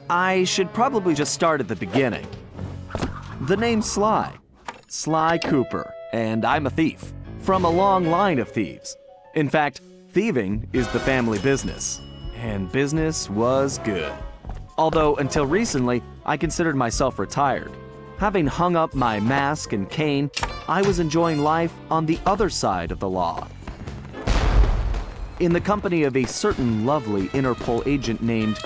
I should probably just start at the beginning. The name's Sly. Sly Cooper, and I'm a thief. From a long line of thieves. In fact, thieving is the family business. And business was good. Although, until recently, I considered myself retired. Having hung up my mask and cane, I was enjoying life on the other side of the law. In the company of a certain lovely Interpol agent named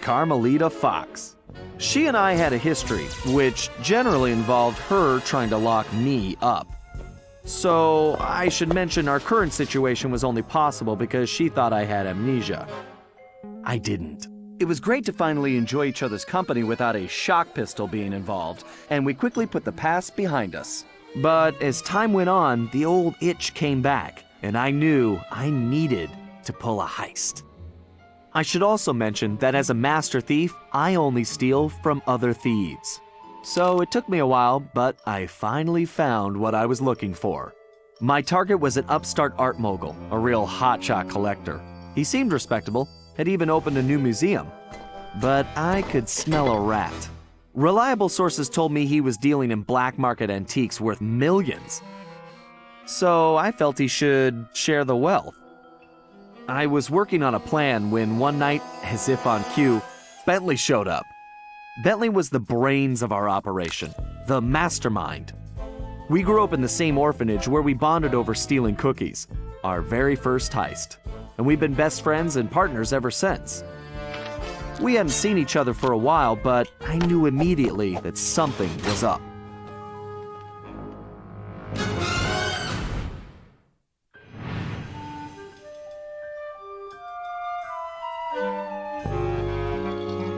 Carmelita Fox. She and I had a history, which generally involved her trying to lock me up. So, I should mention our current situation was only possible because she thought I had amnesia. I didn't. It was great to finally enjoy each other's company without a shock pistol being involved, and we quickly put the past behind us. But as time went on, the old itch came back, and I knew I needed to pull a heist. I should also mention that as a master thief, I only steal from other thieves. So it took me a while, but I finally found what I was looking for. My target was an upstart art mogul, a real hotshot collector. He seemed respectable, had even opened a new museum. But I could smell a rat. Reliable sources told me he was dealing in black market antiques worth millions. So I felt he should share the wealth. I was working on a plan when one night, as if on cue, Bentley showed up. Bentley was the brains of our operation, the mastermind. We grew up in the same orphanage where we bonded over stealing cookies, our very first heist, and we've been best friends and partners ever since. We hadn't seen each other for a while, but I knew immediately that something was up.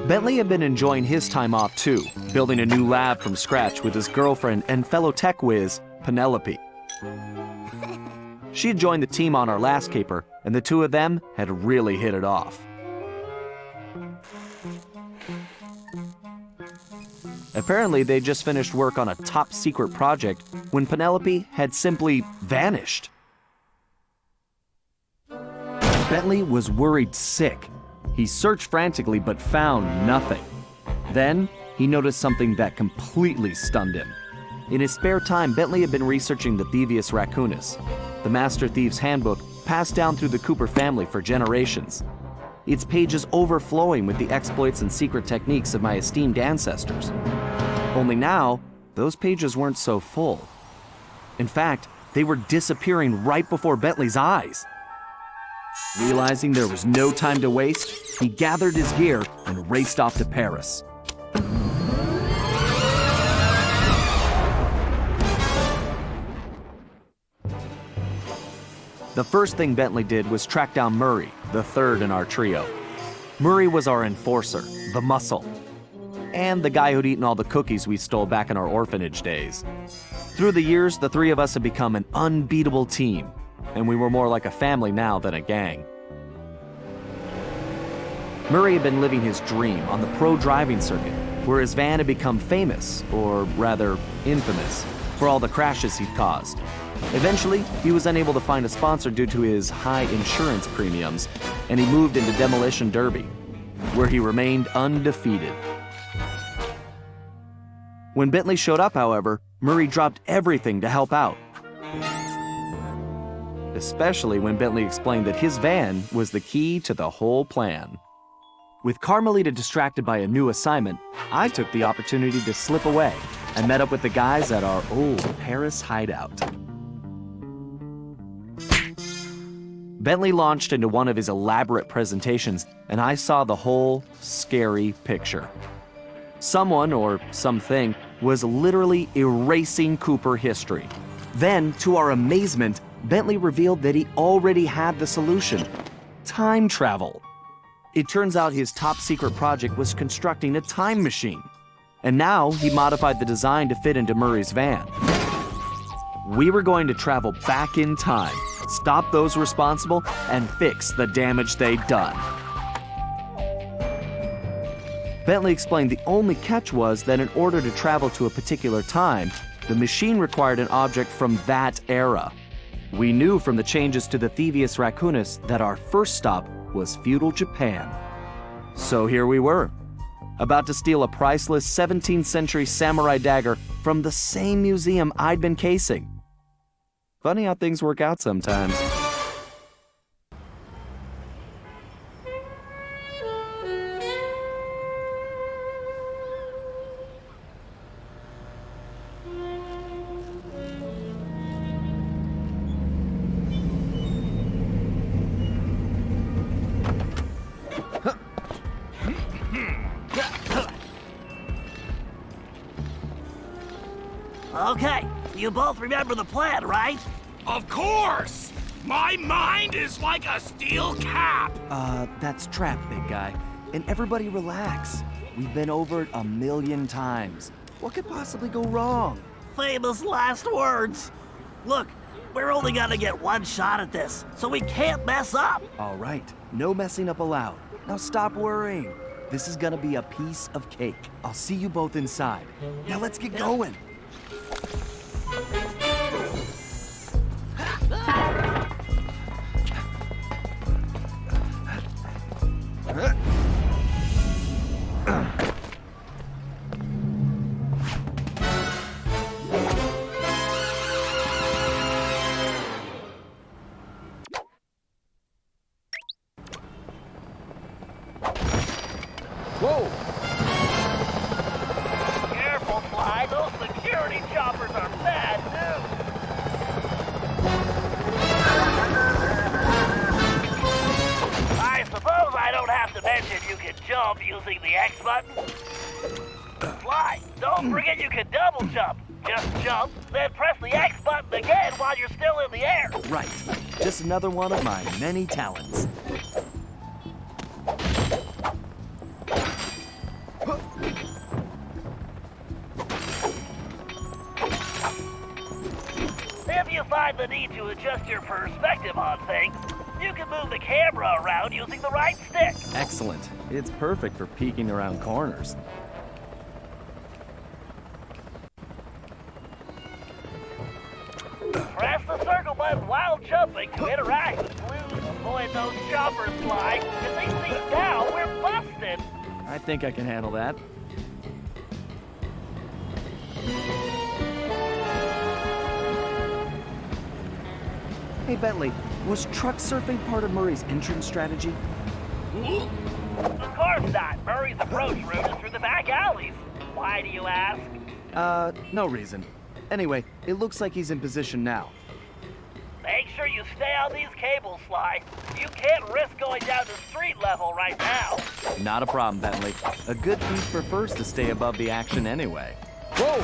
Bentley had been enjoying his time off too, building a new lab from scratch with his girlfriend and fellow tech whiz, Penelope. She had joined the team on our last caper, and the two of them had really hit it off. Apparently, they just finished work on a top-secret project when Penelope had simply vanished. Bentley was worried sick. He searched frantically but found nothing. Then, he noticed something that completely stunned him. In his spare time, Bentley had been researching the Thievius Raccoonus, the Master Thief's handbook passed down through the Cooper family for generations. Its pages overflowing with the exploits and secret techniques of my esteemed ancestors. Only now, those pages weren't so full. In fact, they were disappearing right before Bentley's eyes. Realizing there was no time to waste, he gathered his gear and raced off to Paris. The first thing Bentley did was track down Murray, the third in our trio. Murray was our enforcer, the muscle, and the guy who'd eaten all the cookies we stole back in our orphanage days. Through the years, the three of us had become an unbeatable team, and we were more like a family now than a gang. Murray had been living his dream on the pro driving circuit, where his van had become famous, or rather infamous, for all the crashes he'd caused. Eventually, he was unable to find a sponsor due to his high insurance premiums, and he moved into Demolition Derby, where he remained undefeated. When Bentley showed up, however, Murray dropped everything to help out. Especially when Bentley explained that his van was the key to the whole plan. With Carmelita distracted by a new assignment, I took the opportunity to slip away and met up with the guys at our old Paris hideout. Bentley launched into one of his elaborate presentations, and I saw the whole scary picture. Someone, or something, was literally erasing Cooper history. Then, to our amazement, Bentley revealed that he already had the solution: time travel. It turns out his top-secret project was constructing a time machine, and now he modified the design to fit into Murray's van. We were going to travel back in time, stop those responsible, and fix the damage they'd done. Bentley explained the only catch was that in order to travel to a particular time, the machine required an object from that era. We knew from the changes to the Thievius Raccoonus that our first stop was feudal Japan. So here we were, about to steal a priceless 17th century samurai dagger from the same museum I'd been casing. Funny how things work out sometimes. Okay, you both remember the plan, right? Of course! My mind is like a steel cap! That's trap, big guy. And everybody relax. We've been over it 1,000,000 times. What could possibly go wrong? Famous last words. Look, we're only gonna get one shot at this, so we can't mess up. All right, no messing up allowed. Now stop worrying. This is gonna be a piece of cake. I'll see you both inside. Now let's get going. Whoa! Careful, Sly. Those security choppers are bad news. I suppose I don't have to mention you can jump using the X button. Sly, don't forget you can double jump. Just jump, then press the X button again while you're still in the air. Right. Just another one of my many talents. If you find the need to adjust your perspective on things, you can move the camera around using the right stick. Excellent. It's perfect for peeking around corners. Press the circle button while jumping to interact with clues. Avoid those choppers, Sly. If they see you now, we're busted. I think I can handle that. Hey, Bentley, was truck surfing part of Murray's entrance strategy? Of course not. Murray's approach route is through the back alleys. Why do you ask? No reason. Anyway, it looks like he's in position now. Make sure you stay on these cables, Sly. You can't risk going down to street level right now. Not a problem, Bentley. A good thief prefers to stay above the action anyway. Whoa!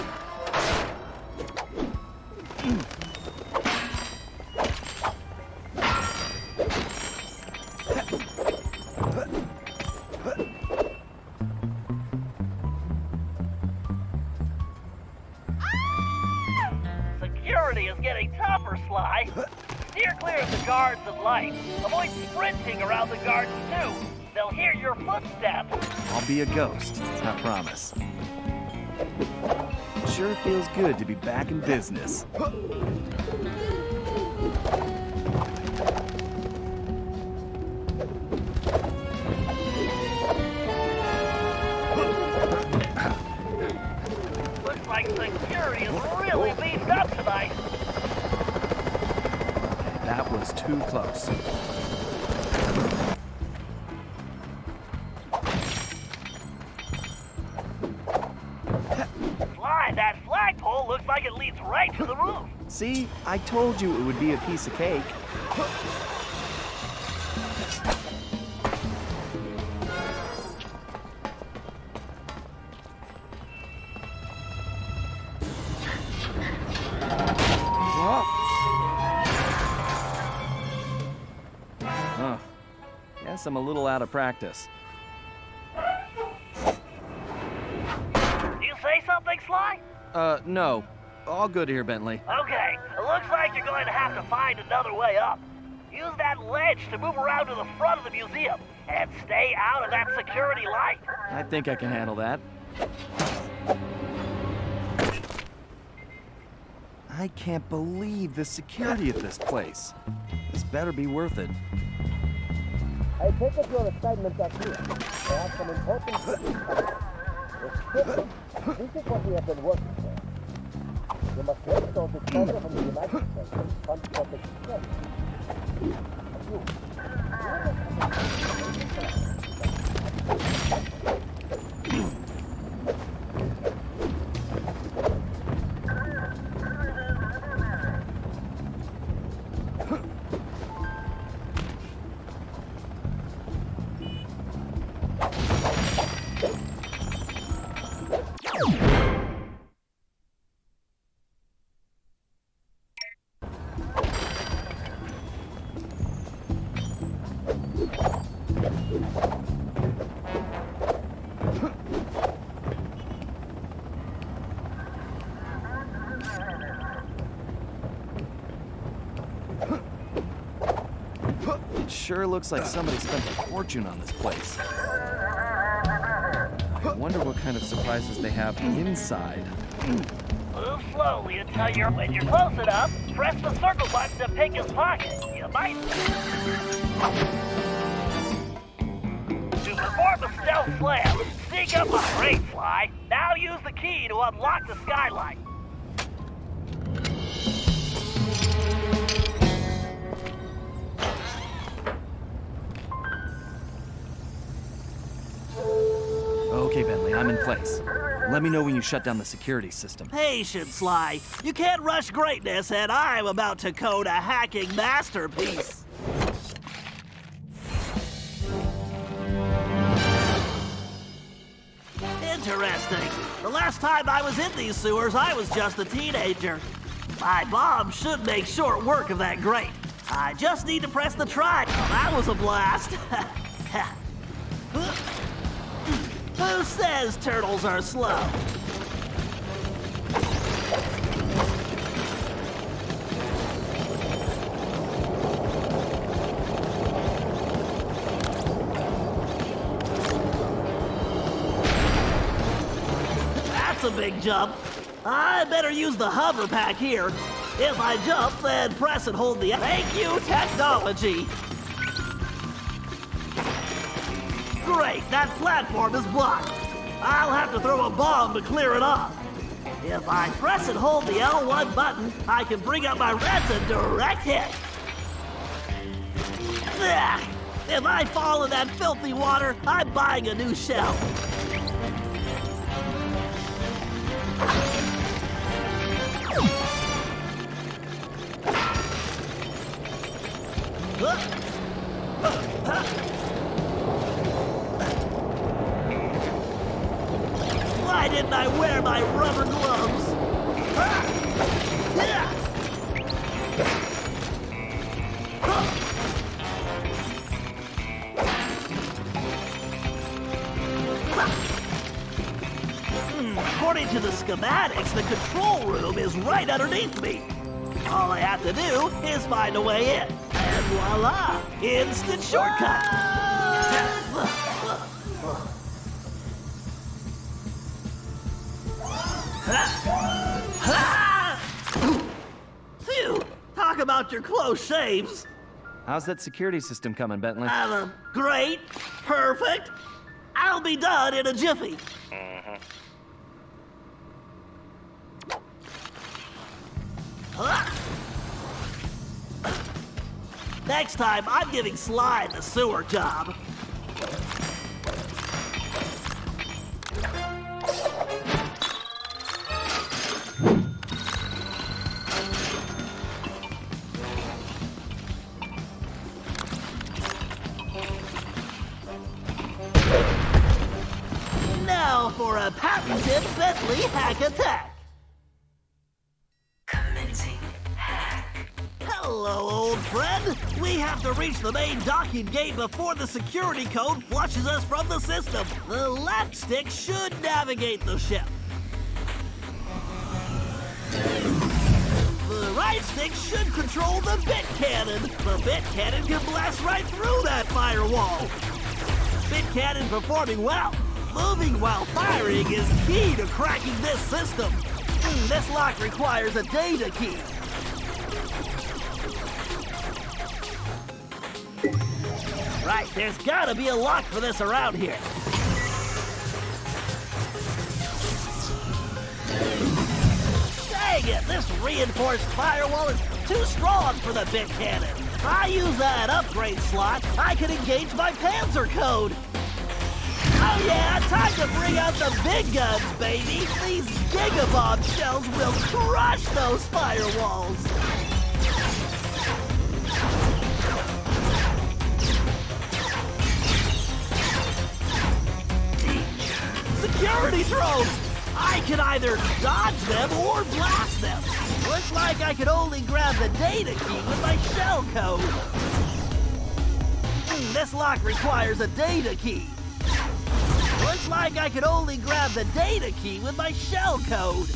Security is getting tougher, Sly. Steer clear of the guards and lights. Avoid sprinting around the guards, too. They'll hear your footsteps. I'll be a ghost, I promise. Sure feels good to be back in business. Looks like security is really beefed up tonight. That was too close. Sly, that flagpole looks like it leads right to the roof. See, I told you it would be a piece of cake. Huh. Guess I'm a little out of practice. You say something, Sly? No. All good here, Bentley. Okay, it looks like you're going to have to find another way up. Use that ledge to move around to the front of the museum and stay out of that security light. I think I can handle that. I can't believe the security at this place. This better be worth it. I take it your assignment up here. I have some important This is what we have been working for. You must restore the cover from the United States and transport it to Germany. It sure looks like somebody spent a fortune on this place. I wonder what kind of surprises they have inside. Move slowly until when you're close enough, press the circle button to pick his pocket. You might... To perform a stealth slam, sneak up on great Sly. Now use the key to unlock the skylight. Okay, Bentley, I'm in place. Let me know when you shut down the security system. Patience, Sly. You can't rush greatness, and I'm about to code a hacking masterpiece. Interesting. The last time I was in these sewers, I was just a teenager. My mom should make short work of that grate. I just need to press the try. Oh, that was a blast. Who says turtles are slow? That's a big jump. I better use the hover pack here. If I jump, then press and hold the... Thank you, technology. Great, that platform is blocked. I'll have to throw a bomb to clear it off. If I press and hold the L1 button, I can bring up my red's a direct hit. Ugh. If I fall in that filthy water, I'm buying a new shell. Why didn't I wear my rubber gloves? According to the schematics, the control room is right underneath me. All I have to do is find a way in. And voila! Instant shortcut! Phew! Talk about your close shaves. How's that security system coming, Bentley? Great. Perfect. I'll be done in a jiffy. Next time, I'm giving Sly the sewer job. Now for a patented Bentley hack attack. Commencing hack. Hello, old friend. We have to reach the main docking gate before the security code flushes us from the system. The left stick should navigate the ship. The right stick should control the bit cannon. The bit cannon can blast right through that firewall. Bit cannon performing well. Moving while firing is key to cracking this system. This lock requires a data key. Right, there's gotta be a lock for this around here. Dang it, this reinforced firewall is too strong for the big cannon. If I use that upgrade slot, I can engage my Panzer code. Oh yeah, time to bring out the big guns, baby. These gigabomb shells will crush those firewalls. Security drones! I can either dodge them or blast them. Looks like I can only grab the data key with my shell code. This lock requires a data key. Looks like I can only grab the data key with my shell code.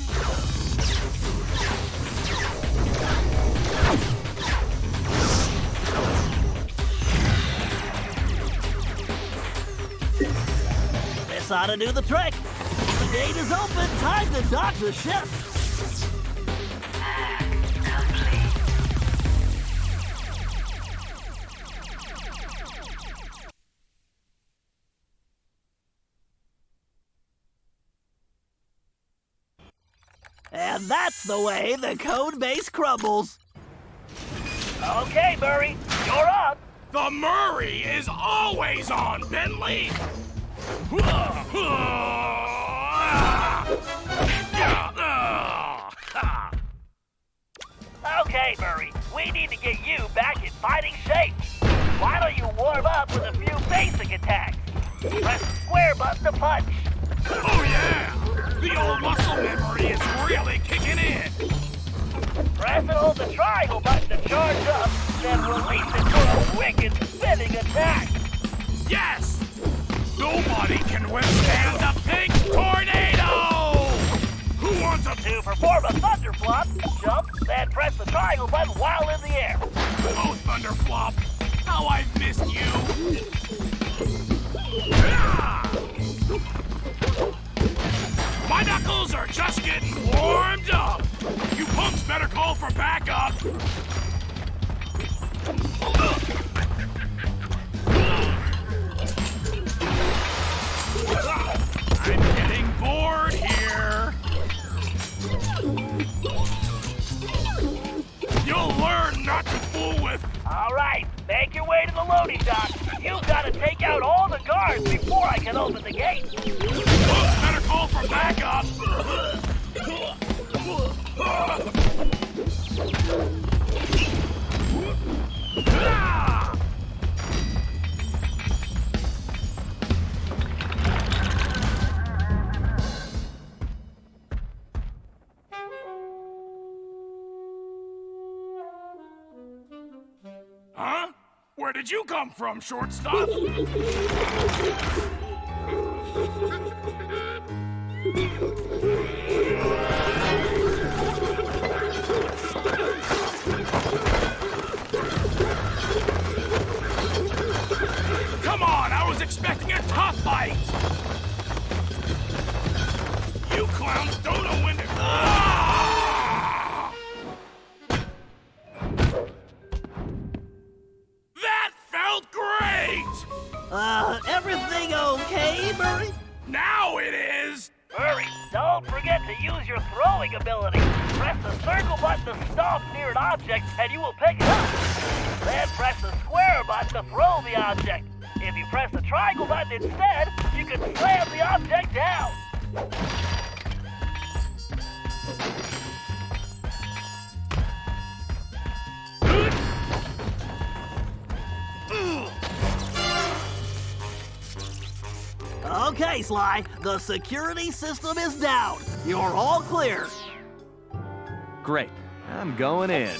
This ought to do the trick. The gate is open. Time to dock the ship. And that's the way the code base crumbles. Okay, Murray, you're up. The Murray is always on, Bentley! Okay, Murray, we need to get you back in fighting shape. Why don't you warm up with a few basic attacks? Press the square button to punch. Oh yeah! The old muscle memory is really kicking in! Press and hold the triangle button to charge up, then release it for a wicked spinning attack. Yes! Nobody can withstand the pink tornado! Who wants a... To perform a thunder flop, jump, then press the triangle button while in the air. Oh, Thunderflop! How I've missed you! Ah! My knuckles are just getting warmed up! You punks better call for backup! I'm getting bored here! You'll learn not to fool with... All right, make your way to the loading dock. You've got to take out all the guards before I can open the gate. Folks better call for backup! Huh? Where did you come from, shortstop? Come on, I was expecting a tough fight! You clowns don't know when to... Ah! That felt great! Everything okay, Murray? Now it is! Murray, don't forget to use your throwing ability. Press the circle button to stomp near an object, and you will pick it up. Then press the square button to throw the object. If you press the triangle button instead, you can slam the object down. Okay, Sly, the security system is down. You're all clear. Great. I'm going in.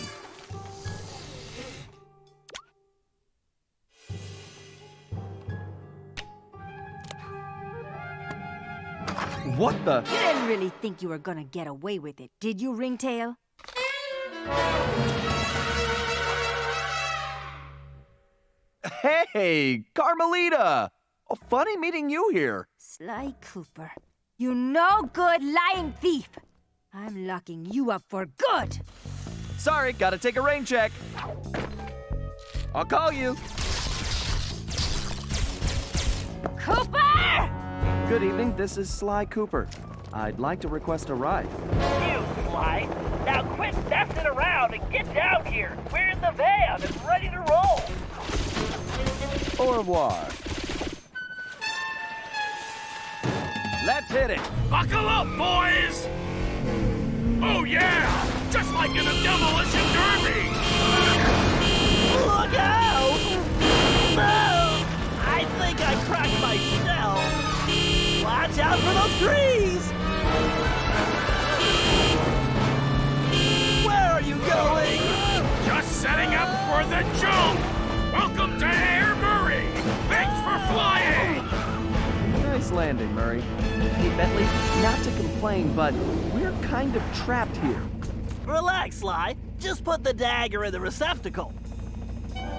What the? You didn't really think you were gonna get away with it, did you, Ringtail? Hey, Carmelita! Oh, funny meeting you here. Sly Cooper, you no good lying thief! I'm locking you up for good! Sorry, gotta take a rain check. I'll call you. Cooper! Good evening, this is Sly Cooper. I'd like to request a ride. You, Sly. Now quit messing around and get down here. We're in the van and ready to roll. Au revoir. Let's hit it. Buckle up, boys! Oh yeah! Just like in a demolition derby! Look out! No! I think I cracked my shell. Watch out for those trees! Where are you going? Just setting up for the jump! Welcome to Air Murray! Thanks for flying! Nice landing, Murray. Hey, Bentley, not to complain, but we're kind of trapped here. Relax, Sly. Just put the dagger in the receptacle.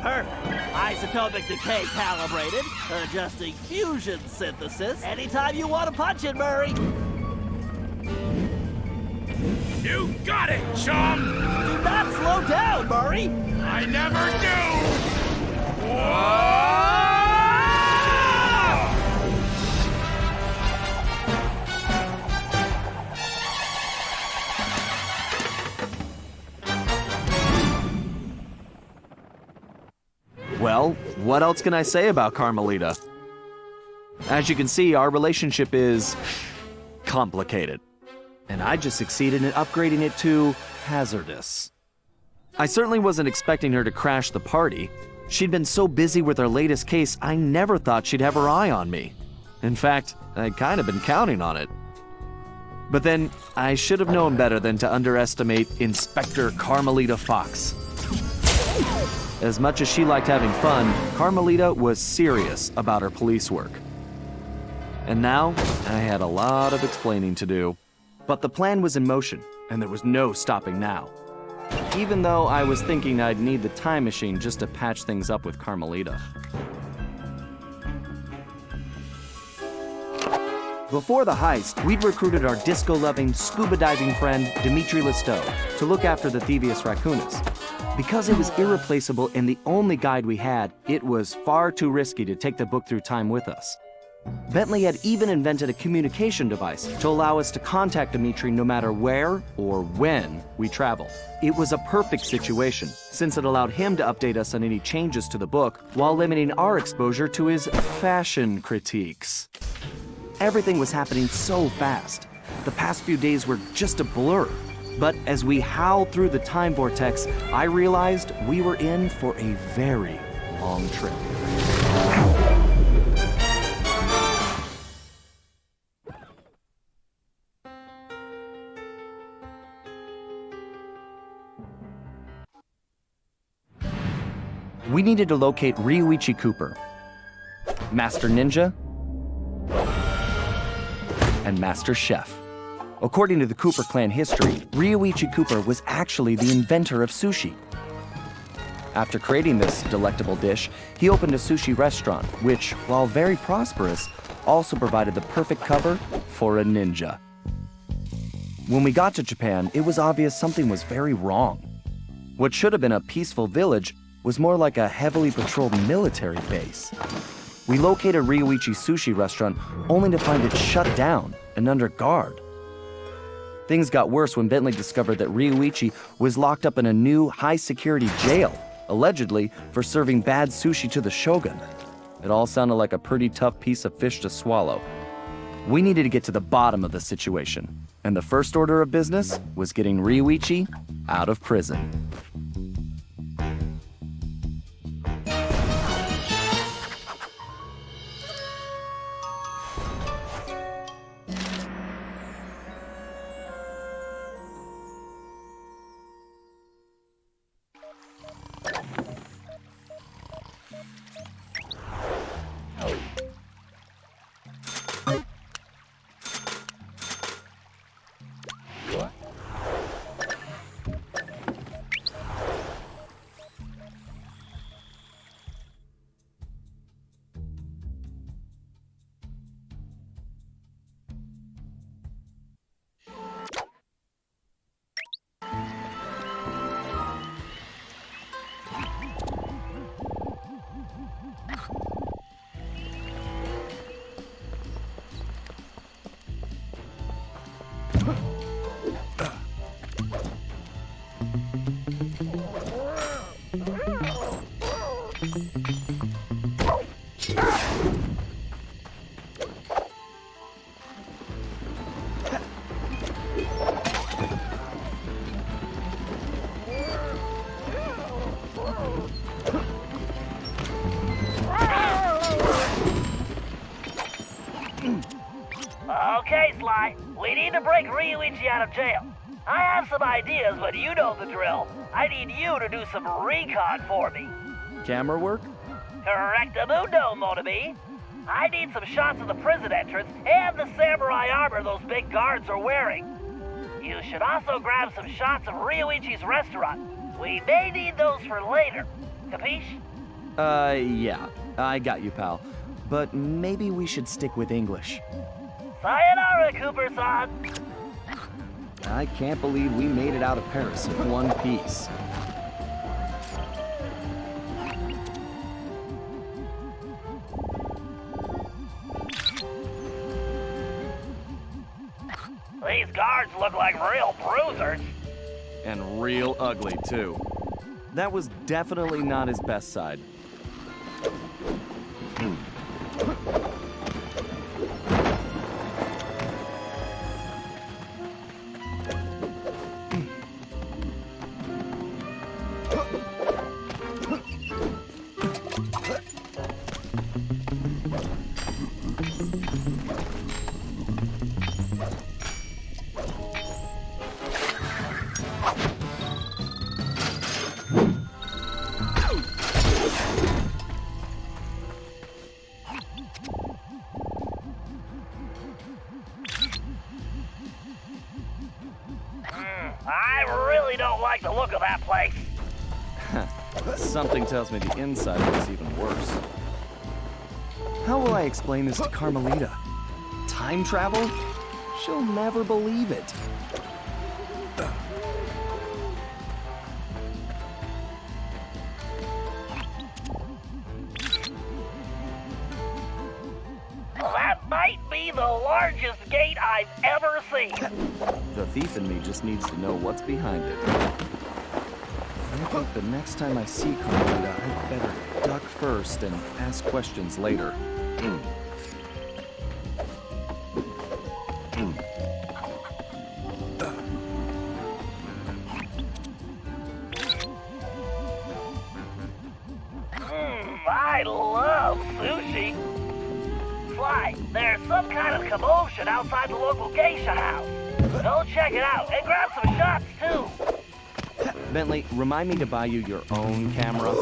Perfect. Isotopic decay calibrated. Adjusting fusion synthesis. Anytime you want to punch it, Murray. You got it, chum! Do not slow down, Murray. I never do! Whoa! Well, what else can I say about Carmelita? As you can see, our relationship is complicated. And I just succeeded in upgrading it to hazardous. I certainly wasn't expecting her to crash the party. She'd been so busy with her latest case, I never thought she'd have her eye on me. In fact, I'd kind of been counting on it. But then, I should have known better than to underestimate Inspector Carmelita Fox. As much as she liked having fun, Carmelita was serious about her police work. And now, I had a lot of explaining to do. But the plan was in motion, and there was no stopping now. Even though I was thinking I'd need the time machine just to patch things up with Carmelita. Before the heist, we'd recruited our disco-loving, scuba-diving friend, Dimitri Listeau, to look after the Thievius Raccoonus. Because it was irreplaceable and the only guide we had, it was far too risky to take the book through time with us. Bentley had even invented a communication device to allow us to contact Dimitri no matter where or when we traveled. It was a perfect situation, since it allowed him to update us on any changes to the book while limiting our exposure to his fashion critiques. Everything was happening so fast. The past few days were just a blur. But as we howled through the time vortex, I realized we were in for a very long trip. We needed to locate Ryuichi Cooper, Master Ninja, and Master Chef. According to the Cooper clan history, Ryuichi Cooper was actually the inventor of sushi. After creating this delectable dish, he opened a sushi restaurant, which, while very prosperous, also provided the perfect cover for a ninja. When we got to Japan, it was obvious something was very wrong. What should have been a peaceful village was more like a heavily patrolled military base. We located Ryuichi's sushi restaurant only to find it shut down and under guard. Things got worse when Bentley discovered that Ryuichi was locked up in a new high-security jail, allegedly for serving bad sushi to the shogun. It all sounded like a pretty tough piece of fish to swallow. We needed to get to the bottom of the situation, and the first order of business was getting Ryuichi out of prison. Okay, Sly. We need to break Ryuichi out of jail. I have some ideas, but you know the drill. I need you to do some recon for me. Camera work? Correctamundo, mon ami. I need some shots of the prison entrance and the samurai armor those big guards are wearing. You should also grab some shots of Ryuichi's restaurant. We may need those for later. Capiche? Yeah. I got you, pal. But maybe we should stick with English. Sayonara, Cooper-san. I can't believe we made it out of Paris in one piece. These guards look like real bruisers. And real ugly, too. That was definitely not his best side. I really don't like the look of that place. Something tells me the inside looks even worse. How will I explain this to Carmelita? Time travel? She'll never believe it. That might be the largest gate I've ever seen. The thief in me just needs to know what's behind it. I think the next time I see Carmelita, I'd better duck first and ask questions later. I love sushi. Sly, there's some kind of commotion outside the local geisha house. Go check it out and grab some shots, too. Bentley, remind me to buy you your own camera.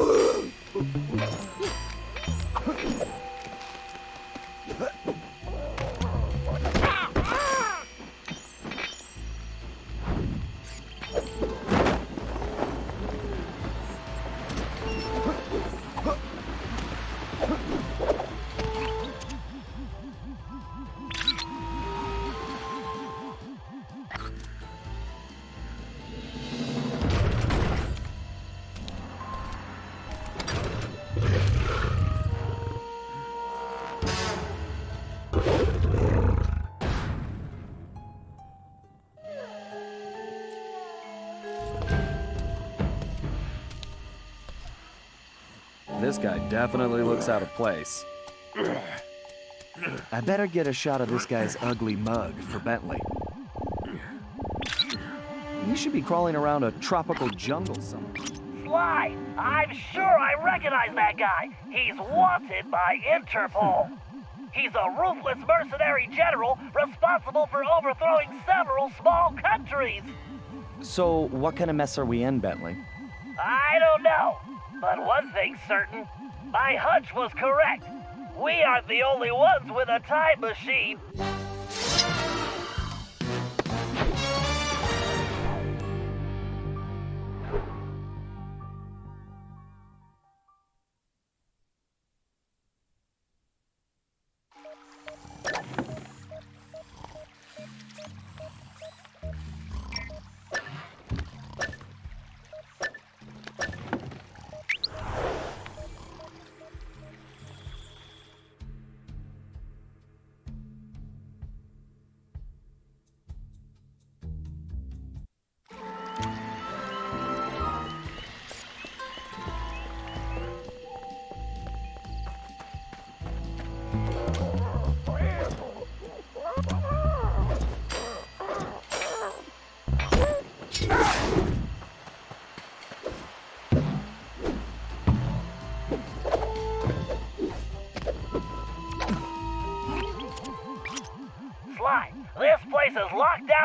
This guy definitely looks out of place. I better get a shot of this guy's ugly mug for Bentley. He should be crawling around a tropical jungle somewhere. Sly, I'm sure I recognize that guy. He's wanted by Interpol. He's a ruthless mercenary general responsible for overthrowing several small countries. So, what kind of mess are we in, Bentley? I don't know, but one thing's certain. My hunch was correct. We aren't the only ones with a time machine.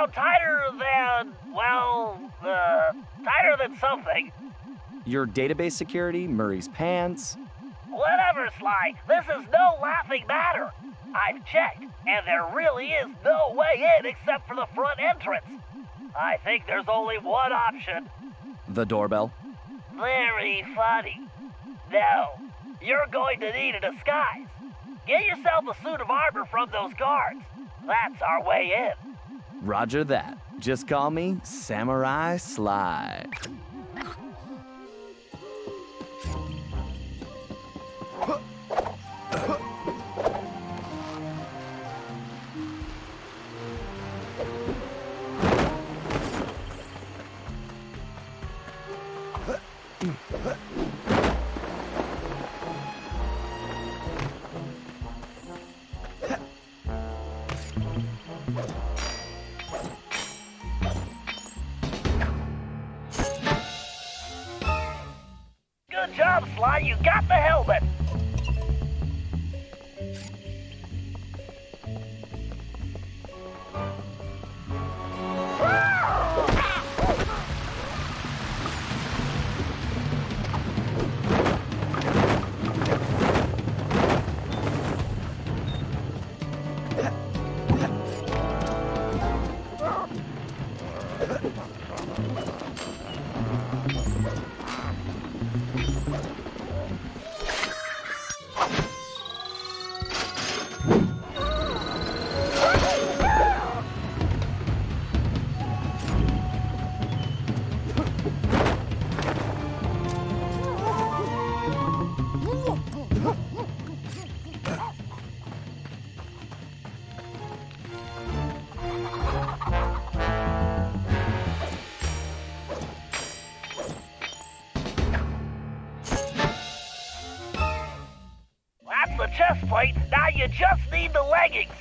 around tighter than, well, tighter than something. Your database security, Murray's pants. Whatever, Sly. This is no laughing matter. I've checked, and there really is no way in except for the front entrance. I think there's only one option. The doorbell. Very funny. No, you're going to need a disguise. Get yourself a suit of armor from those guards. That's our way in. Roger that. Just call me Samurai Sly. Good job, Sly. You got the helmet. That's the chest plate. Now you just need the leggings.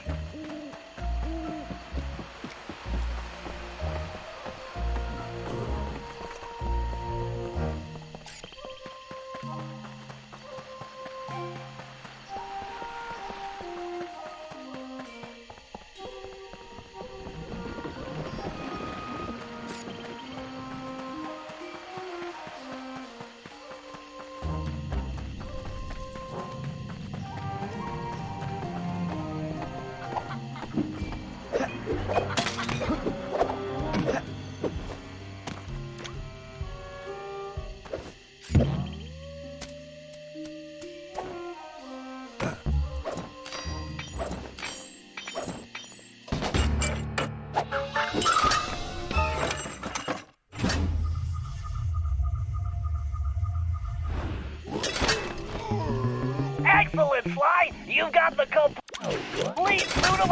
Excellent, Sly! You've got the complete suit of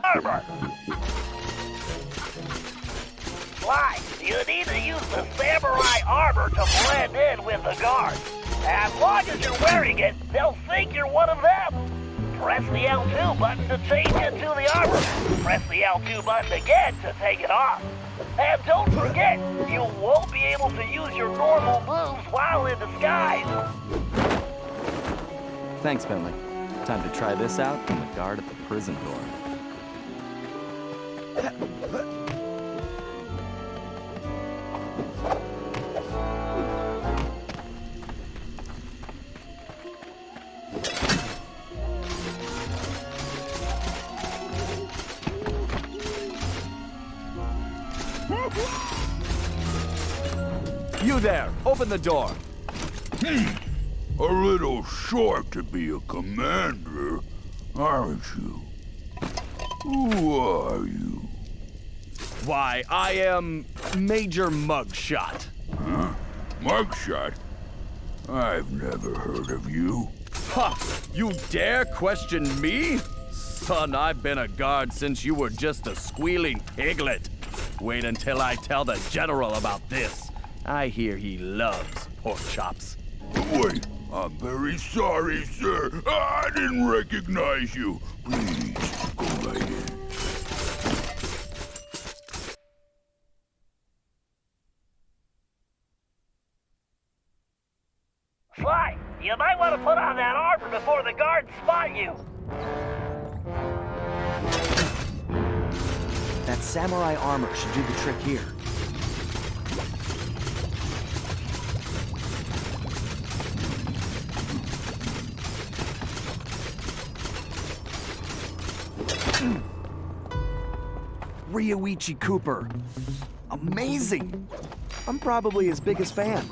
armor! Sly, you need to use the samurai armor to blend in with the guards. As long as you're wearing it, they'll think you're one of them. Press the L2 button to change into the armor. Press the L2 button again to take it off. And don't forget, you won't be able to use your normal moves while in disguise. Thanks, Bentley. Time to try this out on the guard at the prison door. You there! Open the door! A little short to be a commander, aren't you? Who are you? Why, I am Major Mugshot. Huh? Mugshot? I've never heard of you. Ha! You dare question me? Son, I've been a guard since you were just a squealing piglet. Wait until I tell the general about this. I hear he loves pork chops. Wait, I'm very sorry, sir. I didn't recognize you. Please, go right in. Sly, you might want to put on that armor before the guards spot you. That samurai armor should do the trick here. Ryoichi Cooper. Amazing! I'm probably his biggest fan.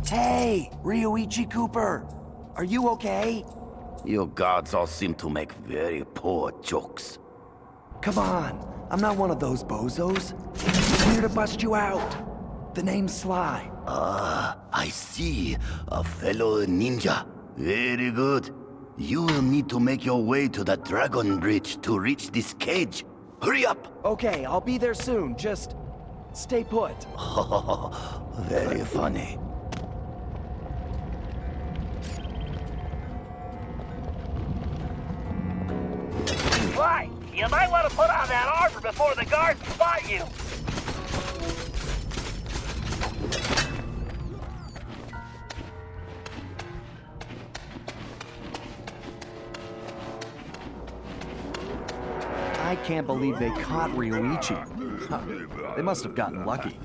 Hey, Ryoichi Cooper. Are you okay? You gods all seem to make very poor jokes. Come on. I'm not one of those bozos. I'm here to bust you out. The name's Sly. I see. A fellow ninja. Very good. You will need to make your way to the Dragon Bridge to reach this cage. Hurry up! Okay, I'll be there soon. Just stay put. Very funny. Sly, you might want to put on that armor before the guards spot you. I can't believe they caught Ryoichi. Huh. They must have gotten lucky.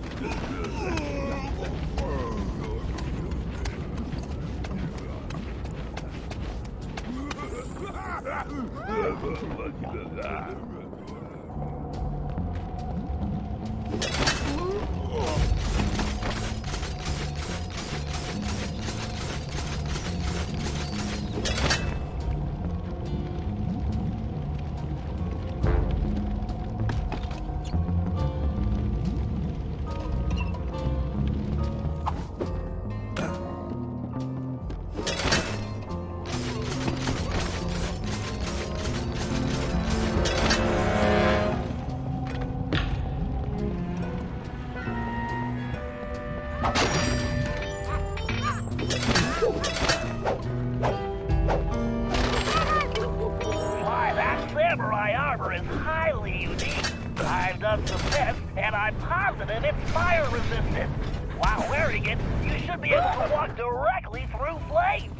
I've done some tests, and I'm positive it's fire resistant. While wearing it, you should be able to walk directly through flames.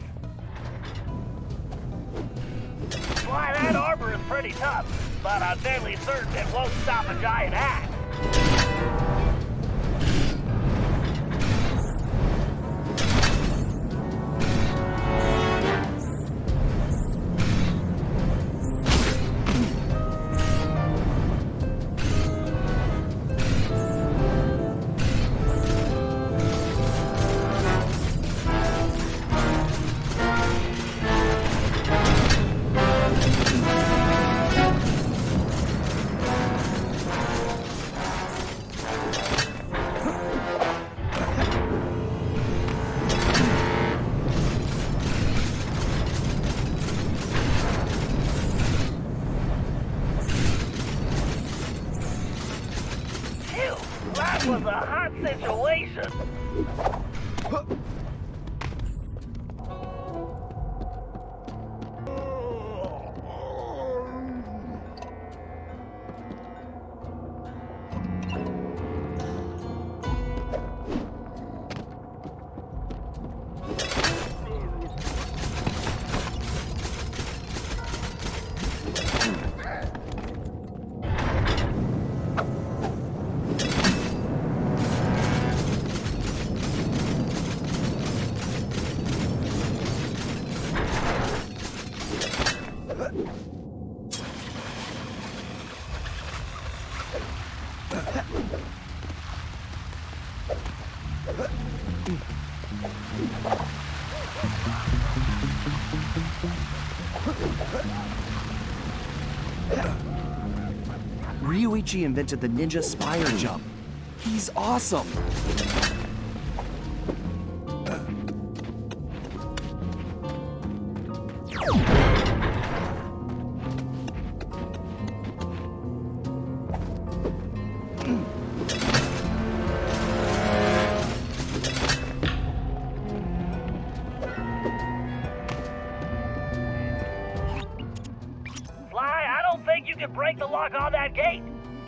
Why, that armor is pretty tough, but I'm fairly certain it won't stop a giant axe. That was a hot situation. Ryoichi invented the ninja spire jump. He's awesome. Break the lock on that gate.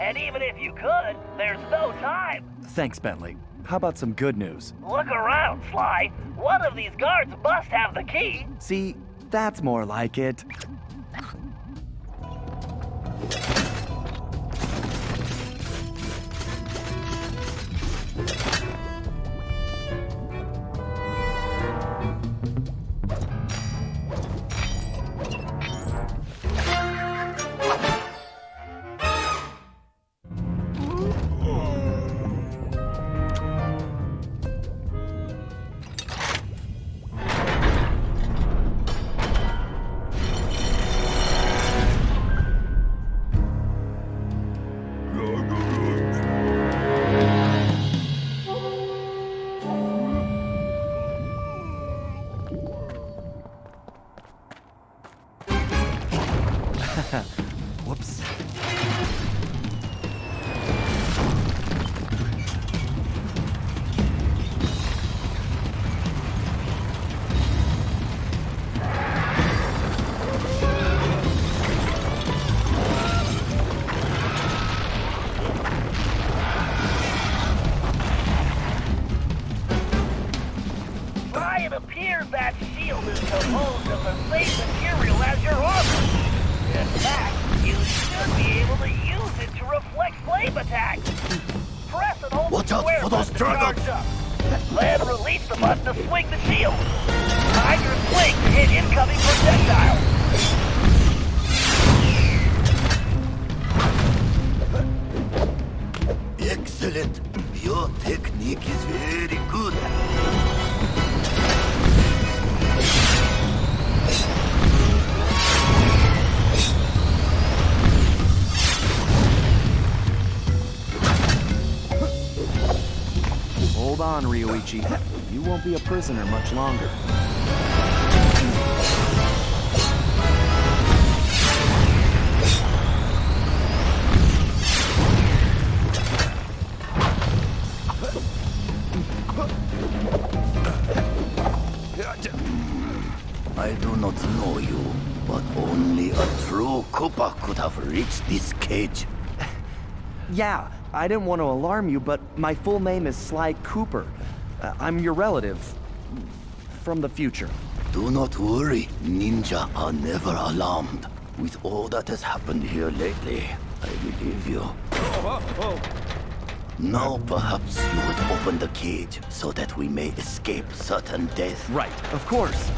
And even if you could, there's no time. Thanks, Bentley. How about some good news? Look around, Sly. One of these guards must have the key. See, that's more like it. Whoops. Sly, it appears that shield is composed of the same material as your armor. In fact, you should be able to use it to reflect flame attacks. Press and hold Watch the out square for those button to charge dragons. up. Then release the button to swing the shield. Time your swing to hit incoming projectiles. Excellent. Your technique is very good. Hold on, Ryoichi. You won't be a prisoner much longer. I do not know you, but only a true Koopa could have reached this cage. Yeah, I didn't want to alarm you, but my full name is Sly Cooper. I'm your relative. From the future. Do not worry, ninja are never alarmed. With all that has happened here lately, I believe you. Now perhaps you would open the cage so that we may escape certain death. Right, of course.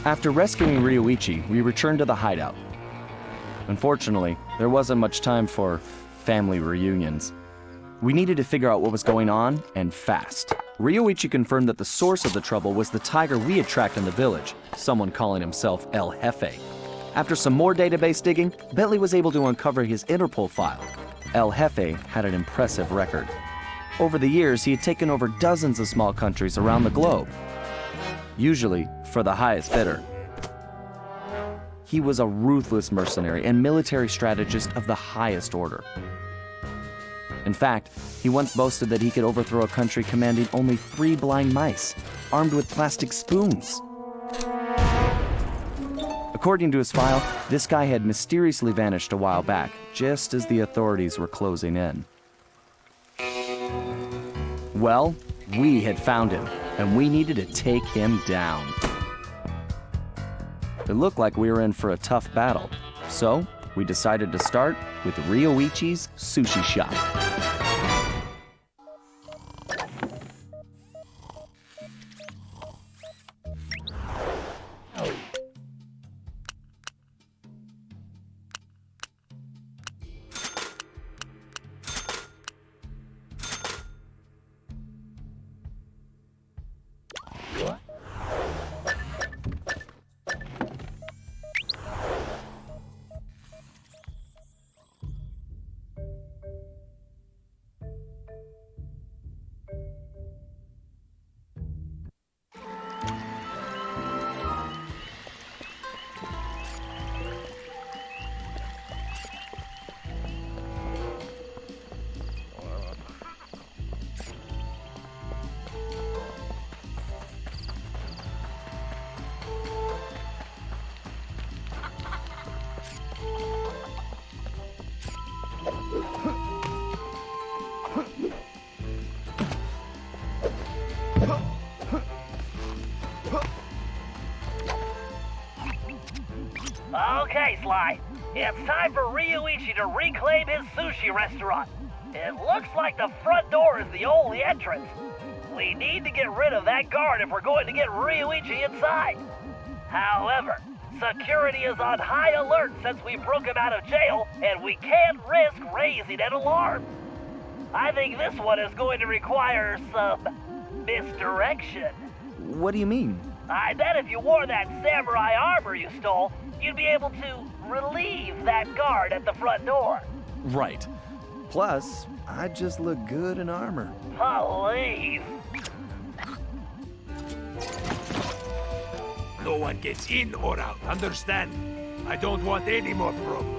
After rescuing Ryoichi, we returned to the hideout. Unfortunately, there wasn't much time for family reunions. We needed to figure out what was going on, and fast. Ryoichi confirmed that the source of the trouble was the tiger we had tracked in the village, someone calling himself El Jefe. After some more database digging, Bentley was able to uncover his Interpol file. El Jefe had an impressive record. Over the years, he had taken over dozens of small countries around the globe, usually for the highest bidder. He was a ruthless mercenary and military strategist of the highest order. In fact, he once boasted that he could overthrow a country commanding only 3 blind mice, armed with plastic spoons. According to his file, this guy had mysteriously vanished a while back, just as the authorities were closing in. Well, we had found him, and we needed to take him down. It looked like we were in for a tough battle, so we decided to start with Ryoichi's sushi shop. Sly. It's time for Ryuichi to reclaim his sushi restaurant. It looks like the front door is the only entrance. We need to get rid of that guard if we're going to get Ryuichi inside. However, security is on high alert since we broke him out of jail, and we can't risk raising an alarm. I think this one is going to require some misdirection. What do you mean? I bet if you wore that samurai armor you stole, you'd be able to relieve that guard at the front door. Right. Plus, I just look good in armor. Please. No one gets in or out, understand? I don't want any more problems.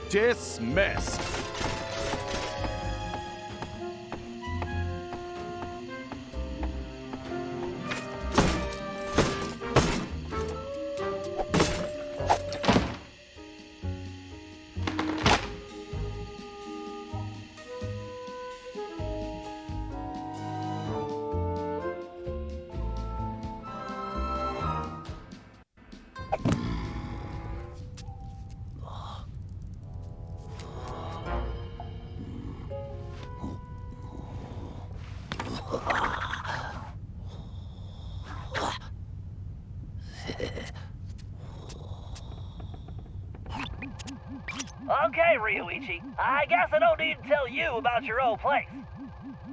Dismissed. Okay, Ryuichi. I guess I don't need to tell you about your old place.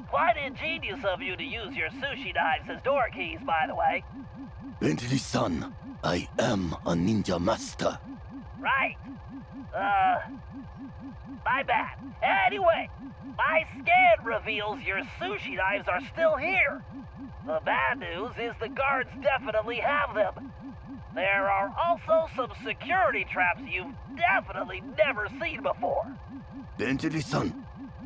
Quite ingenious of you to use your sushi knives as door keys, by the way. Bentley-san, I am a ninja master. Right. My bad. Anyway, my scan reveals your sushi knives are still here. The bad news is the guards definitely have them. There are also some security traps you've definitely never seen before. Bentley-san,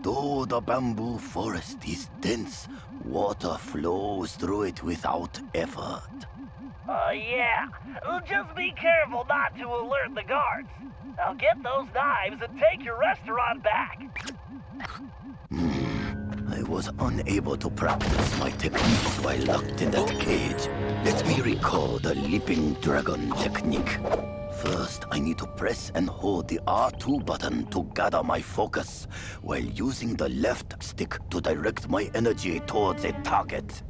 though the bamboo forest is dense, water flows through it without effort. Yeah. Just be careful not to alert the guards. Now get those knives and take your restaurant back. I was unable to practice my techniques while locked in that cage. Let me recall the leaping dragon technique. First, I need to press and hold the R2 button to gather my focus, while using the left stick to direct my energy towards a target.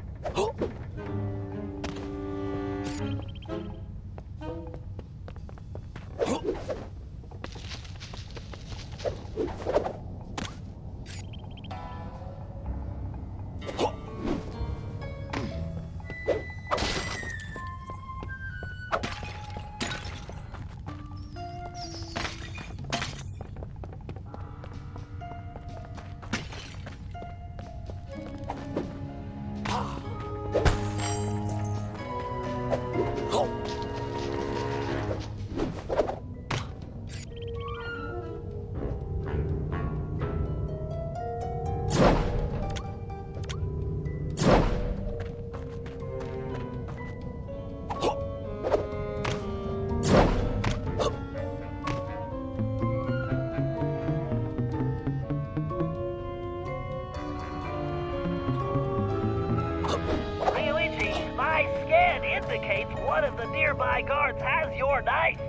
One of the nearby guards has your knife.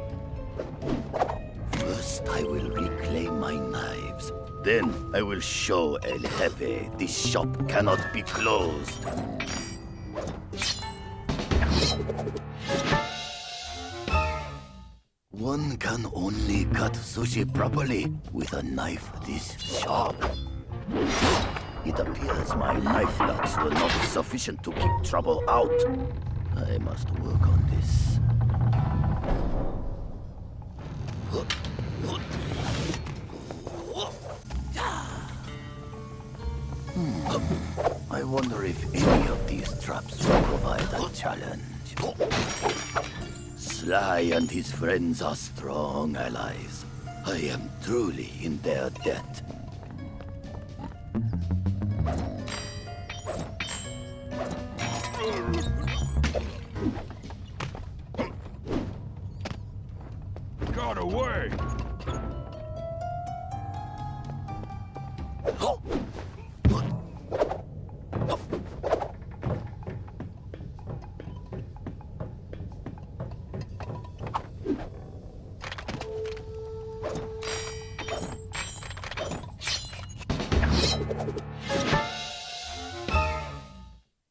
First, I will reclaim my knives. Then, I will show El Jefe this shop cannot be closed. One can only cut sushi properly with a knife this sharp. It appears my knife nuts were not sufficient to keep trouble out. I must work on this. I wonder if any of these traps will provide a challenge. Sly and his friends are strong allies. I am truly in their debt. got away.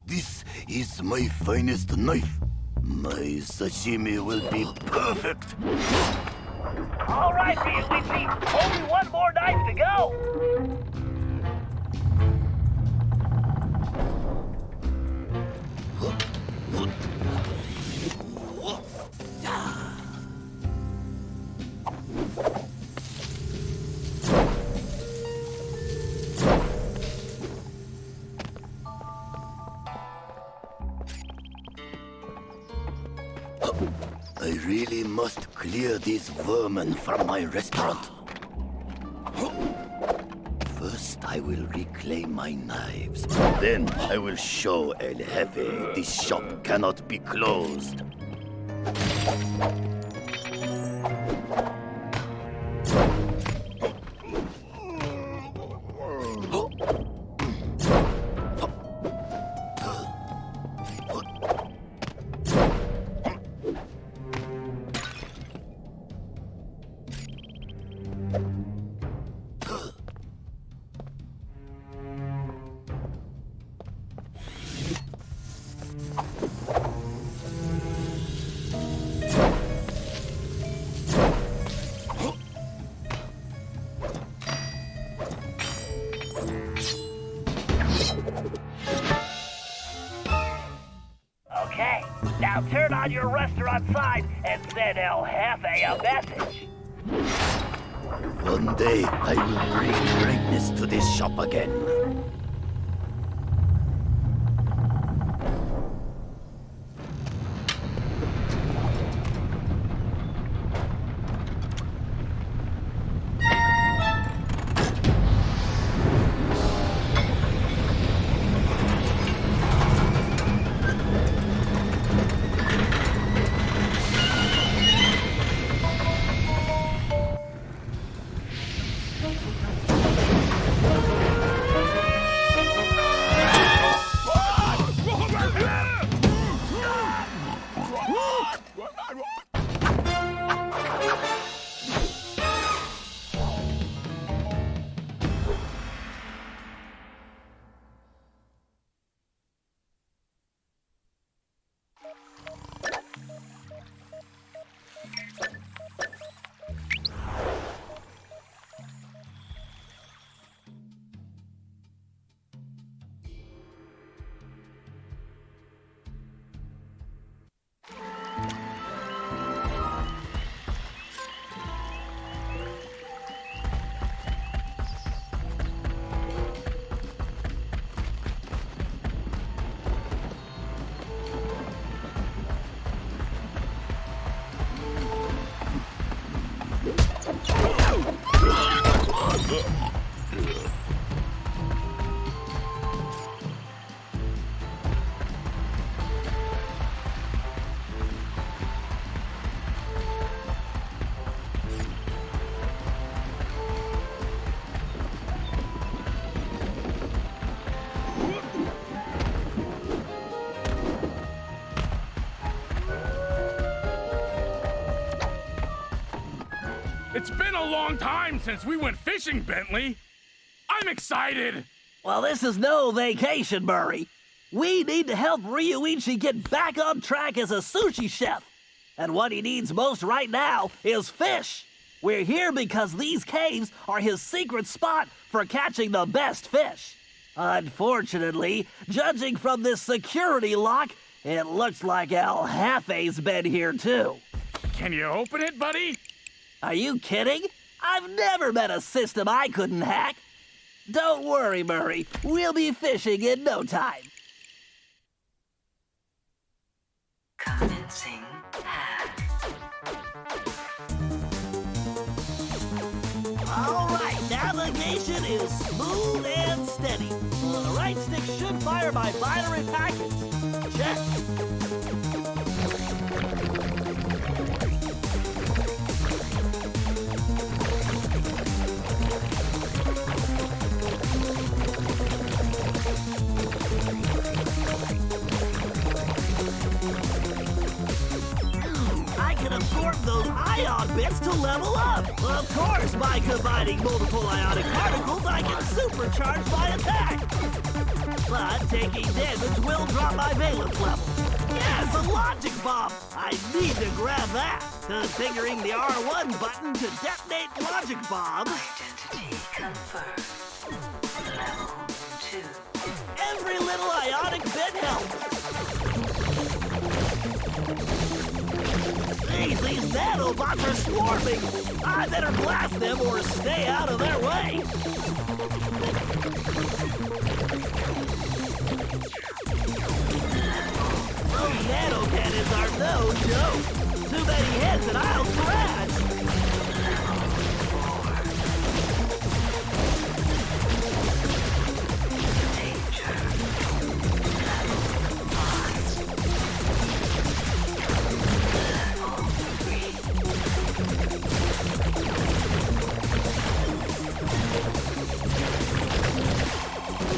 This is my finest knife. My sashimi will be perfect. All right, Peasweezy, only one more knife to go. I really must clear these vermin from my restaurant. First, I will reclaim my knives. Then, I will show El Jefe this shop cannot be closed. Okay, now turn on your restaurant sign and send El Jefe a message. One day, I will bring greatness to this shop again. It's been a long time since we went fishing, Bentley. I'm excited. Well, this is no vacation, Murray. We need to help Ryuichi get back on track as a sushi chef. And what he needs most right now is fish. We're here because these caves are his secret spot for catching the best fish. Unfortunately, judging from this security lock, it looks like El Jefe's been here too. Can you open it, buddy? Are you kidding? I've never met a system I couldn't hack. Don't worry, Murray. We'll be fishing in no time. Commencing hack. All right, navigation is smooth and steady. The right stick should fire my binary packets. Check. can absorb those ion bits to level up. Of course, by combining multiple ionic particles, I can supercharge my attack. But taking damage will drop my valence level. Yes, a logic bomb. I need to grab that. Configuring the R1 button to detonate logic bombs. Identity confirmed. Level 2. Every little ionic bit helps. Jeez, these nanobots are swarming. I better blast them or stay out of their way. Those nano cannons are no joke. Too many hits and I'll crash.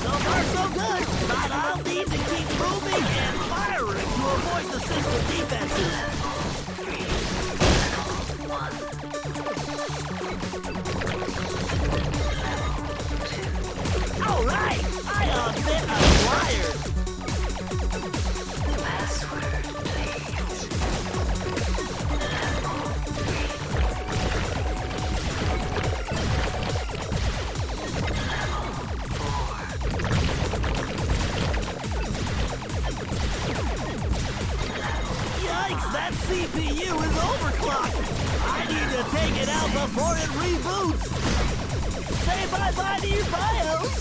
So far, so good, but I'll need to keep moving and firing to avoid the system defenses. All right, ion bit acquired. Password, please. Yikes, that CPU is overclocked. I need to take it out before it reboots. Say bye-bye to your BIOS.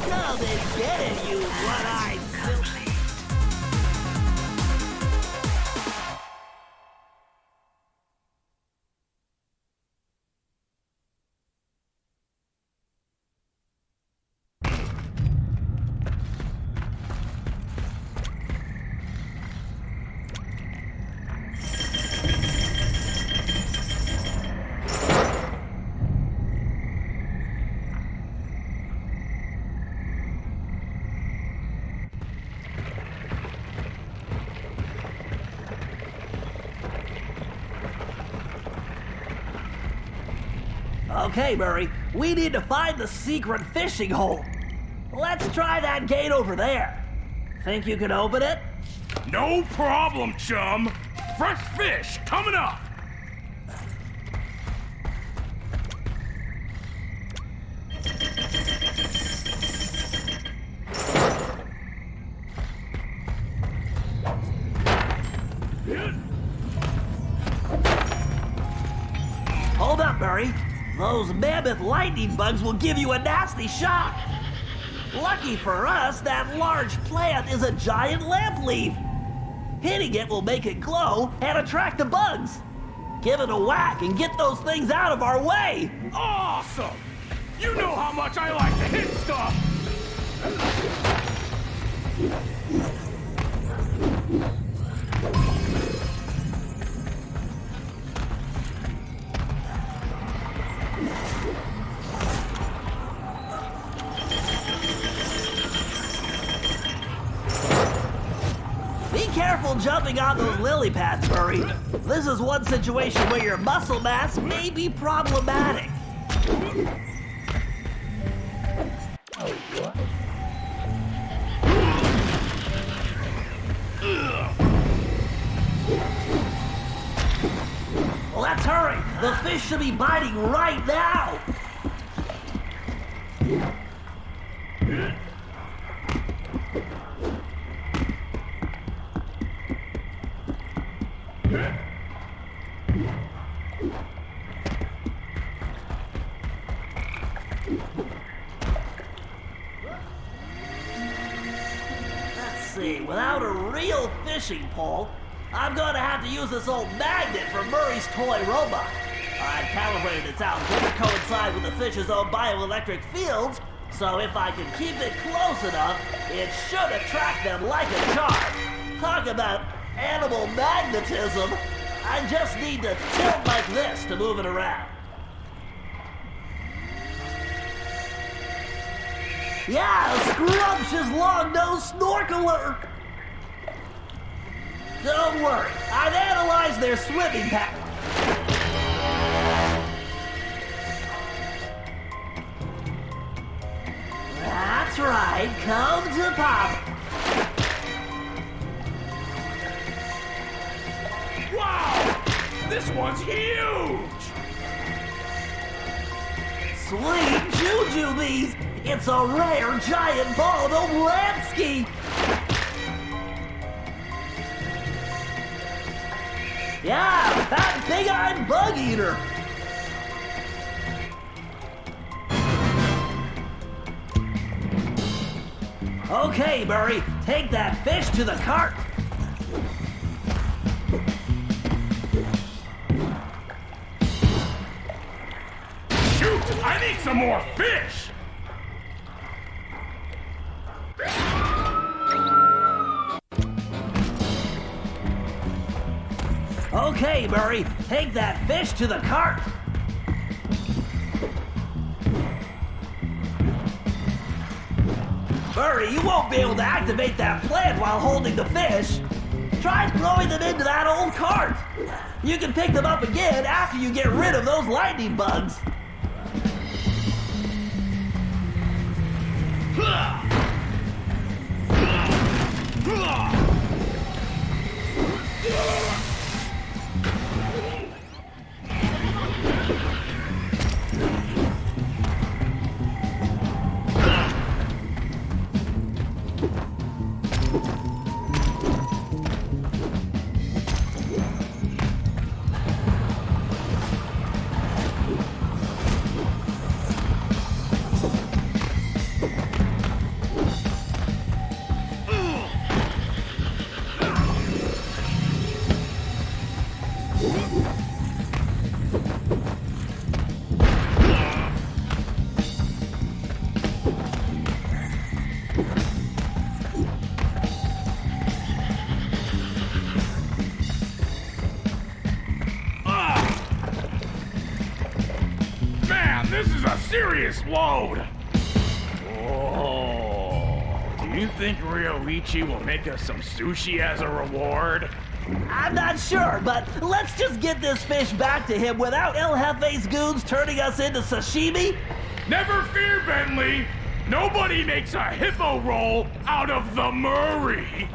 Come and get it, you one-eyed silly. Okay, Murray, we need to find the secret fishing hole. Let's try that gate over there. Think you can open it? No problem, chum. Fresh fish coming up. Hold up, Murray. Those mammoth lightning bugs will give you a nasty shock. Lucky for us, that large plant is a giant lamp leaf. Hitting it will make it glow and attract the bugs. Give it a whack and get those things out of our way. Awesome! You know how much I like to hit stuff! Be careful jumping on those lily pads, Murray. This is one situation where your muscle mass may be problematic. Let's hurry. The fish should be biting right now. Let's see, without a real fishing pole, I'm gonna have to use this old magnet from Murray's toy robot. I've calibrated its output to coincide with the fish's own bioelectric fields, so if I can keep it close enough, it should attract them like a charm. Talk about animal magnetism. I just need to tilt like this to move it around. Yeah, a scrumptious long-nosed snorkeler. Don't worry, I've analyzed their swimming pattern. That's right, come to Papa. Wow! This one's huge! Sweet juju bees! It's a rare giant ball of Lansky! Yeah, fat big-eyed bug eater! Okay, Murray, take that fish to the cart. Shoot! I need some more fish! Okay, Murray, take that fish to the cart. Murray, you won't be able to activate that plant while holding the fish. Try throwing them into that old cart. You can pick them up again after you get rid of those lightning bugs. This is a serious load! Oh, do you think Ryoichi will make us some sushi as a reward? I'm not sure, but let's just get this fish back to him without El Jefe's goons turning us into sashimi. Never fear, Bentley! Nobody makes a hippo roll out of the Murray!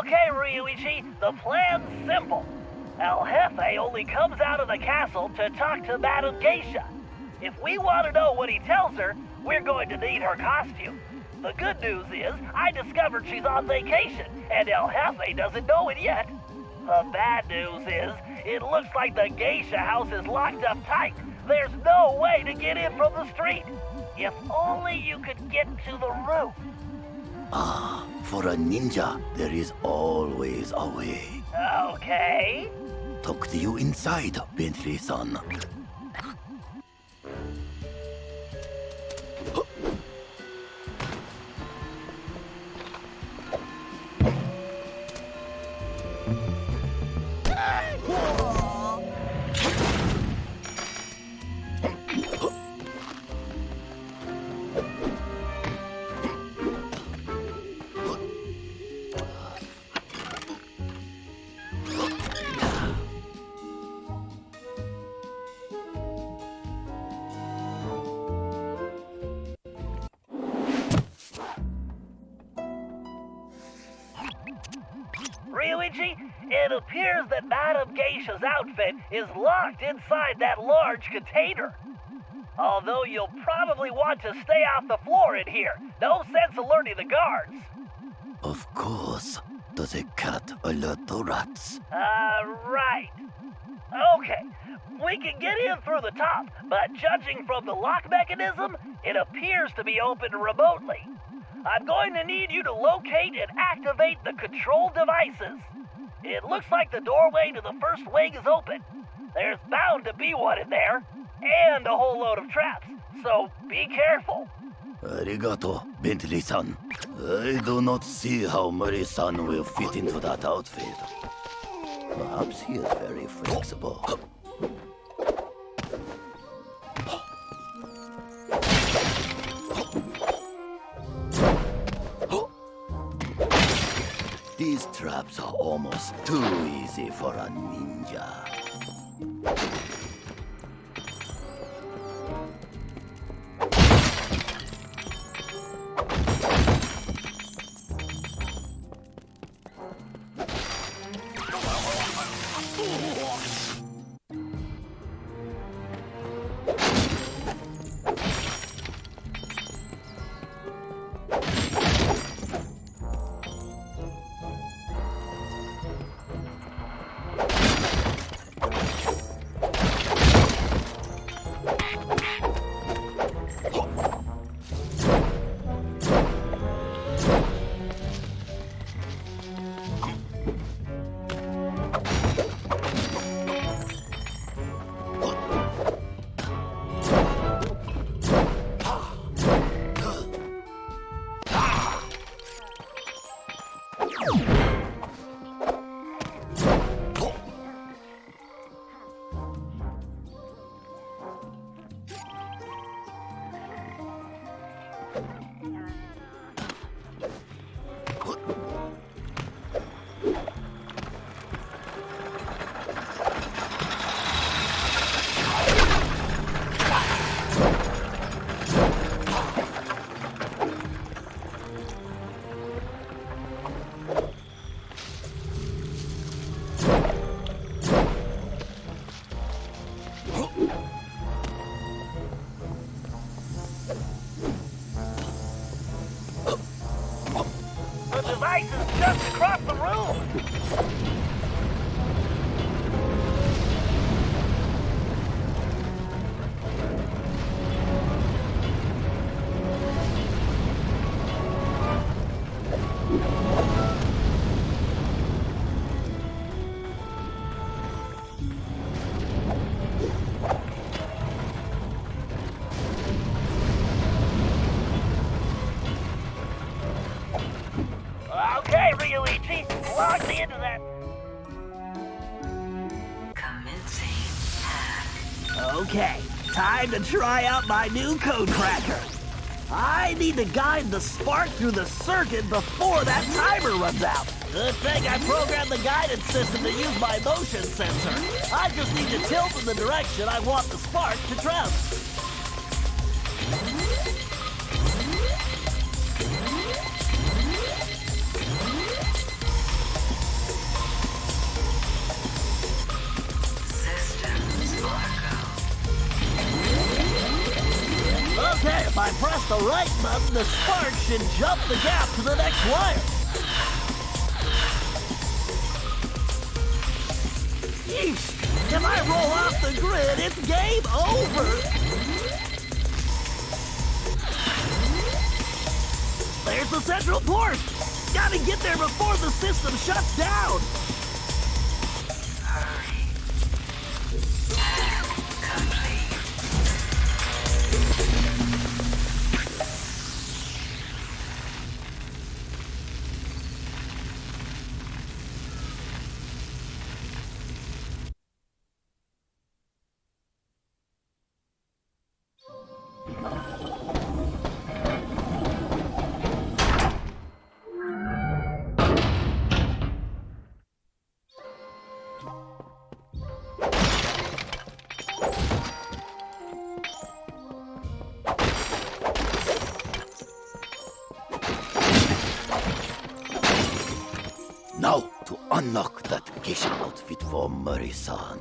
Okay, Ryuichi, the plan's simple. El Jefe only comes out of the castle to talk to Madame Geisha. If we want to know what he tells her, we're going to need her costume. The good news is, I discovered she's on vacation, and El Jefe doesn't know it yet. The bad news is, it looks like the Geisha house is locked up tight. There's no way to get in from the street. If only you could get to the roof. Ah, for a ninja, there is always a way. Okay. Talk to you inside, Bentley-san. Ryuichi, it appears that Madame Geisha's outfit is locked inside that large container. Although you'll probably want to stay off the floor in here. No sense alerting the guards. Of course. Does a cat alert the rats? Right. Okay, we can get in through the top, but judging from the lock mechanism, it appears to be opened remotely. I'm going to need you to locate and activate the control devices. It looks like the doorway to the first wing is open. There's bound to be one in there, and a whole load of traps, so be careful. Arigato, Bentley-san. I do not see how Murray-san will fit into that outfit. Perhaps he is very flexible. These traps are almost too easy for a ninja. Just across the room! Okay, Ryuichi, lock me into that. Commencing hack. Okay, time to try out my new code cracker. I need to guide the spark through the circuit before that timer runs out. Good thing I programmed the guidance system to use my motion sensor. I just need to tilt in the direction I want the spark to travel. Okay, if I press the right button, the spark should jump the gap to the next wire. Yeesh! If I roll off the grid, it's game over! There's the central port! Gotta get there before the system shuts down! Hurry. Hack complete. Unlock that geisha outfit for Murray-san.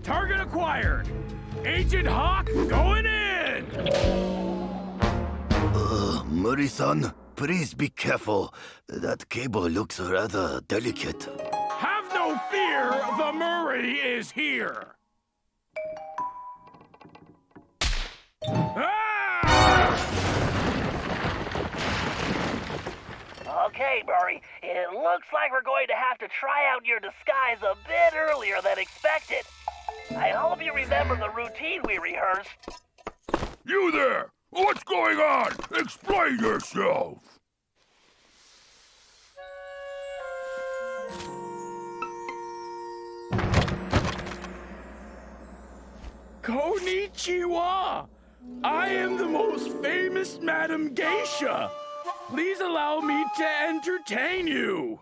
Target acquired! Agent Hawk going in! Murray-san, please be careful. That cable looks rather delicate. Have no fear, the Murray is here! Ah! Okay, Murray, it looks like we're going to have to try out your disguise a bit earlier than expected. I hope you remember the routine we rehearsed. You there! What's going on? Explain yourself! Konnichiwa! I am the most famous Madam Geisha. Please allow me to entertain you.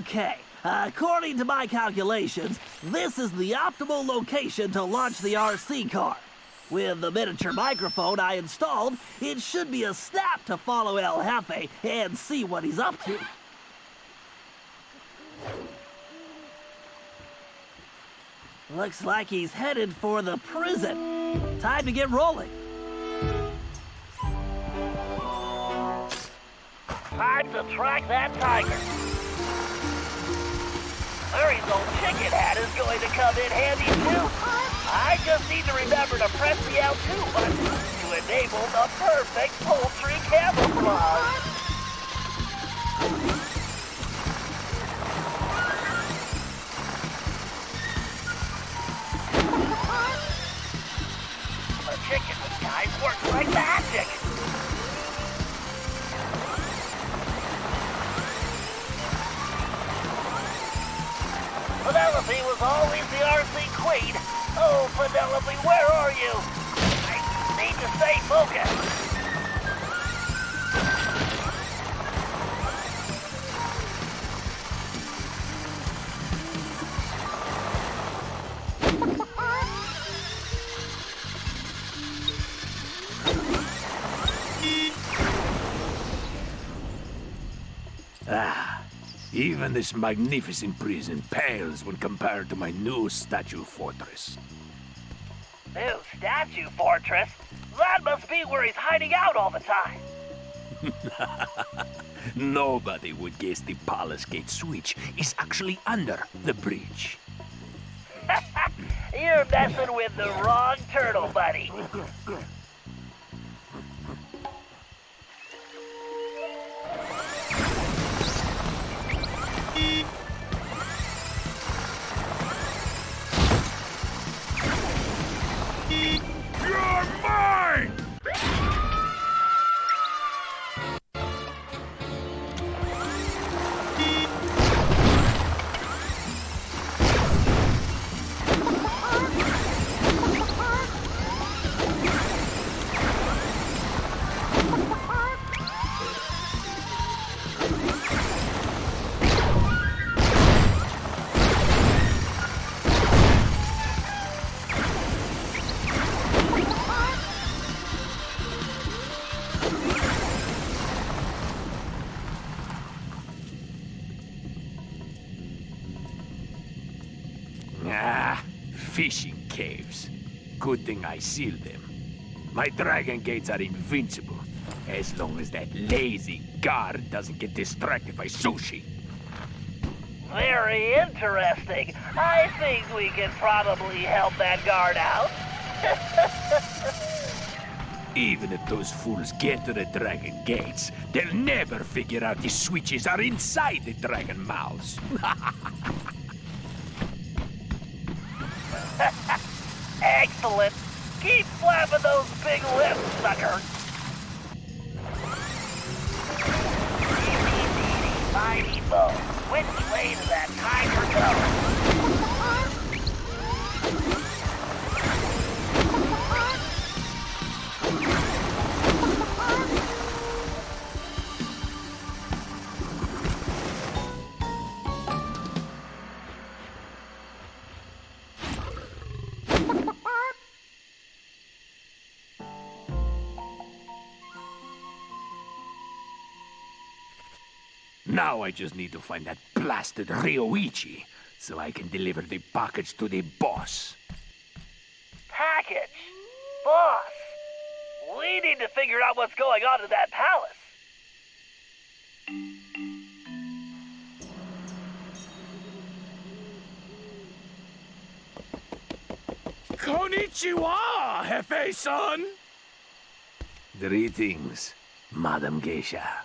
Okay, according to my calculations, this is the optimal location to launch the RC car. With the miniature microphone I installed, it should be a snap to follow El Jefe and see what he's up to. Looks like he's headed for the prison. Time to get rolling. Time to track that tiger. Murray's old chicken hat is going to come in handy too. I just need to remember to press the L2 button to enable the perfect poultry camouflage. The chicken disguise works like magic. Penelope was always the RC queen. Oh, Penelope, where are you? I need to stay focused. Even this magnificent prison pales when compared to my new statue fortress. New statue fortress? That must be where he's hiding out all the time. Nobody would guess the Palace Gate switch is actually under the bridge. You're messing with the wrong turtle, buddy. You're mine! Fishing caves. Good thing I sealed them. My dragon gates are invincible, as long as that lazy guard doesn't get distracted by sushi. Very interesting. I think we can probably help that guard out. Even if those fools get to the dragon gates, they'll never figure out the switches are inside the dragon mouths. Excellent. Keep flapping those big lips, sucker. Mighty Bo. Which way does that tiger go? Now I just need to find that blasted Ryoichi, so I can deliver the package to the boss. Package? Boss? We need to figure out what's going on in that palace. Konnichiwa, Hefe-san! Greetings, Madam Geisha.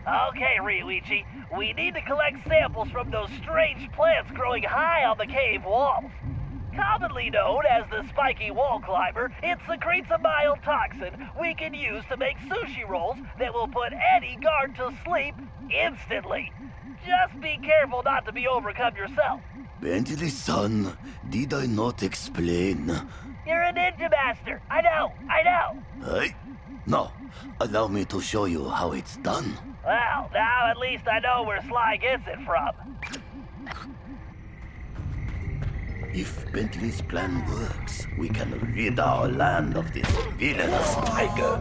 Okay, Ryuichi, we need to collect samples from those strange plants growing high on the cave walls. Commonly known as the spiky wall climber, it secretes a mild toxin we can use to make sushi rolls that will put any guard to sleep instantly. Just be careful not to be overcome yourself. Bentley-san, did I not explain? You're a ninja master. I know. Hey? No, allow me to show you how it's done. Well, now at least I know where Sly gets it from. If Bentley's plan works, we can rid our land of this villainous tiger.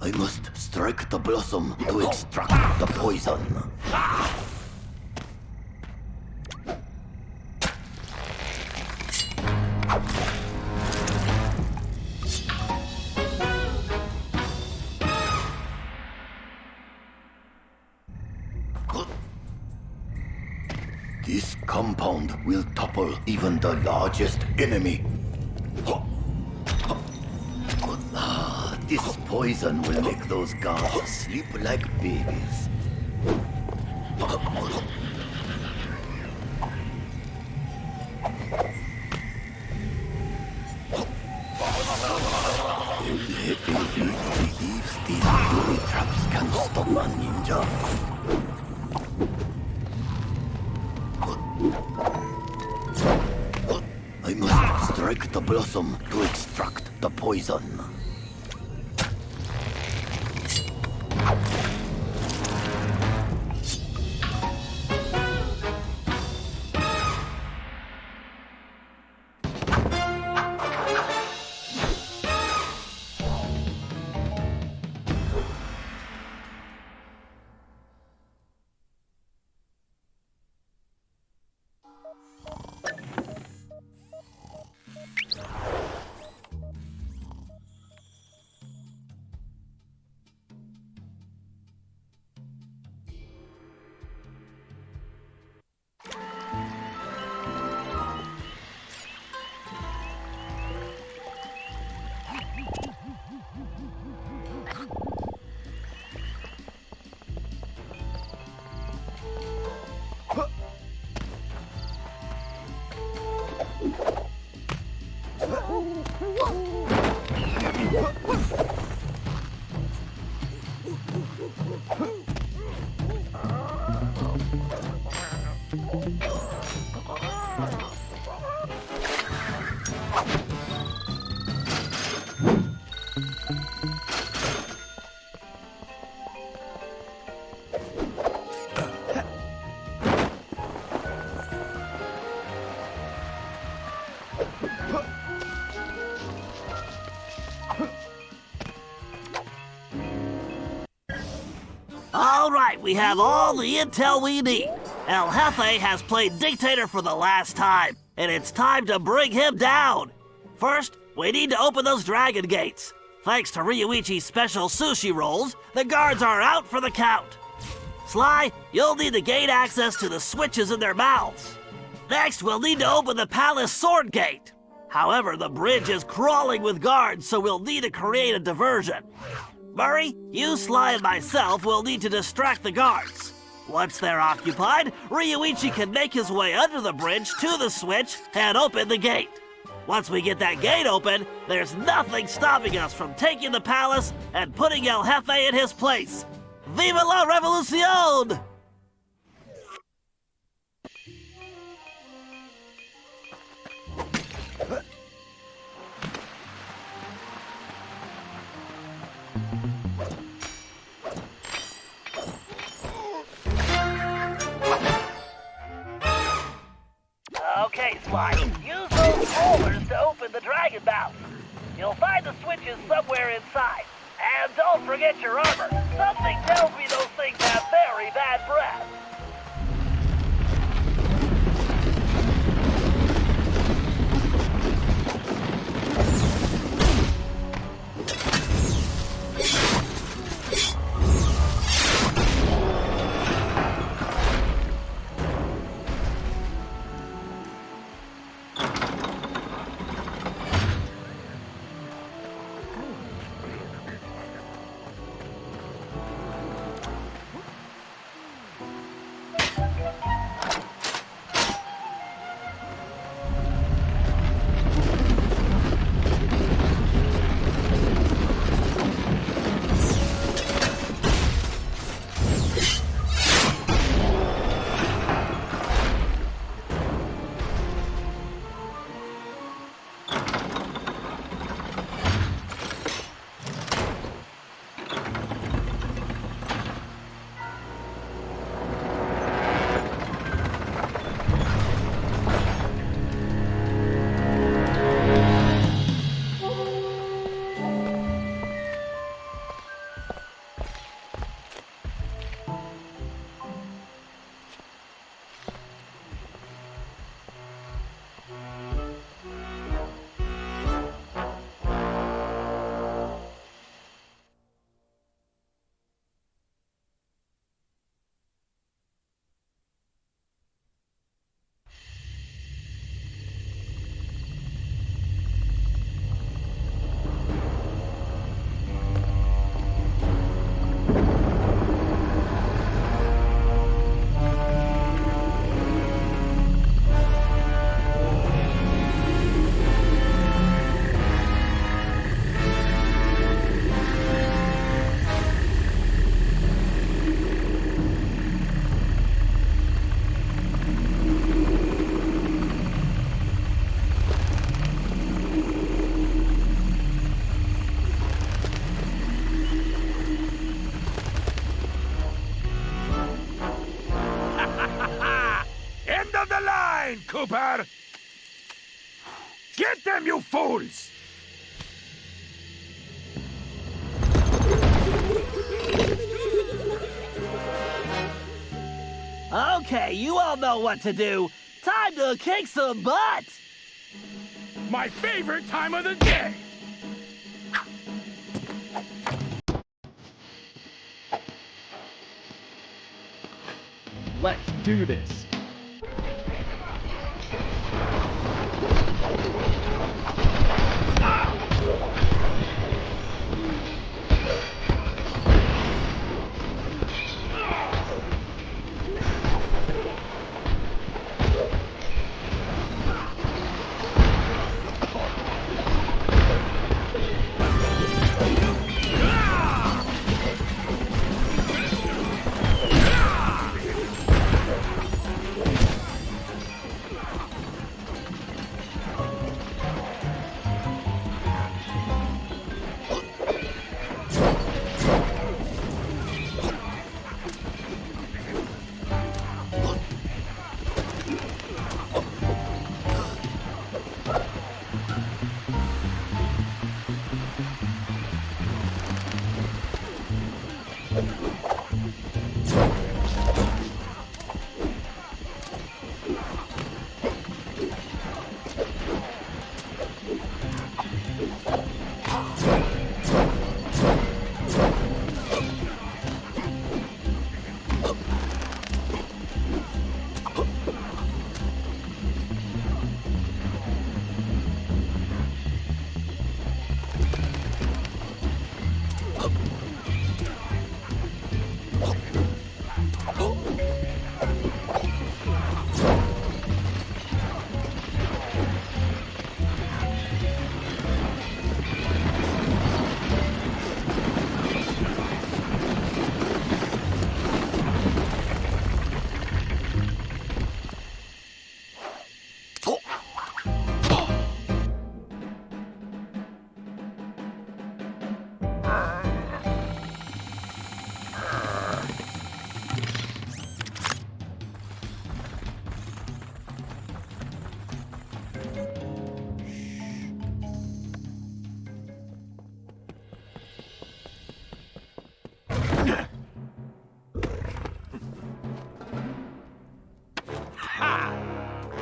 I must strike the blossom to extract the poison. This compound will topple even the largest enemy. This poison will make those guards sleep like babies. Believes these booby traps can stop a ninja. I must strike the blossom to extract the poison. All right, we have all the intel we need. El Jefe has played dictator for the last time, and it's time to bring him down. First, we need to open those dragon gates. Thanks to Ryuichi's special sushi rolls, the guards are out for the count. Sly, you'll need to gain access to the switches in their mouths. Next, we'll need to open the palace sword gate. However, the bridge is crawling with guards, so we'll need to create a diversion. Murray, you, Sly, and myself will need to distract the guards. Once they're occupied, Ryuichi can make his way under the bridge to the switch and open the gate. Once we get that gate open, there's nothing stopping us from taking the palace and putting El Jefe in his place. Viva la revolucion! Okay, Sly, use those rollers to open the dragon mouth. You'll find the switches somewhere inside. And don't forget your armor. Something tells me those things have very bad breath. Cooper! Get them, you fools! Okay, you all know what to do. Time to kick some butt! My favorite time of the day! Let's do this.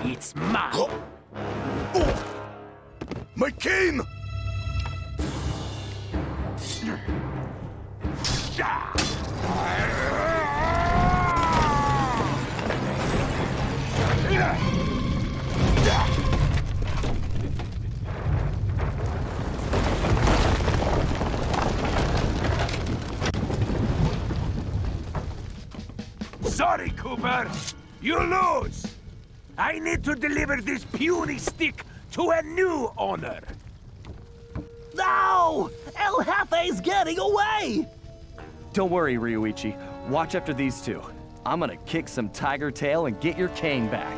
It's mine. Oh! My cane! Sorry, Cooper. You lose. I need to deliver this puny stick to a new owner. No! El Jefe's getting away! Don't worry, Ryuichi. Watch after these two. I'm gonna kick some tiger tail and get your cane back.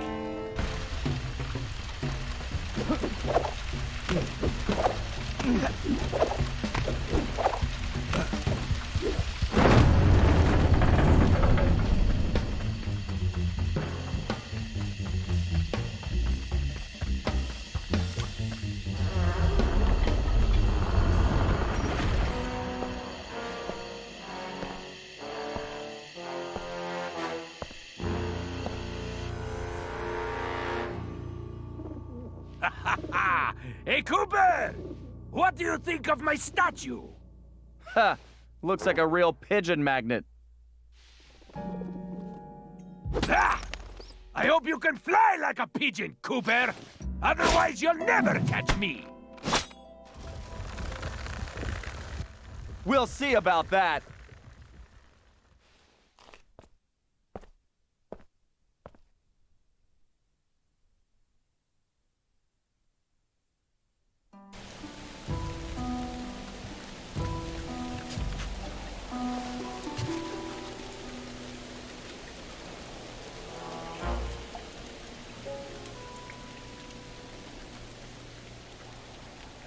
Hey, Cooper! What do you think of my statue? Ha! Looks like a real pigeon magnet. Ah! I hope you can fly like a pigeon, Cooper! Otherwise, you'll never catch me! We'll see about that.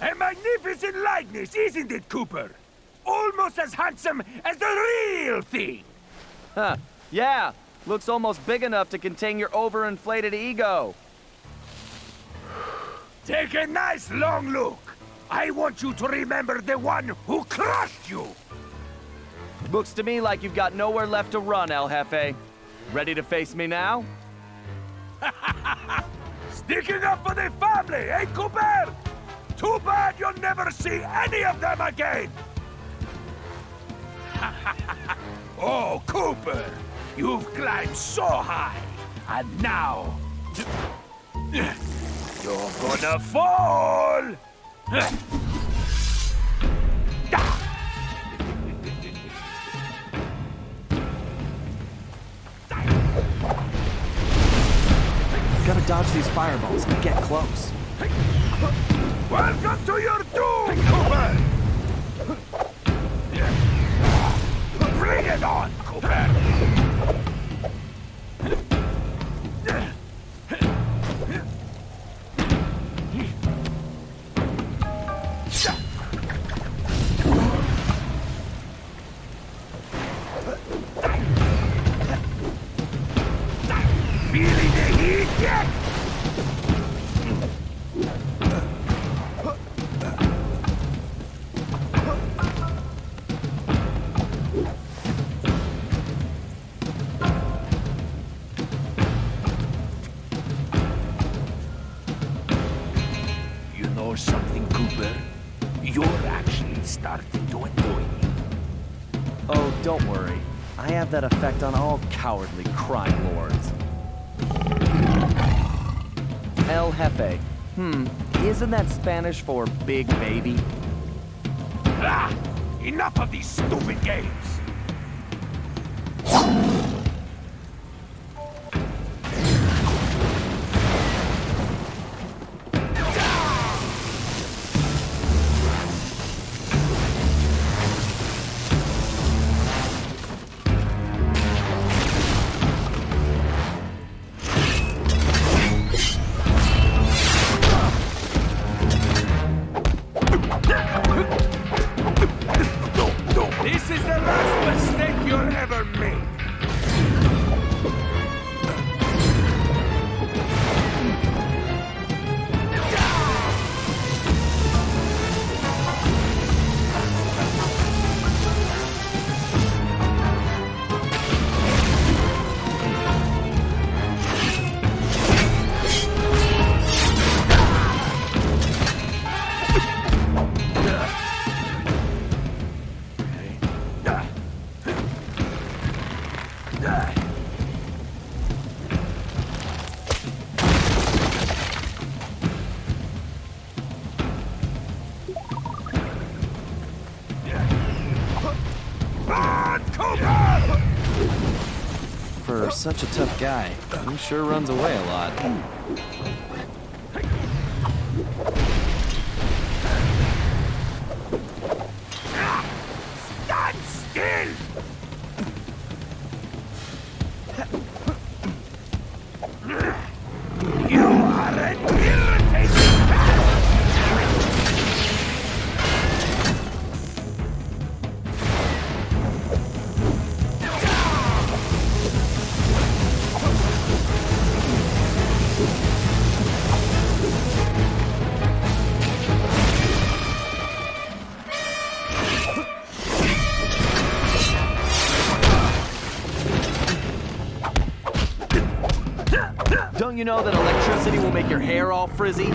A magnificent likeness, isn't it, Cooper? Almost as handsome as the real thing! Huh. Yeah. Looks almost big enough to contain your overinflated ego. Take a nice long look. I want you to remember the one who crushed you. Looks to me like you've got nowhere left to run, El Jefe. Ready to face me now? Sticking up for the family, eh, Cooper? Too bad you'll never see any of them again! Oh, Cooper! You've climbed so high, and now... you're gonna fall! Gotta dodge these fireballs and get close. Welcome to your doom, Cooper! Bring it on, Cooper! Feeling the heat yet? You know something, Cooper? You're actually starting to annoy me. Oh, don't worry. I have that effect on all cowardly crime lords. El Jefe. Isn't that Spanish for big baby? Ah! Enough of these stupid games! This is the last such a tough guy. He sure runs away a lot. Stand still! You are an irritating Don't you know that electricity will make your hair all frizzy?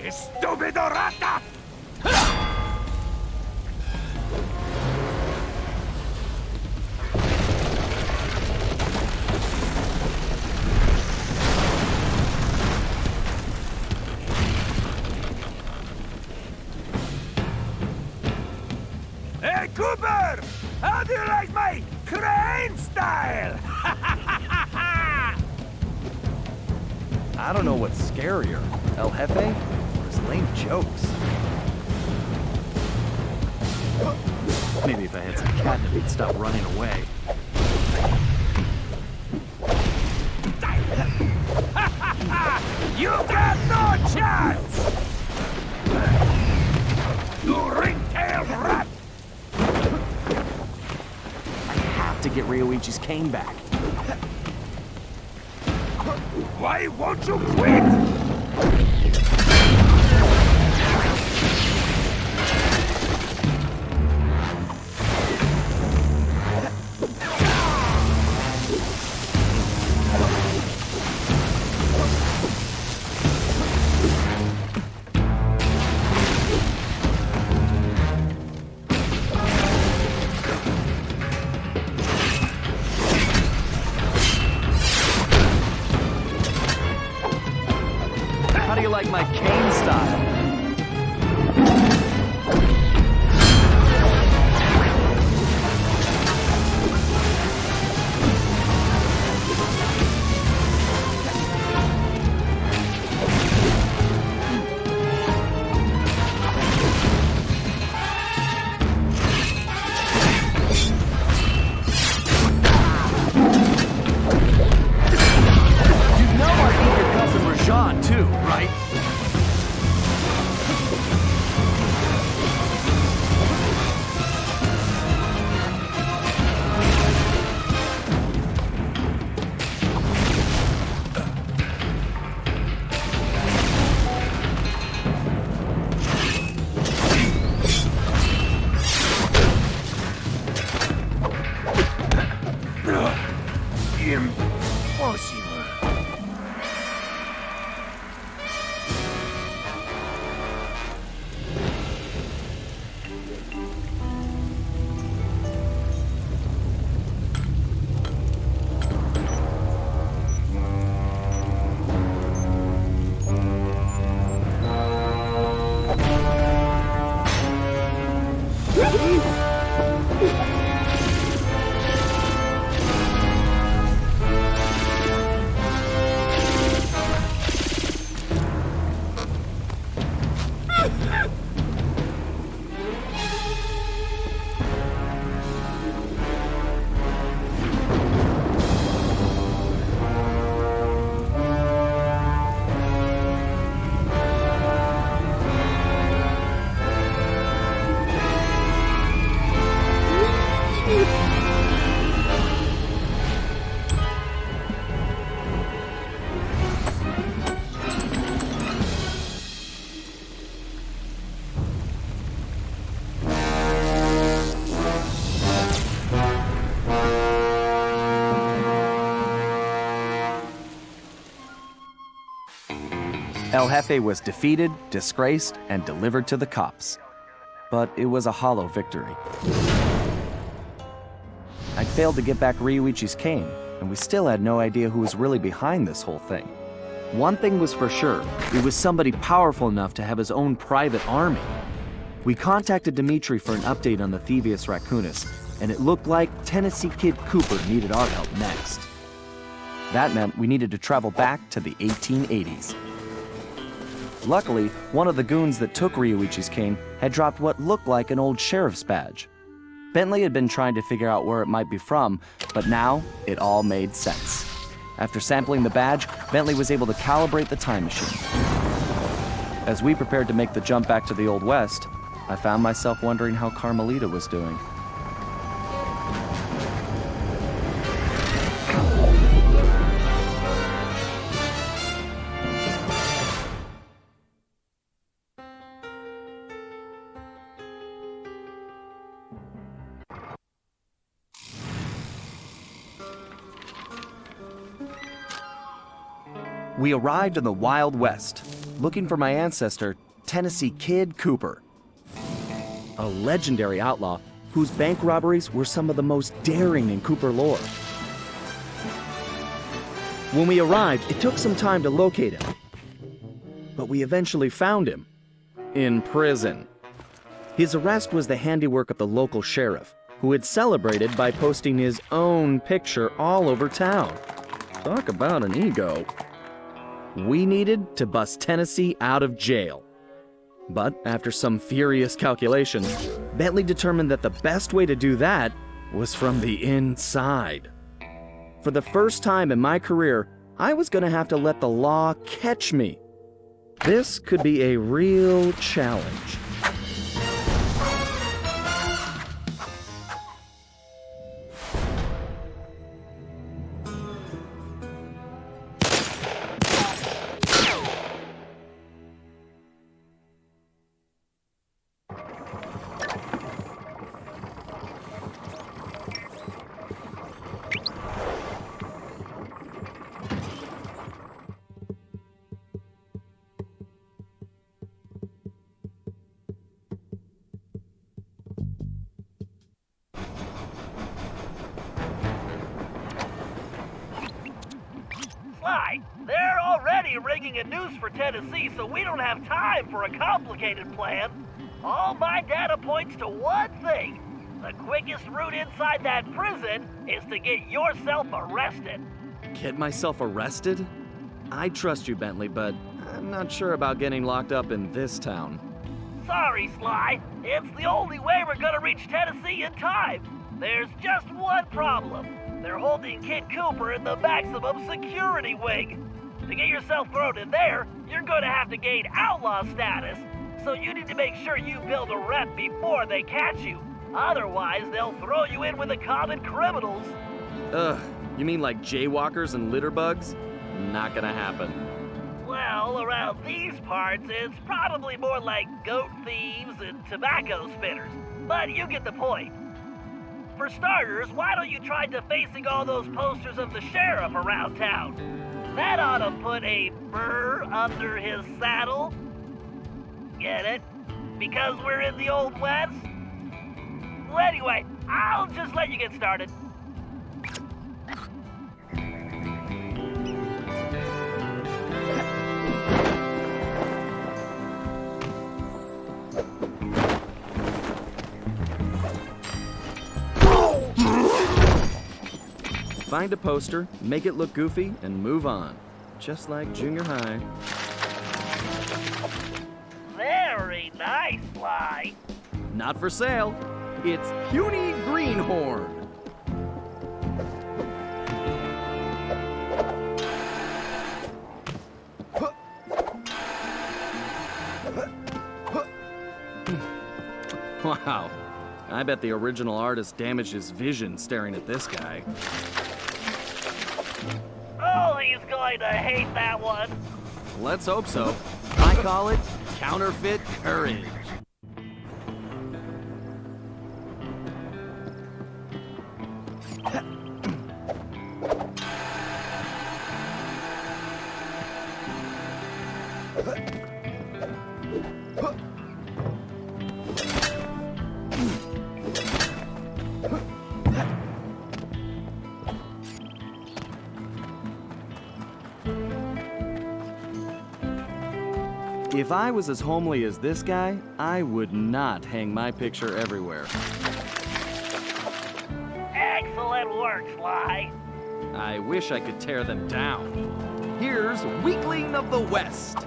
Estúpido rata! Hey, Cooper! How do you like my crane style? I don't know what's scarier, El Jefe or his lame jokes. Maybe if I had some catnip, he'd stop running away. You got no chance! You ring-tailed rat! I have to get Ryoichi's cane back. Why won't you quit? El Jefe was defeated, disgraced, and delivered to the cops. But it was a hollow victory. I'd failed to get back Ryuichi's cane, and we still had no idea who was really behind this whole thing. One thing was for sure, it was somebody powerful enough to have his own private army. We contacted Dimitri for an update on the Thievius Raccoonus, and it looked like Tennessee Kid Cooper needed our help next. That meant we needed to travel back to the 1880s. Luckily, one of the goons that took Ryuichi's cane had dropped what looked like an old sheriff's badge. Bentley had been trying to figure out where it might be from, but now it all made sense. After sampling the badge, Bentley was able to calibrate the time machine. As we prepared to make the jump back to the Old West, I found myself wondering how Carmelita was doing. We arrived in the Wild West, looking for my ancestor, Tennessee Kid Cooper. A legendary outlaw whose bank robberies were some of the most daring in Cooper lore. When we arrived, it took some time to locate him. But we eventually found him. In prison. His arrest was the handiwork of the local sheriff, who had celebrated by posting his own picture all over town. Talk about an ego. We needed to bust Tennessee out of jail. But after some furious calculation, Bentley determined that the best way to do that was from the inside. For the first time in my career, I was going to have to let the law catch me. This could be a real challenge. Sly, they're already rigging a noose for Tennessee, so we don't have time for a complicated plan. All my data points to one thing. The quickest route inside that prison is to get yourself arrested. Get myself arrested? I trust you, Bentley, but I'm not sure about getting locked up in this town. Sorry, Sly. It's the only way we're gonna reach Tennessee in time. There's just one problem. They're holding Kid Cooper in the maximum security wing. To get yourself thrown in there, you're gonna have to gain outlaw status. So you need to make sure you build a rep before they catch you. Otherwise, they'll throw you in with the common criminals. Ugh, you mean like jaywalkers and litterbugs? Not gonna happen. Well, around these parts, it's probably more like goat thieves and tobacco spinners. But you get the point. For starters, why don't you try defacing all those posters of the sheriff around town? That ought to put a burr under his saddle. Get it? Because we're in the Old West? Well, anyway, I'll just let you get started. Find a poster, make it look goofy, and move on. Just like junior high. Very nice, Sly. Not for sale. It's puny greenhorn. Wow. I bet the original artist damaged his vision staring at this guy. Oh, he's going to hate that one. Let's hope so. I call it counterfeit courage. If I was as homely as this guy, I would not hang my picture everywhere. Excellent work, Sly. I wish I could tear them down. Here's Weakling of the West.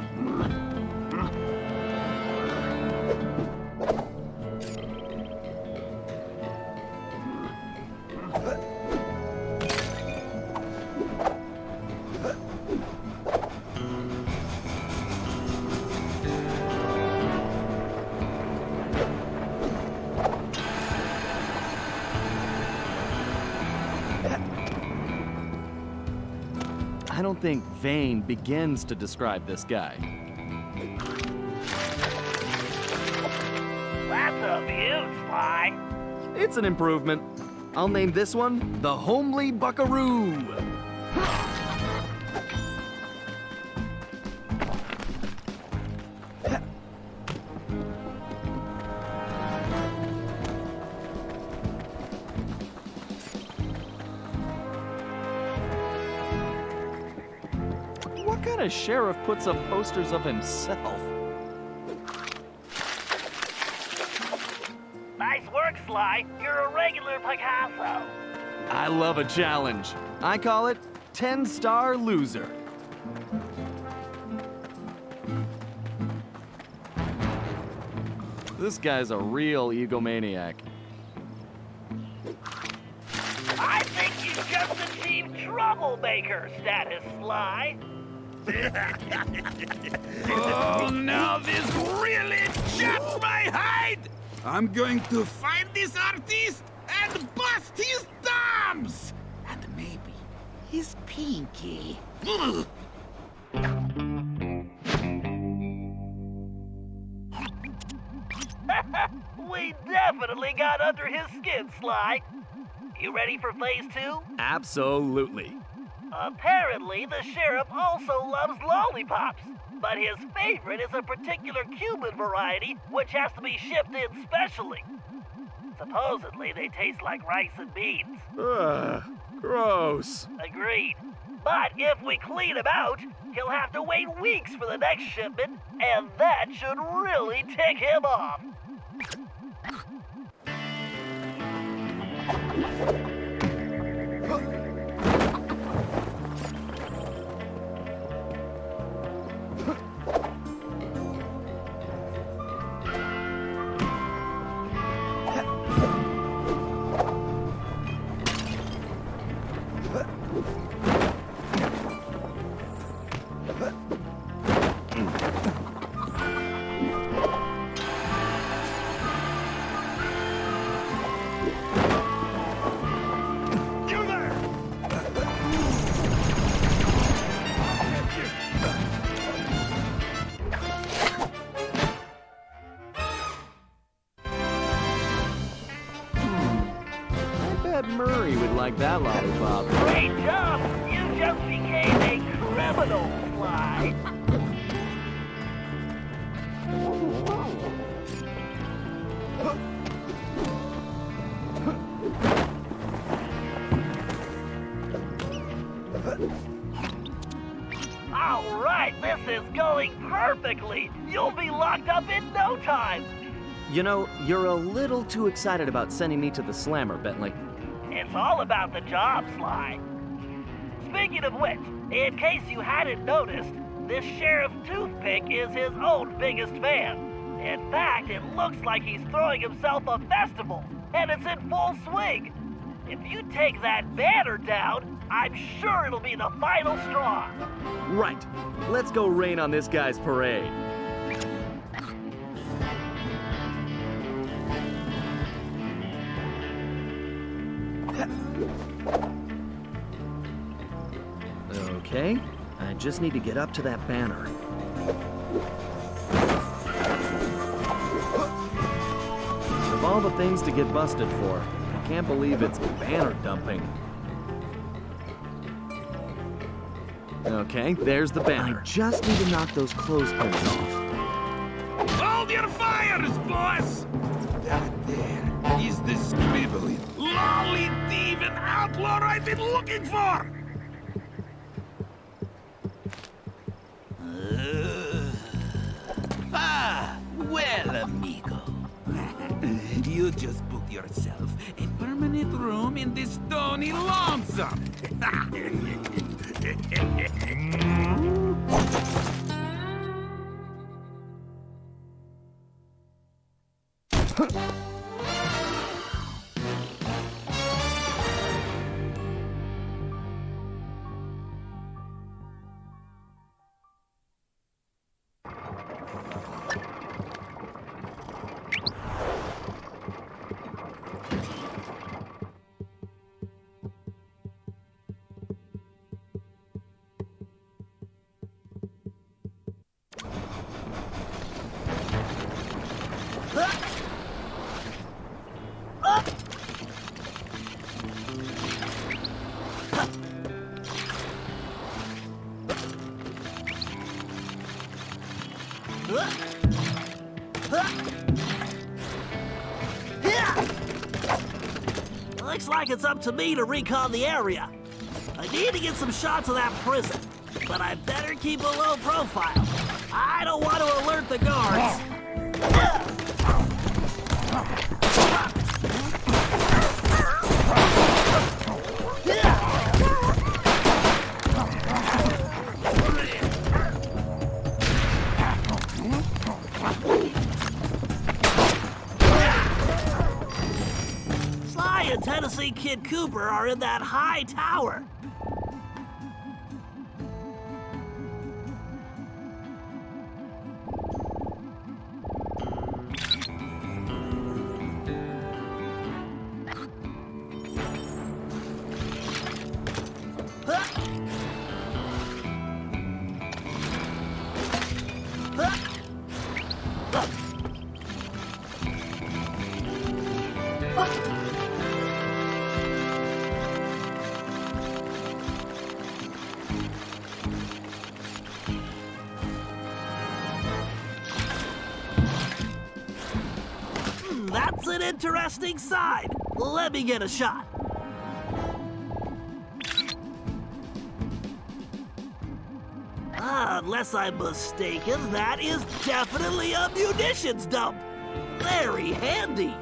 I don't think vain begins to describe this guy. That's a beaut, Sly. It's an improvement. I'll name this one the Homely Buckaroo. What kind of sheriff puts up posters of himself? Nice work, Sly. You're a regular Picasso. I love a challenge. I call it 10-star loser. This guy's a real egomaniac. I think you just achieved troublemaker status, Sly. Oh, now this really chaps my hide! I'm going to find this artist and bust his thumbs! And maybe his pinky. Ugh. We definitely got under his skin, Sly. You ready for phase 2? Absolutely. Apparently, the sheriff also loves lollipops, but his favorite is a particular Cuban variety which has to be shipped in specially. Supposedly, they taste like rice and beans. Ugh, gross. Agreed. But if we clean him out, he'll have to wait weeks for the next shipment, and that should really tick him off. Murray would like that lollipop. Great job! You just became a criminal, Sly. All right, this is going perfectly. You'll be locked up in no time. You know, you're a little too excited about sending me to the slammer, Bentley. It's all about the job, Sly. Speaking of which, in case you hadn't noticed, this Sheriff Toothpick is his own biggest fan. In fact, it looks like he's throwing himself a festival, and it's in full swing. If you take that banner down, I'm sure it'll be the final straw. Right. Let's go rain on this guy's parade. Okay, I just need to get up to that banner. Of all the things to get busted for, I can't believe it's banner dumping. Okay, there's the banner. I just need to knock those clothespins off. Hold your fires, boss! That there is the scribbling, lolly thieving outlaw I've been looking for! Well, amigo. You just booked yourself a permanent room in this stony lonesome. Looks like it's up to me to recon the area. I need to get some shots of that prison, but I better keep a low profile. I don't want to alert the guards. Sly and Tennessee Kid Cooper are in that high tower. That's an interesting side. Let me get a shot. Unless I'm mistaken, that is definitely a munitions dump. Very handy.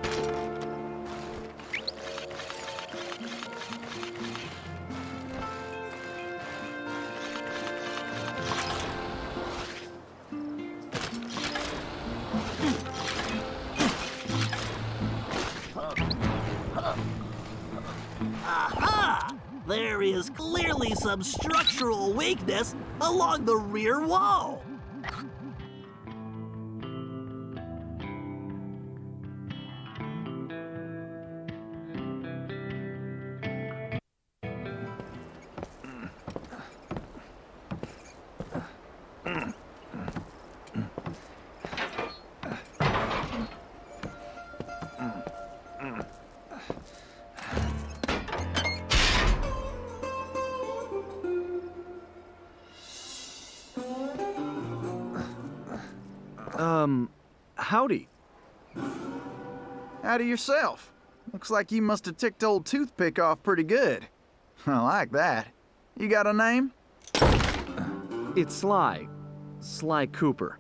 Aha! There is clearly some structural weakness along the rear wall. Howdy. Howdy yourself. Looks like you must have ticked old Toothpick off pretty good. I like that. You got a name? It's Sly. Sly Cooper.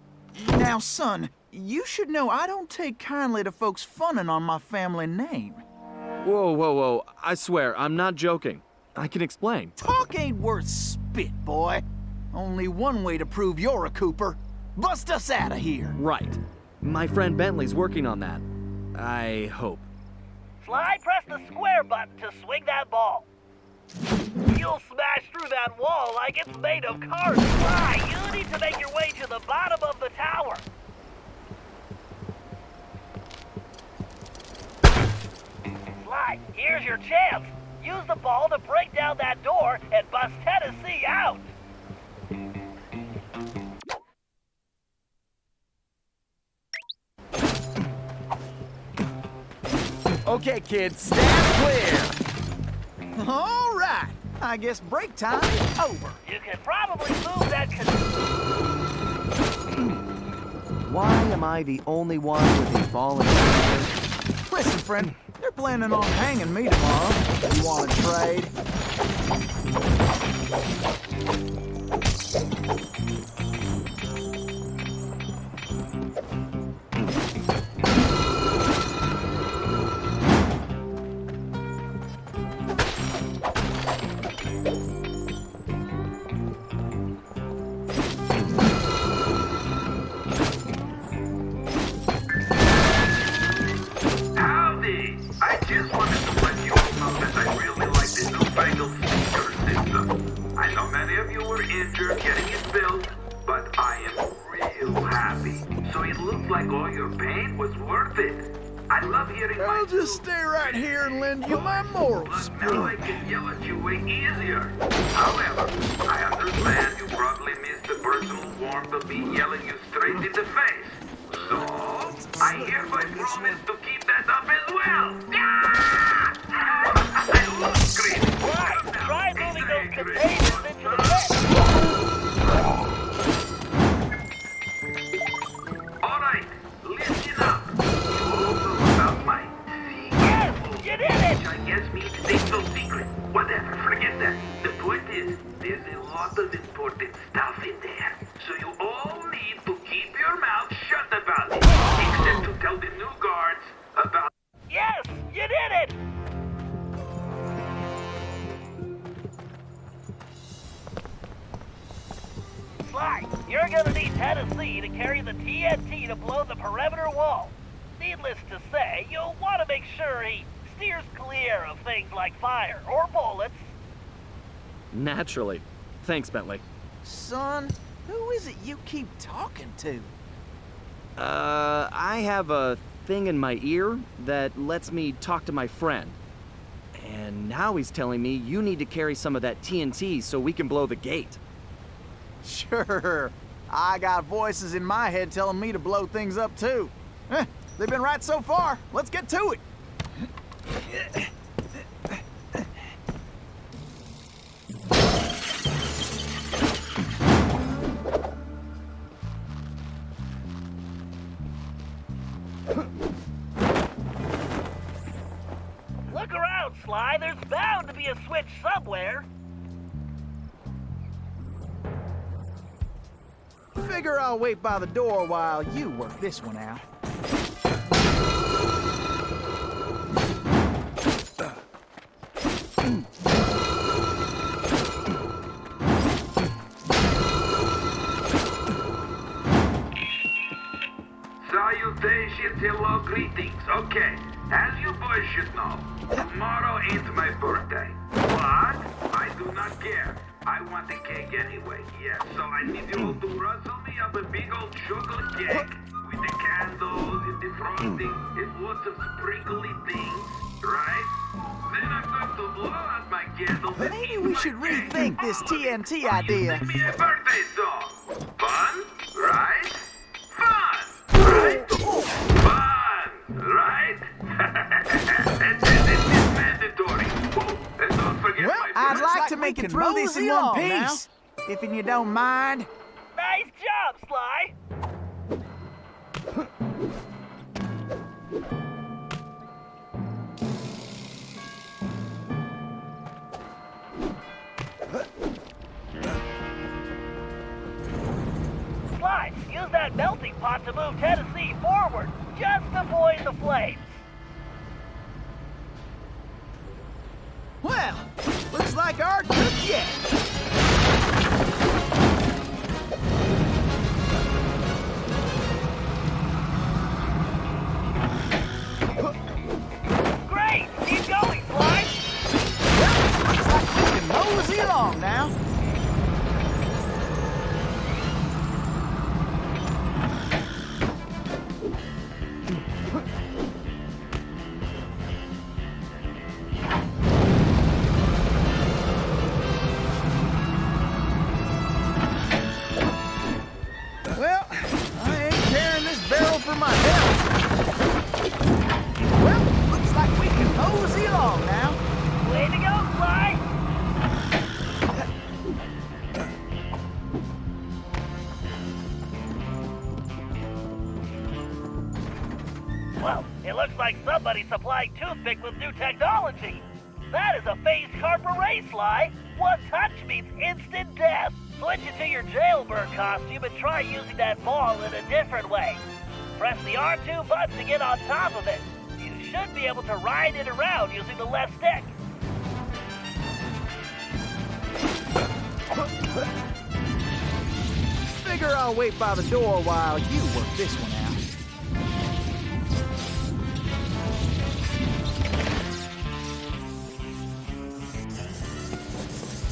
Now, son, you should know I don't take kindly to folks funning on my family name. Whoa, whoa, whoa. I swear, I'm not joking. I can explain. Talk ain't worth spit, boy. Only one way to prove you're a Cooper. Bust us out of here. Right. My friend Bentley's working on that. I hope. Sly, press the square button to swing that ball. You'll smash through that wall like it's made of cars. Sly, you need to make your way to the bottom of the tower. Sly, here's your chance. Use the ball to break down that door and bust Tennessee out. Okay, kids, stand clear. All right. I guess break time is over. You can probably move that Why am I the only one with a volunteer? Listen, friend, they're planning on hanging me tomorrow. You want to trade? Howdy! I just wanted to let you all know that I really like the newfangled speaker system. I know many of you were injured getting it built, but I am real happy. So it looks like all your pain was worth it. I love hearing my... I'll just stay right here and lend you my moral Look, now I can yell at you way easier. However, I understand you probably missed the personal warmth of me yelling you straight in the face. So, I hereby promise to keep that up as well. I love screaming. Right. Try moving those containers into the vent. All right, listen up. You all know about my Yes, you did it! which I guess means it's no secret. Whatever, forget that. The point is, there's a lot of important stuff in there. So you all need to keep your mouth shut about it. Except to tell the new guards about... Yes, you did it! Sly, you're gonna need Tennessee to carry the TNT to blow the perimeter wall. Needless to say, you'll want to make sure he steers clear of things like fire or bullets. Naturally. Thanks, Bentley. Son, who is it you keep talking to? I have a thing in my ear that lets me talk to my friend. And now he's telling me you need to carry some of that TNT so we can blow the gate. Sure. I got voices in my head telling me to blow things up too. They've been right so far. Let's get to it. Look around, Sly. There's bound to be a switch somewhere. Figure I'll wait by the door while you work this one out. Salutations, hello, greetings. Okay, as you boys should know, tomorrow ain't my birthday. But I do not care. I want the cake anyway, yes. So I need you all to rustle me up a big old chocolate cake with the candles and the frosting and lots of sprinkly things, right? Then I'm going to blow out my candles. and Maybe eat we my should cake. rethink this TNT You idea. sing me a birthday song. Fun, right? Fun, right? Fun, right? This is mandatory. Oh, and don't forget Well, my I'd birthday. like to make it through this in one piece, if you don't mind. Nice job, Sly. Sly, use that melting pot to move Tennessee forward. Just avoid the flames. Well, looks like our cook yet. Well, it looks like somebody's supplying Toothpick with new technology. That is a phased carp array, Sly. One touch means instant death. Switch into your jailbird costume and try using that ball in a different way. Press the R2 button to get on top of it. You should be able to ride it around using the left stick. Figure I'll wait by the door while you work this one out.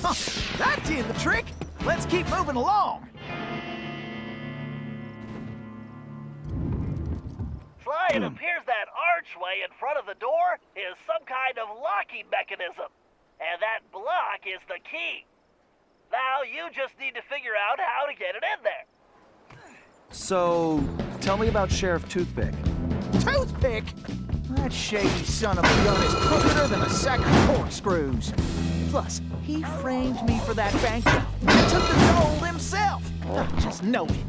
Huh, that did the trick. Let's keep moving along. Sly, it appears that archway in front of the door is some kind of locking mechanism. And that block is the key. Now you just need to figure out how to get it in there. So, tell me about Sheriff Toothpick. Toothpick? That shady son of a gun is crookeder than a sack of corkscrews. Plus, he framed me for that bank job and took the gold himself. I just know it.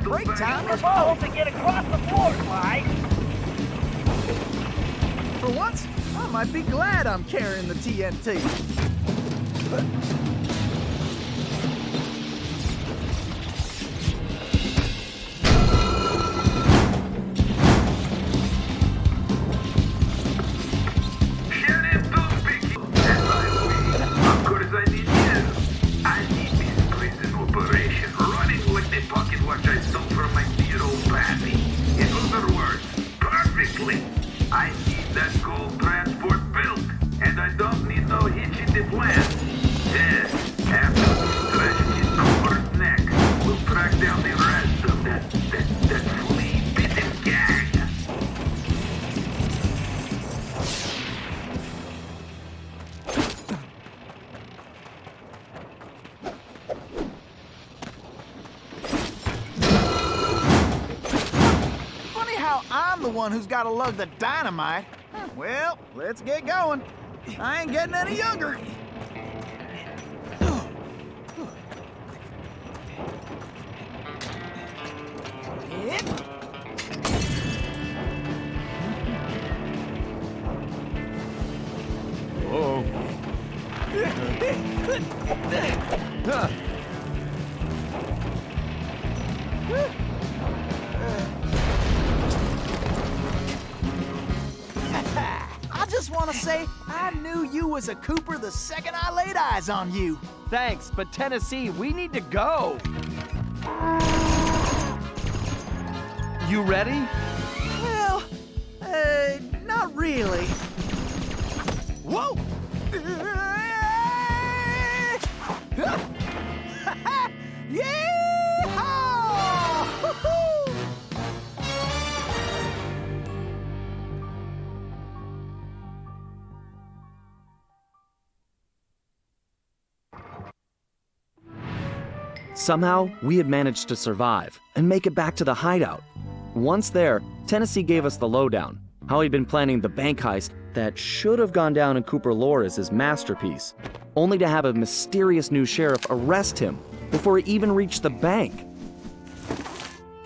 Break time Use the ball to get across the floor, Sly. For once, I might be glad I'm carrying the TNT. I need that gold transport built, and I don't need no hitch in the plan. Then, after we stretch his Cooper's neck, we'll track down the rest of that flea-bitten gang. I'm the one who's got to lug the dynamite. Well, let's get going. I ain't getting any younger. Whoa. I just want to say I knew you was a Cooper the second I laid eyes on you. Thanks, but Tennessee, we need to go. You ready? Well, not really. Whoa! Somehow, we had managed to survive and make it back to the hideout. Once there, Tennessee gave us the lowdown, how he'd been planning the bank heist that should have gone down in Cooper lore as his masterpiece, only to have a mysterious new sheriff arrest him before he even reached the bank.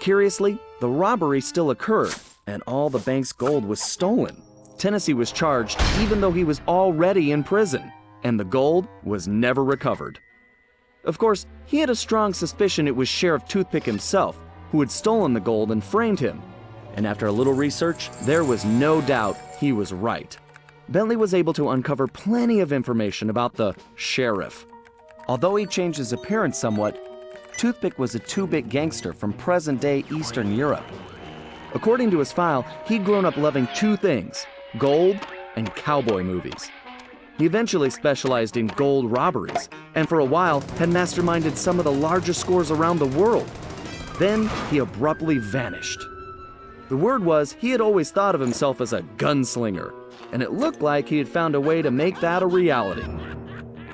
Curiously, the robbery still occurred, and all the bank's gold was stolen. Tennessee was charged even though he was already in prison, and the gold was never recovered. Of course, he had a strong suspicion it was Sheriff Toothpick himself who had stolen the gold and framed him. And after a little research, there was no doubt he was right. Bentley was able to uncover plenty of information about the sheriff. Although he changed his appearance somewhat, Toothpick was a 2-bit gangster from present-day Eastern Europe. According to his file, he'd grown up loving two things: gold and cowboy movies. He eventually specialized in gold robberies, and for a while had masterminded some of the largest scores around the world. Then he abruptly vanished. The word was he had always thought of himself as a gunslinger, and it looked like he had found a way to make that a reality.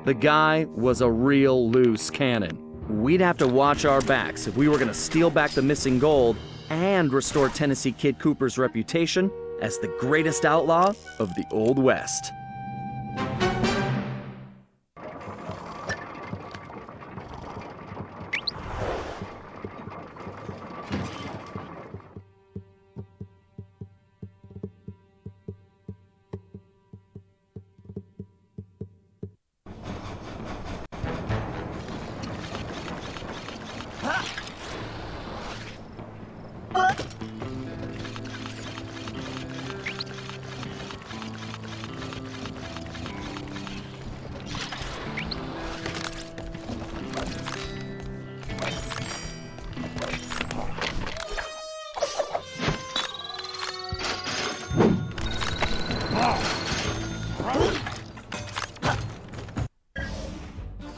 The guy was a real loose cannon. We'd have to watch our backs if we were going to steal back the missing gold and restore Tennessee Kid Cooper's reputation as the greatest outlaw of the Old West.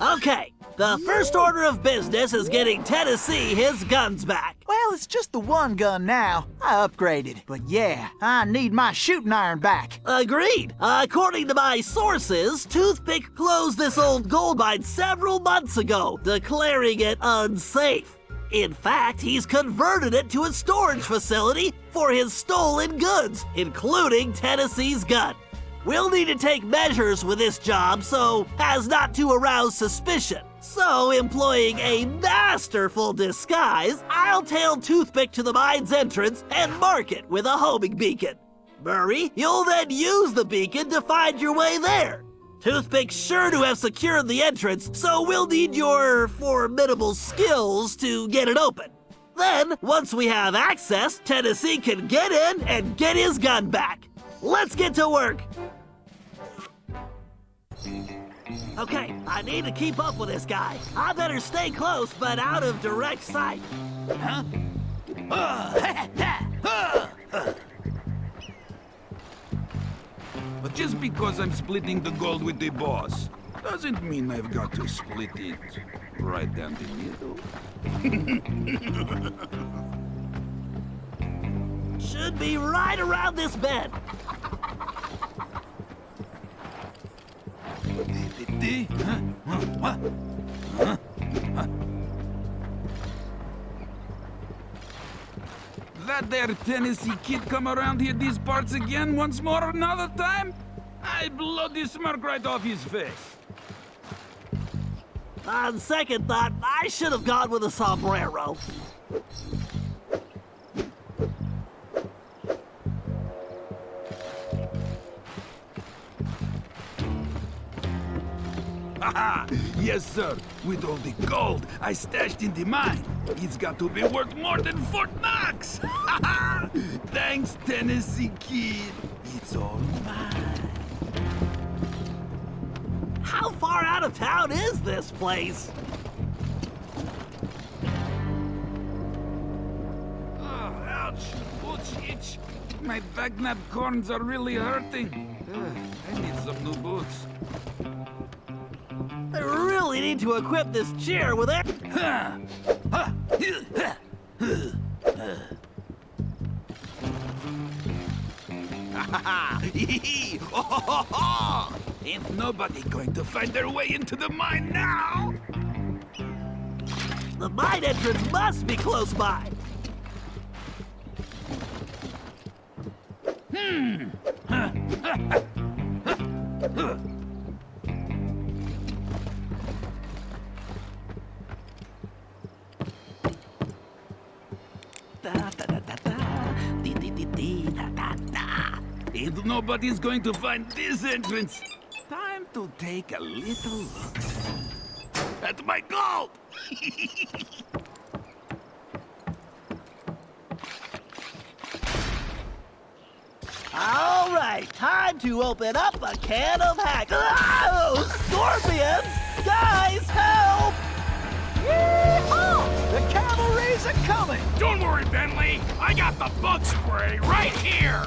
Okay, the first order of business is getting Tennessee his guns back. Well, it's just the one gun now. I upgraded. But yeah, I need my shooting iron back. Agreed. According to my sources, Toothpick closed this old gold mine several months ago, declaring it unsafe. In fact, he's converted it to a storage facility for his stolen goods, including Tennessee's gun. We'll need to take measures with this job so as not to arouse suspicion. So, employing a masterful disguise, I'll tail Toothpick to the mine's entrance and mark it with a homing beacon. Murray, you'll then use the beacon to find your way there. Toothpick's sure to have secured the entrance, so we'll need your formidable skills to get it open. Then, once we have access, Tennessee can get in and get his gun back. Let's get to work. Okay, I need to keep up with this guy. I better stay close, but out of direct sight. Huh? But just because I'm splitting the gold with the boss, doesn't mean I've got to split it right down the middle. Should be right around this bend. That there Tennessee kid come around here these parts again once more another time? I blow the smirk right off his face. On second thought, I should have gone with a sombrero. Haha! Yes, sir. With all the gold I stashed in the mine, it's got to be worth more than Fort Knox! Haha! Thanks, Tennessee Kid. It's all mine. How far out of town is this place? Oh, ouch! Boots itch. My backnap corns are really hurting. I need some new boots. I really need to equip this chair with air. Ain't nobody going to find their way into the mine now! The mine entrance must be close by. Ain't nobody's going to find this entrance. Time to take a little look at my gold. All right, time to open up a can of hack. Oh, scorpions! Guys, help! Yeehaw! The cavalry's a coming! Don't worry, Bentley. I got the bug spray right here.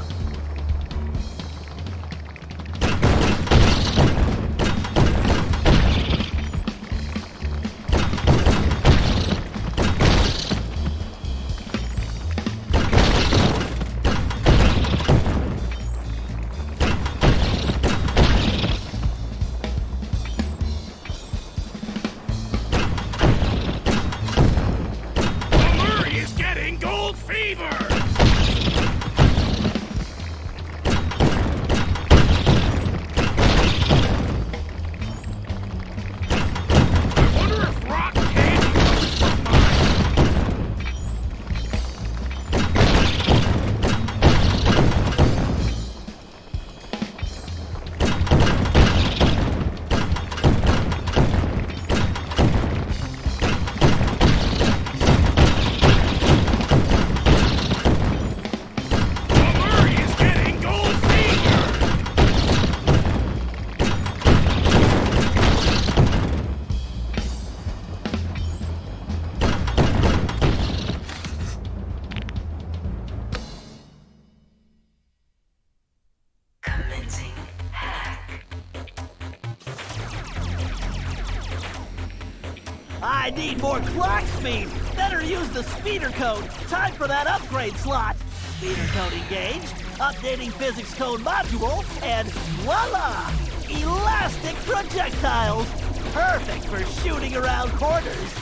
I need more clock speed. Better use the speeder code. Time for that upgrade slot. Speeder code engaged. Updating physics code module. And voila! Elastic projectiles. Perfect for shooting around corners.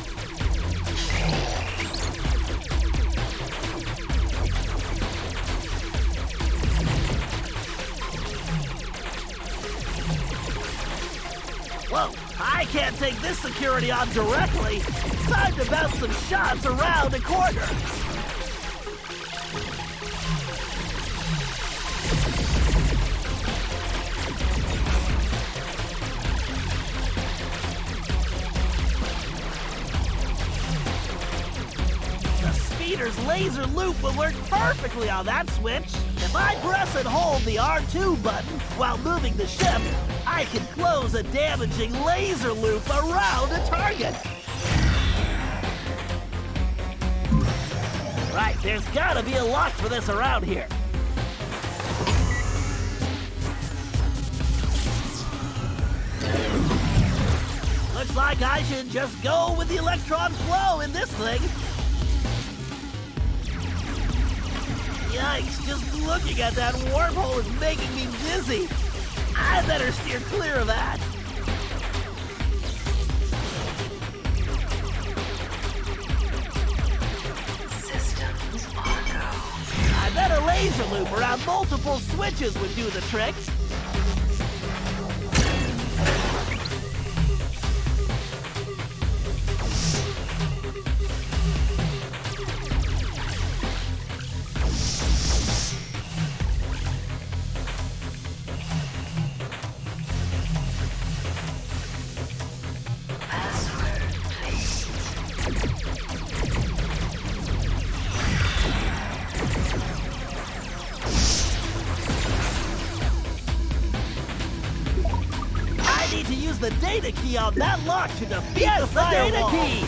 Whoa, I can't take this security on directly. Time to bounce some shots around a corner. The speeder's laser loop will work perfectly on that switch. If I press and hold the R2 button while moving the ship, I can close a damaging laser loop around a target. Right, there's gotta be a lock for this around here. Looks like I should just go with the electron flow in this thing. Yikes, just looking at that wormhole is making me dizzy. I better steer clear of that. Systems on go. I bet a laser loop around multiple switches would do the trick. The data key on that lock to defeat the firewall. Data key!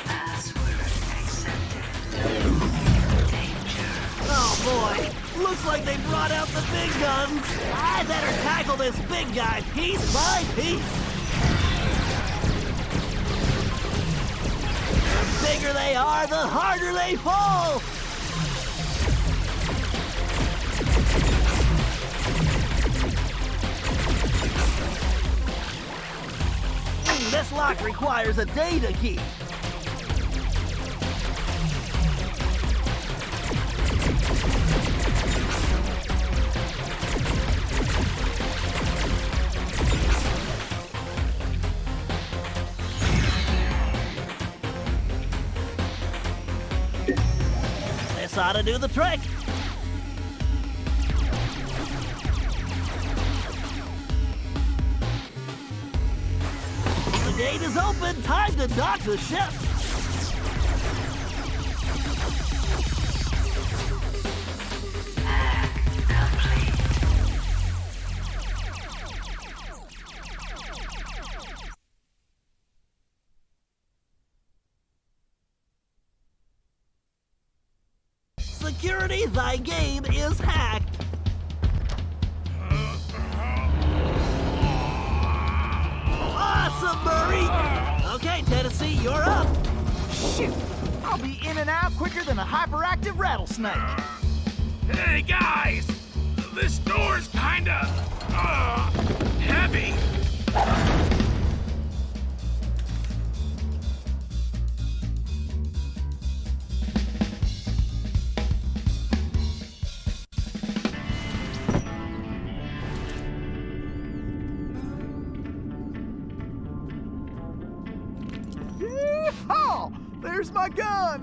Password accepted. Danger. Oh boy, looks like they brought out the big guns. I better tackle this big guy piece by piece. The bigger they are, the harder they fall. This lock requires a data key. This ought to do the trick. The gate is open. Time to dock the ship. Hack complete. Security, thy game is hacked. Awesome, Murray! Okay, Tennessee, you're up. Shoot! I'll be in and out quicker than a hyperactive rattlesnake. Hey, guys! This door's kinda, heavy. Yeehaw! There's my gun!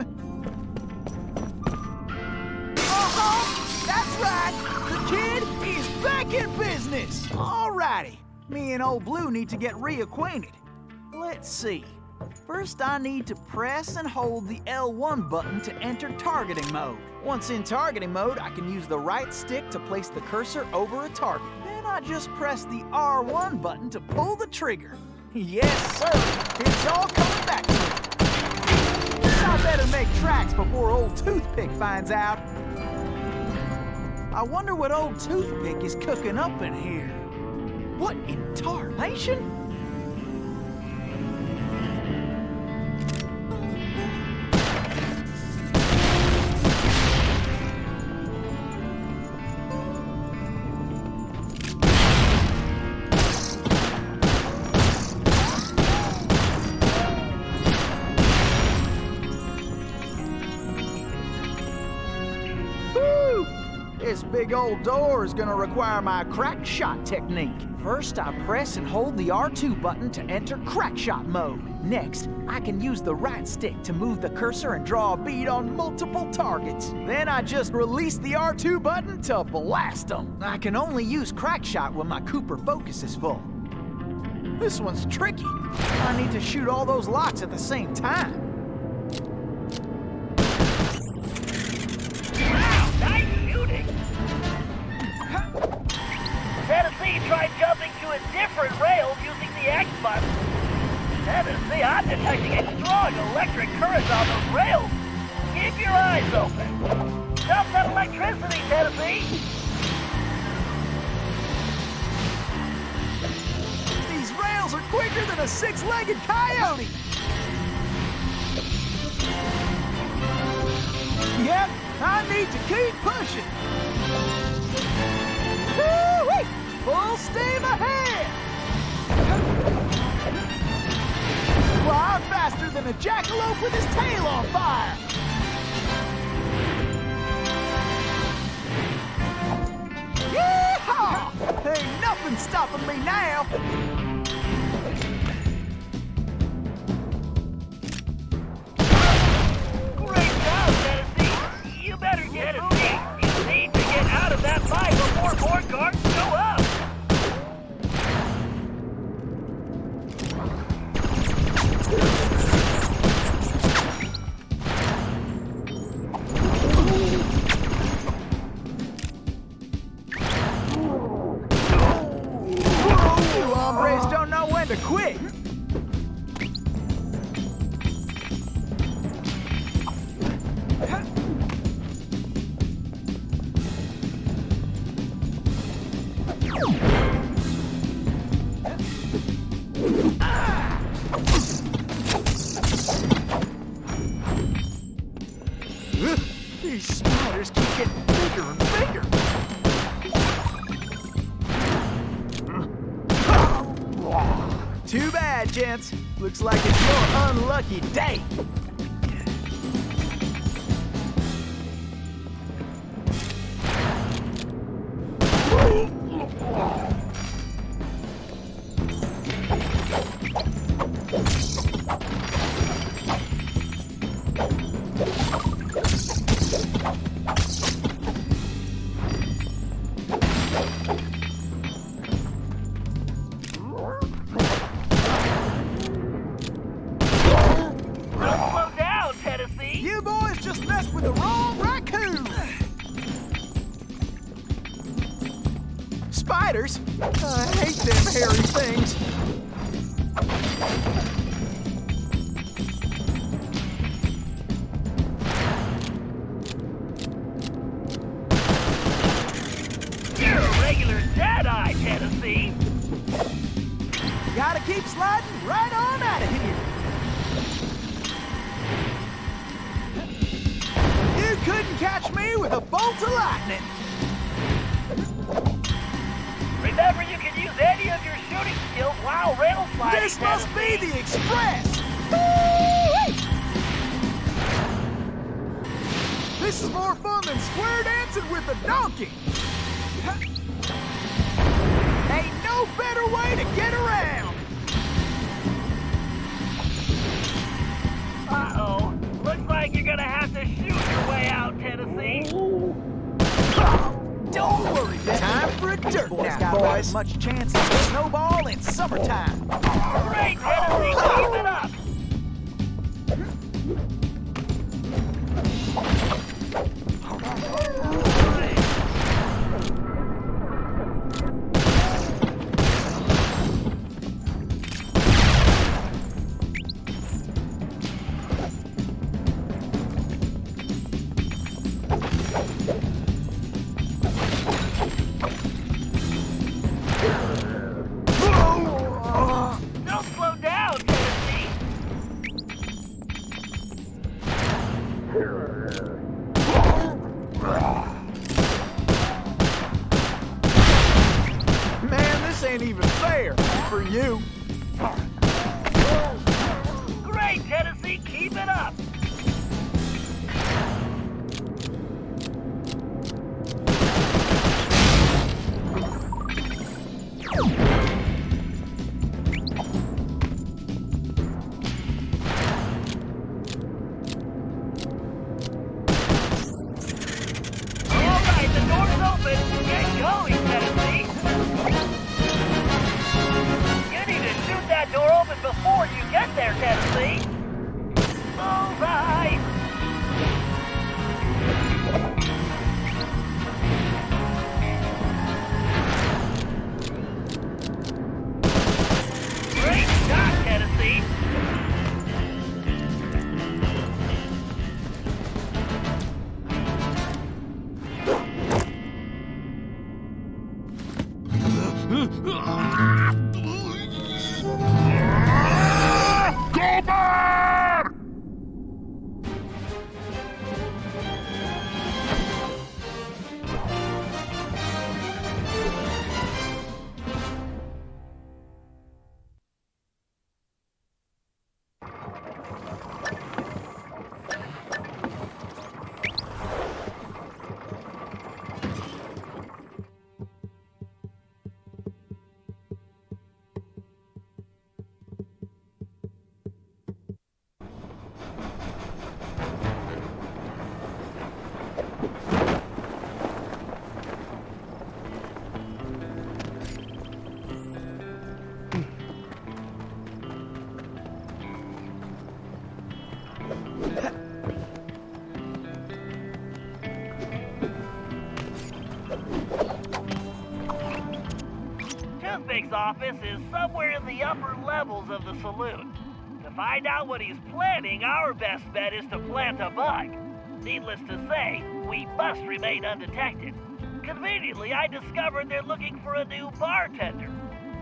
That's right! The kid is back in business! Alrighty, me and Old Blue need to get reacquainted. Let's see. First, I need to press and hold the L1 button to enter targeting mode. Once in targeting mode, I can use the right stick to place the cursor over a target. Then I just press the R1 button to pull the trigger. Yes, sir! It's all coming back to me. I better make tracks before Old Toothpick finds out. I wonder what Old Toothpick is cooking up in here. What in tarnation? big old door is gonna require my crack shot technique. First, I press and hold the R2 button to enter crack shot mode. Next, I can use the right stick to move the cursor and draw a bead on multiple targets. Then I just release the R2 button to blast them. I can only use crack shot when my Cooper focus is full. This one's tricky. I need to shoot all those lots at the same time. Wow, nice shooting! Tennessee tried jumping to a different rail using the X button. Tennessee, I'm detecting a strong electric current on those rails. Keep your eyes open. Stop that electricity, Tennessee! These rails are quicker than a six-legged coyote! Yep, I need to keep pushing. Woo-wee! Full steam ahead! Well, I'm faster than a jackalope with his tail on fire! Yeehaw! Ain't nothing stopping me now! Great job, Tennessee! You better get a seat. You need to get out of that fight before more cars show up! You hombres don't know when to quit! These spiders keep getting bigger and bigger! Too bad, gents. Looks like it's your unlucky day. Slow down, Tennessee! You boys just messed with the wrong raccoon! Spiders? I hate them hairy things. You're a regular dead-eye, Tennessee! Gotta keep sliding right on out of here. You couldn't catch me with a bolt of lightning. Remember, you can use any of your shooting skills while rail sliding, This must be Tennessee. the Express! Woo-wee! This is more fun than square dancing with a donkey! Ain't no better way to get around! Uh-oh. Looks like you're gonna have to shoot your way out, Tennessee. Don't worry, time for a dirt nap, boys. As much chance as a snowball in summertime. Great, Tennessee! Keep it up! Don't slow down! Toothpick's office is somewhere in the upper levels of the saloon. To find out what he's planning, our best bet is to plant a bug. Needless to say, we must remain undetected. Conveniently, I discovered they're looking for a new bartender.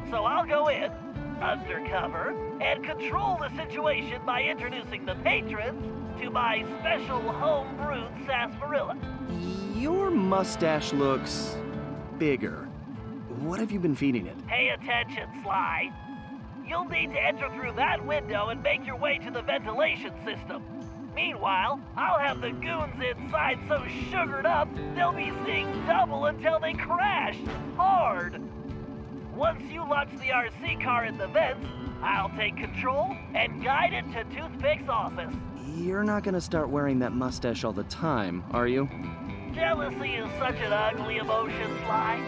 So I'll go in, undercover, and control the situation by introducing the patrons to my special home-brewed sarsaparilla. Your mustache looks bigger. What have you been feeding it? Pay attention, Sly. You'll need to enter through that window and make your way to the ventilation system. Meanwhile, I'll have the goons inside so sugared up, they'll be seeing double until they crash hard. Once you launch the RC car in the vents, I'll take control and guide it to Toothpick's office. You're not gonna start wearing that mustache all the time, are you? Jealousy is such an ugly emotion, Sly.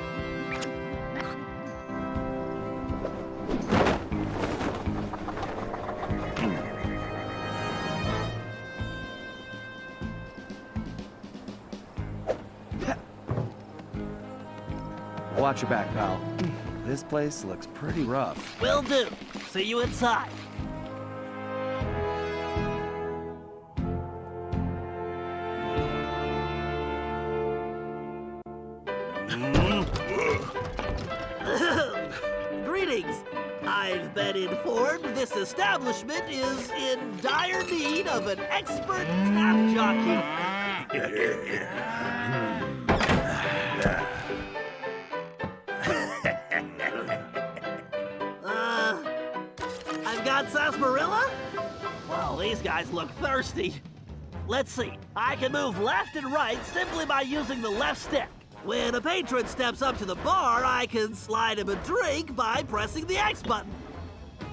Watch your back, pal. This place looks pretty rough. Will do. See you inside. Greetings. I've been informed this establishment is in dire need of an expert tap jockey. I've got sarsaparilla? Well, these guys look thirsty. Let's see. I can move left and right simply by using the left stick. When a patron steps up to the bar, I can slide him a drink by pressing the X button.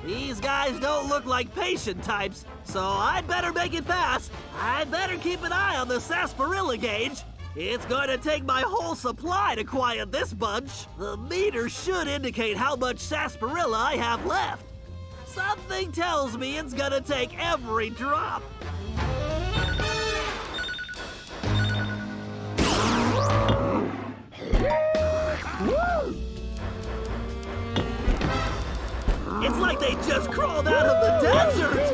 These guys don't look like patient types, so I'd better make it fast. I'd better keep an eye on the sarsaparilla gauge. It's going to take my whole supply to quiet this bunch. The meter should indicate how much sarsaparilla I have left. Something tells me it's gonna take every drop. It's like they just crawled out of the desert!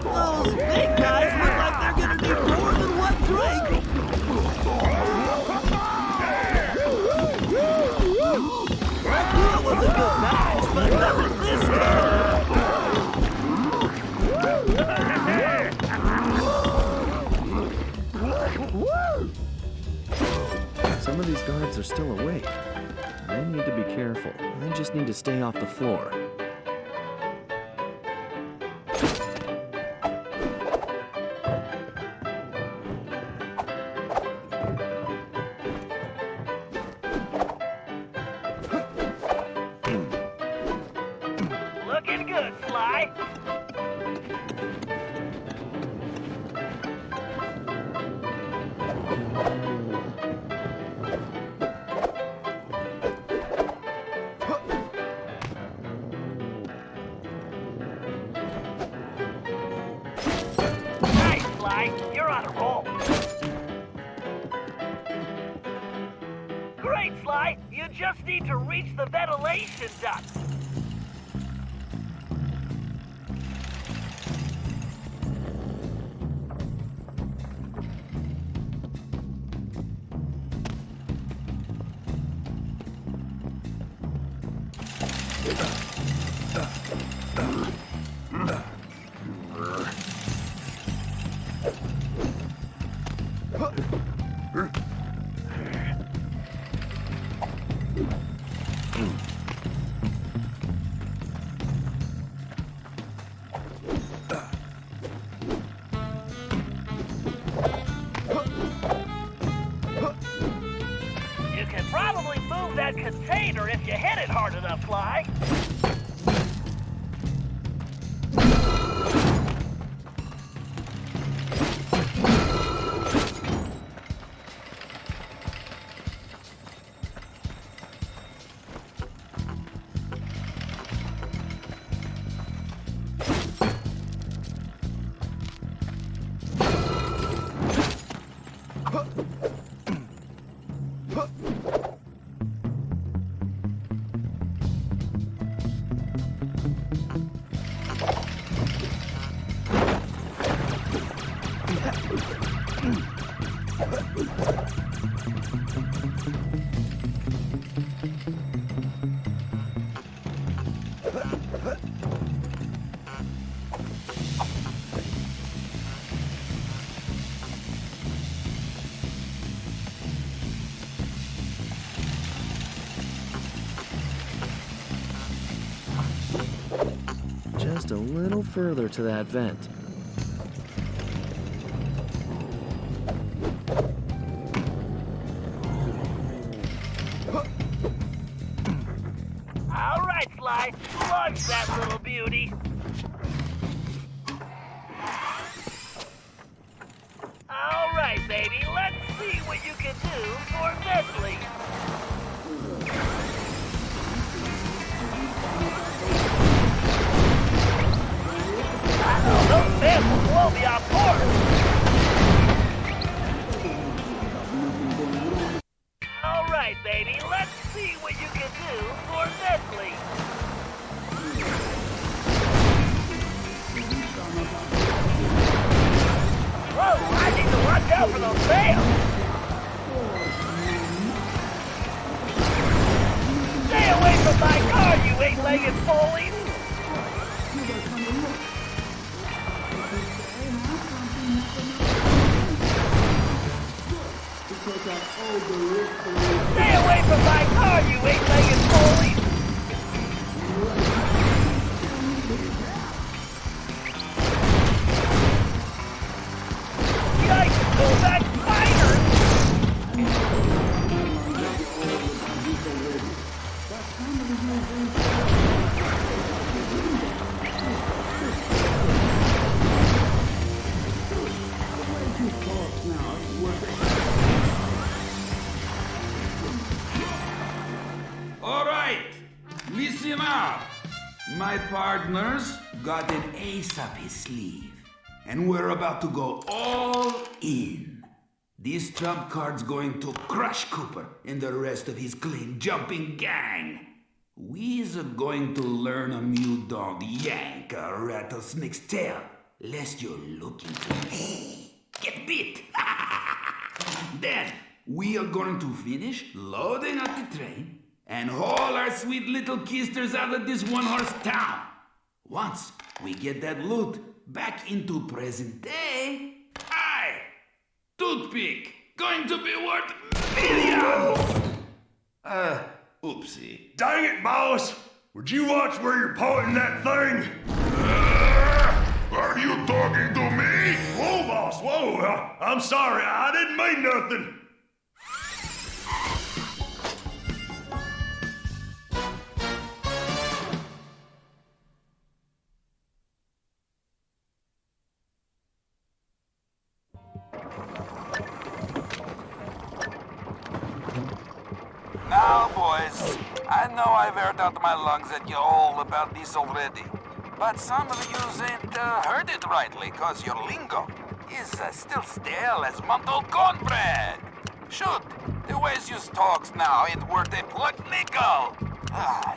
Those big guys look like they're gonna need more than one drink! I knew it was a good match, but not this time! Some of these guards are still awake. I need to be careful. I just need to stay off the floor. Looking good, Sly. Nice, Sly. You're on a roll. Great, Sly. You just need to reach the ventilation duct. You can probably move that container if you hit it hard enough, Sly. just a little further to that vent. All right, Sly. Launch that little beauty. All right, baby. Let's see what you can do for Bentley. Uh-oh, those fans will blow me off course. All right, baby. Let's see what you can do for Bentley. Whoa, I need to watch out for those fans. Stay away from my car, you eight-legged bullies. Stay away from my car, you eight-legged bullies! Yikes! Go back, spiders! All right, listen up. My partners got an ace up his sleeve, and we're about to go all in. This trump card's going to crush Cooper and the rest of his claim-jumping gang. We's going to learn a new dog yank a rattlesnake's tail, lest you're looking to get bit. Then, we are going to finish loading up the train and haul our sweet little kisters out of this one-horse town. Once we get that loot back into present day, toothpick, going to be worth millions! Oopsie. Dang it, boss! Would you watch where you're pointing that thing? Are you talking to me? Whoa, boss, whoa! I'm sorry, I didn't mean nothing. Now, boys, I know I've aired out my lungs at you all about this already, but some of yous ain't heard it rightly, cause your lingo is still stale as month-old cornbread. Shoot, the ways yous talks now ain't worth a plucked nickel.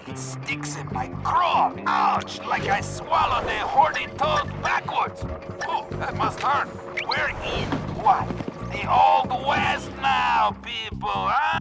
It sticks in my craw. Ouch, like I swallowed a horny toad backwards. Oh, that must hurt. We're in what? The Old West now, people, huh?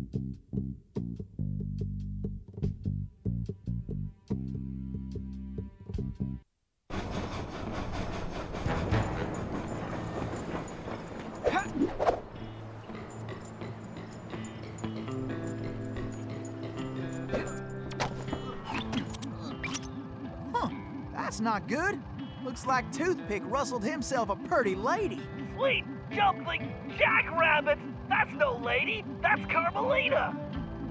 That's not good. Looks like Toothpick rustled himself a purty lady. Sweet jumping jackrabbits! That's no lady, that's Carmelita!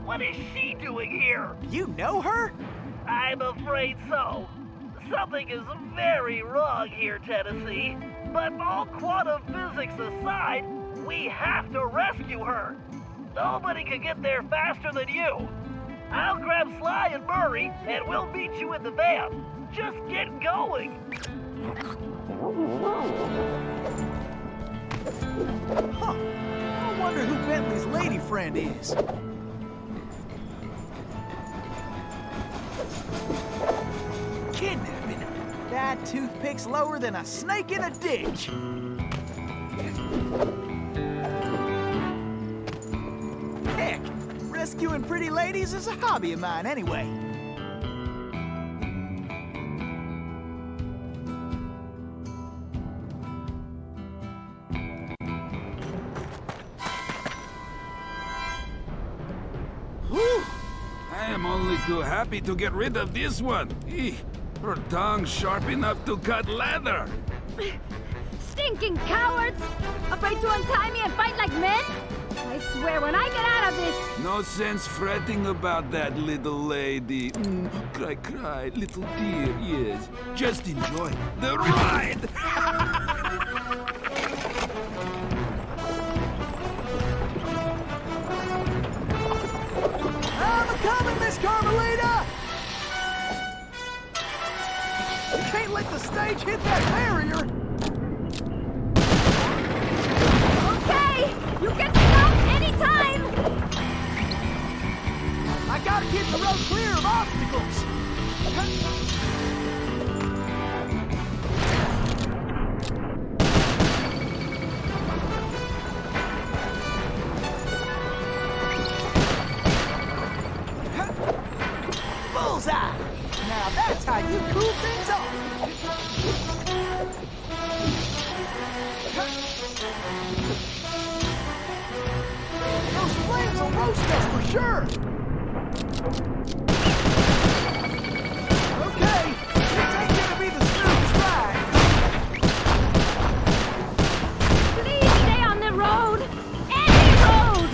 What is she doing here? You know her? I'm afraid so. Something is very wrong here, Tennessee. But all quantum physics aside, we have to rescue her. Nobody can get there faster than you. I'll grab Sly and Murray, and we'll meet you in the van. Just get going. Huh. I wonder who Bentley's lady friend is. Kidnapping her. That toothpick's lower than a snake in a ditch. Heck, rescuing pretty ladies is a hobby of mine anyway. I am only too happy to get rid of this one. Her tongue sharp enough to cut leather. Stinking cowards! Afraid to untie me and fight like men? I swear, when I get out of this... No sense fretting about that, little lady. Cry, cry, little dear, yes. Just enjoy the ride! I'm a-coming, Miss Carmelita! You can't let the stage hit that barrier! Okay! You can stop anytime! I gotta keep the road clear of obstacles! Bullseye! Now that's how you cool things off! Those flames will roast us for sure! Okay, this ain't gonna be the smoothest ride. Please stay on the road! Any road!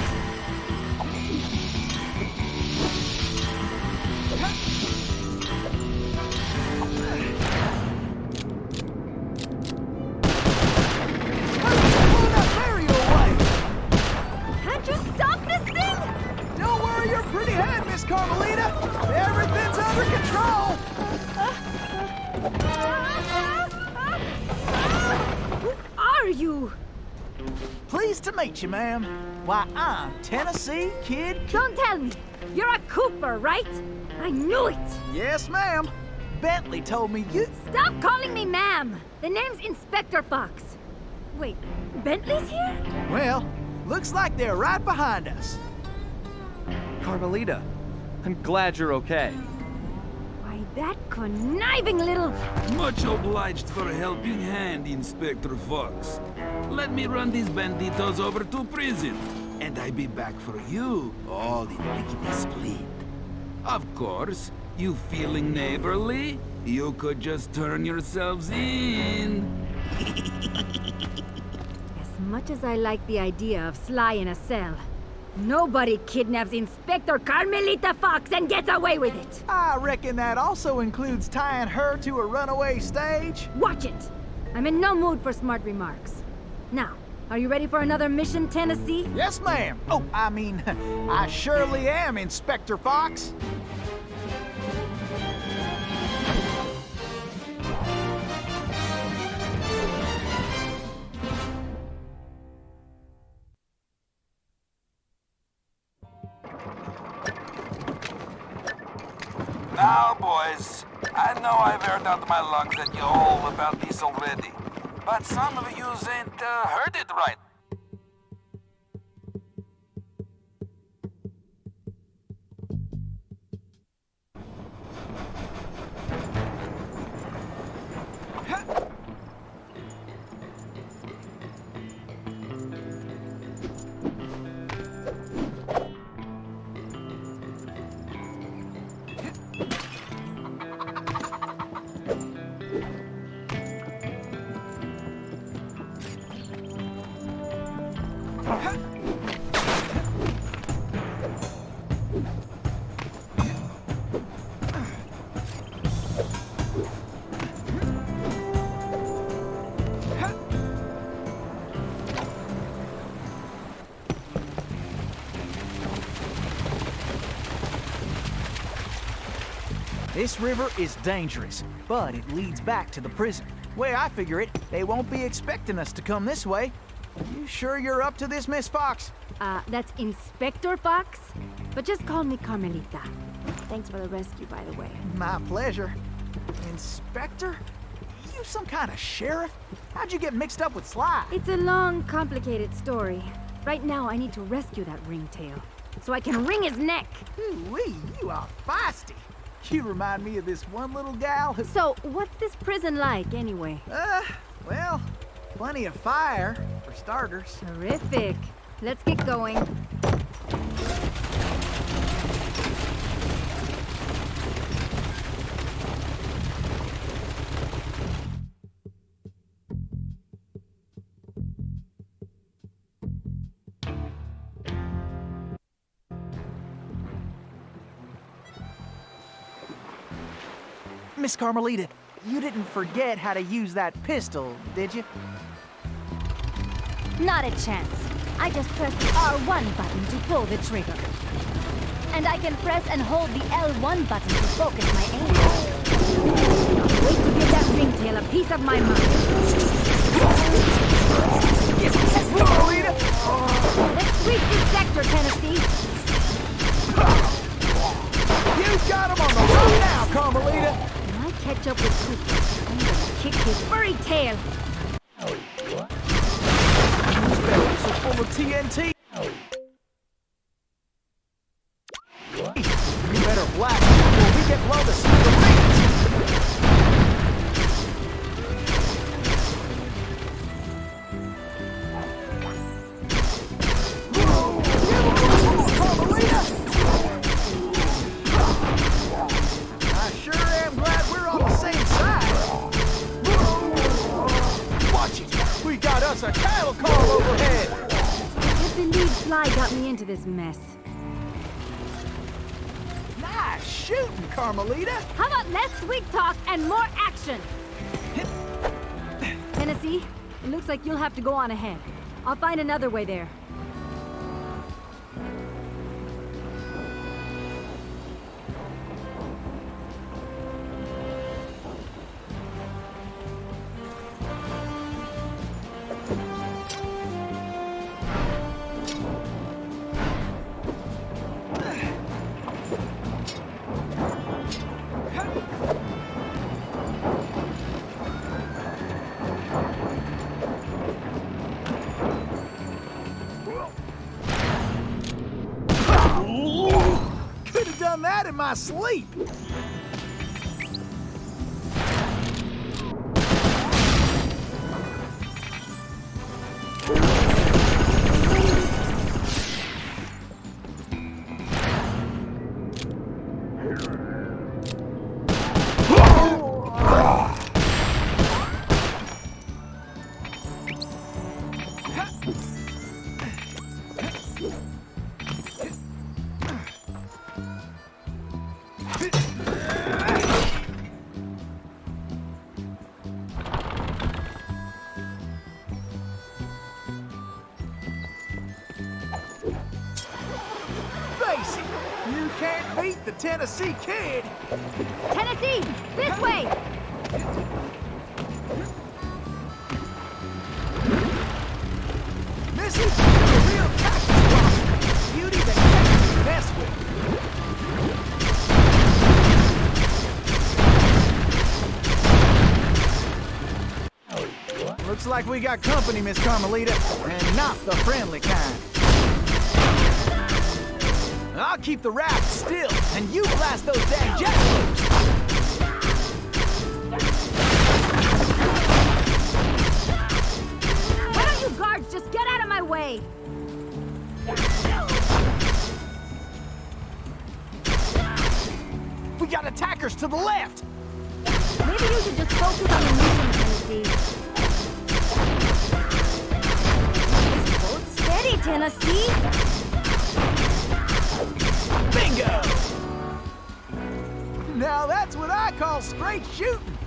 Pull that barrier away! Can't you stop this thing? Don't worry your pretty head, Miss Carmelita! Everything's under control! Who are you? Pleased to meet you, ma'am. Why, I'm Tennessee Kid. Don't tell me. You're a Cooper, right? I knew it! Yes, ma'am. Bentley told me you... Stop calling me ma'am! The name's Inspector Fox. Wait, Bentley's here? Well, looks like they're right behind us. Carmelita, I'm glad you're okay. Why, that conniving little... Much obliged for a helping hand, Inspector Fox. Let me run these banditos over to prison, and I be back for you, all in lickety split. Of course, you feeling neighborly? You could just turn yourselves in. As much as I like the idea of Sly in a cell, nobody kidnaps Inspector Carmelita Fox and gets away with it! I reckon that also includes tying her to a runaway stage. Watch it! I'm in no mood for smart remarks. Now, are you ready for another mission, Tennessee? Yes, ma'am. Oh, I mean, I surely am, Inspector Fox. Now, boys, I know I've aired out my lungs at you all about this already, but some of you ain't heard it right. This river is dangerous, but it leads back to the prison. Way I figure it, they won't be expecting us to come this way. You sure you're up to this, Miss Fox? That's Inspector Fox, but just call me Carmelita. Thanks for the rescue, by the way. My pleasure. Inspector? You some kind of sheriff? How'd you get mixed up with Sly? It's a long, complicated story. Right now, I need to rescue that ringtail, so I can wring his neck. Ooh-wee, you are feisty. You remind me of this one little gal who... So, what's this prison like, anyway? Well, plenty of fire, for starters. Terrific. Let's get going. Miss Carmelita, you didn't forget how to use that pistol, did you? Not a chance. I just pressed the R1 button to pull the trigger. And I can press and hold the L1 button to focus my aim. Wait to give that ringtail a piece of my mind. Yes, Carmelita! Let's sweep this sector, Tennessee. You got him on the run now, Carmelita! When I catch up with Cooper, I'm gonna kick his furry tail. These barrels are full of TNT. You better blast it before we get blown to smithereens. Carmelita! I sure am glad we're on the same side. Watch it! We got us a cattle car overhead! I believe Sly got me into this mess. Nice shooting, Carmelita! How about less sweet talk and more action? Tennessee, it looks like you'll have to go on ahead. I'll find another way there. Could have done that in my sleep. Face it, you can't beat the Tennessee Kid. Tennessee, this way! Missy, you're a real cactus blossom. Beauty that cactus mess with. Looks like we got company, Miss Carmelita, and not the friendly kind. I'll keep the raft still, and you blast those damn jet boats. Why don't you guards just get out of my way? We got attackers to the left. Maybe you should just focus on the mission, Tennessee. Hold steady, Tennessee. Bingo! Now that's what I call straight shooting.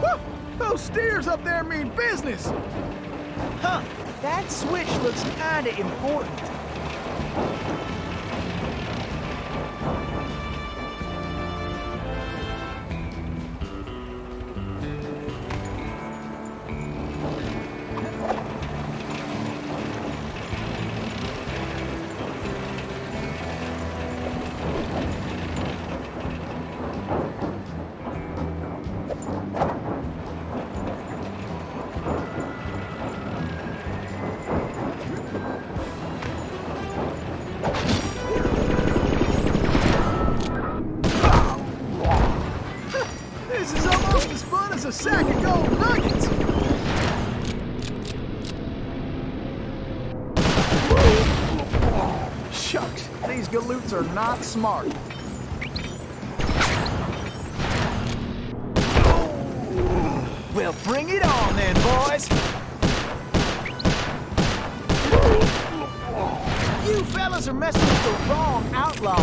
Woo! Those steers up there mean business. Huh, that switch looks kinda important. This is almost as fun as a sack of gold nuggets! Shucks, these galoots are not smart. Well, bring it on then, boys! You fellas are messing with the wrong outlaw.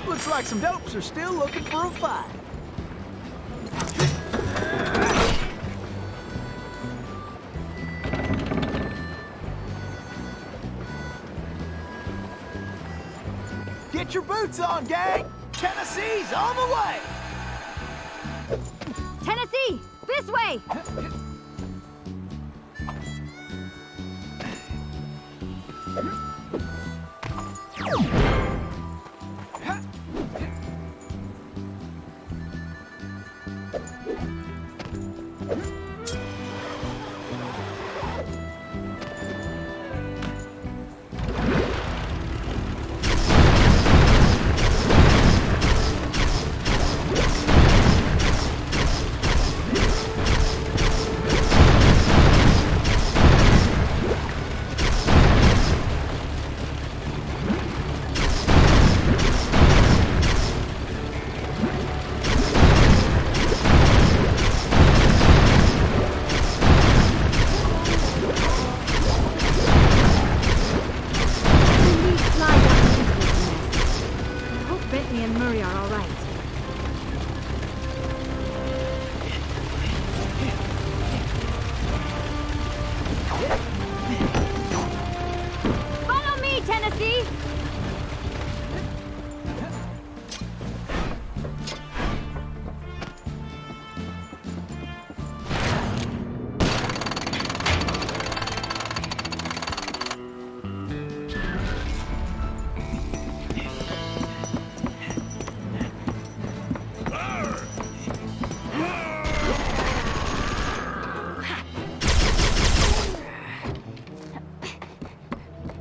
Looks like some dopes are still looking for a fight. Get your boots on, gang! Tennessee's on the way! Tennessee, this way!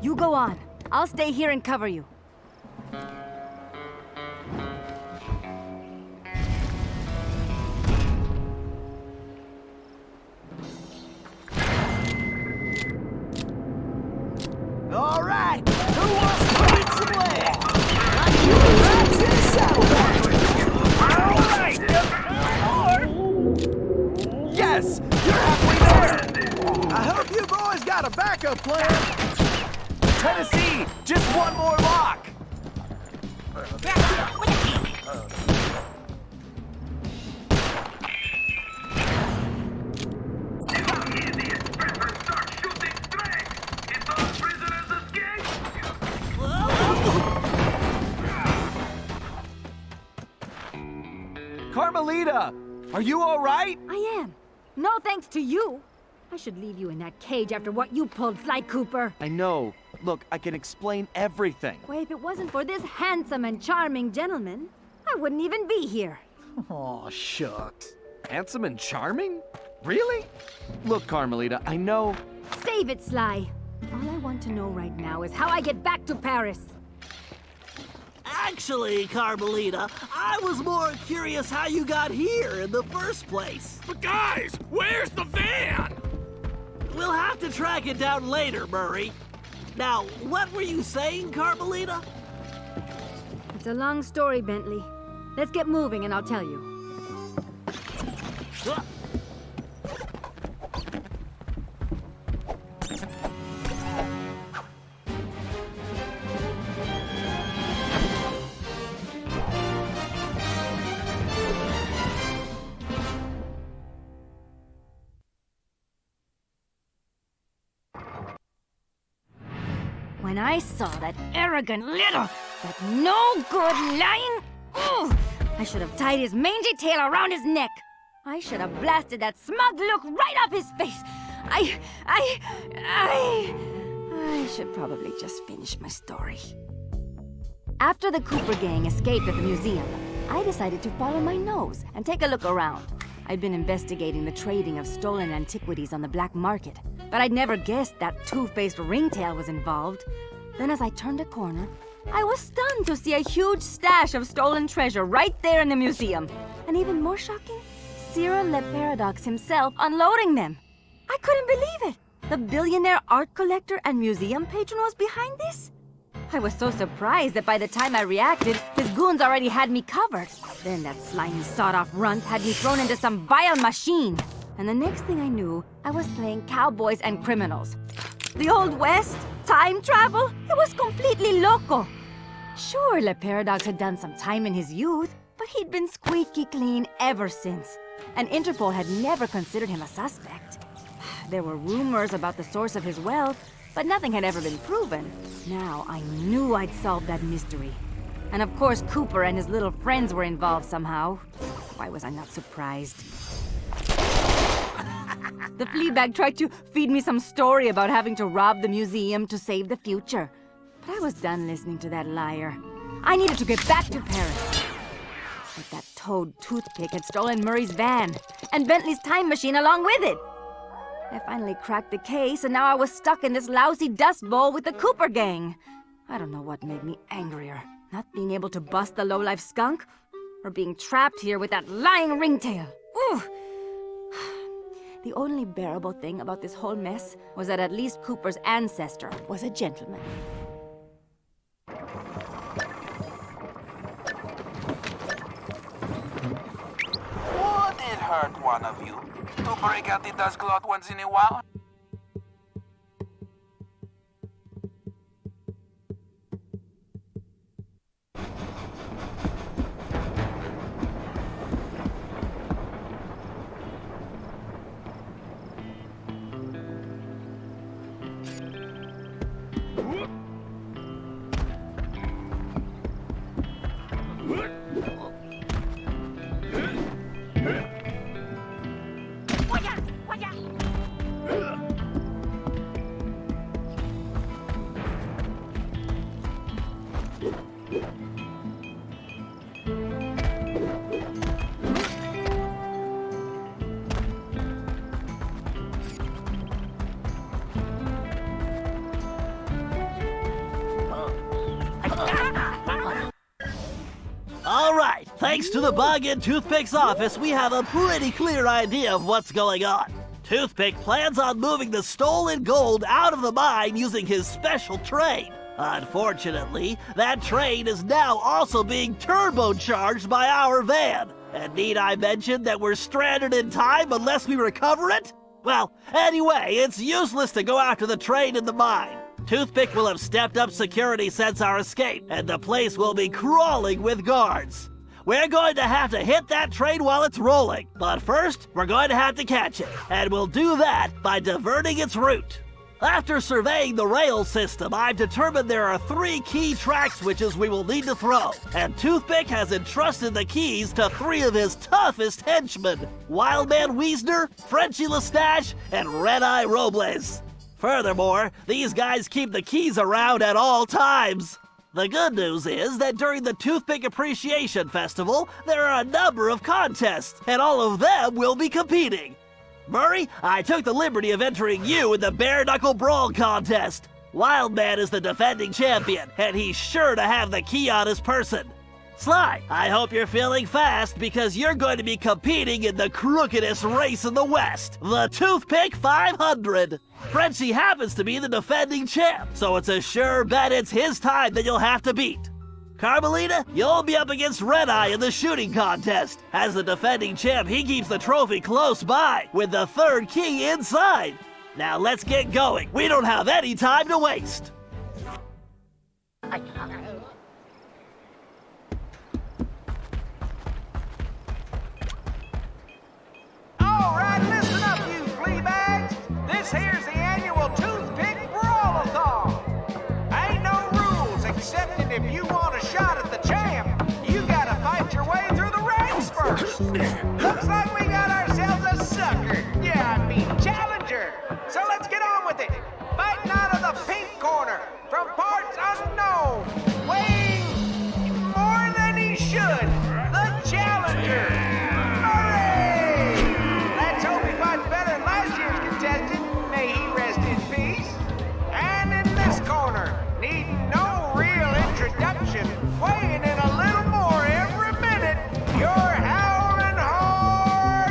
You go on. I'll stay here and cover you. All right, who wants to eat some leg? Like you rats in a saddlebag. Yes, you're halfway there. I hope you boys got a backup plan. Tennessee, just one more lock. Carmelita, are you all right? I am. No thanks to you. I should leave you in that cage after what you pulled, Sly Cooper. I know. Look, I can explain everything. Why, if it wasn't for this handsome and charming gentleman, I wouldn't even be here. Aw, shucks. Handsome and charming? Really? Look, Carmelita, I know... Save it, Sly. All I want to know right now is how I get back to Paris. Actually, Carmelita, I was more curious how you got here in the first place. But guys, where's the van? We'll have to track it down later, Murray. Now, what were you saying, Carmelita? It's a long story, Bentley. Let's get moving and I'll tell you. When I saw that arrogant little, that no-good lying... Ugh, I should have tied his mangy tail around his neck. I should have blasted that smug look right off his face. I should probably just finish my story. After the Cooper gang escaped at the museum, I decided to follow my nose and take a look around. I'd been investigating the trading of stolen antiquities on the black market, but I'd never guessed that two-faced ringtail was involved. Then as I turned a corner, I was stunned to see a huge stash of stolen treasure right there in the museum. And even more shocking, Cyril Le Paradox himself unloading them. I couldn't believe it. The billionaire art collector and museum patron was behind this? I was so surprised that by the time I reacted, his goons already had me covered. Then that slimy sawed-off runt had me thrown into some vile machine. And the next thing I knew, I was playing cowboys and criminals. The Old West? Time travel? It was completely loco. Sure, Le Paradox had done some time in his youth, but he'd been squeaky clean ever since. And Interpol had never considered him a suspect. There were rumors about the source of his wealth, but nothing had ever been proven. Now I knew I'd solved that mystery. And of course Cooper and his little friends were involved somehow. Why was I not surprised? The Fleabag tried to feed me some story about having to rob the museum to save the future. But I was done listening to that liar. I needed to get back to Paris. But that toad toothpick had stolen Murray's van, and Bentley's time machine along with it. I finally cracked the case, and now I was stuck in this lousy dust bowl with the Cooper gang. I don't know what made me angrier. Not being able to bust the lowlife skunk, or being trapped here with that lying ringtail. Ooh! The only bearable thing about this whole mess was that at least Cooper's ancestor was a gentleman. Would it hurt one of you to break out the dust cloth once in a while? All right, thanks to the bug in Toothpick's office, we have a pretty clear idea of what's going on. Toothpick plans on moving the stolen gold out of the mine using his special train. Unfortunately, that train is now also being turbocharged by our van. And need I mention that we're stranded in time unless we recover it? Well, anyway, it's useless to go after the train in the mine. Toothpick will have stepped up security since our escape, and the place will be crawling with guards. We're going to have to hit that train while it's rolling, but first, we're going to have to catch it, and we'll do that by diverting its route. After surveying the rail system, I've determined there are 3 key track switches we will need to throw, and Toothpick has entrusted the keys to 3 of his toughest henchmen, Wildman Wiesner, Frenchie Lestage, and Red-Eye Robles. Furthermore, these guys keep the keys around at all times. The good news is that during the Toothpick Appreciation Festival, there are a number of contests, and all of them will be competing. Murray, I took the liberty of entering you in the Bare Knuckle Brawl contest. Wildman is the defending champion, and he's sure to have the key on his person. Sly, I hope you're feeling fast because you're going to be competing in the crookedest race in the West, the Toothpick 500. Frenchie happens to be the defending champ, so it's a sure bet it's his time that you'll have to beat. Carmelita, you'll be up against Red-Eye in the shooting contest. As the defending champ, he keeps the trophy close by, with the 3rd key inside. Now let's get going. We don't have any time to waste. All right, listen up, you flea bags. This here's the annual Toothpick Brawl-a-thon. Ain't no rules, except that if you want a shot at the champ, you gotta fight your way through the ranks first. Looks like we got ourselves a sucker. Yeah, I mean challenger. So let's get on with it. Fighting out of the pink corner, from parts unknown, weighing more than he should, the challenger. May he rest in peace. And in this corner, needing no real introduction, weighing in a little more every minute, your howling horse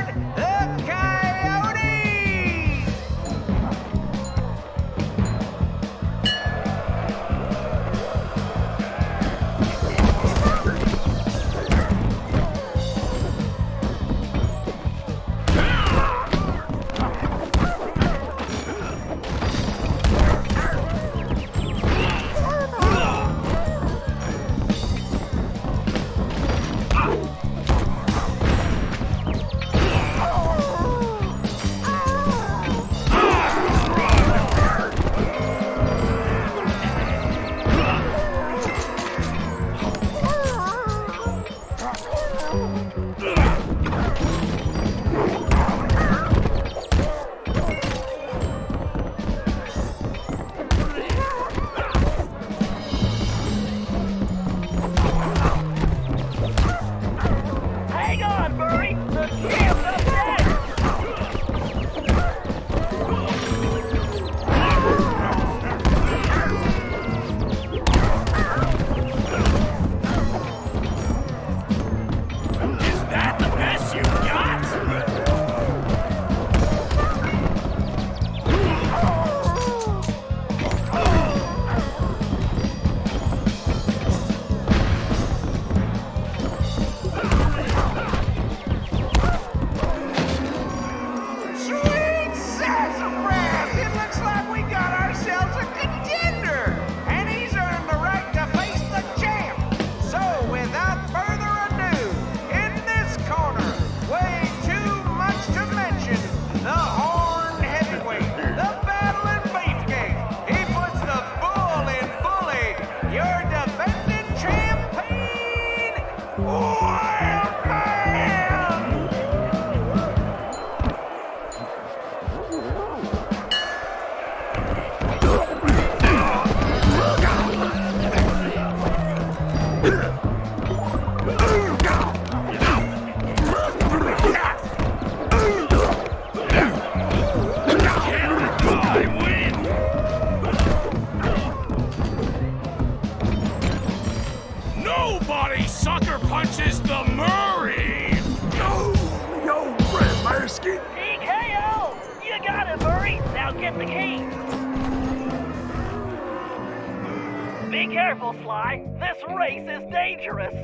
get the key. Be careful, Sly. This race is dangerous.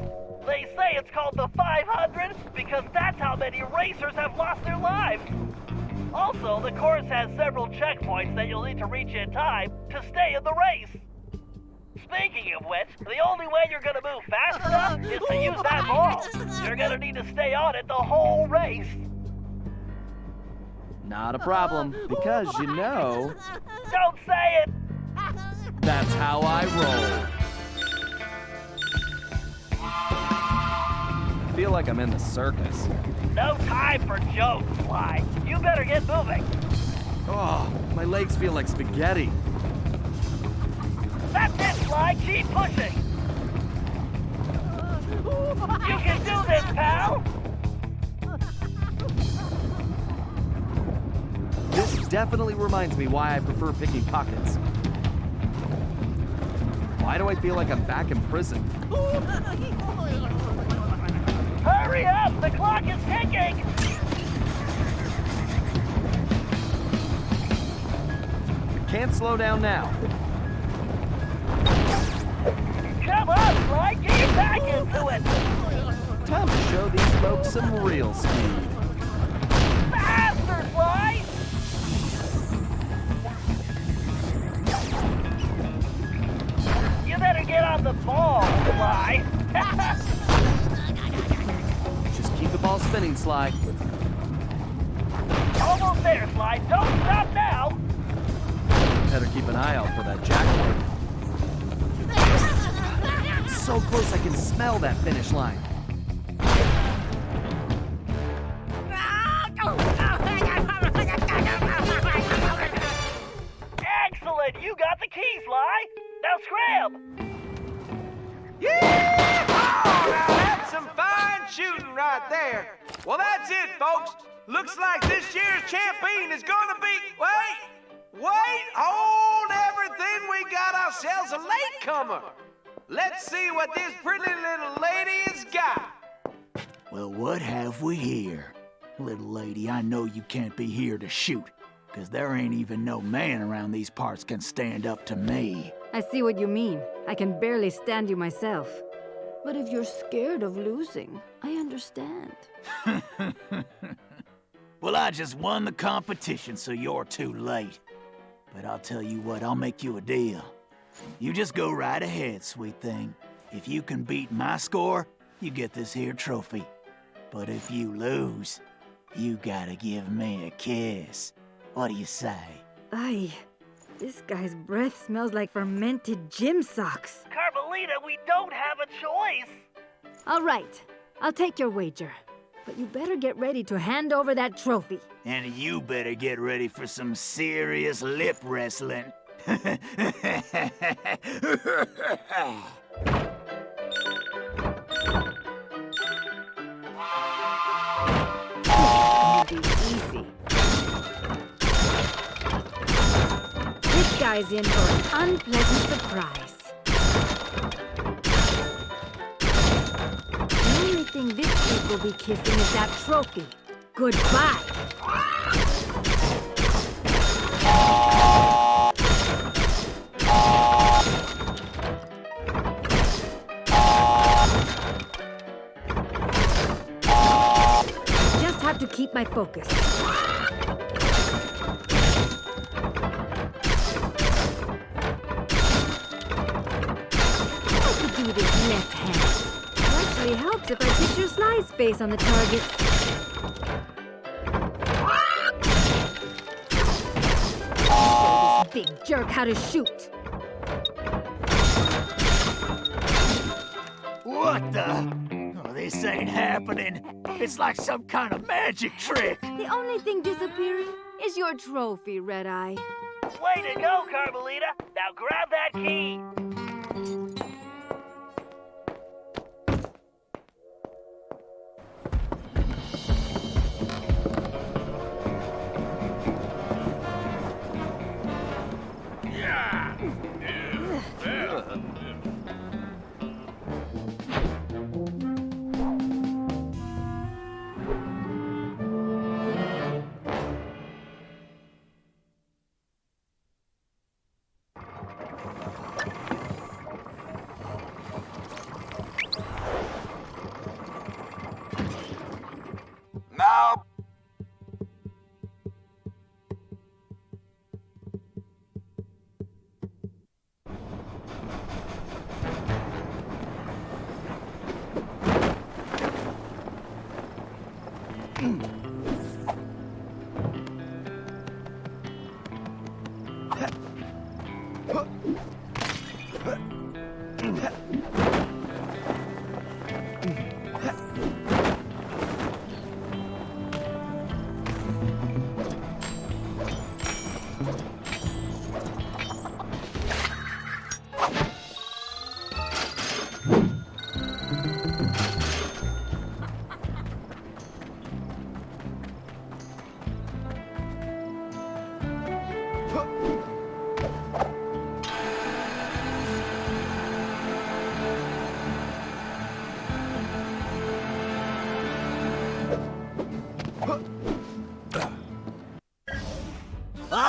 They say it's called the 500 because that's how many racers have lost their lives. Also, the course has several checkpoints that you'll need to reach in time to stay in the race. Speaking of which, the only way you're gonna move fast enough is to use that ball. You're gonna need to stay on it the whole race. Not a problem, because you know, Don't say it! that's how I roll. I feel like I'm in the circus. No time for jokes, Sly. You better get moving. Oh, my legs feel like spaghetti. That's it, Sly. Keep pushing. You can do this, pal. This definitely reminds me why I prefer picking pockets. Why do I feel like I'm back in prison? Hurry up! The clock is ticking! I can't slow down now. Come on, Sly! Get back into it! Time to show these folks some real speed. Faster, Sly! You better get on the ball, Sly! Just keep the ball spinning, Sly. Almost there, Sly. Don't stop now! Better keep an eye out for that jackpot. So close I can smell that finish line. Excellent! You got the key, Sly! Now scram! Yeah! Oh, now that's some fine shooting right there. Well, that's it, folks. Looks like this year's champion is gonna be... Wait! Hold everything. We got ourselves a latecomer. Let's see what this pretty little lady has got. Well, what have we here? Little lady, I know you can't be here to shoot, because there ain't even no man around these parts can stand up to me. I see what you mean. I can barely stand you myself. But if you're scared of losing, I understand. Well, I just won the competition, so you're too late. But I'll tell you what, I'll make you a deal. You just go right ahead, sweet thing. If you can beat my score, you get this here trophy. But if you lose, you gotta give me a kiss. What do you say? Aye, this guy's breath smells like fermented gym socks. Carmelita, we don't have a choice! All right, I'll take your wager. But you better get ready to hand over that trophy. And you better get ready for some serious lip wrestling. Be easy. This guy's in for an unpleasant surprise. The only thing this kid will be kissing is that trophy. Goodbye. Just have to keep my focus. I could do this left hand. It actually helps if I picture Sly's face on the target. Show this big jerk how to shoot. What the? Oh, this ain't happening. It's like some kind of magic trick. The only thing disappearing is your trophy, Red Eye. Way to go, Carmelita! Now grab that key!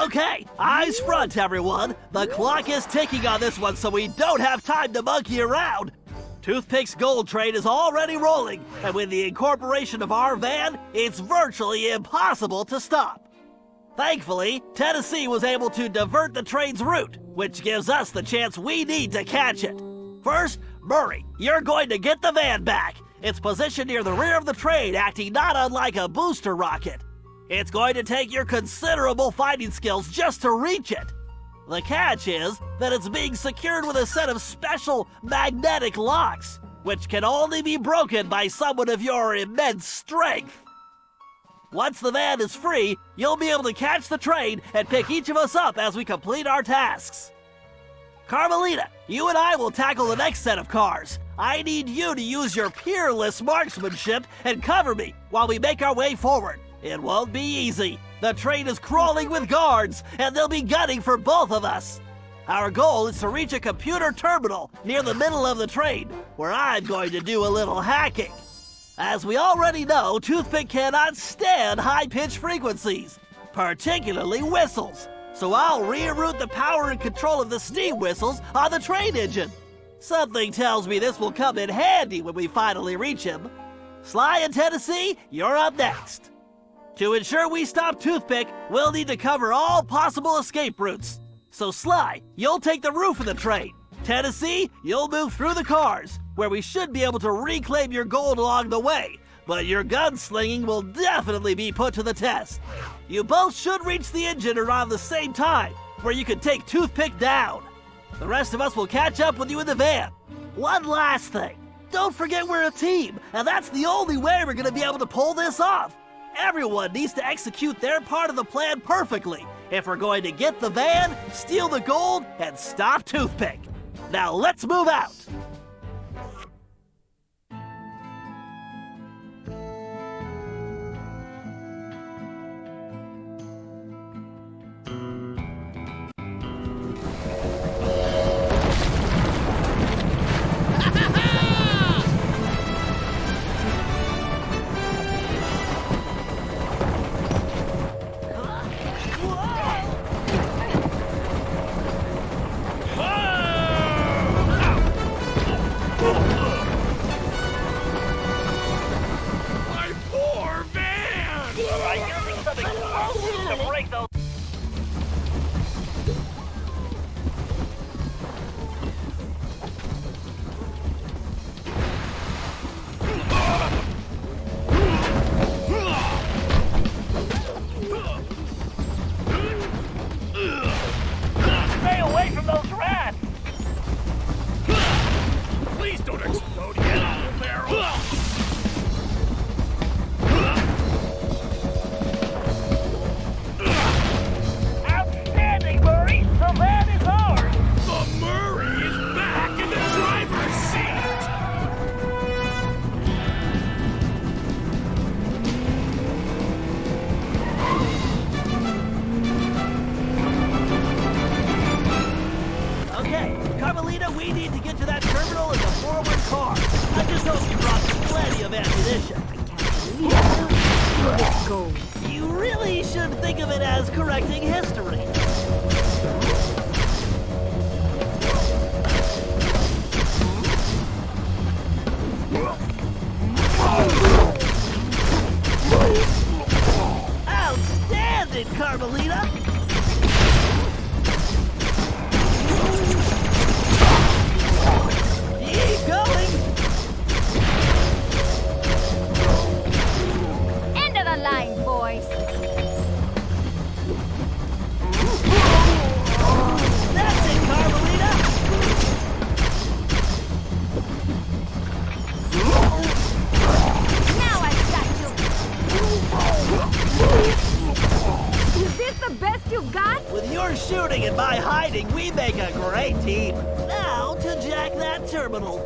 Okay, eyes front, everyone. The clock is ticking on this one, so we don't have time to monkey around. Toothpick's gold train is already rolling, and with the incorporation of our van, it's virtually impossible to stop. Thankfully, Tennessee was able to divert the train's route, which gives us the chance we need to catch it. First, Murray, you're going to get the van back. It's positioned near the rear of the train, acting not unlike a booster rocket. It's going to take your considerable fighting skills just to reach it. The catch is that it's being secured with a set of special magnetic locks, which can only be broken by someone of your immense strength. Once the van is free, you'll be able to catch the train and pick each of us up as we complete our tasks. Carmelita, you and I will tackle the next set of cars. I need you to use your peerless marksmanship and cover me while we make our way forward. It won't be easy. The train is crawling with guards, and they'll be gunning for both of us. Our goal is to reach a computer terminal near the middle of the train, where I'm going to do a little hacking. As we already know, Toothpick cannot stand high-pitched frequencies, particularly whistles. So I'll reroute the power and control of the steam whistles on the train engine. Something tells me this will come in handy when we finally reach him. Sly and Tennessee, you're up next. To ensure we stop Toothpick, we'll need to cover all possible escape routes. So Sly, you'll take the roof of the train. Tennessee, you'll move through the cars, where we should be able to reclaim your gold along the way, but your gunslinging will definitely be put to the test. You both should reach the engine around the same time, where you can take Toothpick down. The rest of us will catch up with you in the van. One last thing. Don't forget we're a team, and that's the only way we're going to be able to pull this off. Everyone needs to execute their part of the plan perfectly if we're going to get the van, steal the gold, and stop Toothpick. Now let's move out. We need to get to that terminal in the forward car. I just hope you brought plenty of ammunition. Let's go. You really should think of it as correcting history. Outstanding, Carmelita! Keep going! End of the line, boys. That's it, Carmelita! the best you've got? With your shooting and my hiding, we make a great team. Now to jack that terminal.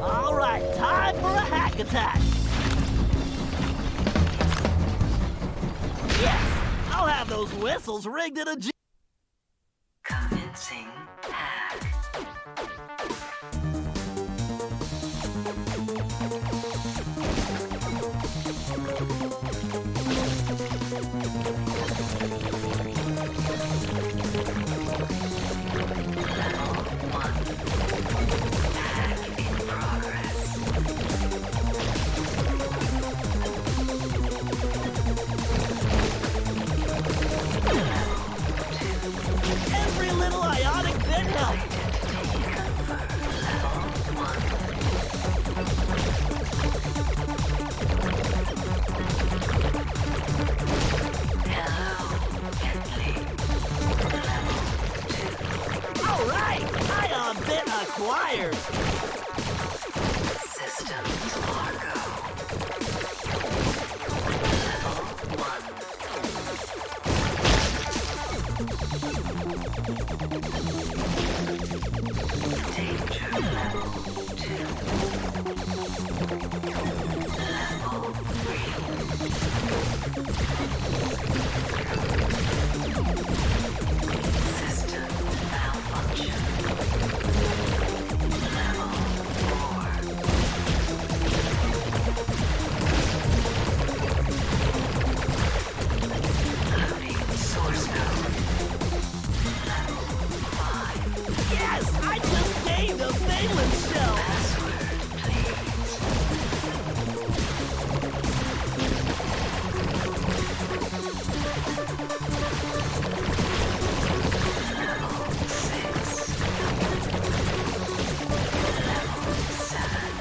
All right, time for a hack attack. Yes, I'll have those whistles rigged in a Convincing hack. Every little ionic bit helps. All right, ion bit acquired. Systems are go. Danger level 2. Level 3. System malfunction. Level 4. Loading source code. Level 5. Yes, I just gained a valence shell. Password, please. Level 6. Level 7.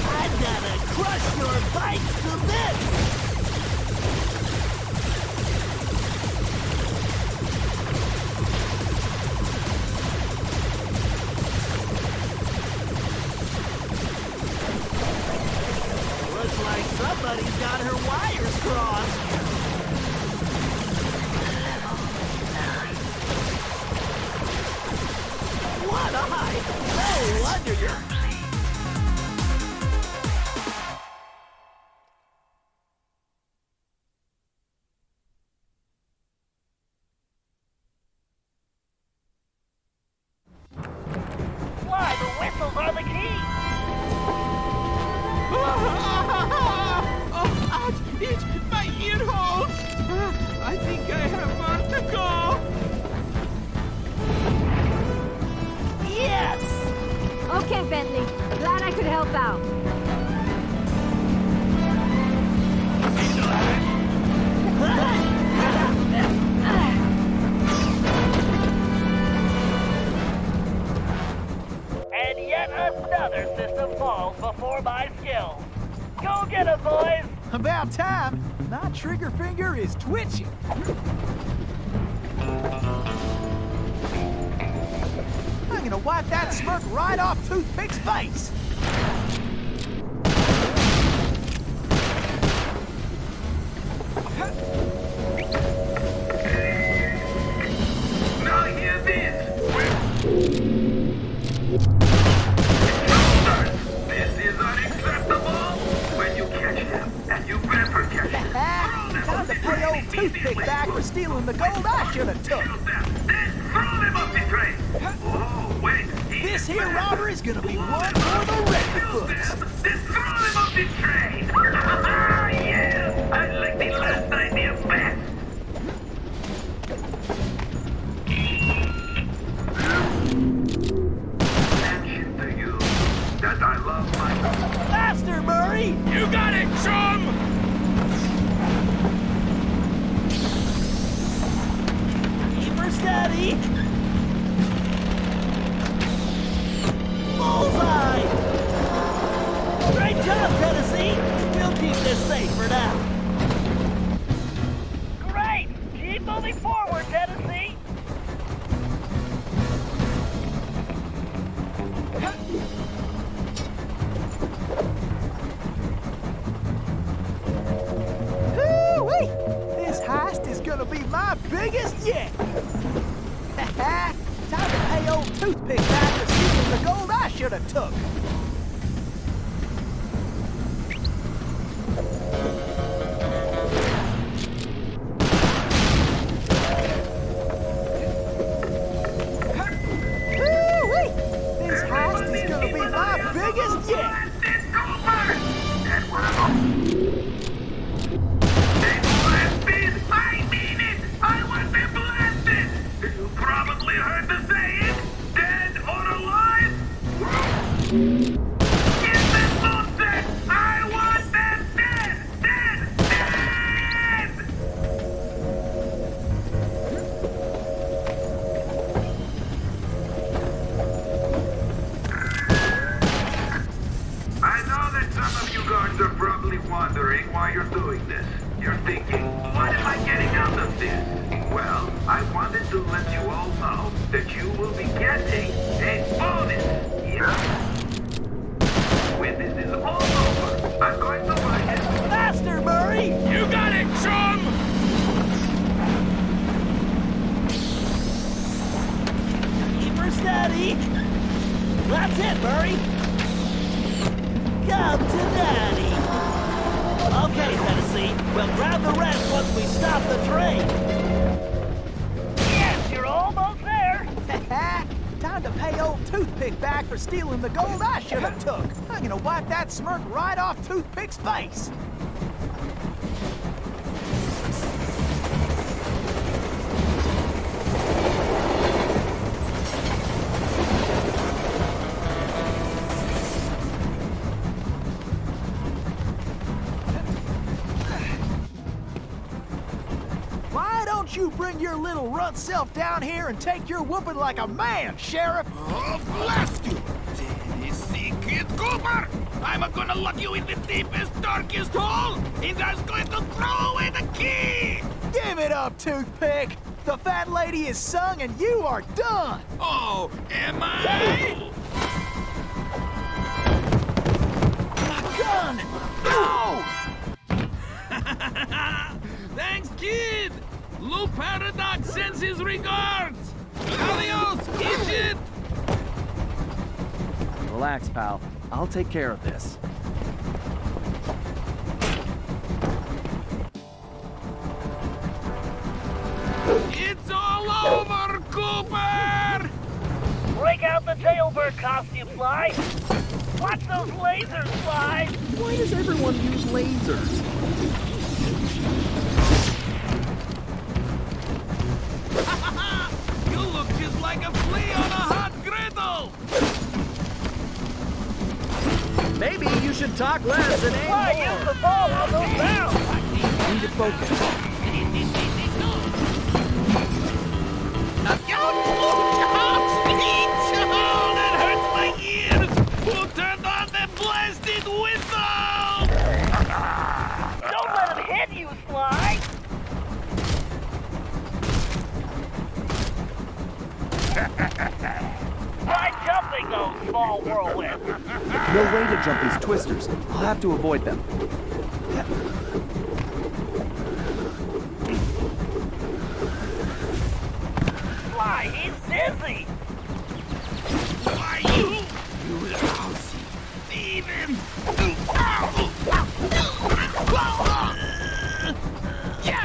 I gotta crush your bites to this. Looks like somebody's got her wires crossed. What a height! No wonder you're... Sly, the whistles are the key. Oh, ouch! Itch! My ear hole! I think I have more to go! Yes! Okay, Bentley. Glad I could help out. And yet another system falls before my skills. Go get 'em, boys! About time. My trigger finger is twitching. I'm gonna wipe that smirk right off Toothpick's face. Now hear this. This is unacceptable. When you catch him, and you better catch him. Time to pay old Toothpick back for stealing the gold I should have took. Then throw him off the train. Oh, wait. This here robbery's gonna be one for the record books. Then throw him off the train. Yeah, I like the last idea best. Mention to you that I love my... Faster, Murray! You got it, chum! Keep her steady! Bullseye! Great job, Tennessee! We'll keep this safe for now. Great! Keep moving forward! somewhere, Tennessee? Woo-wee! This heist is gonna be my biggest yet! Time to pay old Toothpick back for stealing the gold I should have took! Woo-wee! This heist is gonna be my biggest yet! I mean it! I want them blasted! You probably heard the saying, dead or alive? Get them bullshit! I want them dead! Dead! Dead! I know that some of you guards are probably wondering why you're doing this. You're thinking, what am I getting out of this? Well, I wanted to let you all know that you will be getting a bonus. Yeah. When this is all over, I'm going to buy it. Faster, Murray! You got it, chum! Keep her steady. That's it, Murray. Come to Daddy. Okay, Tennessee, we'll grab the rest once we stop the train. Yes, you're almost there. Time to pay old Toothpick back for stealing the gold I should have took. I'm gonna wipe that smirk right off Toothpick's face. Why don't you bring your little runt self down here and take your whooping like a man, Sheriff? Oh, blast you! Tennessee Kid Cooper! I'm gonna lock you in the deepest, darkest hole, and I'm going to throw away the key! Give it up, Toothpick! The fat lady is sung and you are done! Oh, am I? My gun! No! Thanks, kid! Lou Paradox sends his regards! Adios, idiot! Relax, pal. I'll take care of this. It's all over, Cooper! Break out the jailbird costume, Sly. Watch those lasers, Sly. Why does everyone use lasers? You look just like a flea on a hot griddle! Maybe you should talk less and Sly, aim use more. the ball on those rounds. Need to focus. That hurts my ears! Who turned on the blasted whistle? Don't let him hit you, Sly. Try jumping those small whirlwinds. No way to jump these twisters. I'll have to avoid them. Sly, he's dizzy. Why you lousy thieving! Yeah!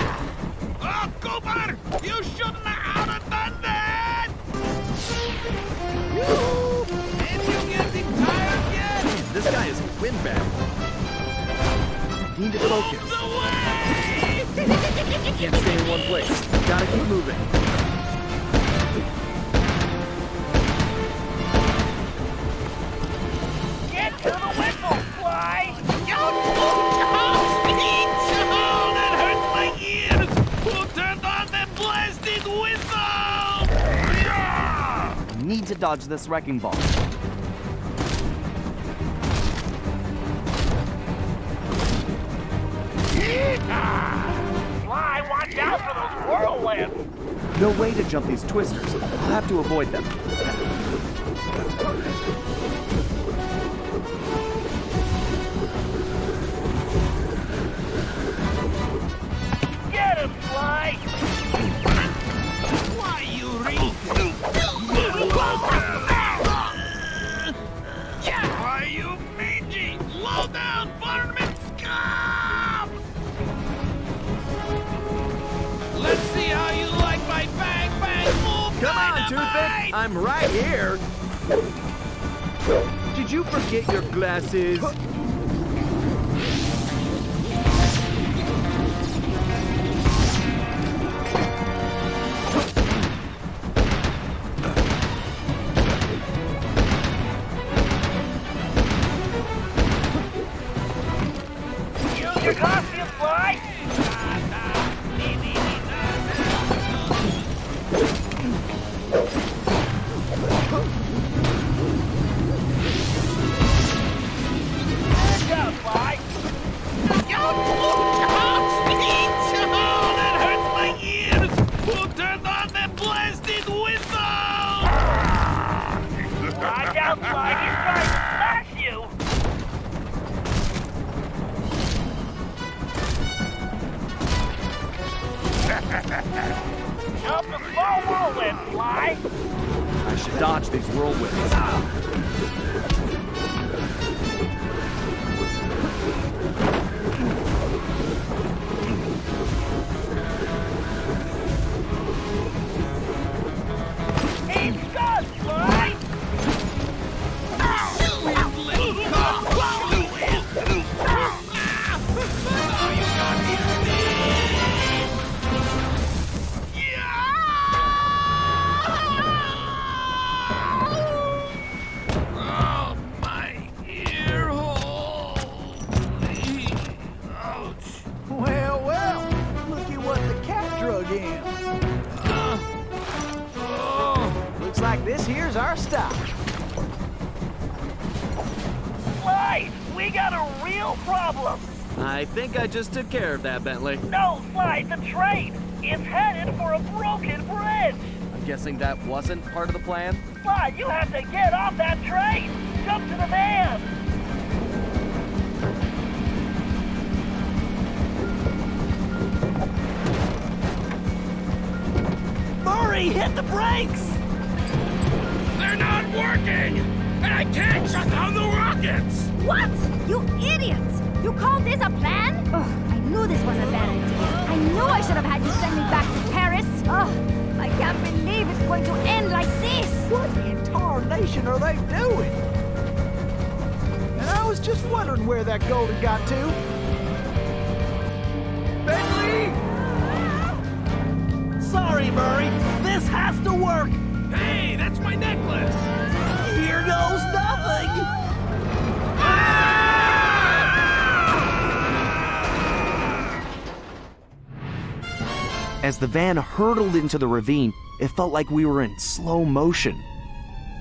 Oh, Cooper! You shouldn't have done that! And you getting tired yet? This guy is a windbag. Need to focus. Move the way! Can't stay in one place. Gotta keep moving. Get to the whistle, Sly. That hurts my ears! Who turned on the blasted whistle? Need to dodge this wrecking ball. Sly, watch out for those whirlwinds. No way to jump these twisters. I'll have to avoid them. Get him, Sly! Why you read? Why you mangy, low down varmint scum! Let's see how you like my bang bang move. Come on, Toothpick! I'm right here! Did you forget your glasses? Use your costume, Sly! Good job, Sly! That hurts my ears! Who turned on that blasted whistle? Watch out, Sly! He's trying to smash you! Jump the slow whirlwind, Sly! I should dodge these whirlwinds. He's gone, Sly! Oh, my ear hole! Ouch! Well, well, look at what the cat drug in. Looks like this here's our stop. Sly, we got a real problem! I think I just took care of that, Bentley. No, Sly, the train! It's headed for a broken bridge! I'm guessing that wasn't part of the plan? Sly, you have to get off that train! Jump to the van! Murray, hit the brakes! They're not working! And I can't shut down the rockets! What? You idiots! You call this a plan? Ugh, I knew this was a bad idea. I knew I should have had you send me back to Paris. Ugh, I can't believe it's going to end like this. What in tarnation are they doing? And I was just wondering where that gold had got to. Bentley! Sorry, Murray. This has to work. Hey, that's my necklace! Here goes nothing. As the van hurtled into the ravine, it felt like we were in slow motion.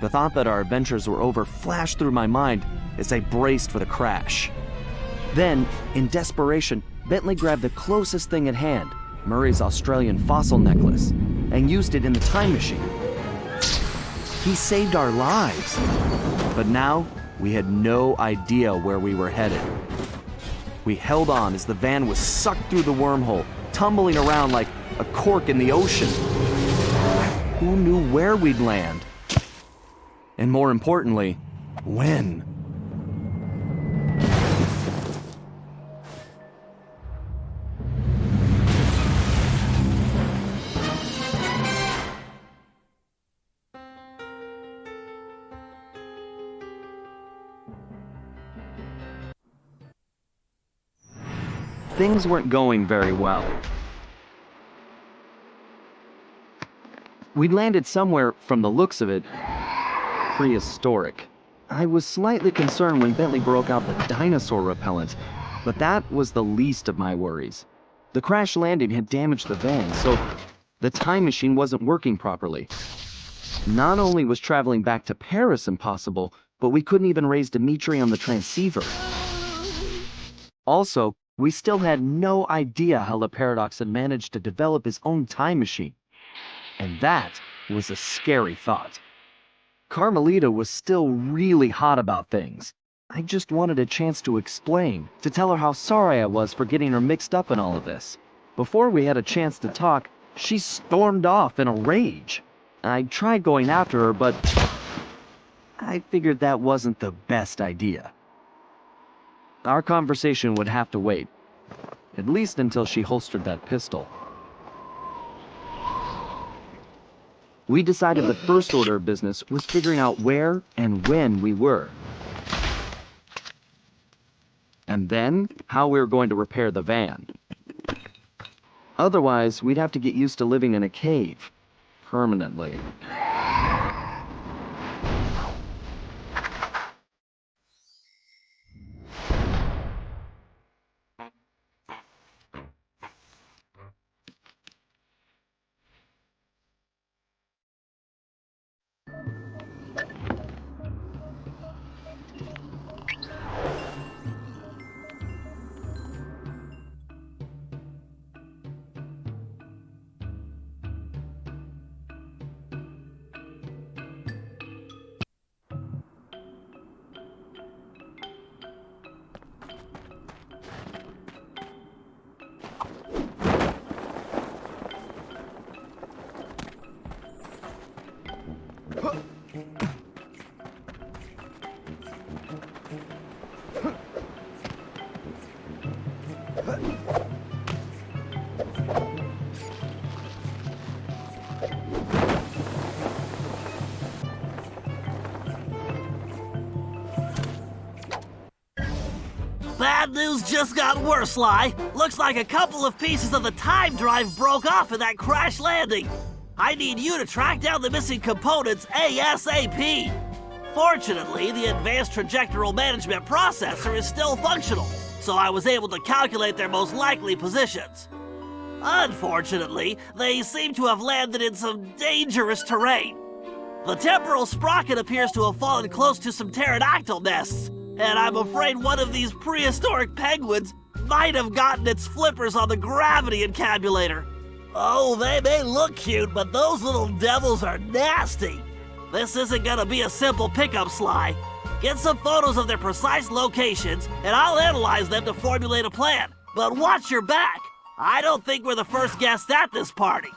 The thought that our adventures were over flashed through my mind as I braced for the crash. Then, in desperation, Bentley grabbed the closest thing at hand, Murray's Australian fossil necklace, and used it in the time machine. He saved our lives. But now, we had no idea where we were headed. We held on as the van was sucked through the wormhole, tumbling around like a cork in the ocean. Who knew where we'd land? And more importantly, when? Things weren't going very well. We'd landed somewhere, from the looks of it, prehistoric. I was slightly concerned when Bentley broke out the dinosaur repellent, but that was the least of my worries. The crash landing had damaged the van, so the time machine wasn't working properly. Not only was traveling back to Paris impossible, but we couldn't even raise Dimitri on the transceiver. Also, we still had no idea how the Paradox had managed to develop his own time machine. And that was a scary thought. Carmelita was still really hot about things. I just wanted a chance to explain, to tell her how sorry I was for getting her mixed up in all of this. Before we had a chance to talk, she stormed off in a rage. I tried going after her, but I figured that wasn't the best idea. Our conversation would have to wait, at least until she holstered that pistol. We decided the first order of business was figuring out where and when we were. And then, how we were going to repair the van. Otherwise, we'd have to get used to living in a cave. Permanently. Bad news just got worse, Sly. Looks like a couple of pieces of the time drive broke off in that crash landing. I need you to track down the missing components ASAP. Fortunately, the advanced trajectoral management processor is still functional, so I was able to calculate their most likely positions. Unfortunately, they seem to have landed in some dangerous terrain. The temporal sprocket appears to have fallen close to some pterodactyl nests, and I'm afraid one of these prehistoric penguins might have gotten its flippers on the gravity encabulator. Oh, they may look cute, but those little devils are nasty. This isn't gonna be a simple pickup, Sly. Get some photos of their precise locations, and I'll analyze them to formulate a plan. But watch your back. I don't think we're the first guests at this party.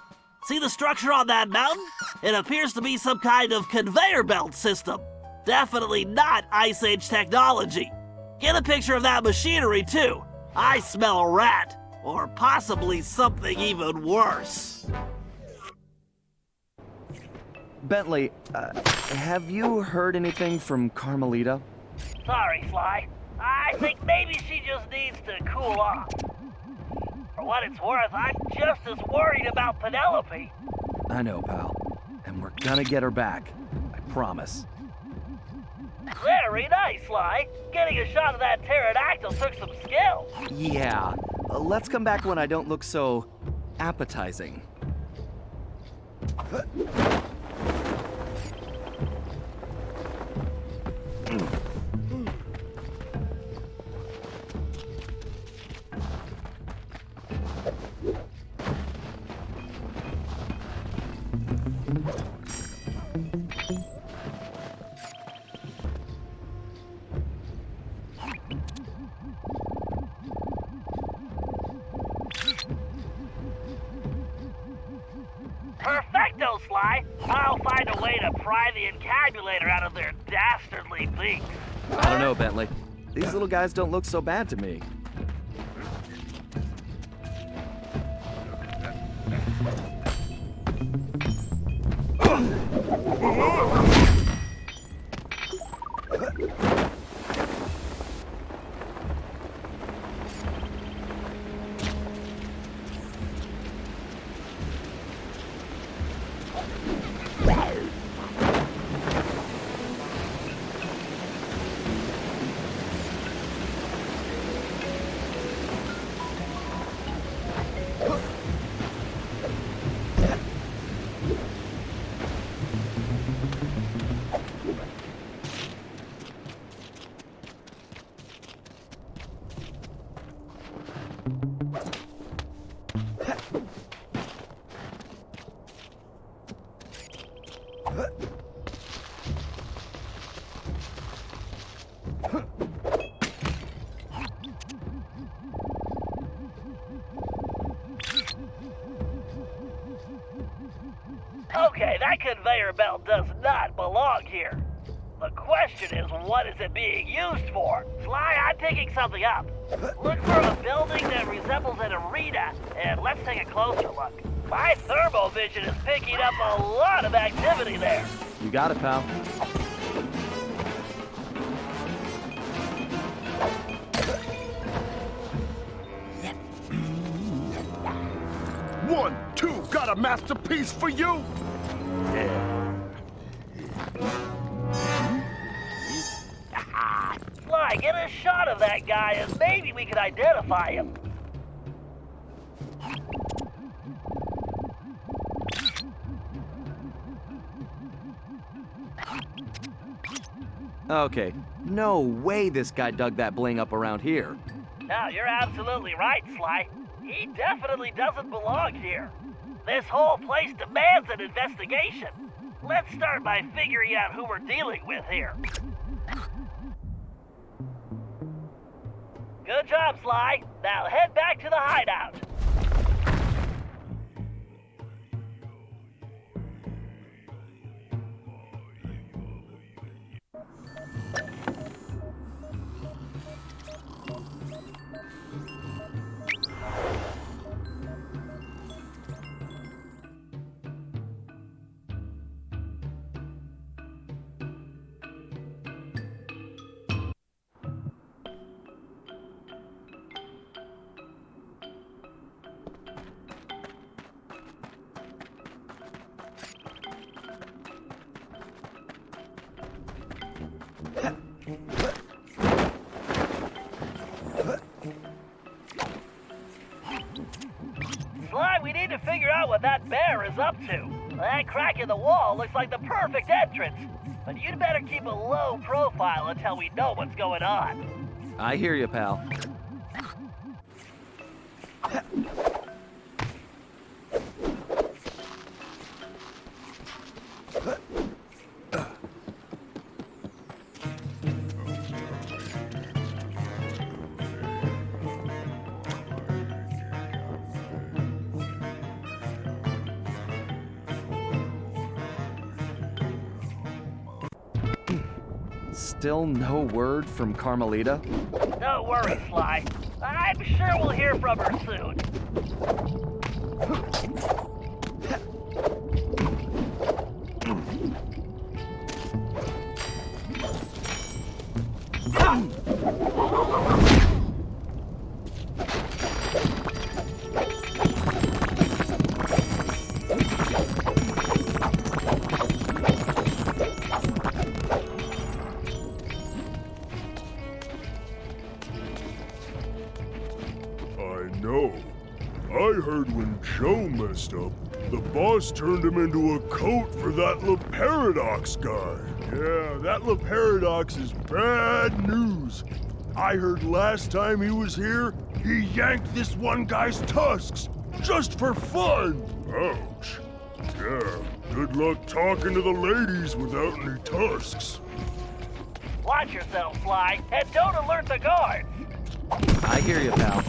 See the structure on that mountain? It appears to be some kind of conveyor belt system. Definitely not Ice Age technology. Get a picture of that machinery, too. I smell a rat. Or possibly something even worse. Bentley, have you heard anything from Carmelita? Sorry, Sly. I think maybe she just needs to cool off. For what it's worth, I'm just as worried about Penelope. I know, pal. And we're gonna get her back. I promise. Very nice, Sly. Getting a shot of that pterodactyl took some skill. Yeah. Let's come back when I don't look so appetizing. Perfecto, Sly. I'll find a way to pry the encabulator out of their dastardly beaks. I don't know, Bentley. These little guys don't look so bad to me. Okay, that conveyor belt does not belong here. The question is, what is it being used for? Sly, I'm picking something up. Look for a building that resembles an arena, and let's take a closer look. My thermovision is picking up a lot of activity there. You got it, pal. One, two, got a masterpiece for you? Sly, get a shot of that guy, and maybe we can identify him. Okay, no way this guy dug that bling up around here. No, you're absolutely right, Sly. He definitely doesn't belong here. This whole place demands an investigation. Let's start by figuring out who we're dealing with here. Good job, Sly. Now head back to the hideout. Sly, we need to figure out what that bear is up to. That crack in the wall looks like the perfect entrance. But you'd better keep a low profile until we know what's going on. I hear you, pal. Still no word from Carmelita? No worries, Sly. I'm sure we'll hear from her soon. No. I heard when Joe messed up, the boss turned him into a coat for that La Paradox guy. Yeah, that La Paradox is bad news. I heard last time he was here, he yanked this one guy's tusks, just for fun. Ouch. Yeah, good luck talking to the ladies without any tusks. Watch yourself, Sly, and don't alert the guards. I hear you, pal.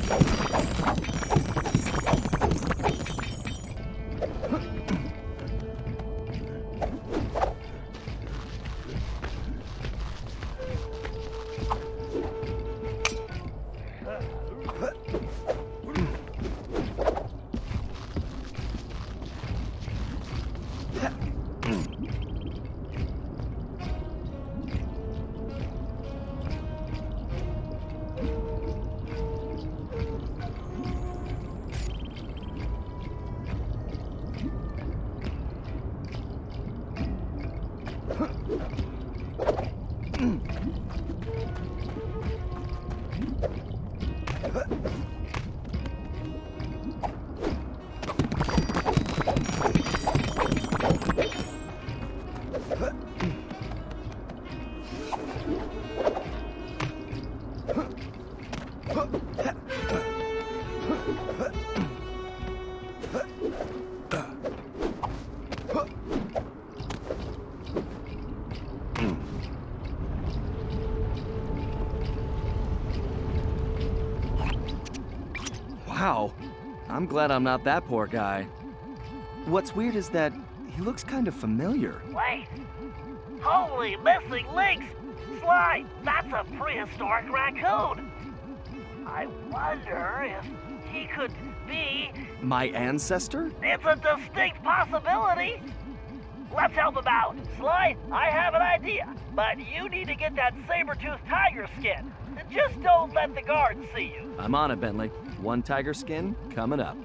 I'm glad I'm not that poor guy. What's weird is that he looks kind of familiar. Wait. Holy missing links! Sly, that's a prehistoric raccoon. I wonder if he could be... My ancestor? It's a distinct possibility. Let's help him out. Sly, I have an idea, but you need to get that saber-toothed tiger skin. Just don't let the guards see you. I'm on it, Bentley. One tiger skin coming up.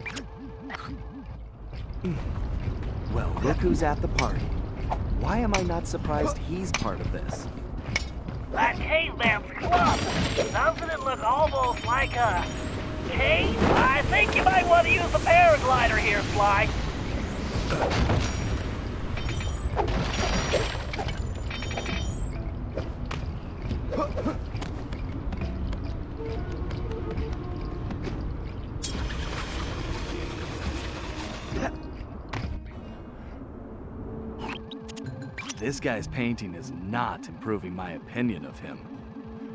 Well, look who's at the party. Why am I not surprised he's part of this? That caveman's club. Doesn't it look almost like a cave? I think you might want to use a paraglider here, Sly. This guy's painting is not improving my opinion of him.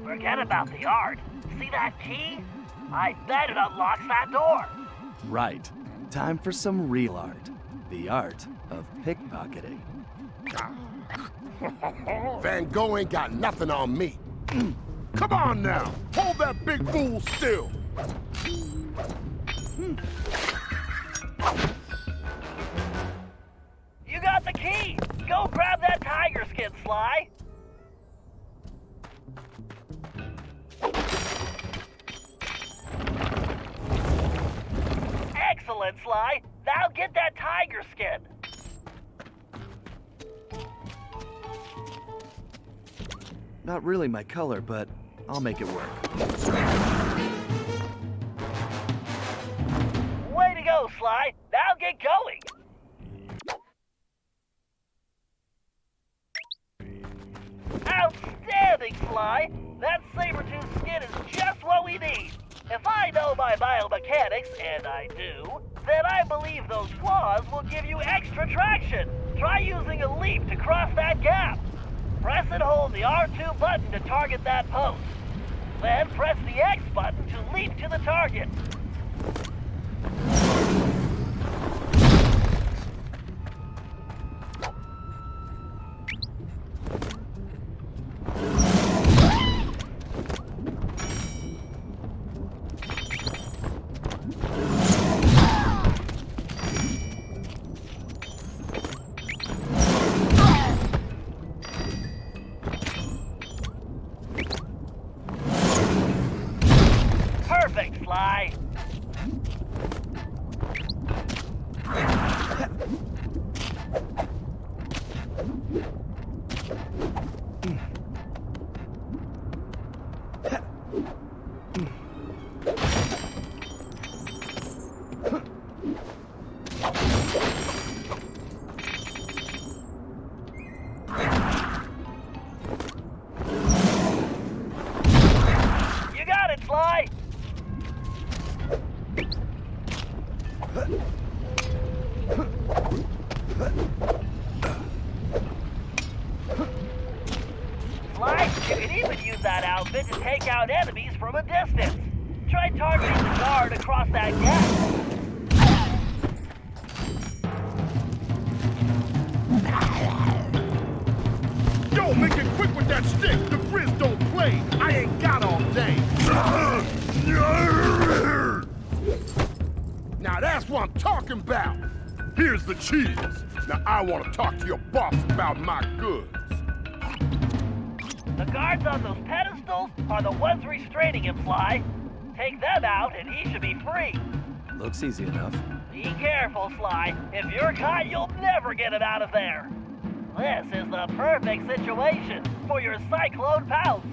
Forget about the art. See that key? I bet it unlocks that door. Right. Time for some real art. The art of pickpocketing. Van Gogh ain't got nothing on me. Come on now, hold that big fool still. You got the key. Go grab that tiger skin, Sly. Excellent, Sly. Now get that tiger skin. Not really my color, but I'll make it work. Way to go, Sly. Now get going. Outstanding, Sly. That saber-tooth skin is just what we need. If I know my biomechanics, and I do, then I believe those claws will give you extra traction. Try using a leap to cross that gap. Press and hold the R2 button to target that post. Then press the X button to leap to the target. Perfect, Sly. You got it, Sly. Sly, you can even use that outfit to take out enemies from a distance. Try targeting the guard across that gap. Yo, make it quick with that stick. The Grizz don't play. I ain't got all day. Now that's what I'm talking about. Here's the cheese. Now I want to talk to your boss about my goods. The guards on those pedestals are the ones restraining him, Sly. Take them out and he should be free. Looks easy enough. Be careful, Sly. If you're caught, you'll never get him out of there. This is the perfect situation for your cyclone pounce.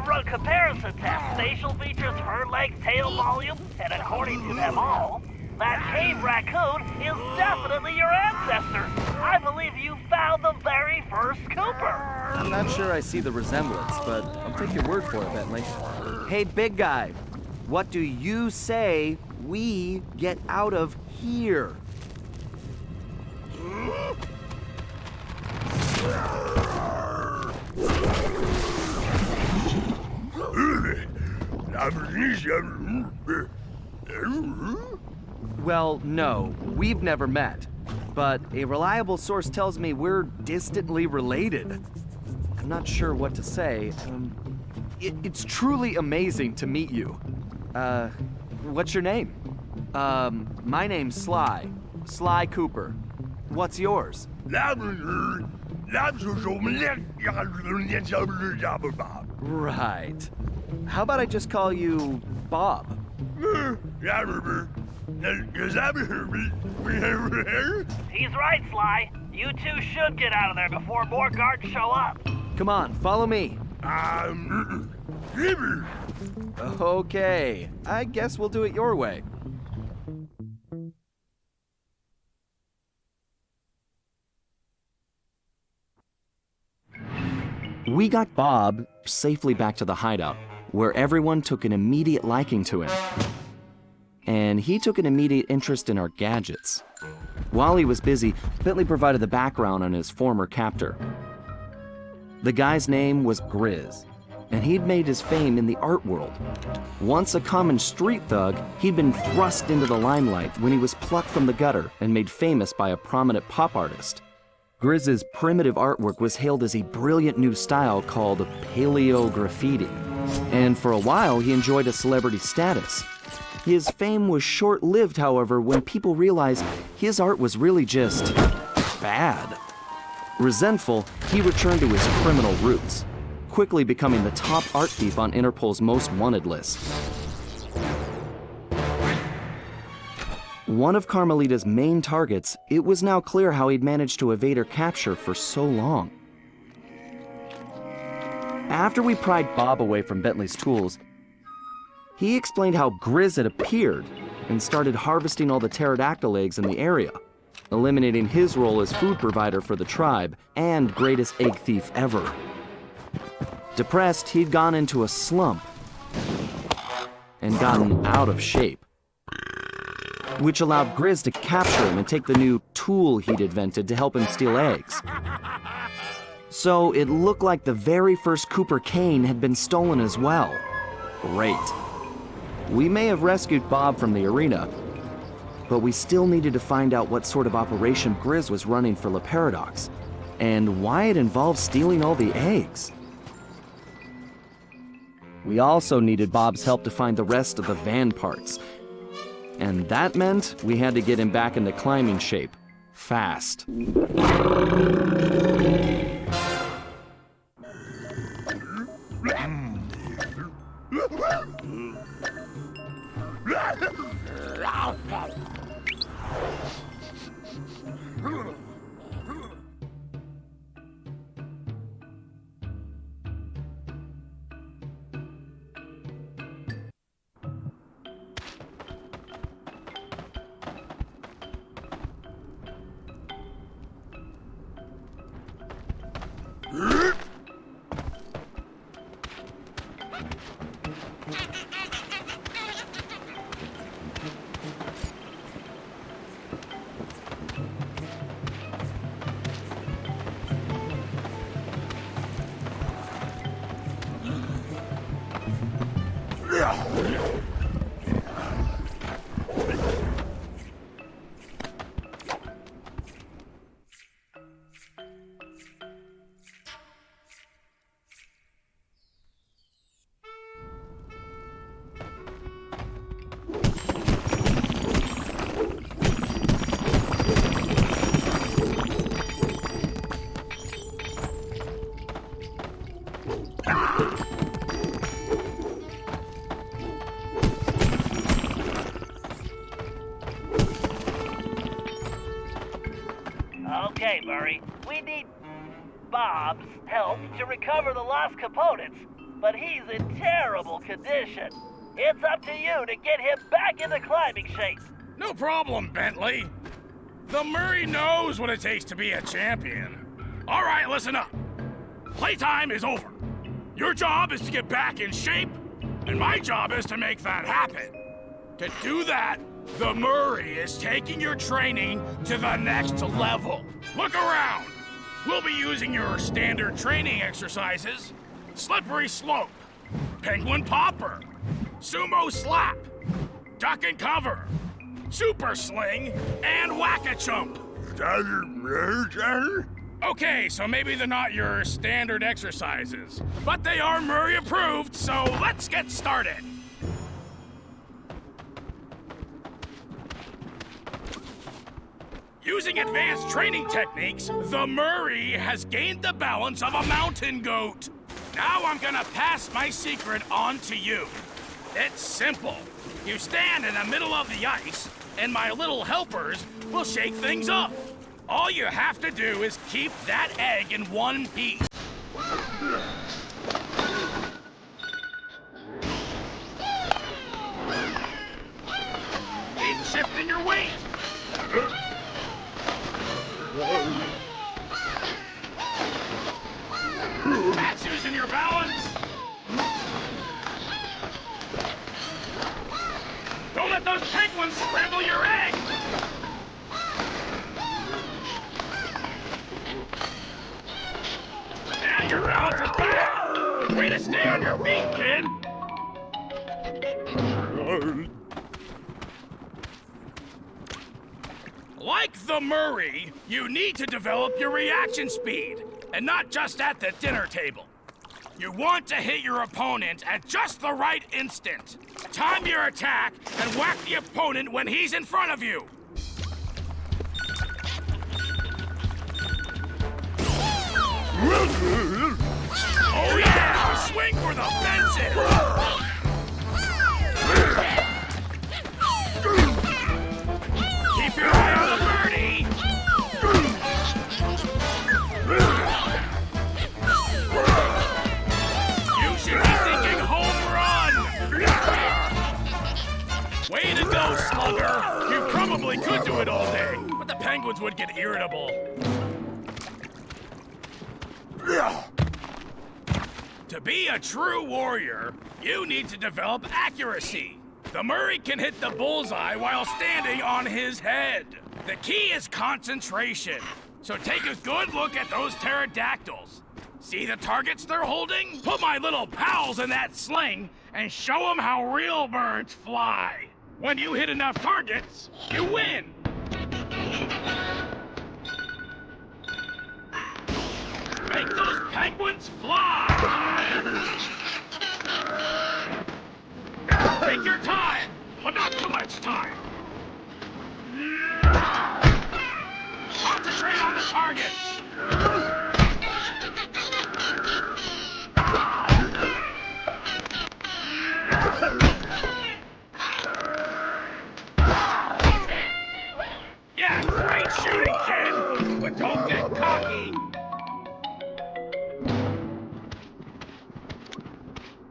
I've run comparison tests, facial features, fur length, tail volume, and according to them all, that cave raccoon is definitely your ancestor. I believe you found the very first Cooper. I'm not sure I see the resemblance, but I'll take your word for it, Bentley. Hey, big guy, what do you say we get out of here? Well, no, we've never met. But a reliable source tells me we're distantly related. I'm not sure what to say. It's truly amazing to meet you. What's your name? My name's Sly. Sly Cooper. What's yours? Right. How about I just call you Bob? He's right, Sly. You two should get out of there before more guards show up. Come on, follow me. Okay, I guess we'll do it your way. We got Bob safely back to the hideout, where everyone took an immediate liking to him. And he took an immediate interest in our gadgets. While he was busy, Bentley provided the background on his former captor. The guy's name was Grizz, and he'd made his fame in the art world. Once a common street thug, he'd been thrust into the limelight when he was plucked from the gutter and made famous by a prominent pop artist. Grizz's primitive artwork was hailed as a brilliant new style called paleo graffiti, and for a while he enjoyed a celebrity status. His fame was short-lived, however, when people realized his art was really just bad. Resentful, he returned to his criminal roots, quickly becoming the top art thief on Interpol's most wanted list. One of Carmelita's main targets, it was now clear how he'd managed to evade her capture for so long. After we pried Bob away from Bentley's tools, he explained how Grizz had appeared and started harvesting all the pterodactyl eggs in the area, eliminating his role as food provider for the tribe and greatest egg thief ever. Depressed, he'd gone into a slump and gotten out of shape, which allowed Grizz to capture him and take the new tool he'd invented to help him steal eggs. So it looked like the very first Cooper cane had been stolen as well. Great. We may have rescued Bob from the arena, but we still needed to find out what sort of operation Grizz was running for La Paradox, and why it involved stealing all the eggs. We also needed Bob's help to find the rest of the van parts, and that meant we had to get him back into climbing shape, fast. Okay, Murray, we need Bob's help to recover the lost components. but he's in terrible condition. It's up to you to get him back into climbing shape. No problem, Bentley. The Murray knows what it takes to be a champion. All right, listen up. Playtime is over. Your job is to get back in shape, and my job is to make that happen. To do that, the Murray is taking your training to the next level. Look around. We'll be using your standard training exercises: slippery slope, penguin popper, sumo slap, duck and cover, super sling, and whack-a-chump. Okay, so maybe they're not your standard exercises, but they are Murray approved, so let's get started. Using advanced training techniques, the Murray has gained the balance of a mountain goat. Now I'm gonna pass my secret on to you. It's simple. You stand in the middle of the ice, and my little helpers will shake things up. All you have to do is keep that egg in one piece. Keep shifting your weight. That's using your balance. Don't let those penguins scramble your egg. Now your balance is back. Way to stay on your feet, kid. Like the Murray, you need to develop your reaction speed, and not just at the dinner table. You want to hit your opponent at just the right instant. Time your attack and whack the opponent when he's in front of you. Oh yeah! Swing for the fences! Keep your eye on the birdie! You should be thinking home run! Way to go, slugger! You probably could do it all day, but the penguins would get irritable. To be a true warrior, you need to develop accuracy. The Murray can hit the bullseye while standing on his head. The key is concentration. So take a good look at those pterodactyls. See the targets they're holding? Put my little pals in that sling and show them how real birds fly. When you hit enough targets, you win. Make those penguins fly! Take your time, but not too much time. Concentrate on the targets. Yeah, great shooting, kid, but don't get cocky.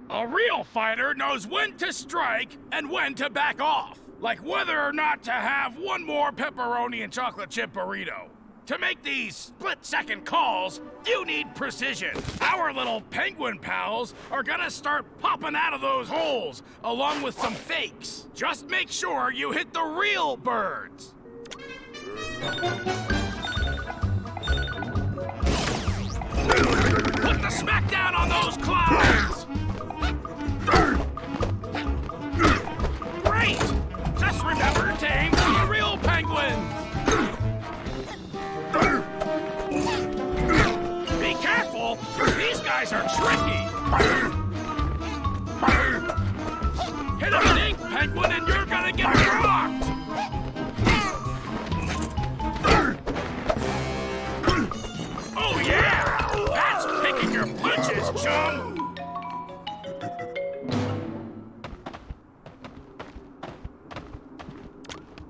A real fighter knows when to strike and when to back off. Like whether or not to have one more pepperoni and chocolate chip burrito. To make these split-second calls, you need precision. Our little penguin pals are gonna start popping out of those holes, along with some fakes. Just make sure you hit the real birds. Put the smackdown on those clouds! Great! Just remember to aim for the real penguins! Be careful! These guys are tricky! Hit a big penguin and you're gonna get rocked! Oh yeah! That's picking your punches, chum!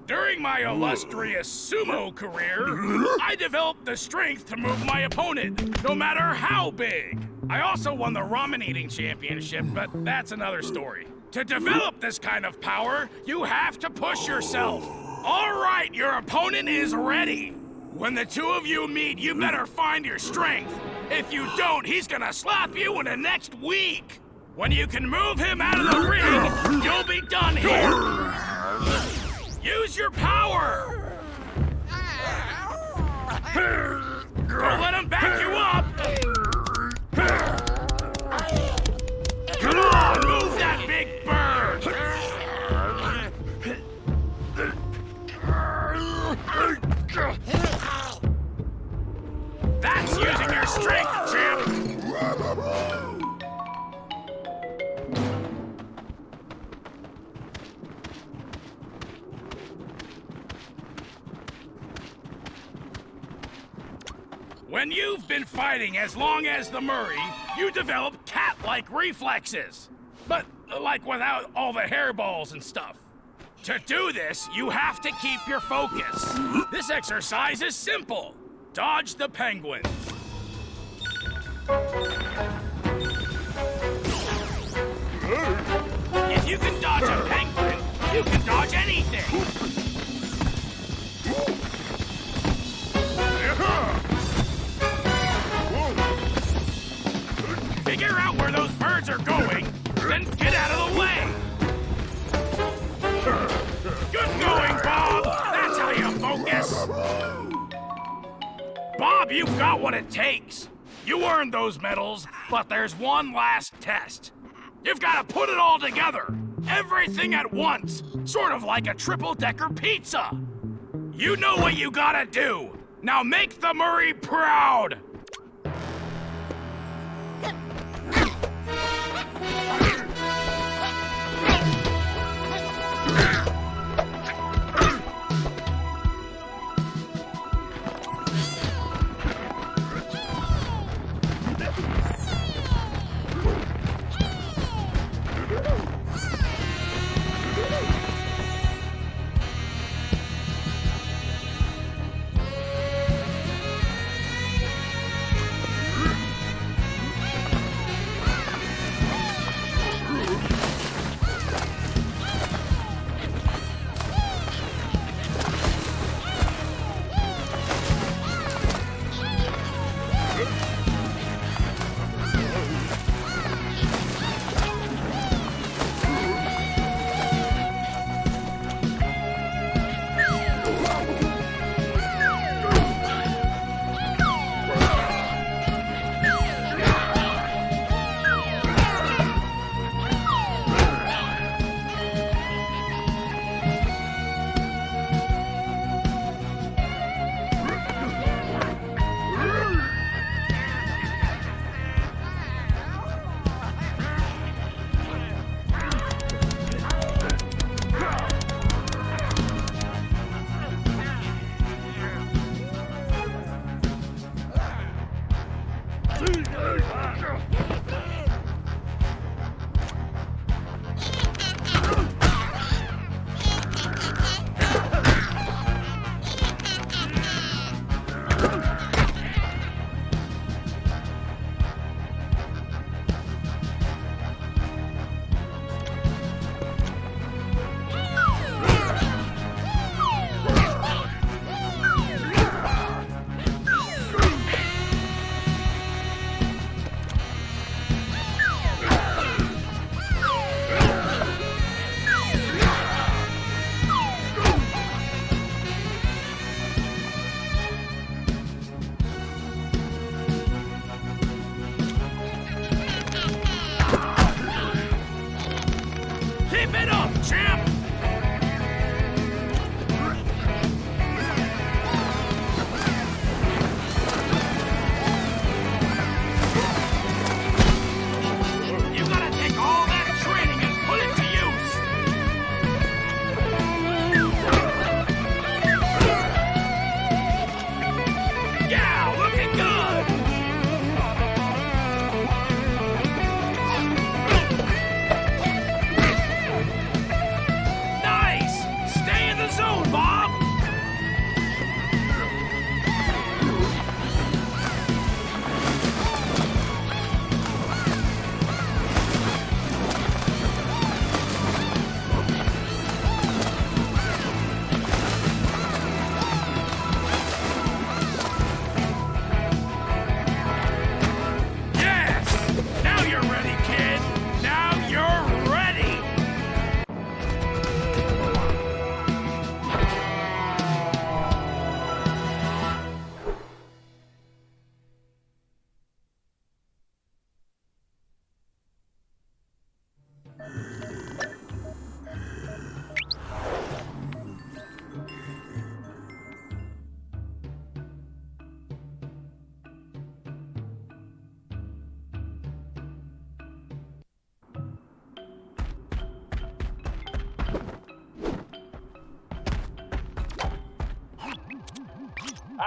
During my illustrious sumo career, I developed the strength to move my opponent, no matter how big. I also won the ramen eating championship, but that's another story. To develop this kind of power, you have to push yourself. All right, your opponent is ready. When the two of you meet, you better find your strength. If you don't, he's gonna slap you in the next week. When you can move him out of the ring, you'll be done here. Use your power. Don't let him back you up. Come on, move that big bird. That's using your strength, champ! When you've been fighting as long as the Murray, you develop cat-like reflexes. But, like, without all the hairballs and stuff. To do this, you have to keep your focus. This exercise is simple. Dodge the penguins. If you can dodge a penguin, you can dodge anything. Figure out where those birds are going, then get out of the way. Good going, Bob! That's how you focus! Bob, you've got what it takes. You earned those medals, but there's one last test. You've got to put it all together. Everything at once. Sort of like a triple-decker pizza. You know what you gotta do. Now make the Murray proud!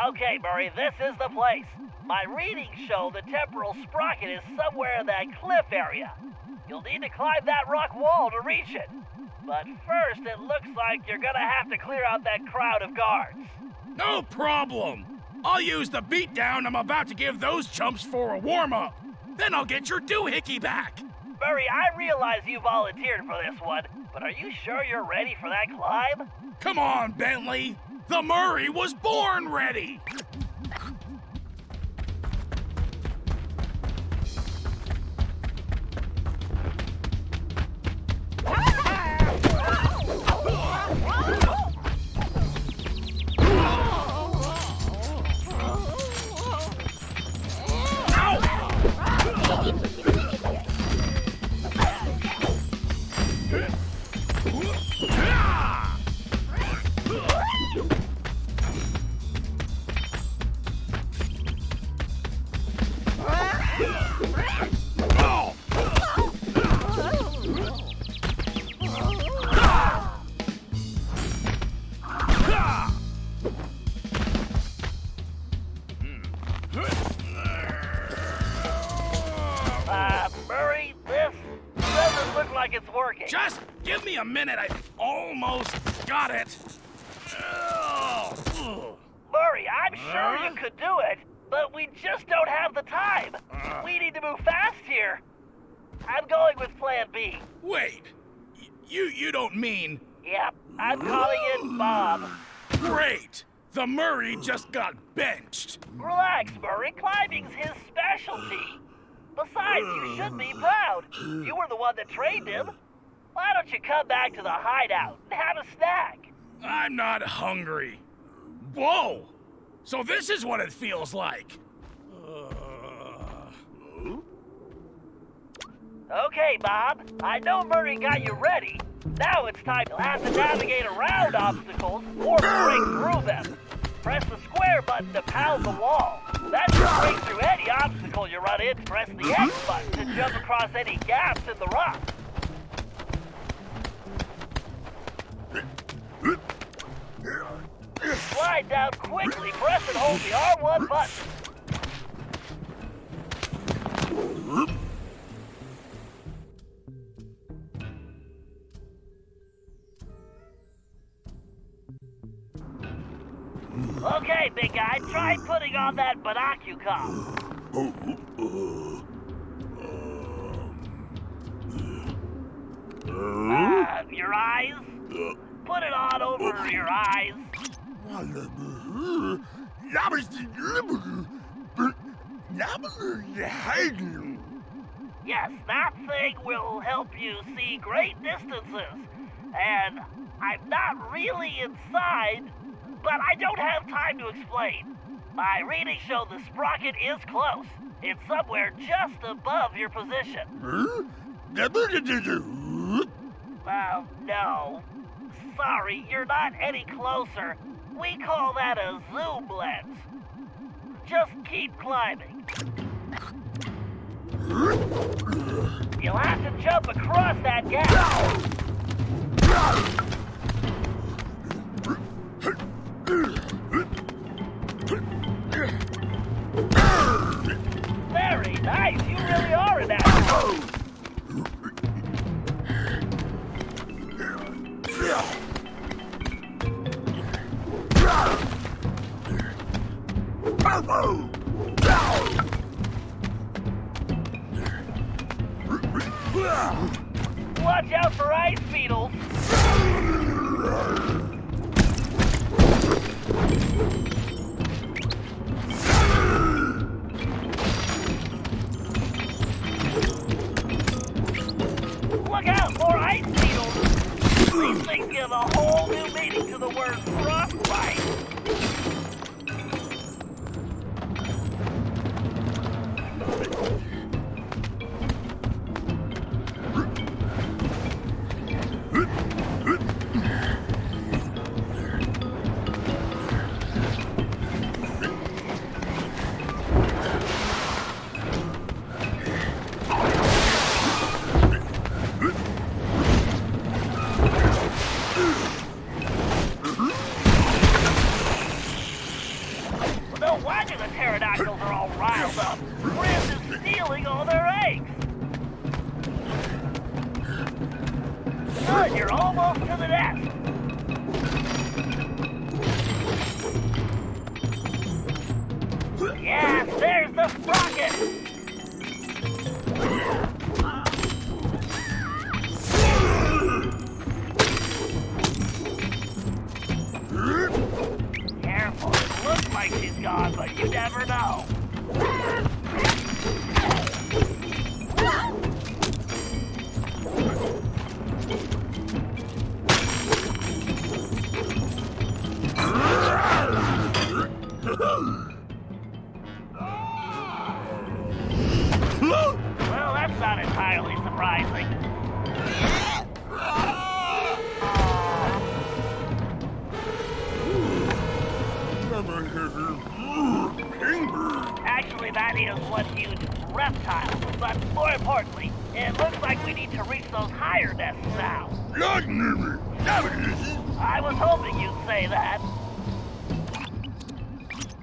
Okay, Murray, this is the place. My readings show the temporal sprocket is somewhere in that cliff area. You'll need to climb that rock wall to reach it. But first, it looks like you're gonna have to clear out that crowd of guards. No problem. I'll use the beatdown I'm about to give those chumps for a warm-up. Then I'll get your doohickey back. Murray, I realize you volunteered for this one, but are you sure you're ready for that climb? Come on, Bentley. The Murray was born ready. Murray, this doesn't look like it's working. Just give me a minute. I almost got it. Murray, I'm sure you could do it, but we just don't have the time. We need to move fast here. I'm going with Plan B. Wait. You don't mean... Yep, I'm calling in Bob. Great! The Murray just got benched. Relax, Murray. Climbing's his specialty. Besides, you should be proud. You were the one that trained him. Why don't you come back to the hideout and have a snack? I'm not hungry. Whoa! So this is what it feels like. Okay, Bob. I know Murray got you ready. Now it's time to have to navigate around obstacles or break through them. Press the square button to pound the wall. That should break through any obstacle you run in. Press the X button to jump across any gaps in the rock. Slide down quickly. Press and hold the R1 button. Okay, big guy, try putting on that binocular. Your eyes? Put it on over your eyes. Yes, that thing will help you see great distances. And I'm not really inside, but I don't have time to explain. My readings show the sprocket is close. It's somewhere just above your position. Well, no. Sorry, you're not any closer. We call that a zoom lens. Just keep climbing. You'll have to jump across that gap. Very nice. You really are an asshole. Watch out for ice beetles. Look out, more ice beetles. These things give a whole new meaning to the word frostbite. No wonder the pterodactyls are all riled up. Grizz is stealing all their eggs. Good, you're almost to the nest. Yes, there's the sprocket. Careful, it looks like she's gone, but you never know. Well, that's not entirely surprising. Actually, that is one huge reptile. But more importantly, it looks like we need to reach those higher nests now. I was hoping you'd say that.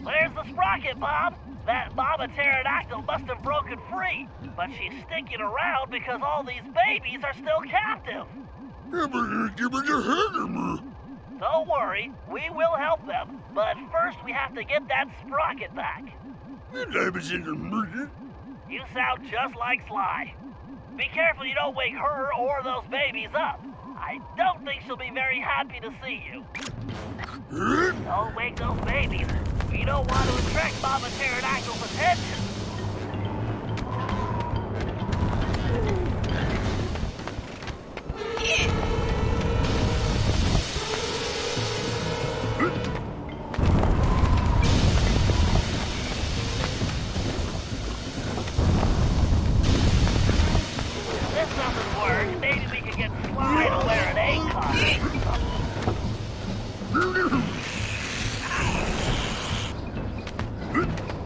There's the sprocket, Bob. That mama pterodactyl must have broken free, but she's sticking around because all these babies are still captive. Don't worry, we will help them, but first we have to get that sprocket back. You sound just like Sly. Be careful you don't wake her or those babies up. I don't think she'll be very happy to see you. Don't wake those babies. We don't want to attract Mama Pterodactyl's attention. If this doesn't work, maybe we can get Sly to wear an egg collar.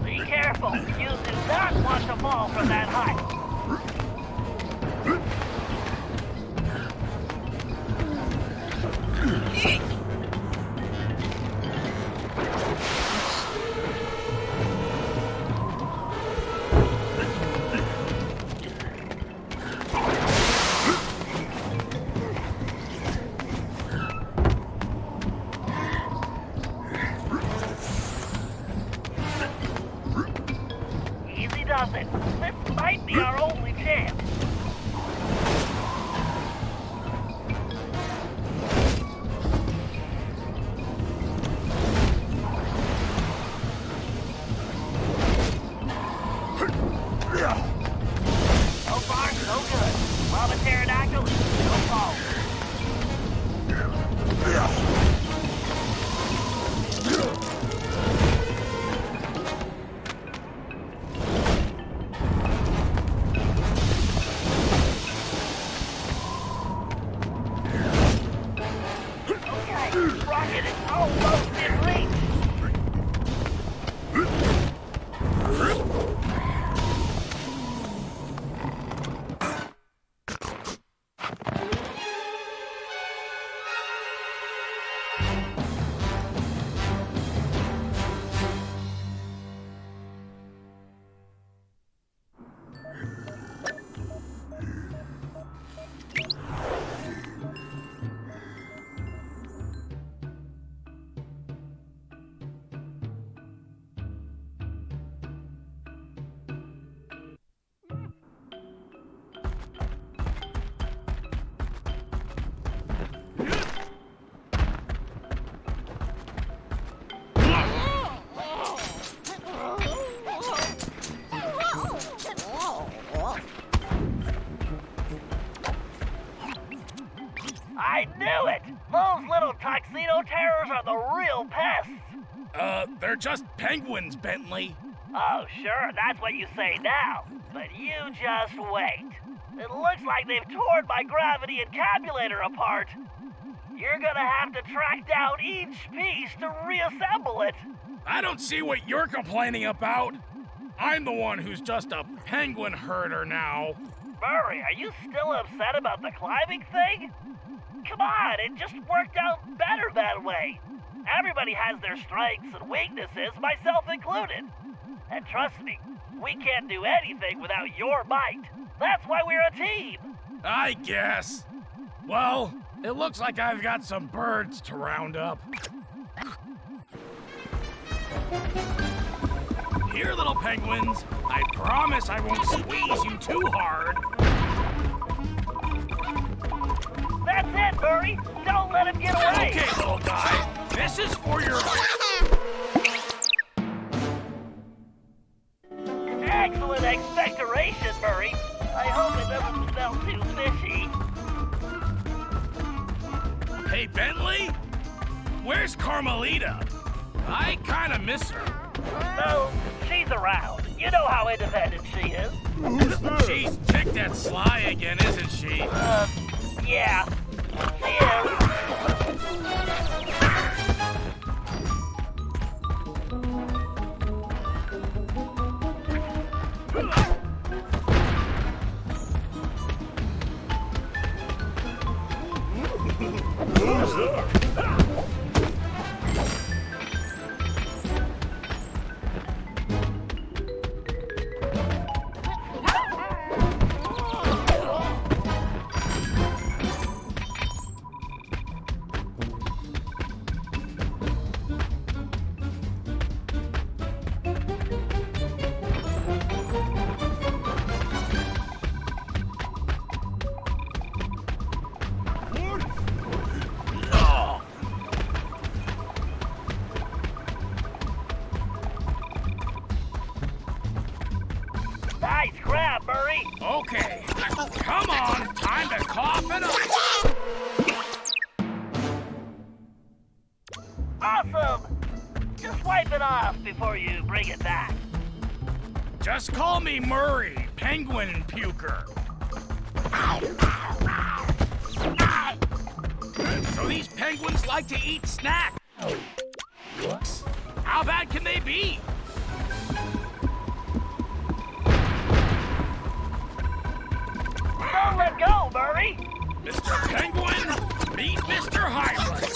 Be careful, you do not want to fall from that height. Easy does it. This might be our only chance. So far, so good. Mama Pterodactyl is still falling. Okay, Rocket is almost in reach. I knew it! Those little tuxedo terrors are the real pests! They're just penguins, Bentley. Oh, sure, that's what you say now. But you just wait. It looks like they've torn my gravity encabulator apart. You're gonna have to track down each piece to reassemble it. I don't see what you're complaining about. I'm the one who's just a penguin herder now. Murray, are you still upset about the climbing thing? Come on, it just worked out better that way. Everybody has their strengths and weaknesses, myself included. And trust me, we can't do anything without your might. That's why we're a team. I guess. Well, it looks like I've got some birds to round up. Here, little penguins. I promise I won't squeeze you too hard. That's it, Murray. Don't let him get away. Okay, little guy. This is for your... Excellent expectoration, Murray. I hope it doesn't smell too fishy. Hey, Bentley? Where's Carmelita? I kinda miss her. No, she's around. You know how independent she is. Who's that? She's ticked at Sly again, isn't she? Yeah. She is. Who's that? Nice grab, Murray. Okay, come on, time to cough it up. Awesome. Just wipe it off before you bring it back. Just call me Murray, penguin puker. So these penguins like to eat snacks. How bad can they be? Don't let go, Murray. Mr. Penguin, meet Mr. Hybrid.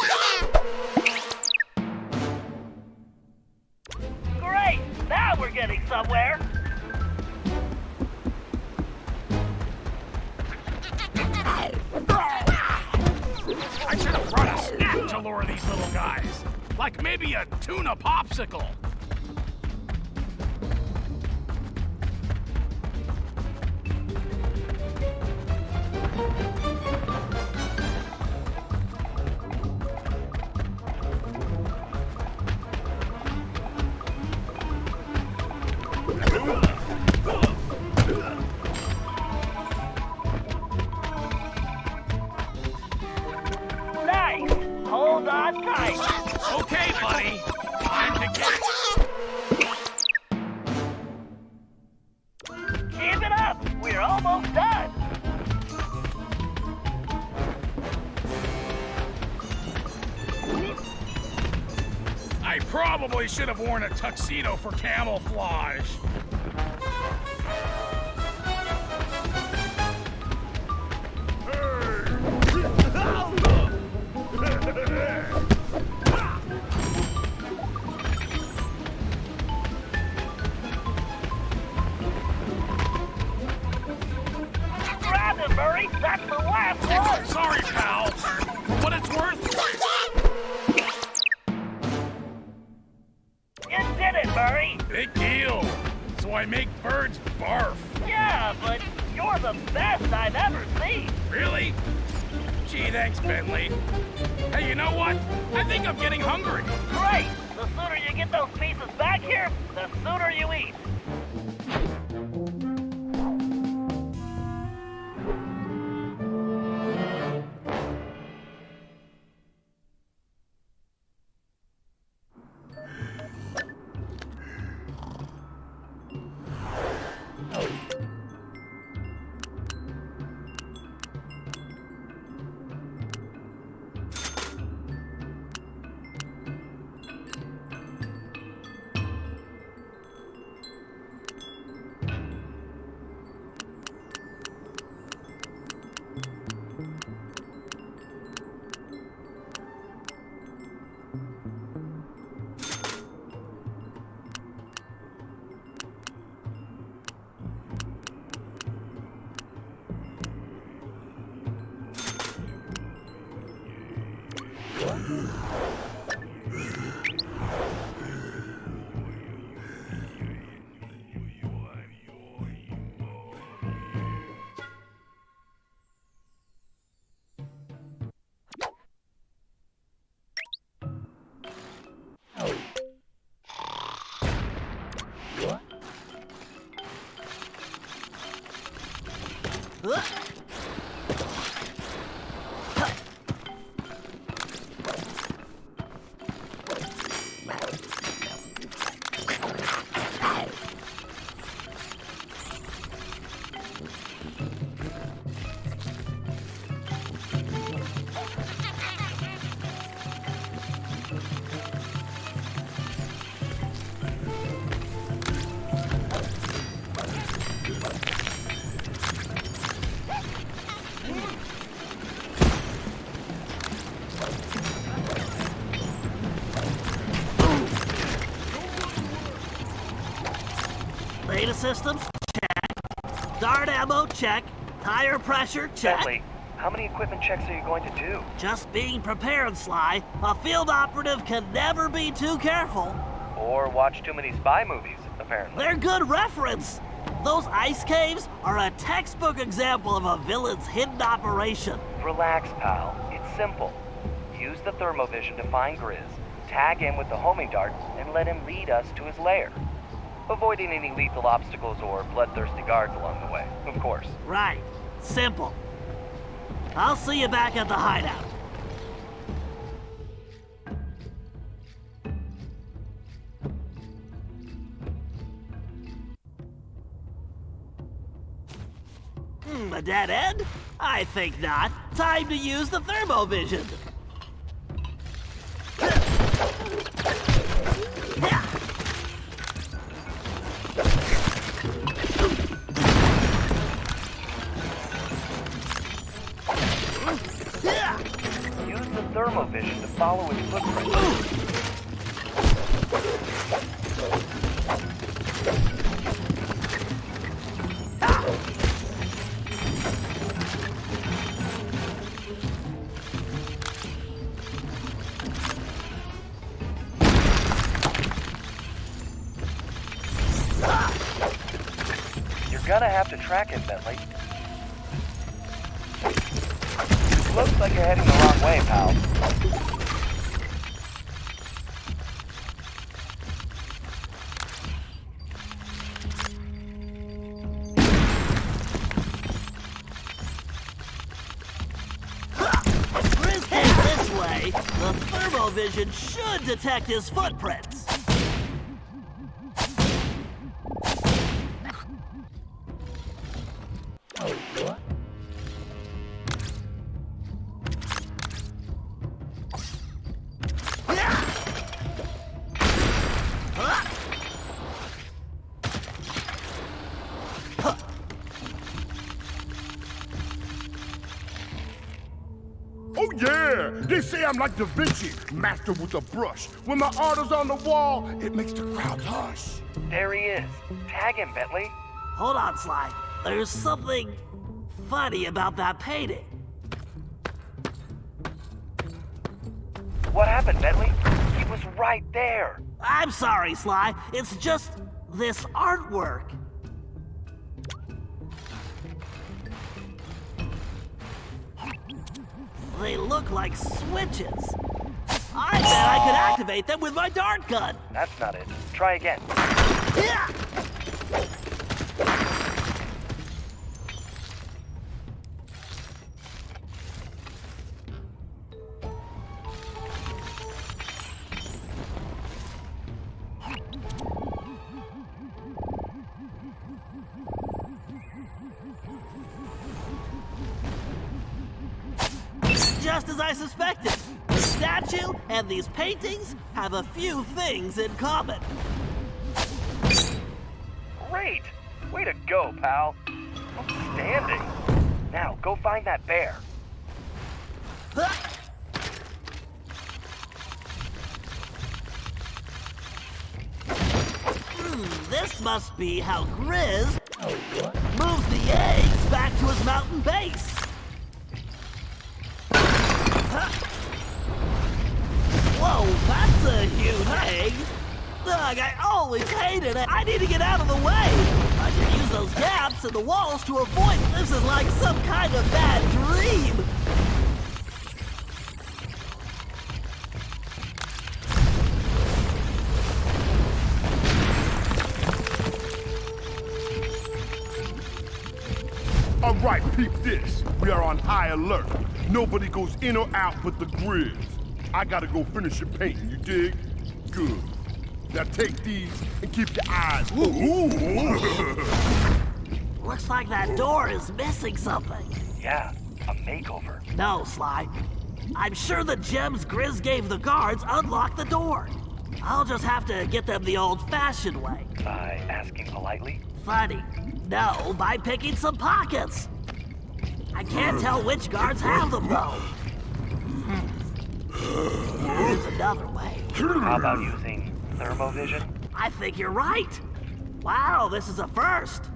Great. Now we're getting somewhere. I should have brought a snack to lure these little guys. Like maybe a tuna popsicle. Nice. Hold on tight. Okay, buddy. Time to get... Keep it up. We're almost done. I probably should have worn a tuxedo for camouflage. Grab him, Murray. That's the last one. Sorry, pal. For what it's worth, You did it, Murray. big deal. So I make birds barf. Yeah, but you're the best I've ever seen. Really? Gee, thanks, Bentley. Hey, you know what? I think I'm getting hungry. Great. The sooner you get those pieces back here, the sooner you eat. Data systems, check. Dart ammo, check. Tire pressure, check. Bentley, how many equipment checks are you going to do? Just being prepared, Sly. A field operative can never be too careful. Or watch too many spy movies, apparently. They're good reference. Those ice caves are a textbook example of a villain's hidden operation. Relax, pal. It's simple. Use the thermovision to find Grizz, tag him with the homing dart, and let him lead us to his lair. Avoiding any lethal obstacles or bloodthirsty guards along the way, of course. Right. Simple. I'll see you back at the hideout. A dead end? I think not. Time to use the thermovision. Use the thermovision to follow his footprints. You're gonna have to track him, Bentley. Looks like you're heading the wrong way, pal. If Grizz heads this way, the thermovision should detect his footprints. Oh yeah! They say I'm like Da Vinci, master with a brush. When my art is on the wall, it makes the crowd hush. There he is. Tag him, Bentley. Hold on, Sly. There's something funny about that painting. What happened, Bentley? He was right there. I'm sorry, Sly. It's just this artwork. They look like switches. I bet I could activate them with my dart gun. That's not it. Try again. Yeah! Just as I suspected, the statue and these paintings have a few things in common. Great. Way to go, pal. Outstanding. Now, go find that bear. This must be how Grizz moves the eggs back to his mountain base. Whoa, that's a huge egg. Ugh, I always hated it. I need to get out of the way. I can use those gaps in the walls to avoid this is like some kind of bad dream. All right, peep this. We are on high alert. Nobody goes in or out but the Grizz. I gotta go finish your painting, you dig? Good. Now take these and keep your eyes open. Looks like that door is missing something. Yeah, a makeover. No, Sly. I'm sure the gems Grizz gave the guards unlocked the door. I'll just have to get them the old-fashioned way. By asking politely? Funny. No, by picking some pockets. I can't tell which guards have them, though. There's another way. How about using thermovision? I think you're right. Wow, this is a first.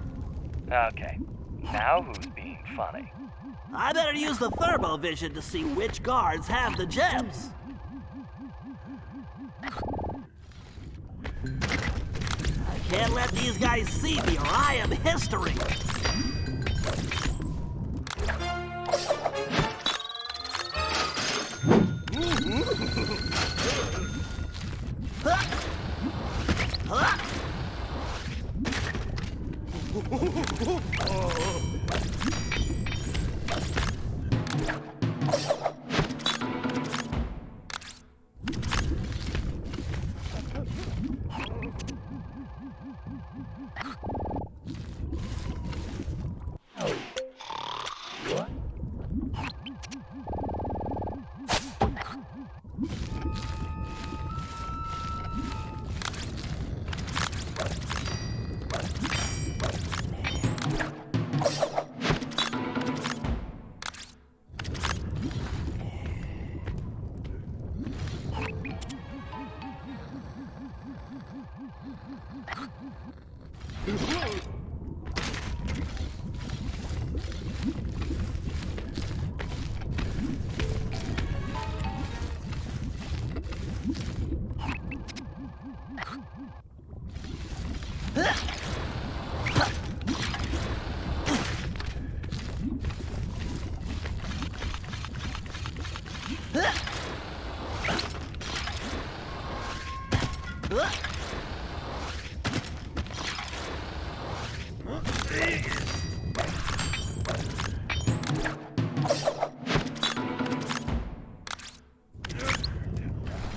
Okay, now who's being funny? I better use the thermovision to see which guards have the gems. I can't let these guys see me or I am history.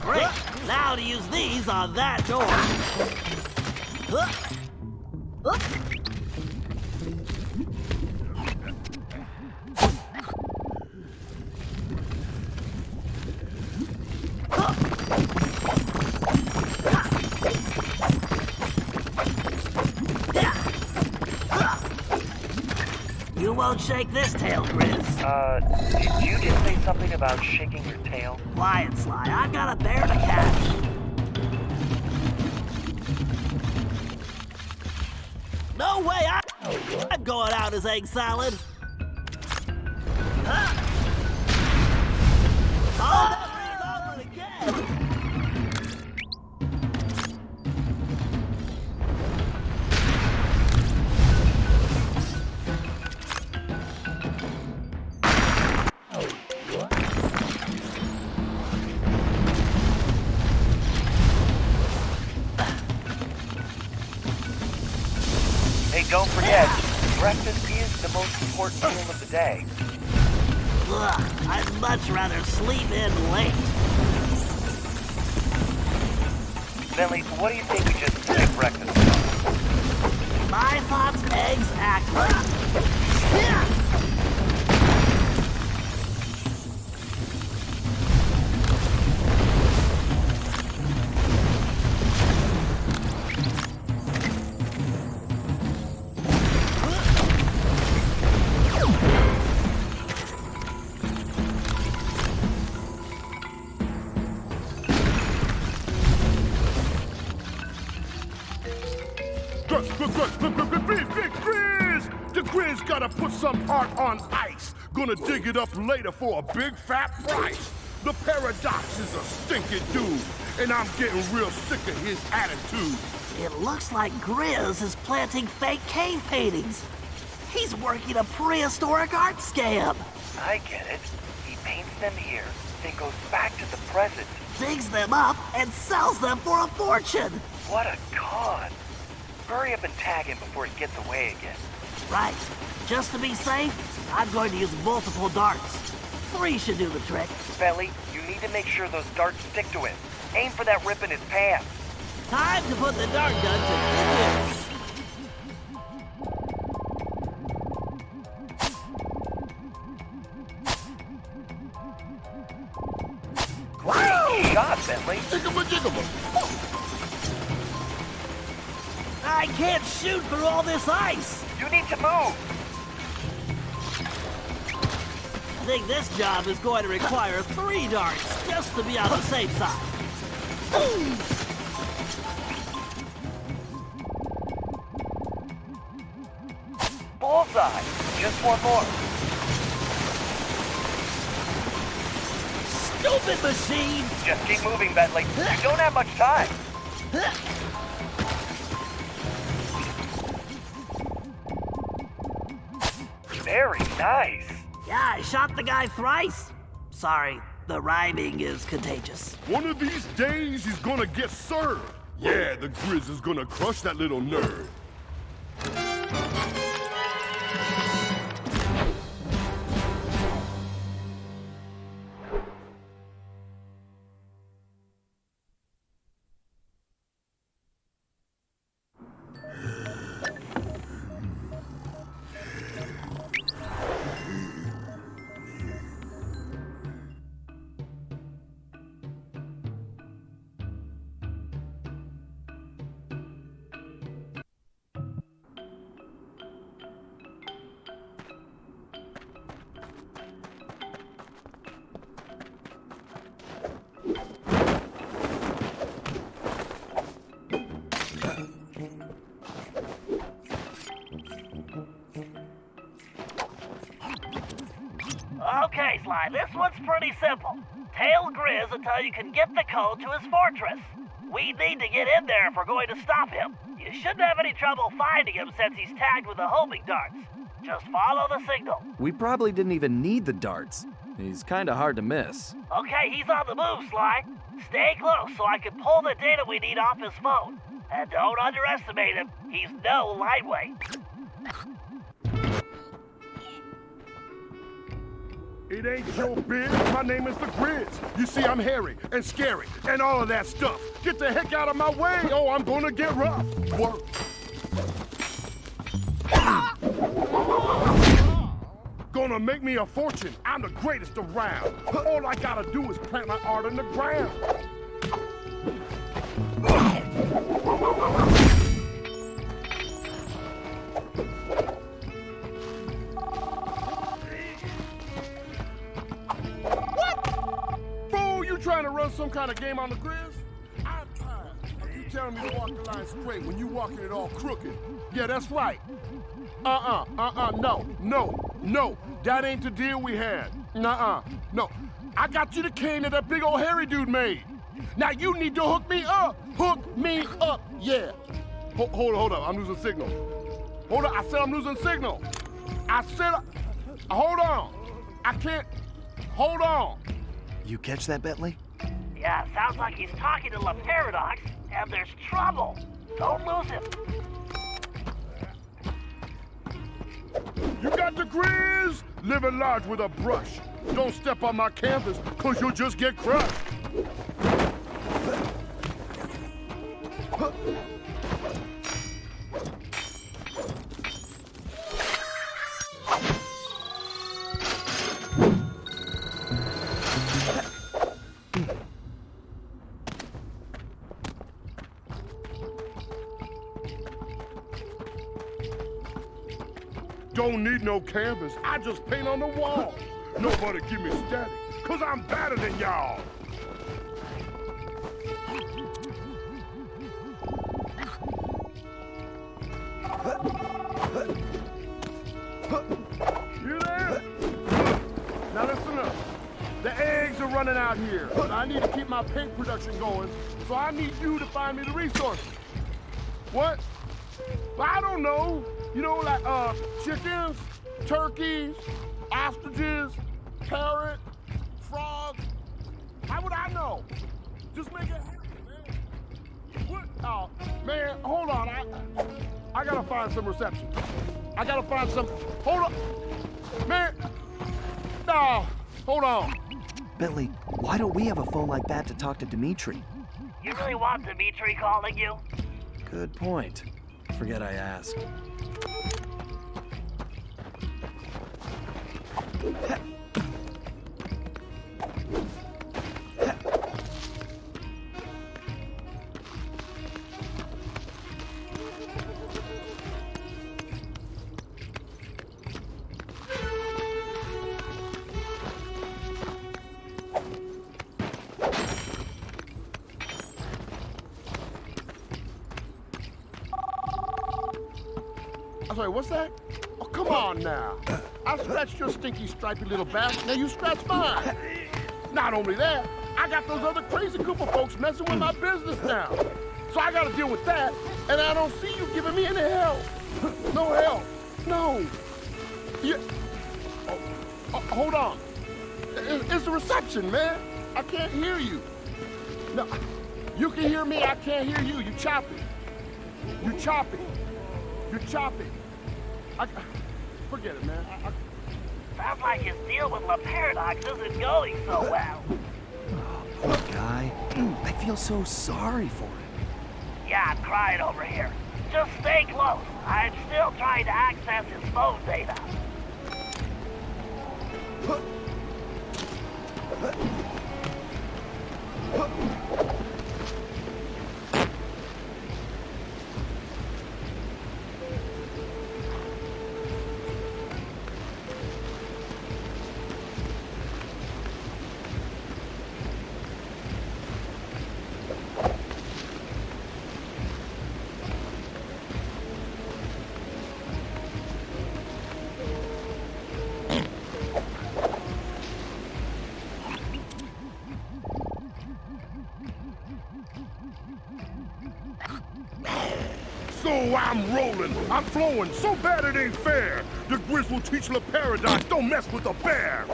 Great! Now to use these on that door. You won't shake this tail, Grizz. Did you just say something about shaking your tail? Quiet, Sly. I've got a bear to catch. No way! I'm going out as egg salad. Oh, that ring over again! Hey, don't forget, breakfast is the most important meal of the day. Ugh, I'd much rather sleep in late. Bentley, what do you think we just take breakfast? My thoughts, eggs act like... Yeah. Grizz! The Grizz gotta put some art on ice. Gonna dig it up later for a big fat price. The Paradox is a stinking dude, and I'm getting real sick of his attitude. It looks like Grizz is planting fake cave paintings. He's working a prehistoric art scam. I get it. He paints them here, then goes back to the present. Digs them up and sells them for a fortune. What a con. Hurry up and tag him before he gets away again. Right. Just to be safe, I'm going to use multiple darts. 3 should do the trick. Bentley, you need to make sure those darts stick to him. Aim for that rip in his pants. Time to put the dart gun to good use. Great shot, Bentley. I can't shoot through all this ice. You need to move. I think this job is going to require 3 darts just to be on the safe side. side. Just one more. Stupid machine! Just keep moving, Bentley. You don't have much time. Very nice. Yeah, I shot the guy thrice. Sorry, the rhyming is contagious. One of these days, he's gonna get served. Yeah, the Grizz is gonna crush that little nerd. Okay, Sly, this one's pretty simple. Tail Grizz until you can get the code to his fortress. We need to get in there if we're going to stop him. You shouldn't have any trouble finding him since he's tagged with the homing darts. Just follow the signal. We probably didn't even need the darts. He's kinda hard to miss. Okay, he's on the move, Sly. Stay close so I can pull the data we need off his phone. And don't underestimate him. He's no lightweight. It ain't your biz. My name is the Grizz. You see, I'm hairy and scary and all of that stuff. Get the heck out of my way. Oh, I'm gonna get rough. Work. Gonna make me a fortune. I'm the greatest around. All I gotta do is plant my art in the ground. Trying to run some kind of game on the Grizz? I'm tired of you telling me to walk the line straight when you walking it all crooked. Yeah, that's right. No. That ain't the deal we had. No. I got you the cane that big old hairy dude made. Now you need to hook me up. Hook me up, yeah. Hold up, I'm losing signal. Hold up, I said I'm losing signal. Hold on. I can't, hold on. You catch that, Bentley? Yeah, sounds like he's talking to La Paradox, and there's trouble. Don't lose him. You got the Grizz? Living large with a brush. Don't step on my canvas, cause you'll just get crushed. Don't need no canvas. I just paint on the wall. Nobody give me static, cause I'm better than y'all. You there? Now listen up. The eggs are running out here. I need to keep my paint production going, so I need you to find me the resources. What? Well, I don't know. You know, like, chickens, turkeys, ostriches, parrot, frogs. How would I know? Just make it happen, man. What? Oh, man, hold on. I gotta find some reception. I gotta find some, hold on. Man, no, hold on. Bentley, why don't we have a phone like that to talk to Dimitri? You really want Dimitri calling you? Good point. Forget I asked. I'm sorry, what's that? Oh, come on now. I scratched your stinky, stripy little bastard. Now you scratch mine. Not only that, I got those other crazy Cooper folks messing with my business now. So I gotta deal with that, and I don't see you giving me any help. No help. No. You... hold on. It's the reception, man. I can't hear you. No, you can hear me, I can't hear you. You choppy. You choppy. You're choppy. Forget it, man. Sounds like his deal with La Paradox isn't going so well. Oh, poor guy. I feel so sorry for him. Yeah, I'm crying over here. Just stay close. I'm still trying to access his phone data. So I'm rolling, I'm flowing, so bad it ain't fair. The Grizz will teach La Paradox, don't mess with the bear.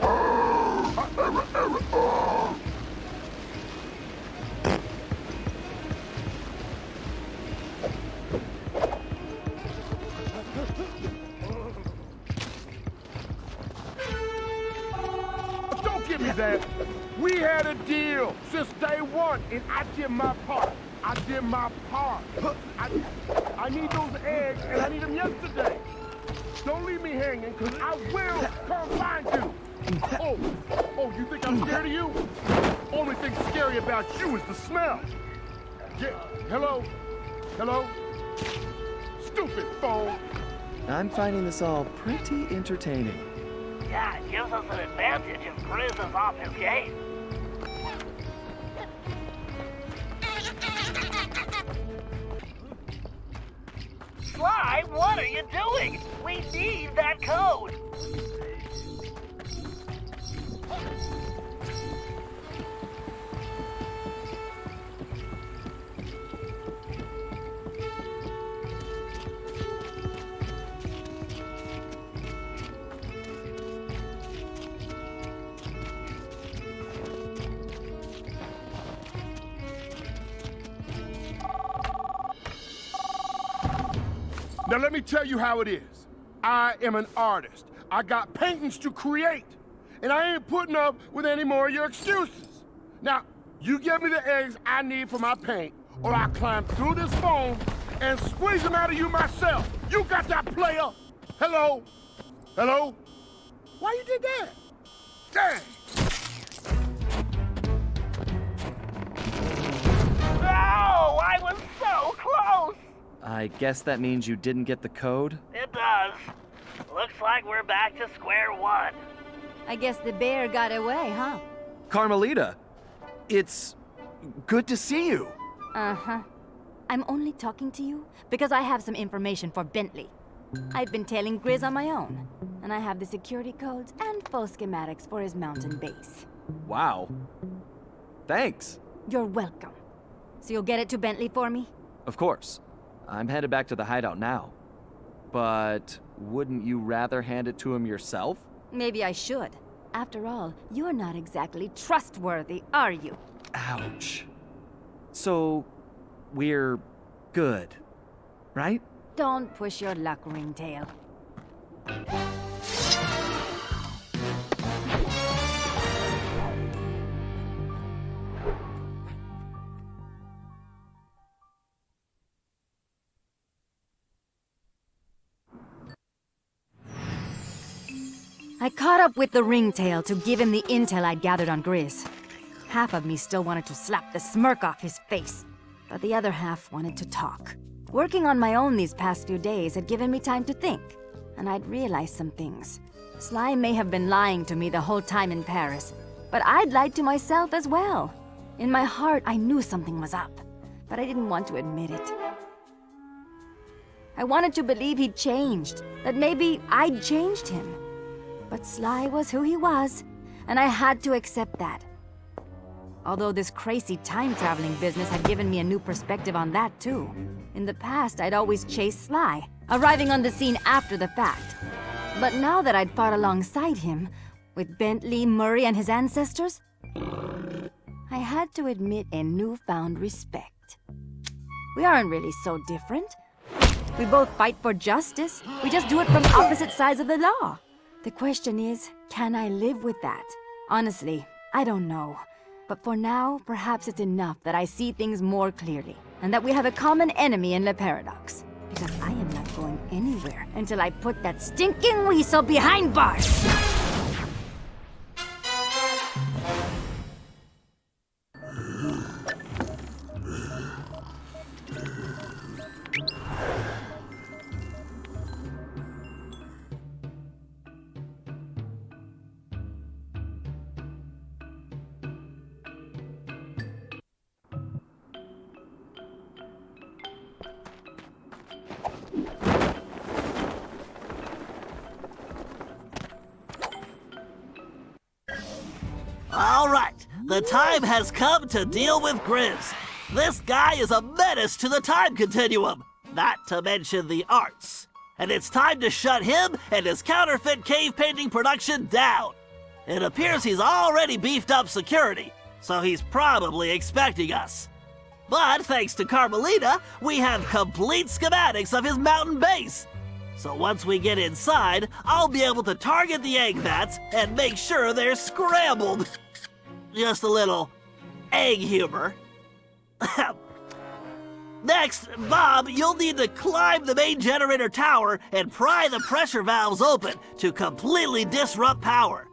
Don't give me that. We had a deal since day one, and I did my part. I did my part. I need those eggs, and I need them yesterday. Don't leave me hanging, because I will come find you. Oh, you think I'm scared of you? Only thing scary about you is the smell. Yeah, hello? Hello? Stupid phone. I'm finding this all pretty entertaining. Yeah, it gives us an advantage if Grizz is off his game. Sly, what are you doing? We need that code. Now let me tell you how it is. I am an artist. I got paintings to create. And I ain't putting up with any more of your excuses. Now, you give me the eggs I need for my paint, or I'll climb through this phone and squeeze them out of you myself. You got that, player? Hello? Hello? Why you did that? Dang! No, I was so close! I guess that means you didn't get the code? It does. Looks like we're back to square one. I guess the bear got away, huh? Carmelita, it's good to see you. Uh-huh. I'm only talking to you because I have some information for Bentley. I've been tailing Grizz on my own, and I have the security codes and full schematics for his mountain base. Wow. Thanks. You're welcome. So you'll get it to Bentley for me? Of course. I'm headed back to the hideout now. But wouldn't you rather hand it to him yourself? Maybe I should. After all, you're not exactly trustworthy, are you? Ouch. So, we're good, right? Don't push your luck, Ringtail. I caught up with the Ringtail to give him the intel I'd gathered on Grizz. Half of me still wanted to slap the smirk off his face, but the other half wanted to talk. Working on my own these past few days had given me time to think, and I'd realized some things. Sly may have been lying to me the whole time in Paris, but I'd lied to myself as well. In my heart, I knew something was up, but I didn't want to admit it. I wanted to believe he'd changed, that maybe I'd changed him. But Sly was who he was, and I had to accept that. Although this crazy time-traveling business had given me a new perspective on that too. In the past, I'd always chased Sly, arriving on the scene after the fact. But now that I'd fought alongside him, with Bentley, Murray, and his ancestors, I had to admit a newfound respect. We aren't really so different. We both fight for justice. We just do it from opposite sides of the law. The question is, can I live with that? Honestly, I don't know. But for now, perhaps it's enough that I see things more clearly, and that we have a common enemy in Le Paradox. Because I am not going anywhere until I put that stinking weasel behind bars! All right, the time has come to deal with Grizz. This guy is a menace to the time continuum, not to mention the arts. And it's time to shut him and his counterfeit cave painting production down. It appears he's already beefed up security, so he's probably expecting us. But thanks to Carmelita, we have complete schematics of his mountain base. So once we get inside, I'll be able to target the egg vats and make sure they're scrambled. Just a little egg humor. Next, Bob, you'll need to climb the main generator tower and pry the pressure valves open to completely disrupt power.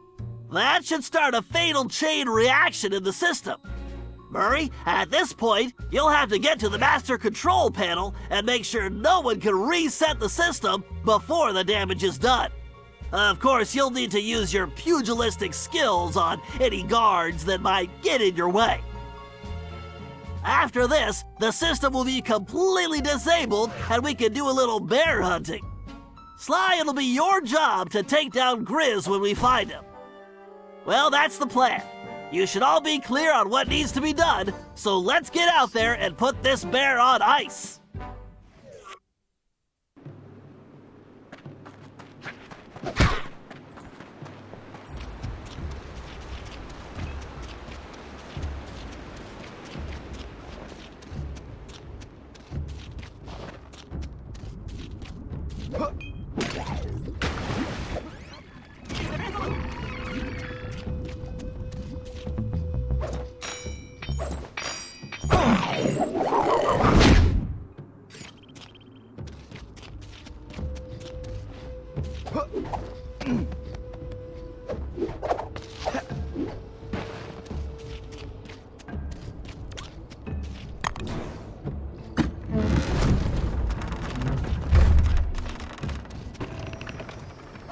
That should start a fatal chain reaction in the system. Murray, at this point, you'll have to get to the master control panel and make sure no one can reset the system before the damage is done. Of course, you'll need to use your pugilistic skills on any guards that might get in your way. After this, the system will be completely disabled and we can do a little bear hunting. Sly, it'll be your job to take down Grizz when we find him. Well, that's the plan. You should all be clear on what needs to be done, so let's get out there and put this bear on ice.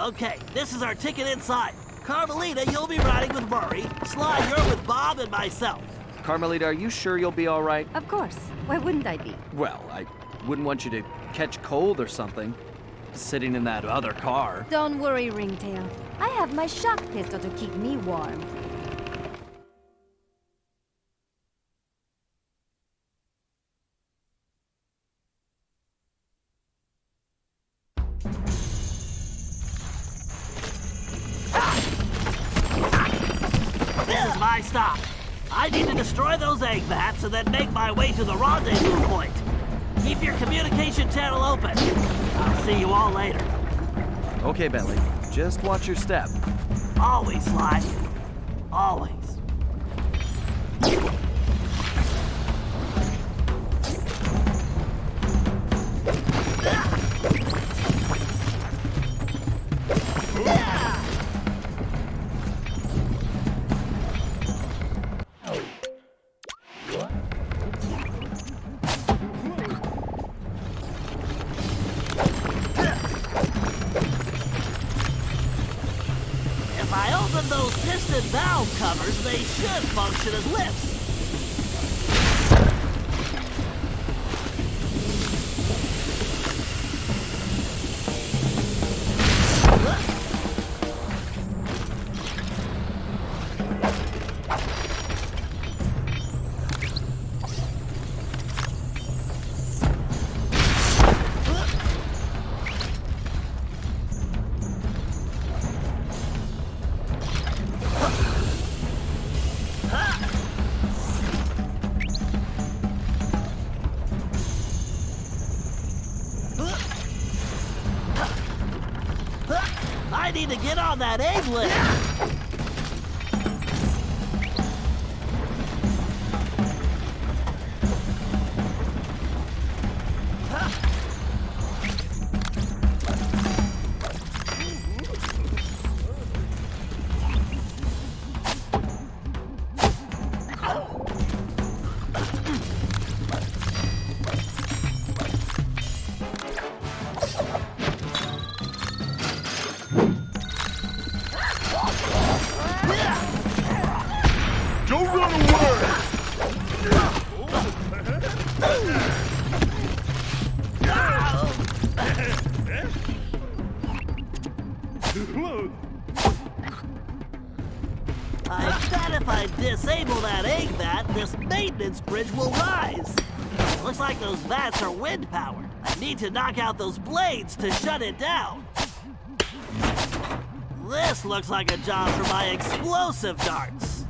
Okay, this is our ticket inside. Carmelita, you'll be riding with Murray. Sly, you're with Bob and myself. Carmelita, are you sure you'll be all right? Of course. Why wouldn't I be? Well, I wouldn't want you to catch cold or something, sitting in that other car. Don't worry, Ringtail. I have my shock pistol to keep me warm. This is my stop. I need to destroy those egg vats and then make my way to the rendezvous point. Keep your communication channel open. I'll see you all later. Okay, Bentley. Just watch your step. Always, Sly. Always. If I open those piston valve covers, they should function as lifts. need to get on that egg lift. Don't run away! I bet if I disable that egg vat, this maintenance bridge will rise. Looks like those vats are wind powered. I need to knock out those blades to shut it down. This looks like a job for my explosive darts.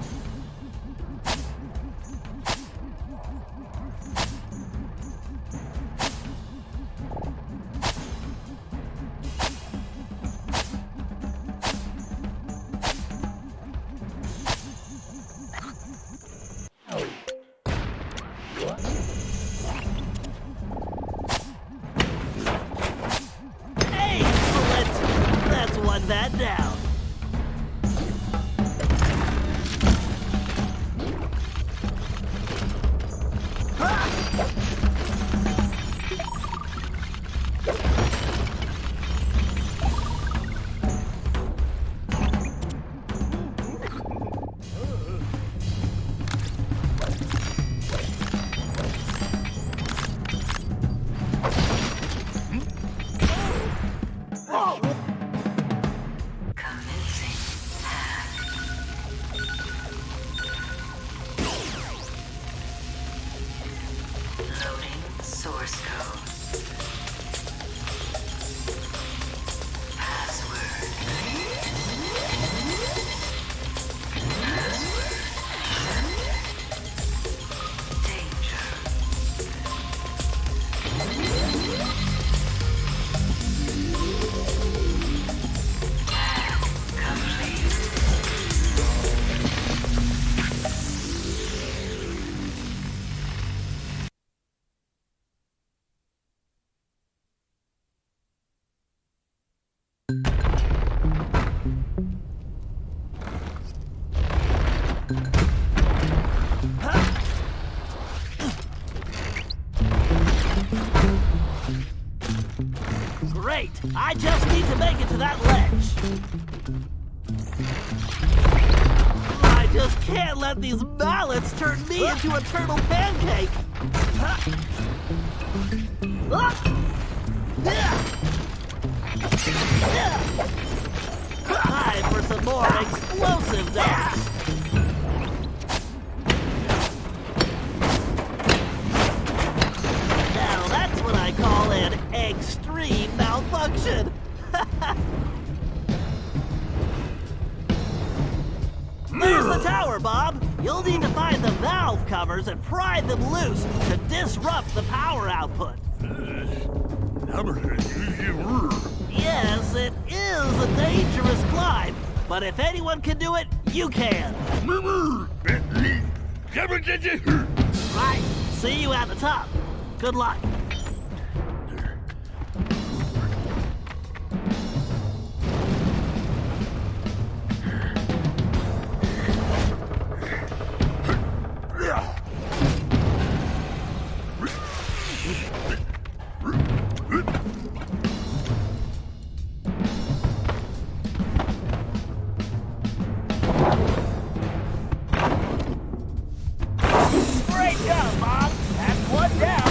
Excellent! That's one vat down. Commencing hack. Loading source code. Password. Danger. Complete. Great! I just need to make it to that ledge. I just can't let these mallets turn me into a turtle pancake. Time for some more explosive darts. Now that's what I call an extreme malfunction. There's the tower, Bob. You'll need to find the valve covers and pry them loose to disrupt the power output. Yes, it is a dangerous climb, but if anyone can do it, you can. Right. See you at the top. Good luck. Great job, Bob. That's one down.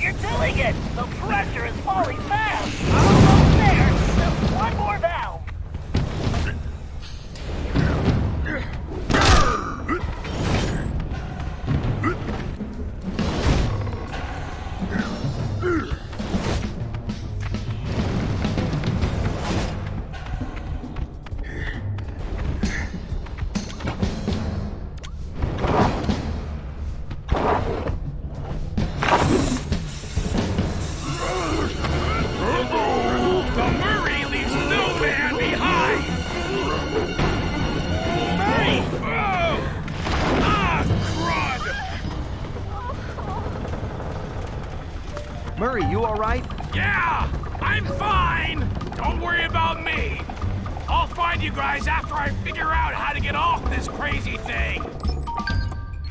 You're doing it! The pressure is falling fast! I'm almost One more valve. Murray, you all right? Yeah, I'm fine. Don't worry about me. I'll find you guys after I figure out how to get off this crazy thing.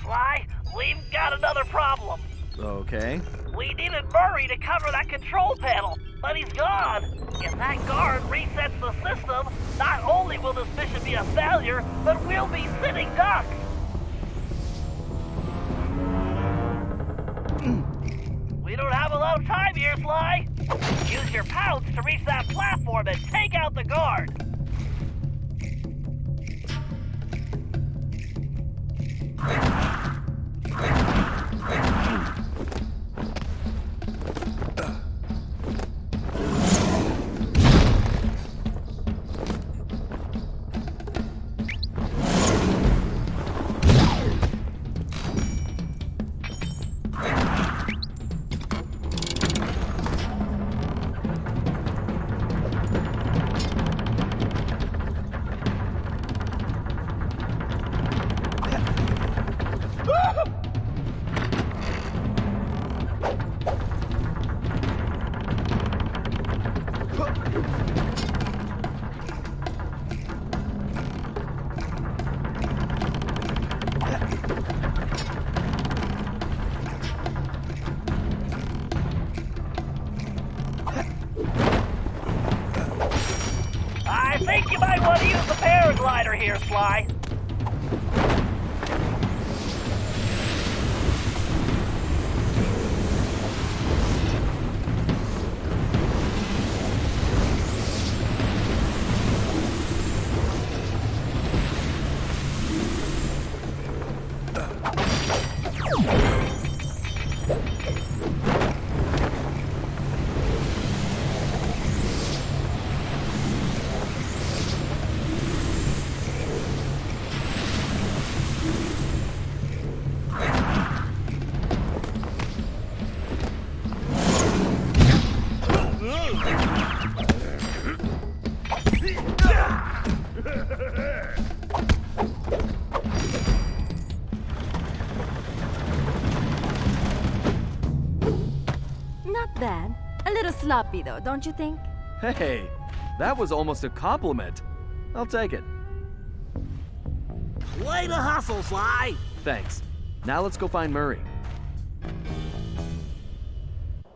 Sly, we've got another problem. Okay. We needed Murray to cover that control panel, but he's gone. If that guard resets the system, not only will this mission be a failure, but we'll be sitting ducks. We don't have a lot of time here, Sly. Use your pouch to reach that platform and take out the guard. I think you might want to use the paraglider here, Sly. Not bad. A little sloppy, though, don't you think? Hey, that was almost a compliment. I'll take it. Way to hustle, Sly! Thanks. Now let's go find Murray.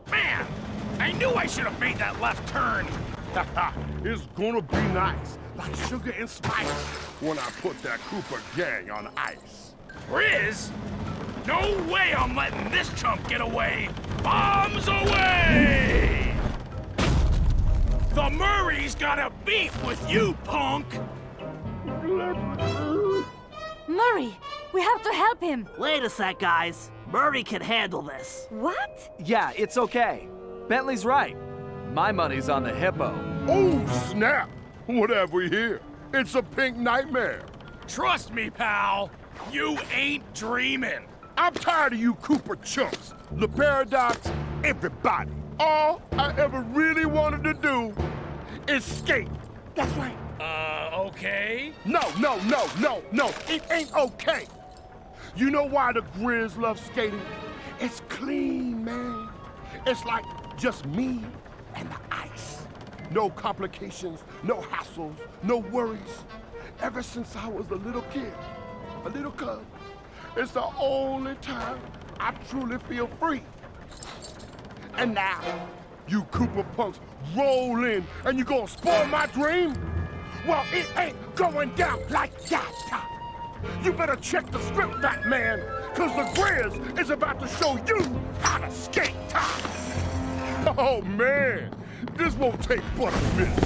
Man, I knew I should have made that left turn. It's gonna be nice, like sugar and spice, when I put that Cooper gang on ice. Grizz? No way I'm letting this chump get away! Bombs away! The Murray's got a beef with you, punk! Murray, we have to help him. Wait a sec, guys. Murray can handle this. What? Yeah, it's okay. Bentley's right. My money's on the hippo. Oh, snap! What have we here? It's a pink nightmare. Trust me, pal. You ain't dreaming. I'm tired of you Cooper chumps. The Paradox, everybody. All I ever really wanted to do is skate. That's right. Okay? No. It ain't okay. You know why the Grizz love skating? It's clean, man. It's like just me and the ice. No complications, no hassles, no worries. Ever since I was a little kid, a little cub, it's the only time I truly feel free. And now, you Cooper punks roll in and you gonna spoil my dream? Well, it ain't going down like that. You better check the script, fat man, cause the Grizz is about to show you how to skate. Oh man, This won't take but a minute.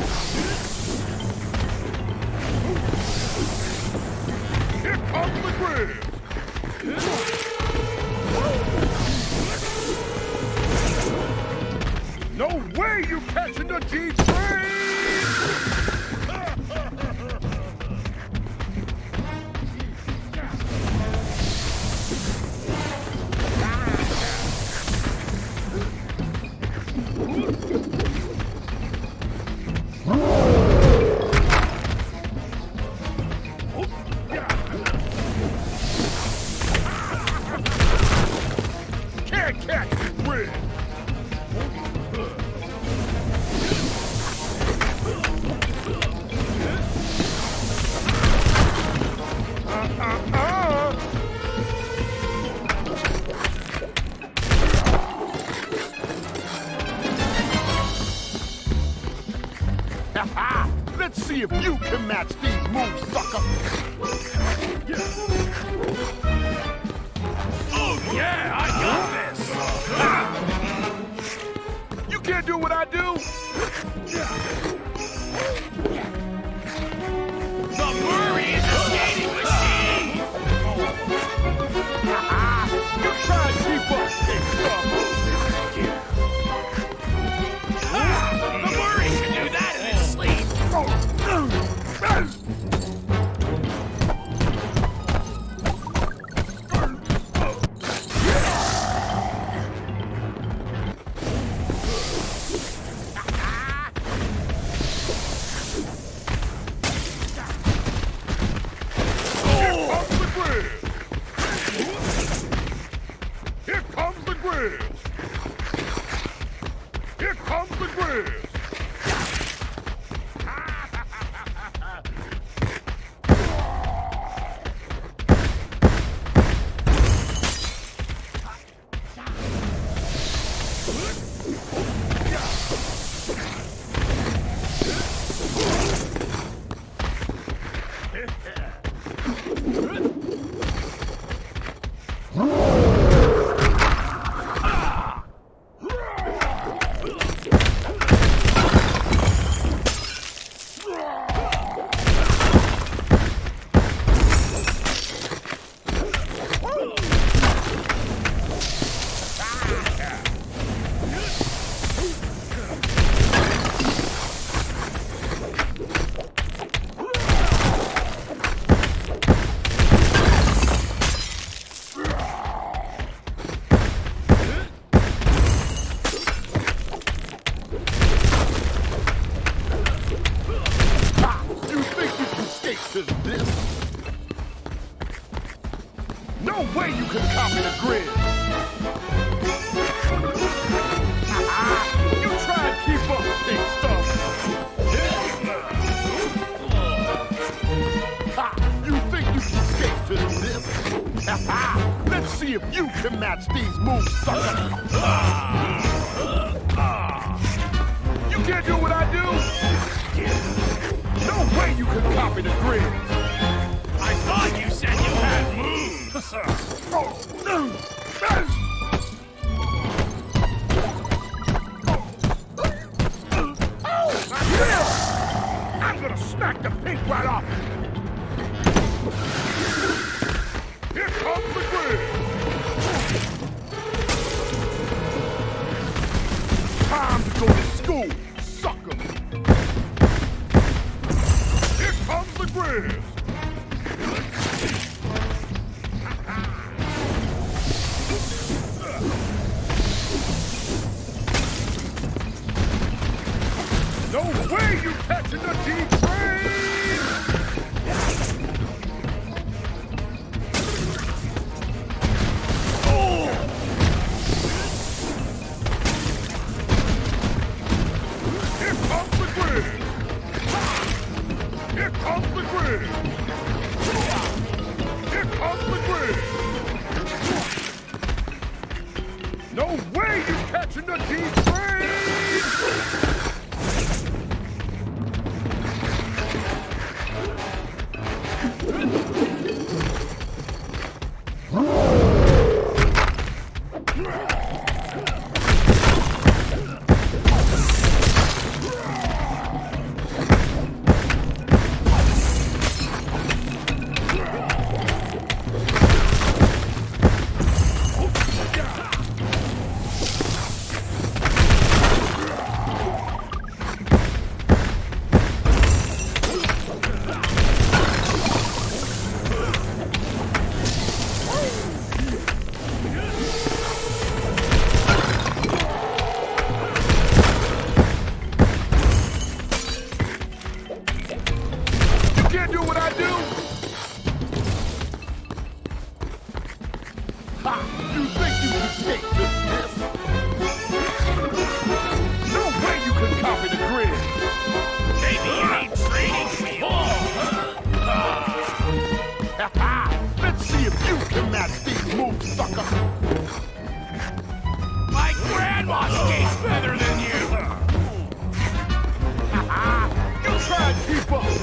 Here comes the Grizz. No way you catching the G-Train! Can't catch the Grizz! Let's see if you can match these moves, sucker! Oh yeah, I got this! You can't do what I do! The Murray is a skating machine! You try and keep up, big stuff! The Murray can do that in his sleep! Here comes the Grizz! Here comes the Grizz! No way you can copy the Grizz! You try and keep up, big stuff! You think you can escape to this? Let's see if you can match these moves, sucker! You can't do what I do? No way you can copy the Grizz! I thought you said you had moves! I'm gonna smack the pink right off! Here comes the Grizz! Time to go to school, sucker! Here comes the Grizz! No way you catching the G-Train! Oh! Here comes the Grizz! Here comes the Grizz! Here comes the Grizz! No way you catching the G-Train!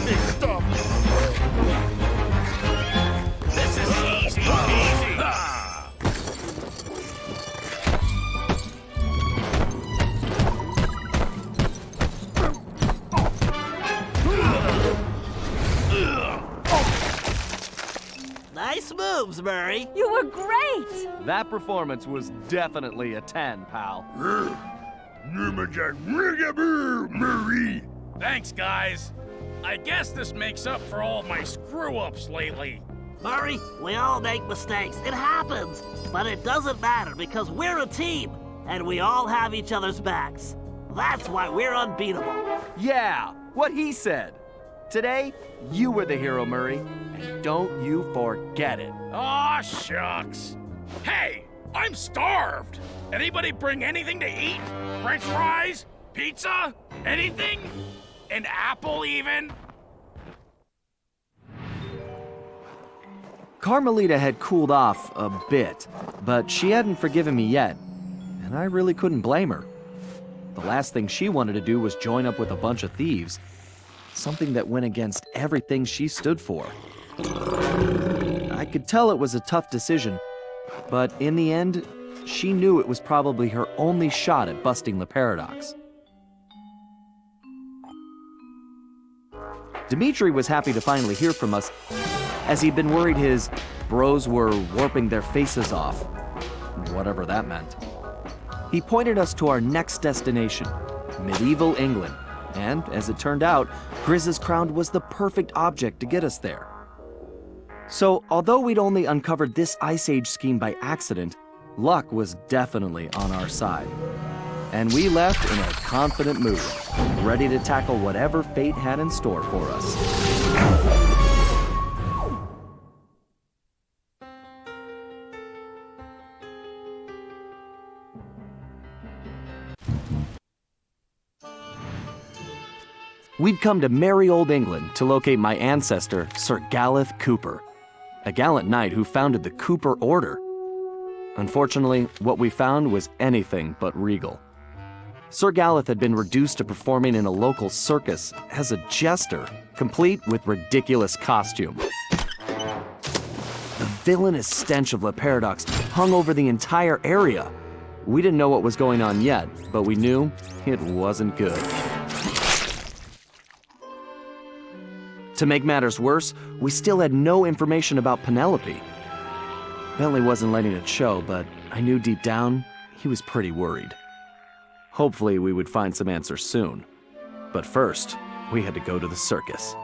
big stuff. This is easy peasy. Nice moves, Murray. You were great! That performance was definitely a 10, pal. Marie. Thanks, guys. I guess this makes up for all my screw-ups lately. Murray, we all make mistakes. It happens. But it doesn't matter because we're a team and we all have each other's backs. That's why we're unbeatable. Yeah, what he said. Today, you were the hero, Murray, and don't you forget it. Aw, shucks. Hey, I'm starved. Anybody bring anything to eat? French fries? Pizza? Anything? An apple, even? Carmelita had cooled off a bit, but she hadn't forgiven me yet, and I really couldn't blame her. The last thing she wanted to do was join up with a bunch of thieves, something that went against everything she stood for. I could tell it was a tough decision, but in the end, she knew it was probably her only shot at busting the paradox. Dmitri was happy to finally hear from us, as he'd been worried his bros were warping their faces off, whatever that meant. He pointed us to our next destination, medieval England, and as it turned out, Grizz's crown was the perfect object to get us there. So, although we'd only uncovered this Ice Age scheme by accident, luck was definitely on our side. And we left in a confident mood, ready to tackle whatever fate had in store for us. We'd come to merry old England to locate my ancestor, Sir Galeth Cooper, a gallant knight who founded the Cooper Order. Unfortunately, what we found was anything but regal. Sir Galeth had been reduced to performing in a local circus as a jester, complete with ridiculous costume. The villainous stench of Le Paradox hung over the entire area. We didn't know what was going on yet, but we knew it wasn't good. To make matters worse, we still had no information about Penelope. Bentley wasn't letting it show, but I knew deep down he was pretty worried. Hopefully we would find some answers soon. But first, we had to go to the circus.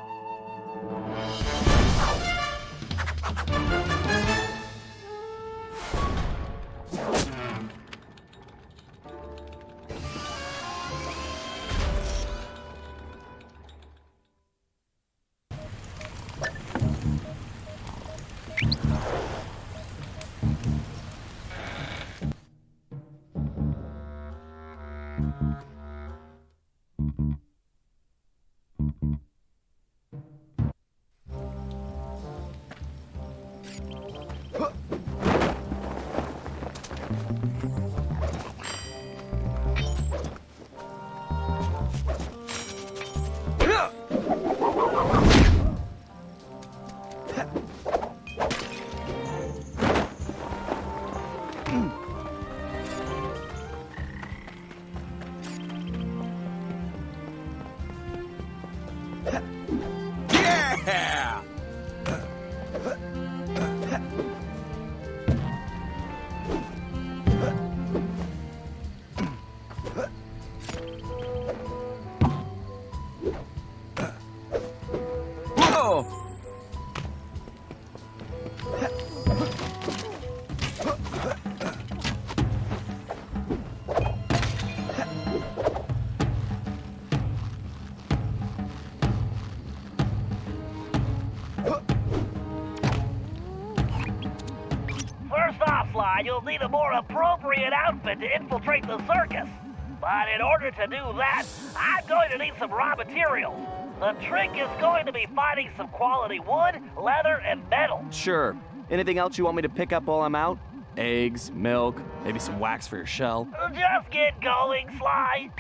Sly, you'll need a more appropriate outfit to infiltrate the circus. But in order to do that, I'm going to need some raw materials. The trick is going to be finding some quality wood, leather, and metal. Sure. Anything else you want me to pick up while I'm out? Eggs, milk, maybe some wax for your shell? Just get going, Sly.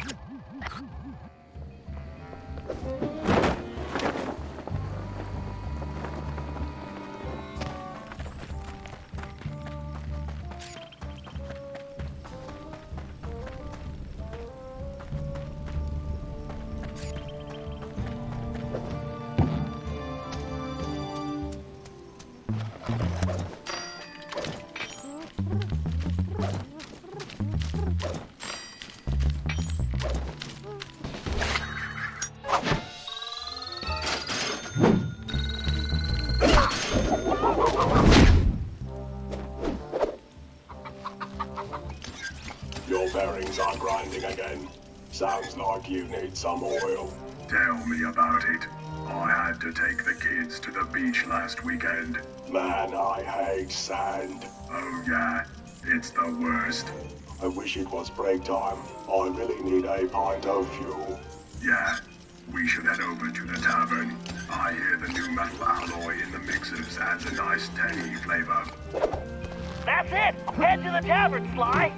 Ball bearings are grinding again. Sounds like you need some oil. Tell me about it. I had to take the kids to the beach last weekend. Man, I hate sand. Oh yeah, it's the worst. I wish it was break time. I really need a pint of fuel. Yeah, we should head over to the tavern. I hear the new metal alloy in the mixers adds a nice tangy flavor. That's it! Head to the tavern, Sly!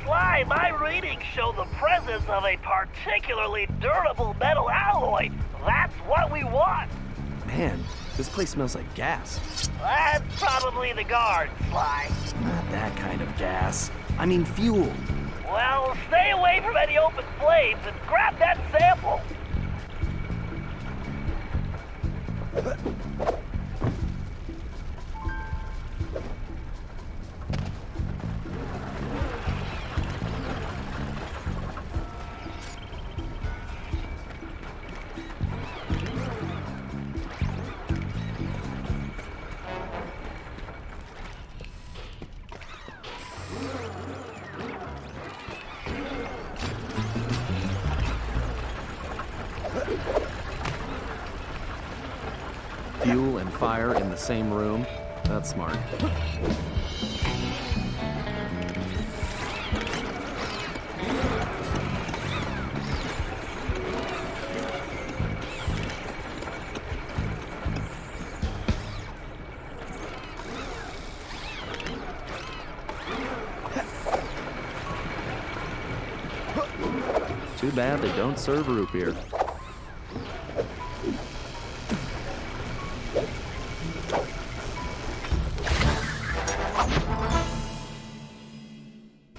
Sly, my readings show the presence of a particularly durable metal alloy. That's what we want. Man, this place smells like gas. That's probably the guard, Sly. Not that kind of gas. I mean fuel. Well, stay away from any open flames and grab that sample. Fuel and fire in the same room. That's smart. Too bad they don't serve root beer.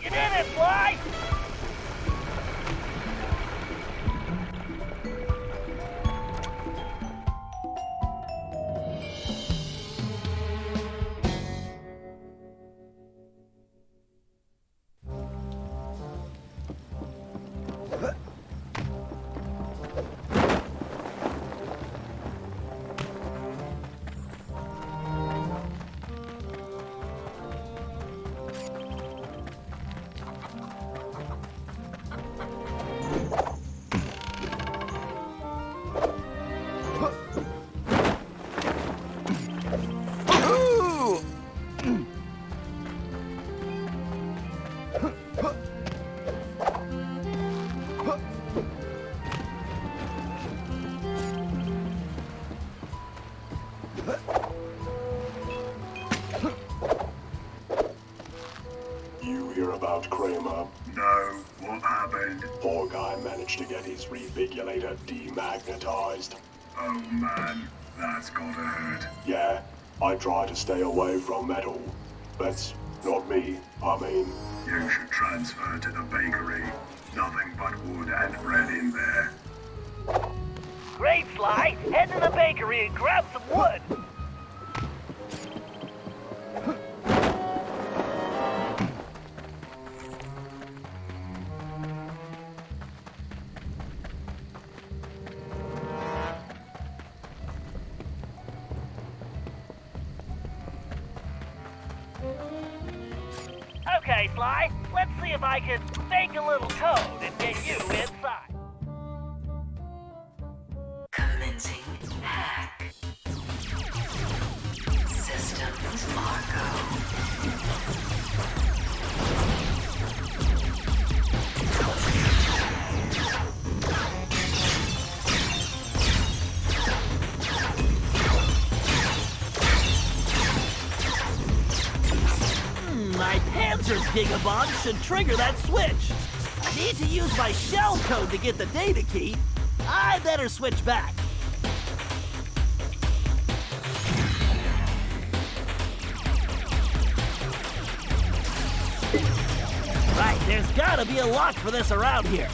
You did it, Sly! You hear about Kramer? No, what happened? Poor guy managed to get his revigulator demagnetized. Oh man, that's gotta hurt. Yeah, I try to stay away from metal. That's not me, I mean. You should transfer to the bakery. Nothing but wood and bread in there. Great, Sly! Head to the bakery and grab some wood! Okay, Sly, let's see if I can fake a little code and get you inside. Commencing hack. Systems Marco. My Panzer's Gigabomb should trigger that switch. I need to use my shell code to get the data key. I better switch back. Right, there's gotta be a lock for this around here.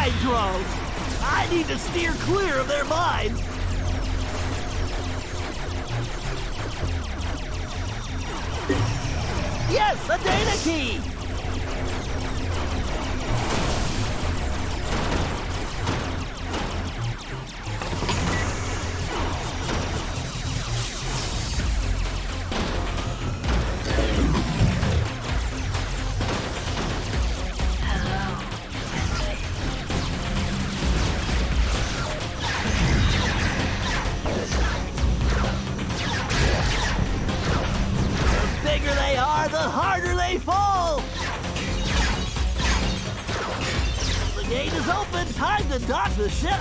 mind drones! I need to steer clear of their minds! Yes, a data key! The harder they fall! The gate is open! Time to dock the ship!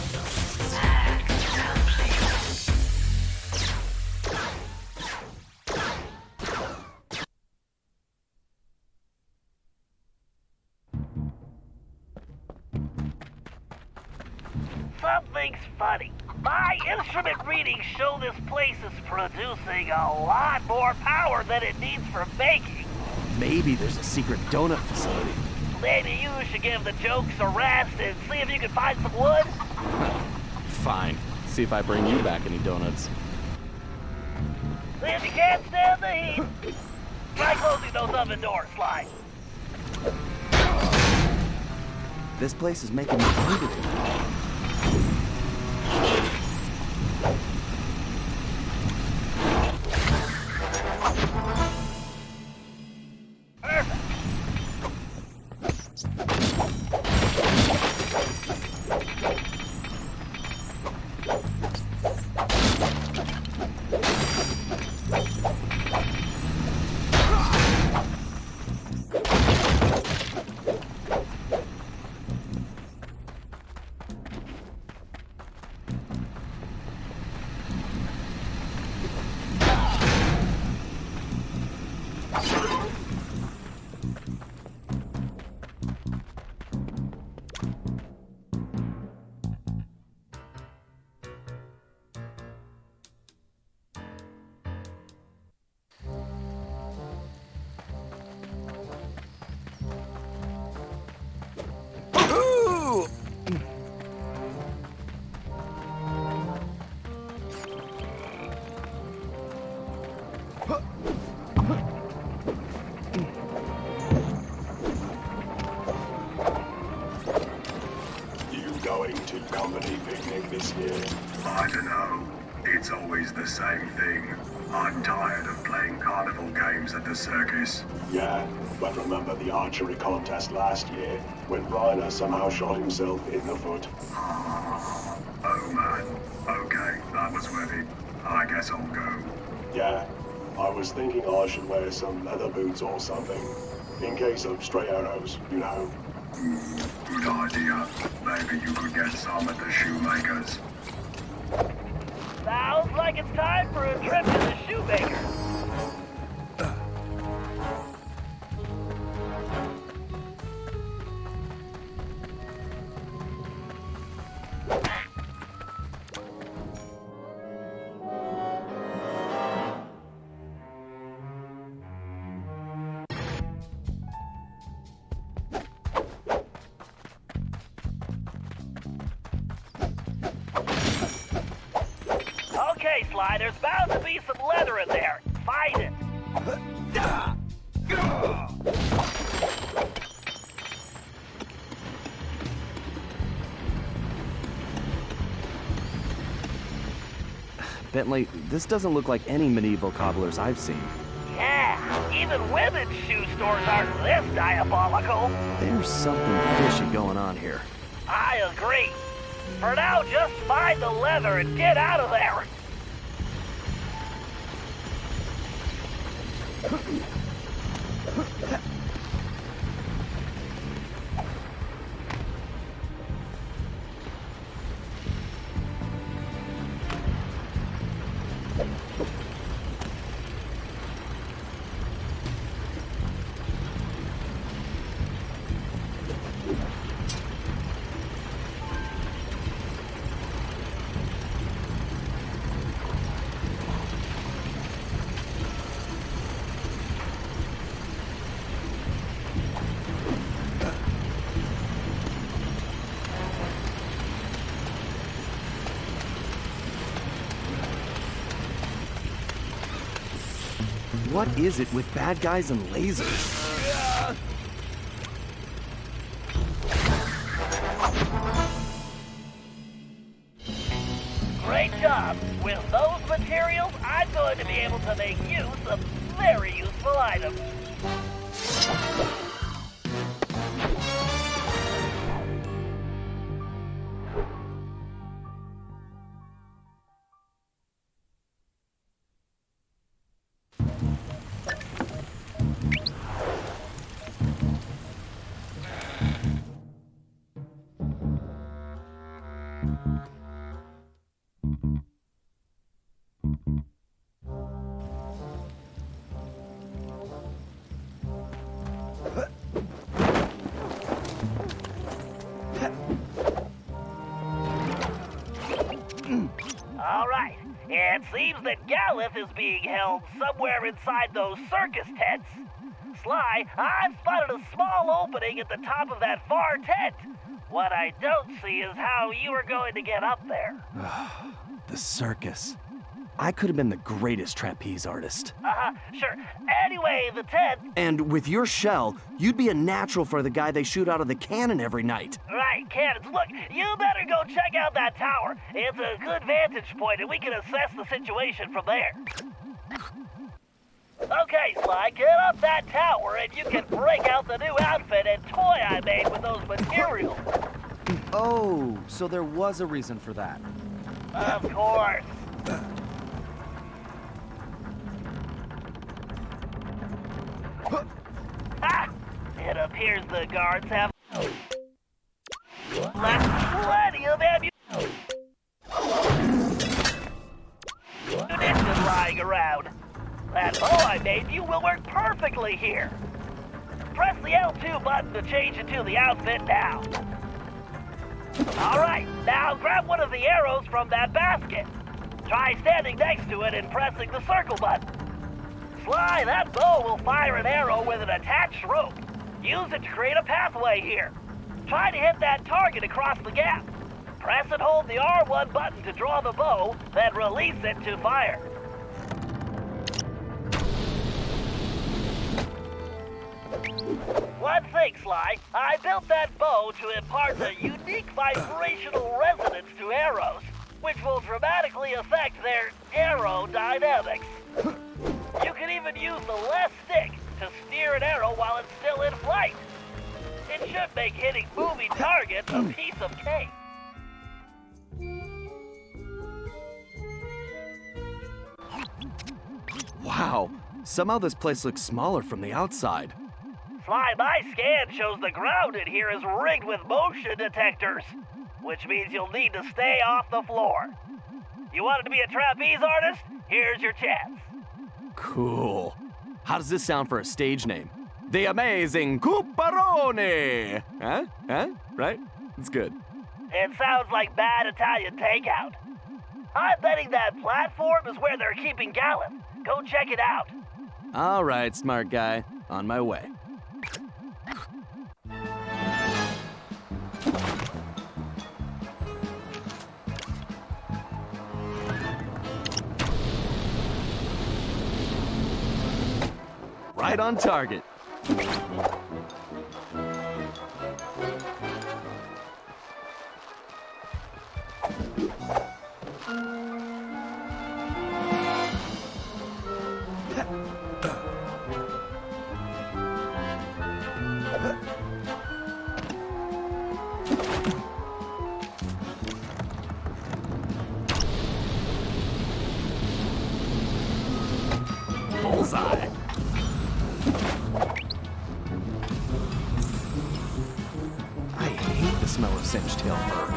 Something's funny. My instrument readings show this place is producing a lot more power than it needs for baking. Maybe there's a secret donut facility. Maybe you should give the jokes a rest and see if you can find some wood. Fine. See if I bring you back any donuts. If you can't stand the heat, try closing those oven doors, Sly. This place is making me hungry. I don't know. It's always the same thing. I'm tired of playing carnival games at the circus. Yeah, but remember the archery contest last year, when Reiner somehow shot himself in the foot? Oh man. Okay, that was worth it. I guess I'll go. Yeah, I was thinking I should wear some leather boots or something, in case of stray arrows, you know. Good idea. Maybe you could get some at the shoemaker's. Sounds like it's time for a trip to the shoemaker. Okay, Sly, there's bound to be some leather in there. Find it. Bentley, this doesn't look like any medieval cobblers I've seen. Yeah, even women's shoe stores aren't this diabolical. There's something fishy going on here. I agree. For now, just find the leather and get out of there. What is it with bad guys and lasers? Great job! With those materials, I'm going to be able to make use of very useful items. All right. It seems that Galith is being held somewhere inside those circus tents. Sly, I've spotted a small opening at the top of that far tent. What I don't see is how you are going to get up there. The circus. I could have been the greatest trapeze artist. Sure. Anyway, the tent... And with your shell, you'd be a natural for the guy they shoot out of the cannon every night. Right, cannons. Look, you better go check out that tower. It's a good vantage point, and we can assess the situation from there. Okay, Sly, get up that tower, and you can break out the new outfit and toy I made with those materials. Oh, so there was a reason for that. Of course. Ah! It appears the guards have left plenty of ammunition lying around. That bow I made you will work perfectly here. Press the L2 button to change into the outfit now. All right, now grab one of the arrows from that basket. Try standing next to it and pressing the circle button. Sly, that bow will fire an arrow with an attached rope. Use it to create a pathway here. Try to hit that target across the gap. Press and hold the R1 button to draw the bow, then release it to fire. One thing, Sly, I built that bow to impart a unique vibrational resonance to arrows, which will dramatically affect their aerodynamics. You can even use the left stick to steer an arrow while it's still in flight. It should make hitting moving targets a piece of cake. Wow, somehow this place looks smaller from the outside. Sly, my scan shows the ground in here is rigged with motion detectors, which means you'll need to stay off the floor. You wanted to be a trapeze artist? Here's your chance. Cool. How does this sound for a stage name? The Amazing Cooperone! Huh? Right? It's good. It sounds like bad Italian takeout. I'm betting that platform is where they're keeping Galith. Go check it out. All right, smart guy. On my way. Right on target. Bullseye. I hate the smell of singed tail fur.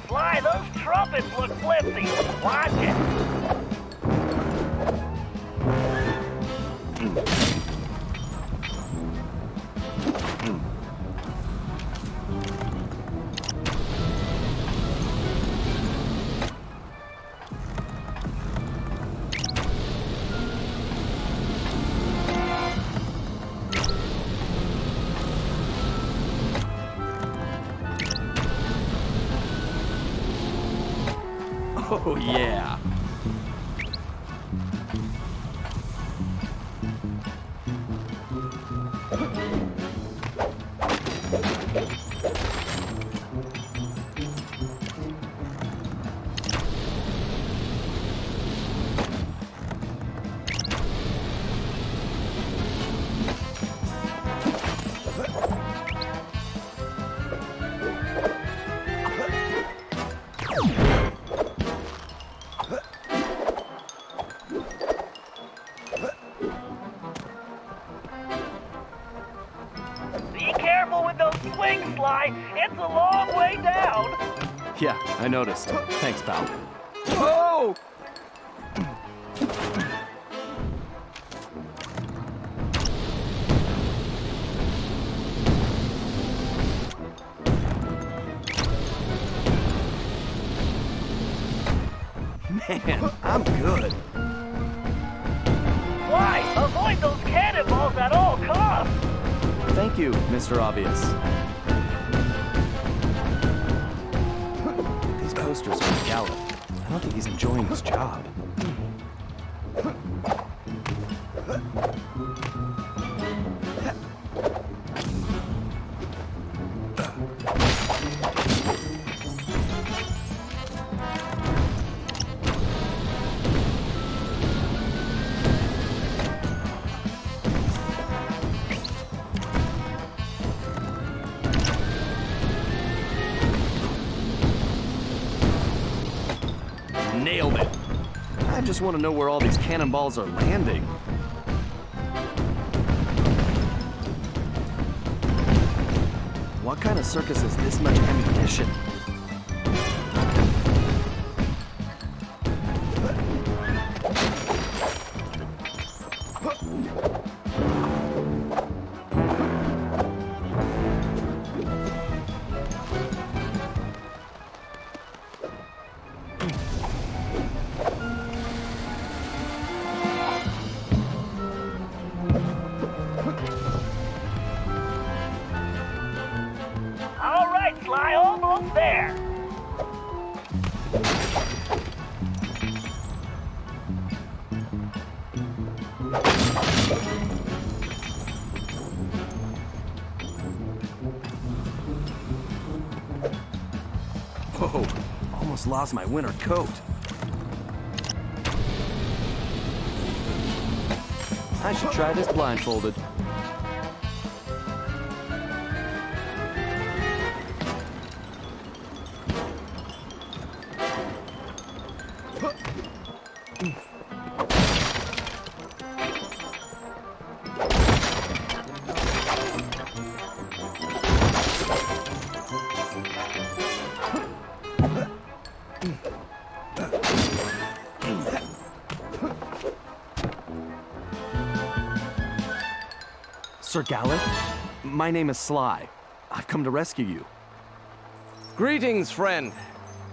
Sly, those trumpets look flimsy. Watch it. Oh, yeah. Be careful with those swings, Sly. It's a long way down. Yeah, I noticed. Thanks, pal. Oh! Man, I'm good. Sly, avoid those cannonballs at all costs. Thank you, Mr. Obvious. These posters are Gallup. I don't think he's enjoying his job. Nailed it. I just want to know where all these cannonballs are landing. What kind of circus is this much ammunition? All right, Sly, almost there. Whoa, almost lost my winter coat. I should try this blindfolded. Sir Gallup, my name is Sly. I've come to rescue you. Greetings, friend.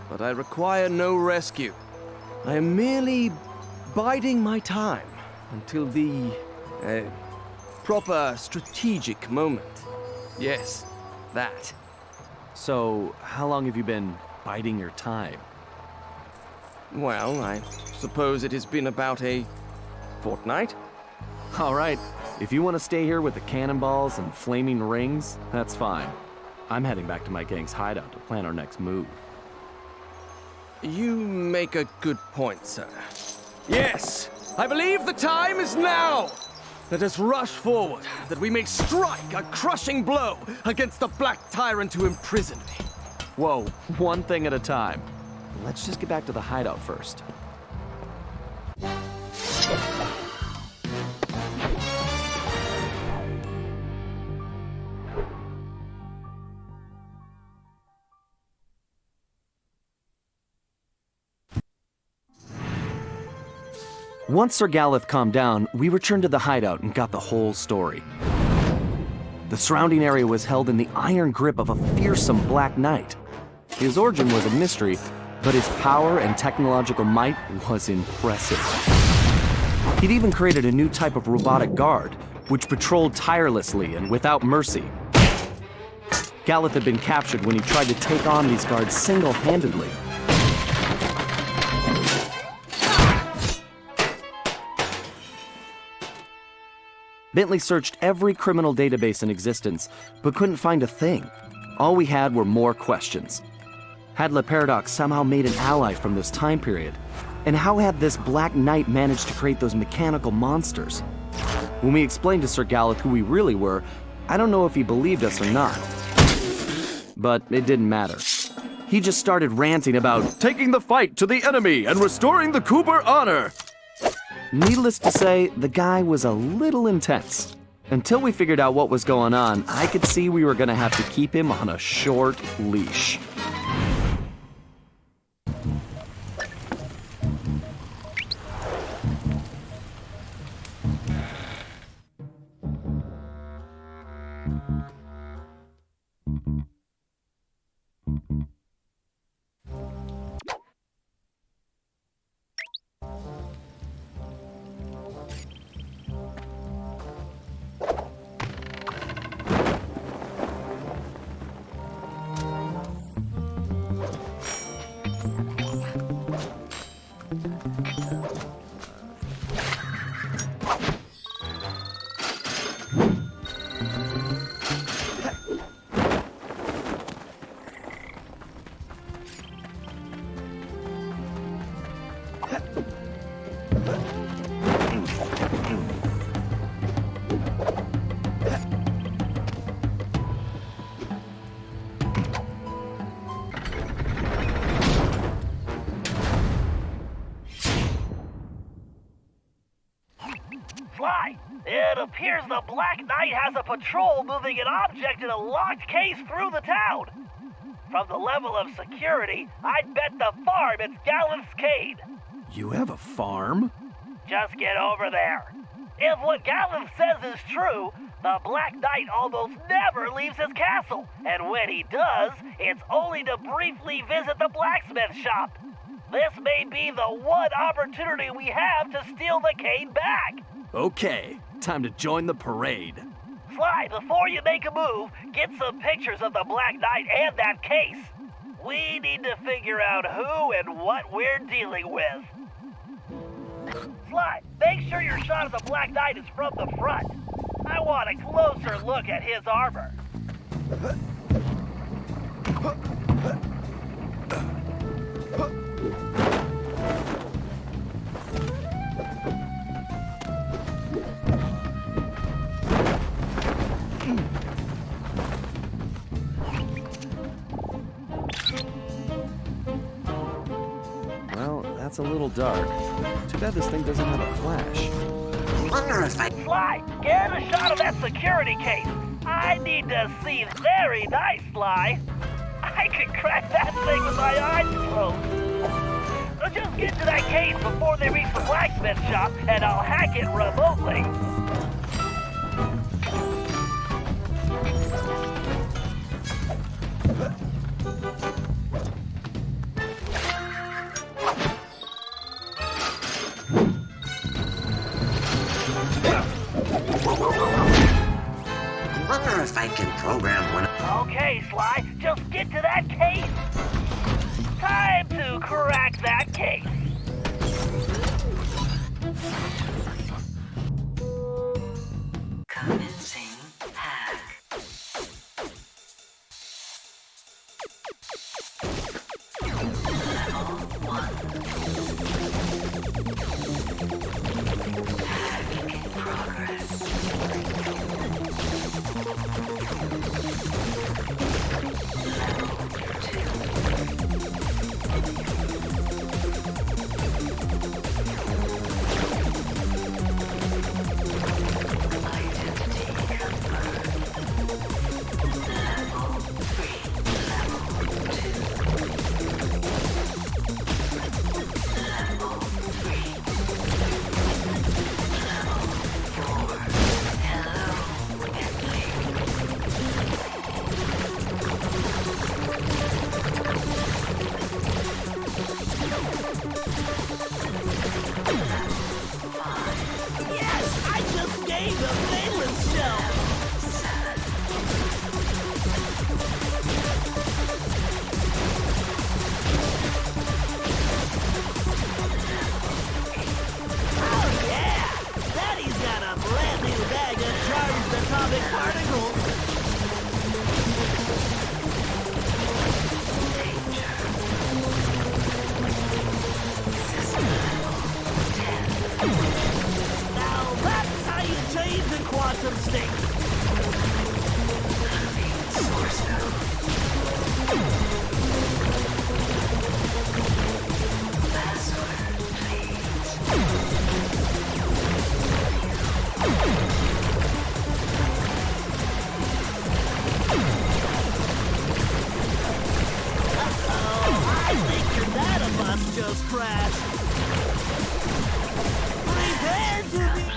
But I require no rescue. I am merely biding my time until the proper strategic moment. Yes, that. So, how long have you been biding your time? Well, I suppose it has been about a fortnight. All right, if you want to stay here with the cannonballs and flaming rings, that's fine. I'm heading back to my gang's hideout to plan our next move. You make a good point, sir. Yes, I believe the time is now. Let us rush forward, that we may strike a crushing blow against the black tyrant who imprisoned me. Whoa, one thing at a time. Let's just get back to the hideout first. Once Sir Gallup calmed down, we returned to the hideout and got the whole story. The surrounding area was held in the iron grip of a fearsome Black Knight. His origin was a mystery, but his power and technological might was impressive. He'd even created a new type of robotic guard, which patrolled tirelessly and without mercy. Gallup had been captured when he tried to take on these guards single-handedly. Bentley searched every criminal database in existence, but couldn't find a thing. All we had were more questions. Had Le Paradox somehow made an ally from this time period? And how had this Black Knight managed to create those mechanical monsters? When we explained to Sir Galeth who we really were, I don't know if he believed us or not. But it didn't matter. He just started ranting about taking the fight to the enemy and restoring the Cooper honor. Needless to say, the guy was a little intense. Until we figured out what was going on, I could see we were gonna have to keep him on a short leash. Sly, it appears the Black Knight has a patrol moving an object in a locked case through the town. From the level of security, I'd bet the farm it's Gallanth's Cade. You have a farm? Just get over there. If what Gallanth says is true, the Black Knight almost never leaves his castle, and when he does, it's only to briefly visit the blacksmith shop. This may be the one opportunity we have to steal the Cade back. Okay, time to join the parade. Sly, before you make a move, get some pictures of the Black Knight and that case. We need to figure out who and what we're dealing with. Sly, make sure your shot of the Black Knight is from the front. I want a closer look at his armor. Well, that's a little dark. Too bad this thing doesn't have a flash. Wonder if I... Sly, get a shot of that security case. I need to see very nice, Sly. I could crack that thing with my eyes closed. So just get to that case before they reach the blacksmith shop, and I'll hack it remotely. Wonder if I can program one. Okay, Sly, just get to that case. Time to crack that case. Commencing hack. Level 1. Hack in progress. awesome steak. Source code. Password, I think your data bus just crashed. Prepare to be...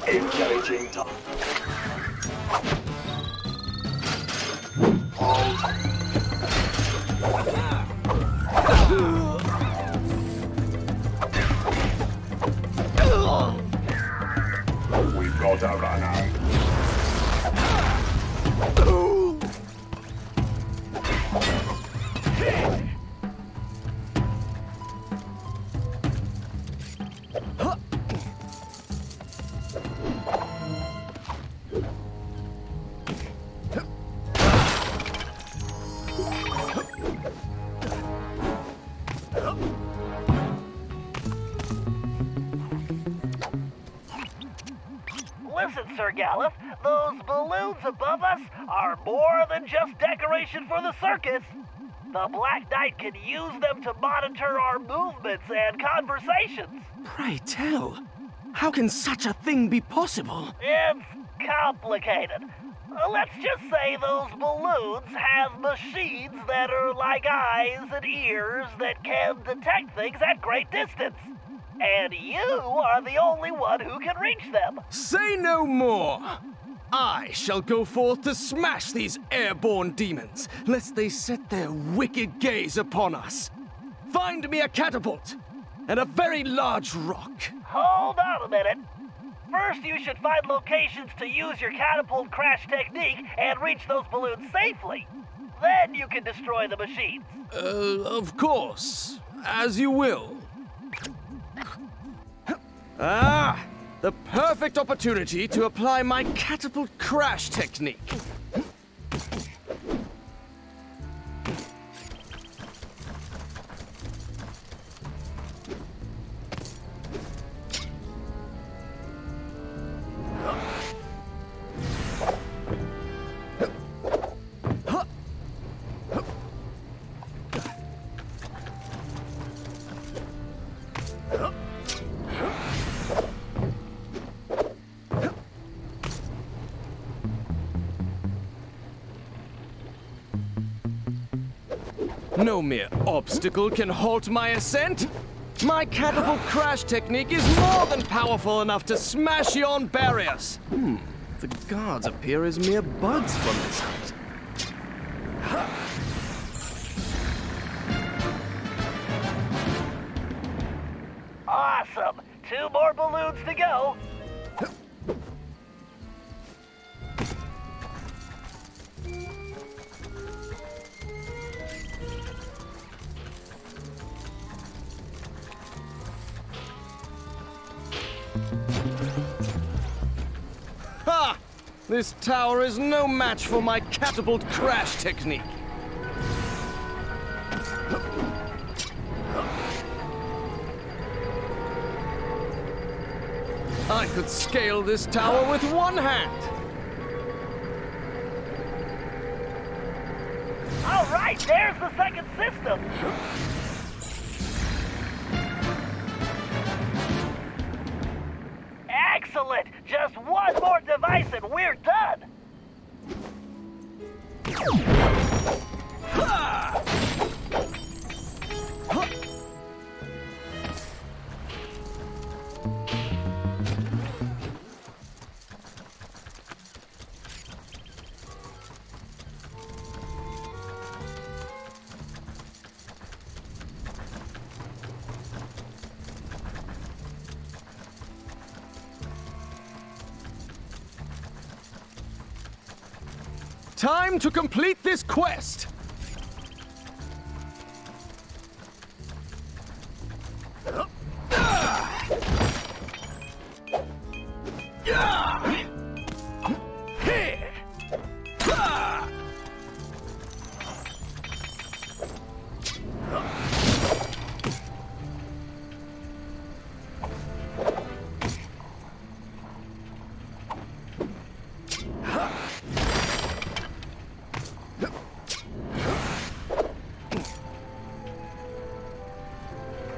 Engaging time. We've got a runner. Listen, Sir Gallus, those balloons above us are more than just decoration for the circus. The Black Knight can use them to monitor our movements and conversations. Pray tell, how can such a thing be possible? It's complicated. Let's just say those balloons have machines that are like eyes and ears that can detect things at great distance. And you are the only one who can reach them. Say no more! I shall go forth to smash these airborne demons, lest they set their wicked gaze upon us. Find me a catapult and a very large rock. Hold on a minute. First, you should find locations to use your catapult crash technique and reach those balloons safely. Then you can destroy the machines. Of course. As you will. Ah! The perfect opportunity to apply my catapult crash technique. No mere obstacle can halt my ascent. My catapult crash technique is more than powerful enough to smash yon barriers. The guards appear as mere bugs from this height. Awesome! 2 more balloons to go. Ha! This tower is no match for my catapult crash technique. I could scale this tower with one hand. All right, there's the second system. Excellent! Just one more device and we're done! Time to complete this quest!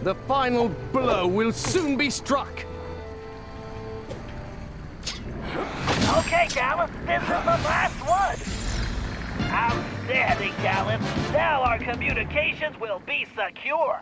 The final blow will soon be struck. Okay, Gallus, this is the last one. Outstanding, Gallus. Now our communications will be secure.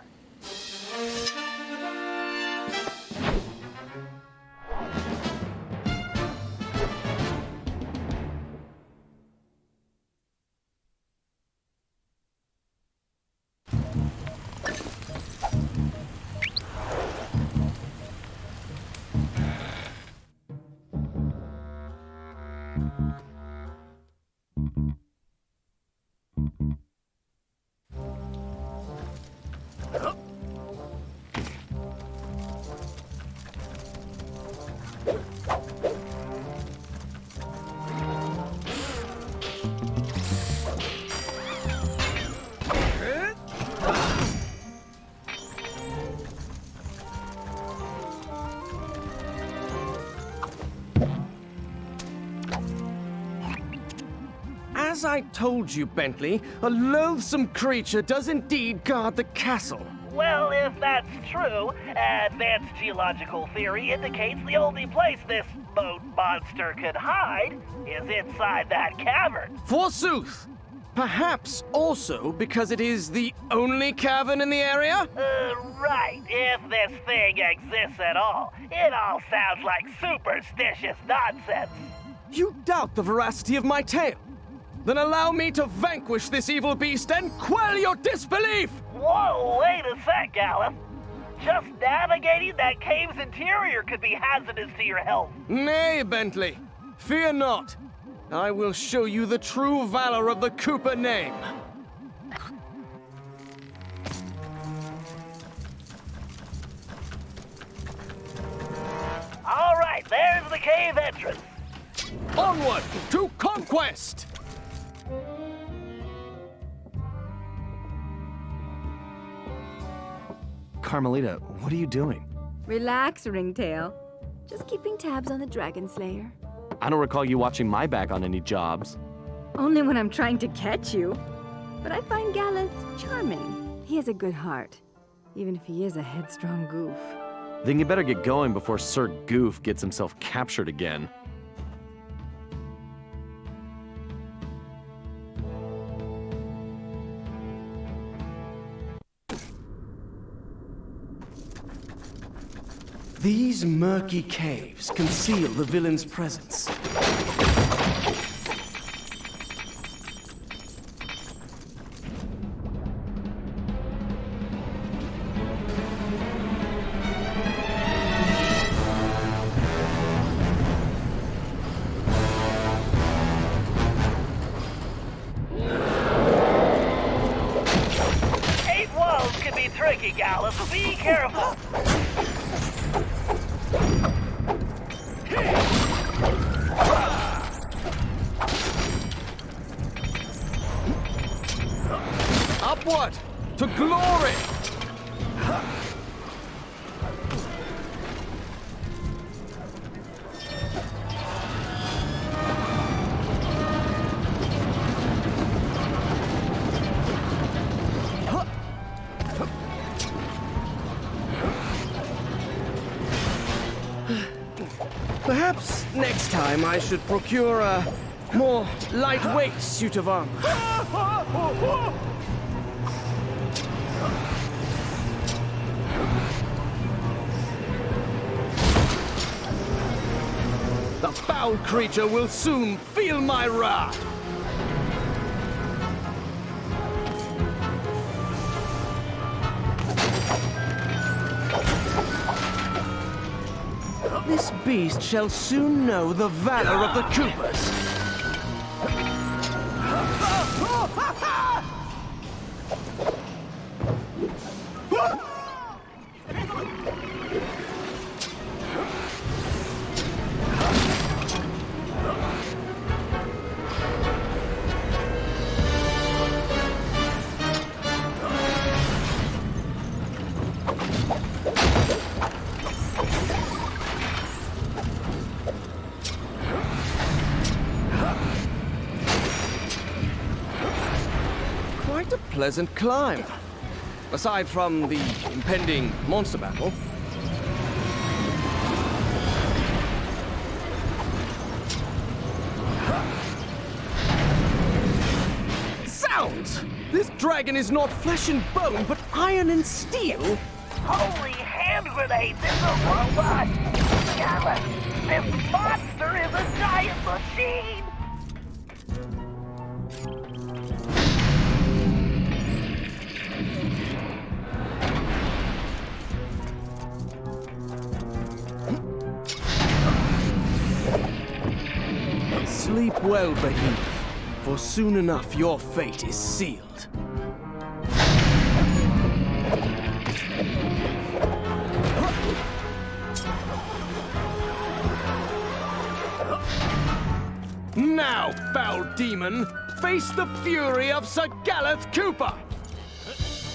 As I told you, Bentley, a loathsome creature does indeed guard the castle. Well, if that's true, advanced geological theory indicates the only place this boat monster could hide is inside that cavern. Forsooth! Perhaps also because it is the only cavern in the area? Right. If this thing exists at all. It all sounds like superstitious nonsense. You doubt the veracity of my tale? Then allow me to vanquish this evil beast and quell your disbelief! Whoa, wait a sec, Gallus. Just navigating that cave's interior could be hazardous to your health. Nay, Bentley. Fear not. I will show you the true valor of the Cooper name. All right, there's the cave entrance. Onward to conquest! Carmelita, what are you doing? Relax, Ringtail. Just keeping tabs on the Dragon Slayer. I don't recall you watching my back on any jobs. Only when I'm trying to catch you. But I find Gallus charming. He has a good heart, even if he is a headstrong goof. Then you better get going before Sir Goof gets himself captured again. These murky caves conceal the villain's presence. Cave walls can be tricky, Gallus. Be careful. Upward to glory! Perhaps next time I should procure a more lightweight suit of armor. The foul creature will soon feel my wrath. This beast shall soon know the valor of the Coopers. Quite a pleasant climb. Aside from the impending monster battle. Zounds! This dragon is not flesh and bone, but iron and steel. Holy hand grenades, it's a robot! Gallus, this monster is a giant machine! Sleep well, Behemoth, for soon enough your fate is sealed. Now, foul demon, face the fury of Sir Gareth Cooper!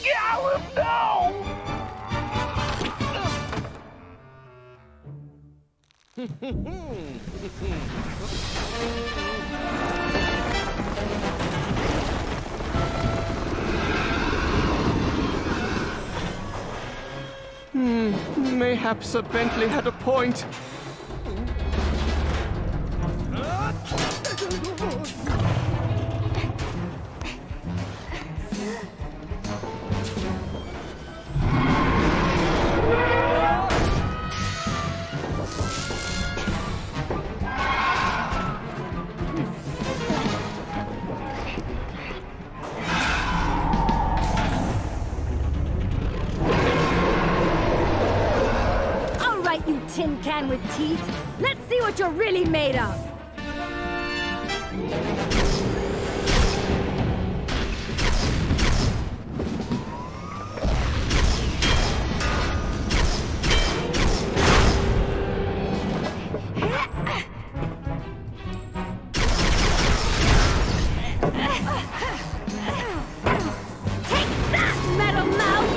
Gallus, no! Mayhap Sir Bentley had a point. Tin can with teeth. Let's see what you're really made of. Take that, Metal Mouth!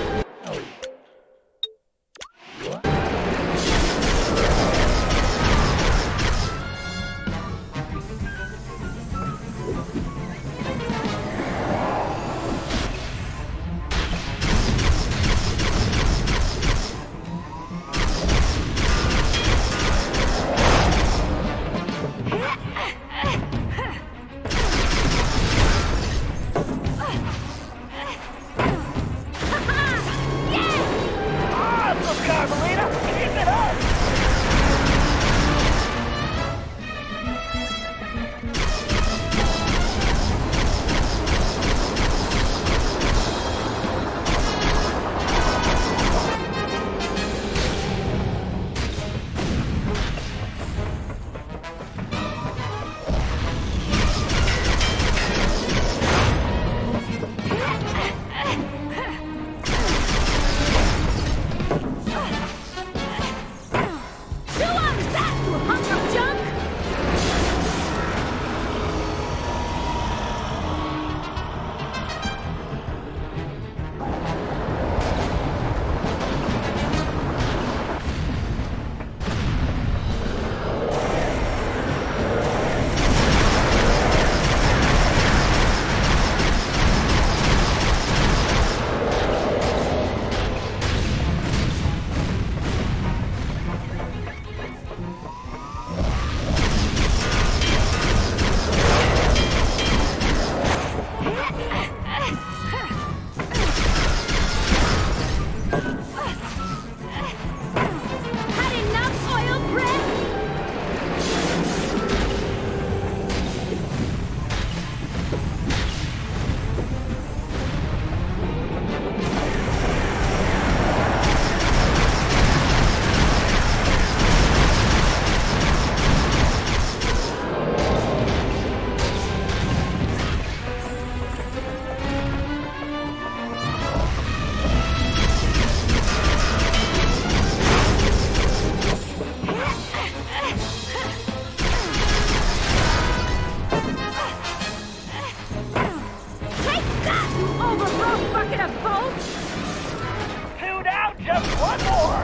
just one more!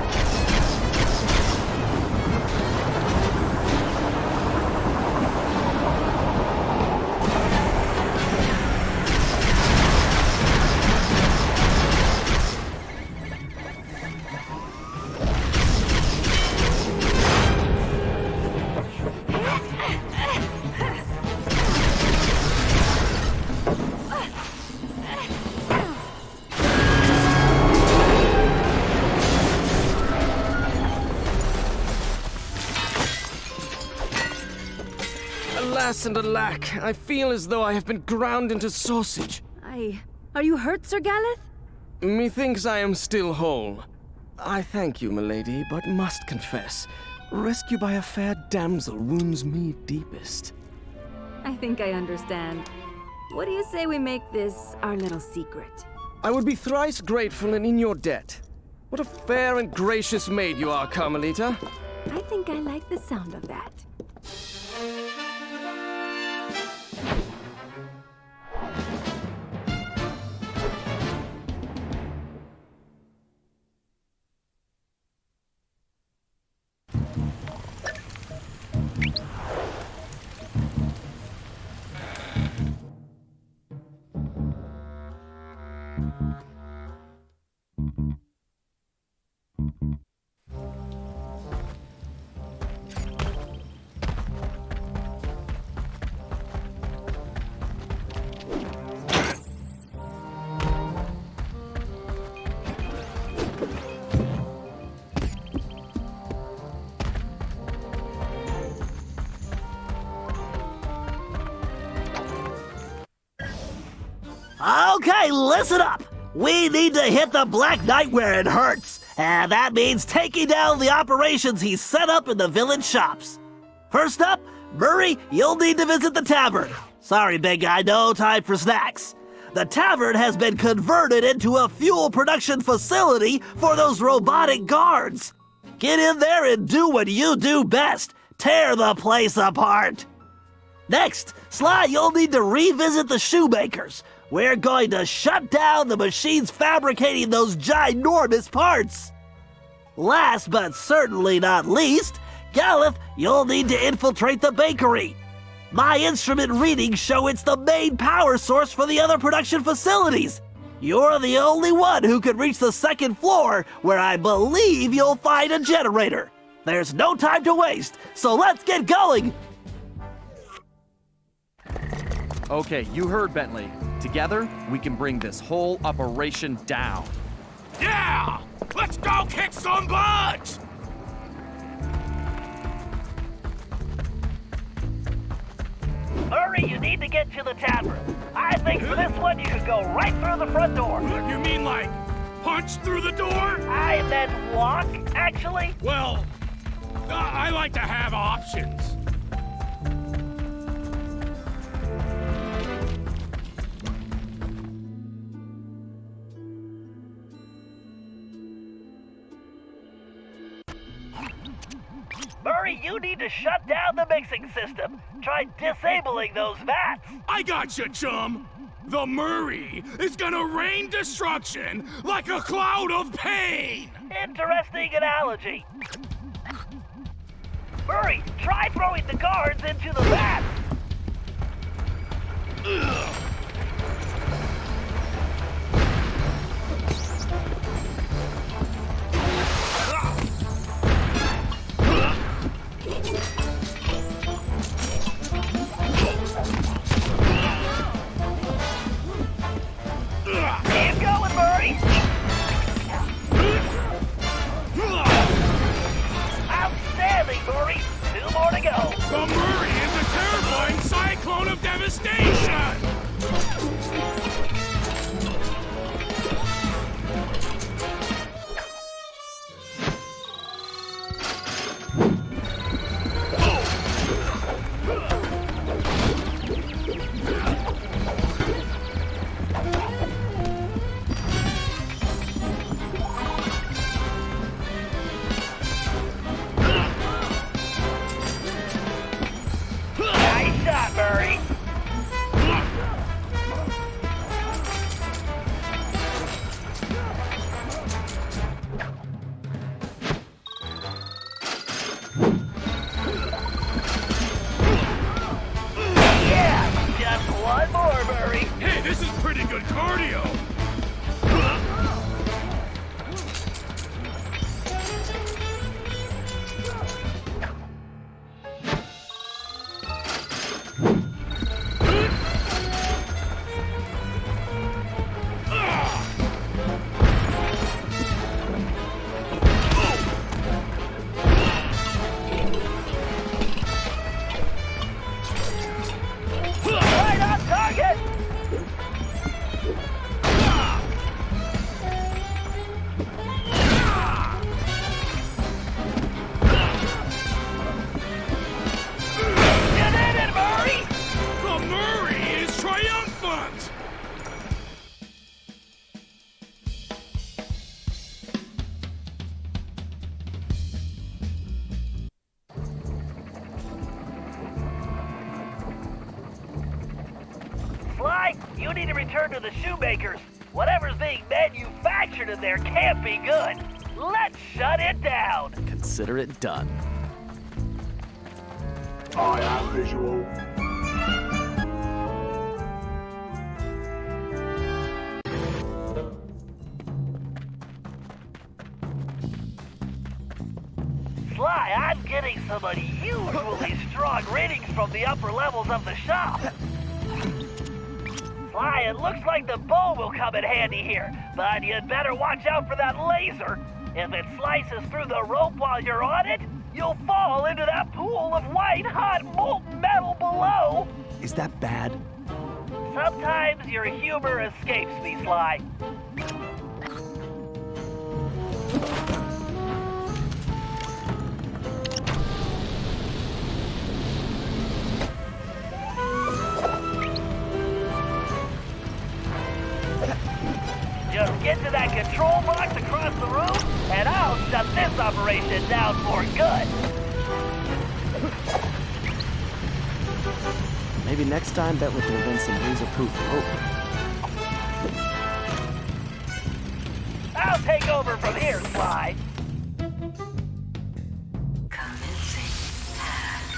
Alas and alack, I feel as though I have been ground into sausage. Are you hurt, Sir Galeth? Methinks I am still whole. I thank you, milady, but must confess, rescue by a fair damsel wounds me deepest. I think I understand. What do you say we make this our little secret? I would be thrice grateful and in your debt. What a fair and gracious maid you are, Carmelita. I think I like the sound of that. Okay, listen up! We need to hit the Black Knight where it hurts, and that means taking down the operations he's set up in the village shops. First up, Murray, you'll need to visit the tavern. Sorry, big guy, no time for snacks. The tavern has been converted into a fuel production facility for those robotic guards. Get in there and do what you do best, tear the place apart. Next, Sly, you'll need to revisit the shoemakers. We're going to shut down the machines fabricating those ginormous parts. Last but certainly not least, Galeth, you'll need to infiltrate the bakery. My instrument readings show it's the main power source for the other production facilities. You're the only one who can reach the second floor, where I believe you'll find a generator. There's no time to waste, so let's get going. Okay, you heard Bentley. Together, we can bring this whole operation down. Yeah! Let's go kick some butt! Hurry, you need to get to the tavern. I think for this one you could go right through the front door. You mean like punch through the door? I meant walk, actually. Well, I like to have options. Murray, you need to shut down the mixing system. Try disabling those vats. I gotcha, chum. The Murray is gonna rain destruction like a cloud of pain. Interesting analogy. Murray, try throwing the guards into the vats. Ugh. Keep going, Murray. Outstanding, Murray. 2 more to go. The Murray is a terrifying cyclone of devastation! pretty good cardio. Right on target! You did it, Murray! The Murray is triumphant! Sly, you need to return to the shoemakers. Whatever's being manufactured in there can't be good. Let's shut it down. Consider it done. I have visual. Sly, I'm getting some unusually strong readings from the upper levels of the shop. Sly, it looks like the bow will come in handy here, but you'd better watch out for that laser. If it slices through the rope while you're on it, you'll fall into that pool of white hot molten metal below. Is that bad? Sometimes your humor escapes me, Sly. Just get to that control box across the room, and I'll shut this operation down for good. Maybe next time Bentley can invent some laser-proof rope. I'll take over from here, Sly. Commencing task.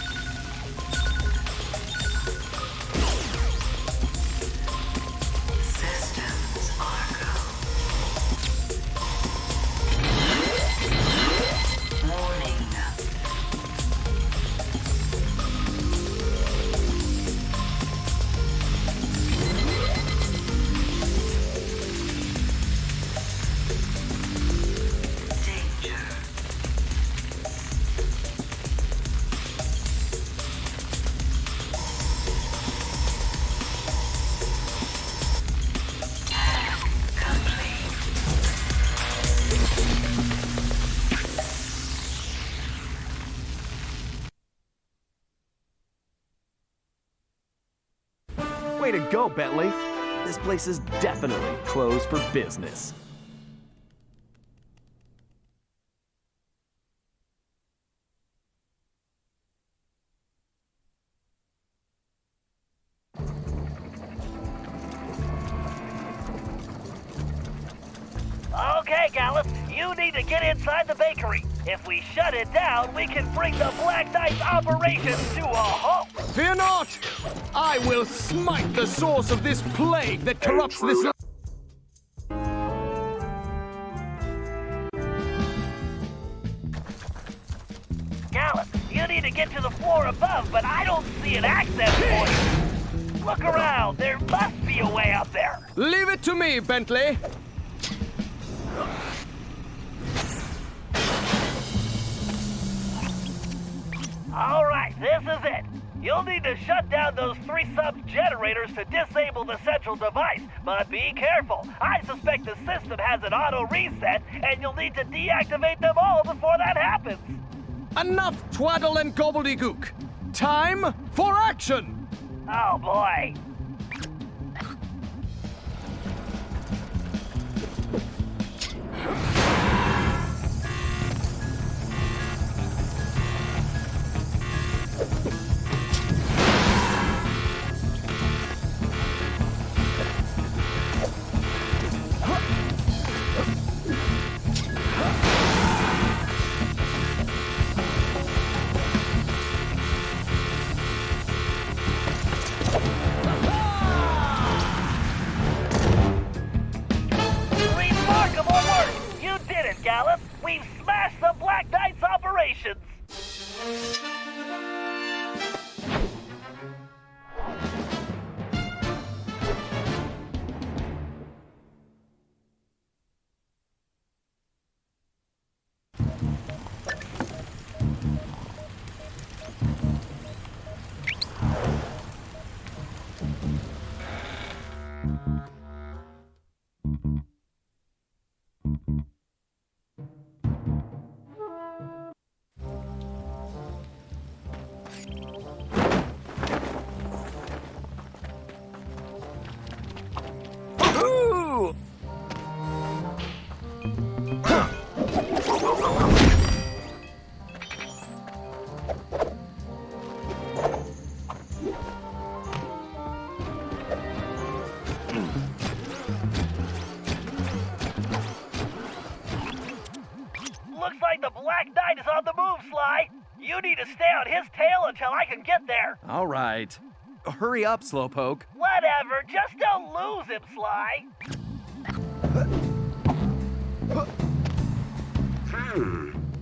Systems Argo. Warning. Danger. Task complete. Way to go, Bentley. This place is definitely closed for business. Okay, Gallus, you need to get inside the bakery. If we shut it down, we can bring the Black Knight's operations to a halt. Fear not! I will smite the source of this plague that corrupts this land. Gallus, you need to get to the floor above, but I don't see an access point. Look around. There must be a way up there. Leave it to me, Bentley. All right, this is it. You'll need to shut down those 3 sub-generators to disable the central device, but be careful. I suspect the system has an auto reset, and you'll need to deactivate them all before that happens. Enough twaddle and gobbledygook. Time for action! Oh, boy. Scallop. We've smashed the Black Knight's operations. Looks like the Black Knight is on the move, Sly. You need to stay on his tail until I can get there. All right. Hurry up, Slowpoke. Whatever, just don't lose him, Sly.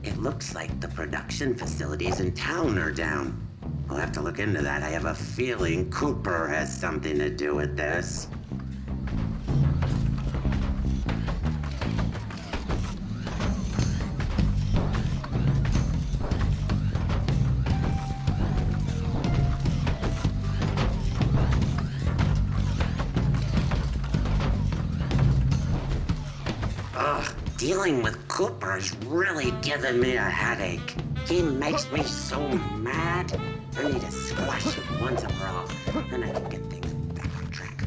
It looks like the production facilities in town are down. We'll have to look into that. I have a feeling Cooper has something to do with this. Dealing with Cooper is really giving me a headache. He makes me so mad. I need to squash him once and for all. Then I can get things back on track.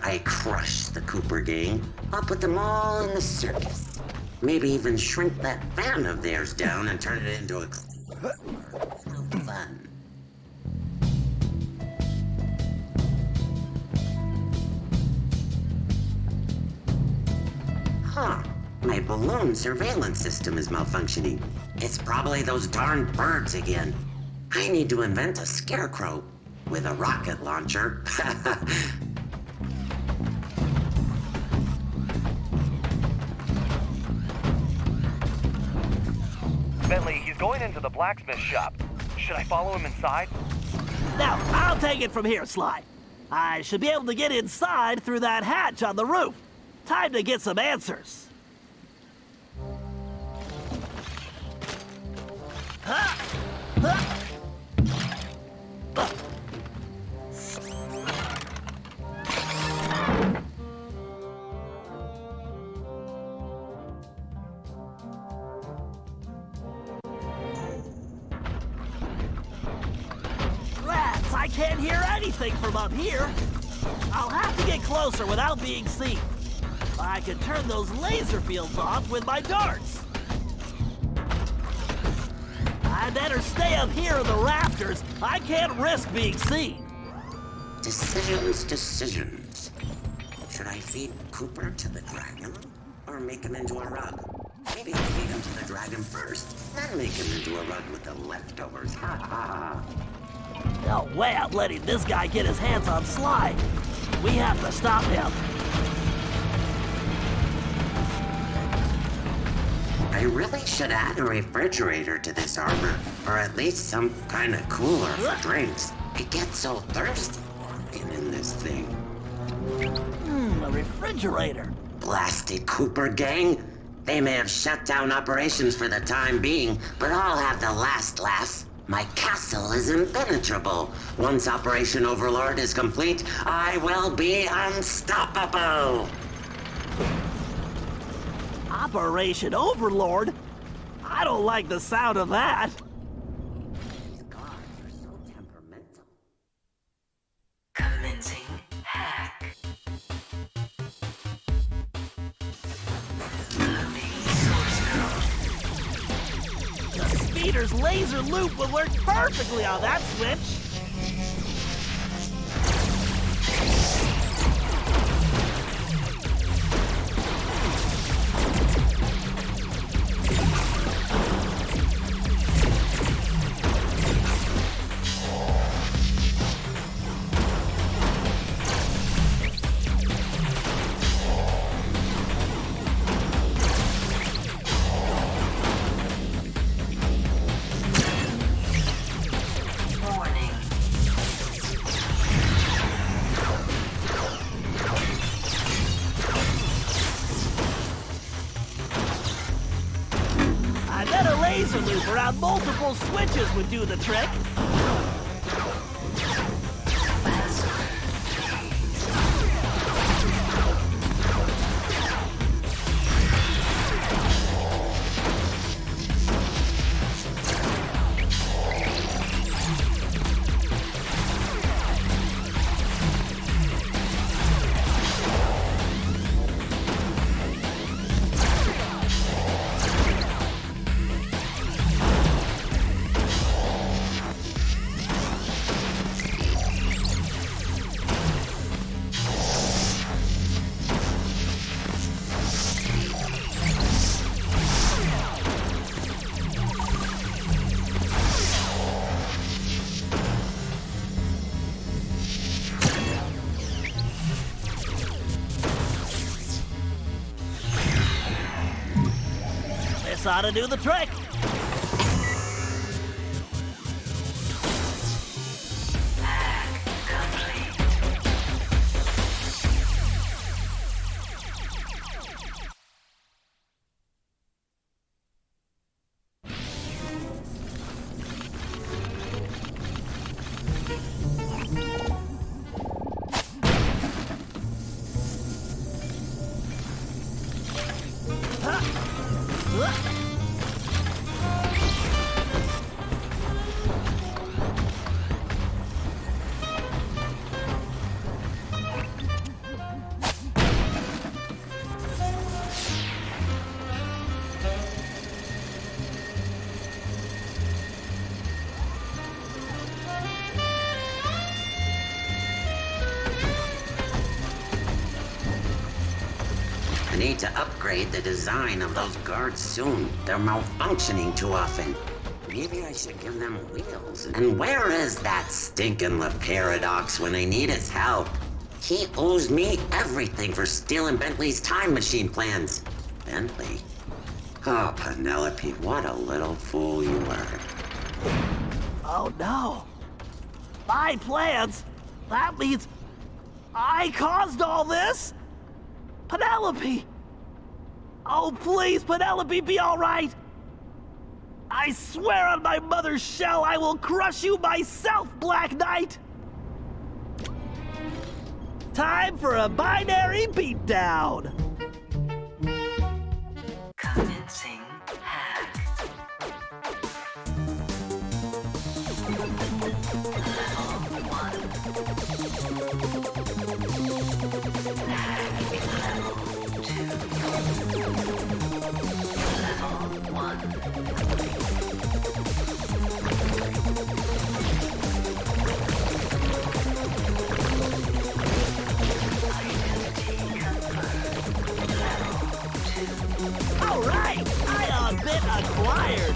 I crush the Cooper gang. I'll put them all in the circus. Maybe even shrink that van of theirs down and turn it into a clean. How fun. Huh. My balloon surveillance system is malfunctioning. It's probably those darn birds again. I need to invent a scarecrow with a rocket launcher. Bentley, he's going into the blacksmith shop. Should I follow him inside? Now, I'll take it from here, Sly. I should be able to get inside through that hatch on the roof. Time to get some answers. Rats, I can't hear anything from up here. I'll have to get closer without being seen. I can turn those laser fields off with my darts. I better stay up here in the rafters. I can't risk being seen. Decisions. Should I feed Cooper to the dragon or make him into a rug? Maybe I'll feed him to the dragon first, then make him into a rug with the leftovers. Ha ha. No way I'm letting this guy get his hands on Sly. We have to stop him. I really should add a refrigerator to this armor, or at least some kind of cooler for drinks. I get so thirsty walking in this thing. A refrigerator. Blasted Cooper gang. They may have shut down operations for the time being, but I'll have the last laugh. My castle is impenetrable. Once Operation Overlord is complete, I will be unstoppable. Operation Overlord? I don't like the sound of that. These guards are so temperamental. Commencing hack. Loading source code. The speeder's laser loop will work perfectly on that switch. laser loop around multiple switches would do the trick. This ought to do the trick. I need to upgrade the design of those guards soon. They're malfunctioning too often. Maybe I should give them wheels. And where is that stinking Paradox when I need his help? He owes me everything for stealing Bentley's time machine plans. Bentley? Oh, Penelope, what a little fool you were. Oh no. My plans? That means I caused all this? Penelope! Oh, please, Penelope, be all right! I swear on my mother's shell I will crush you myself, Black Knight! Time for a binary beatdown! Commencing hack. Level 1. Hack level 2. Level 1. All right, I bit acquired.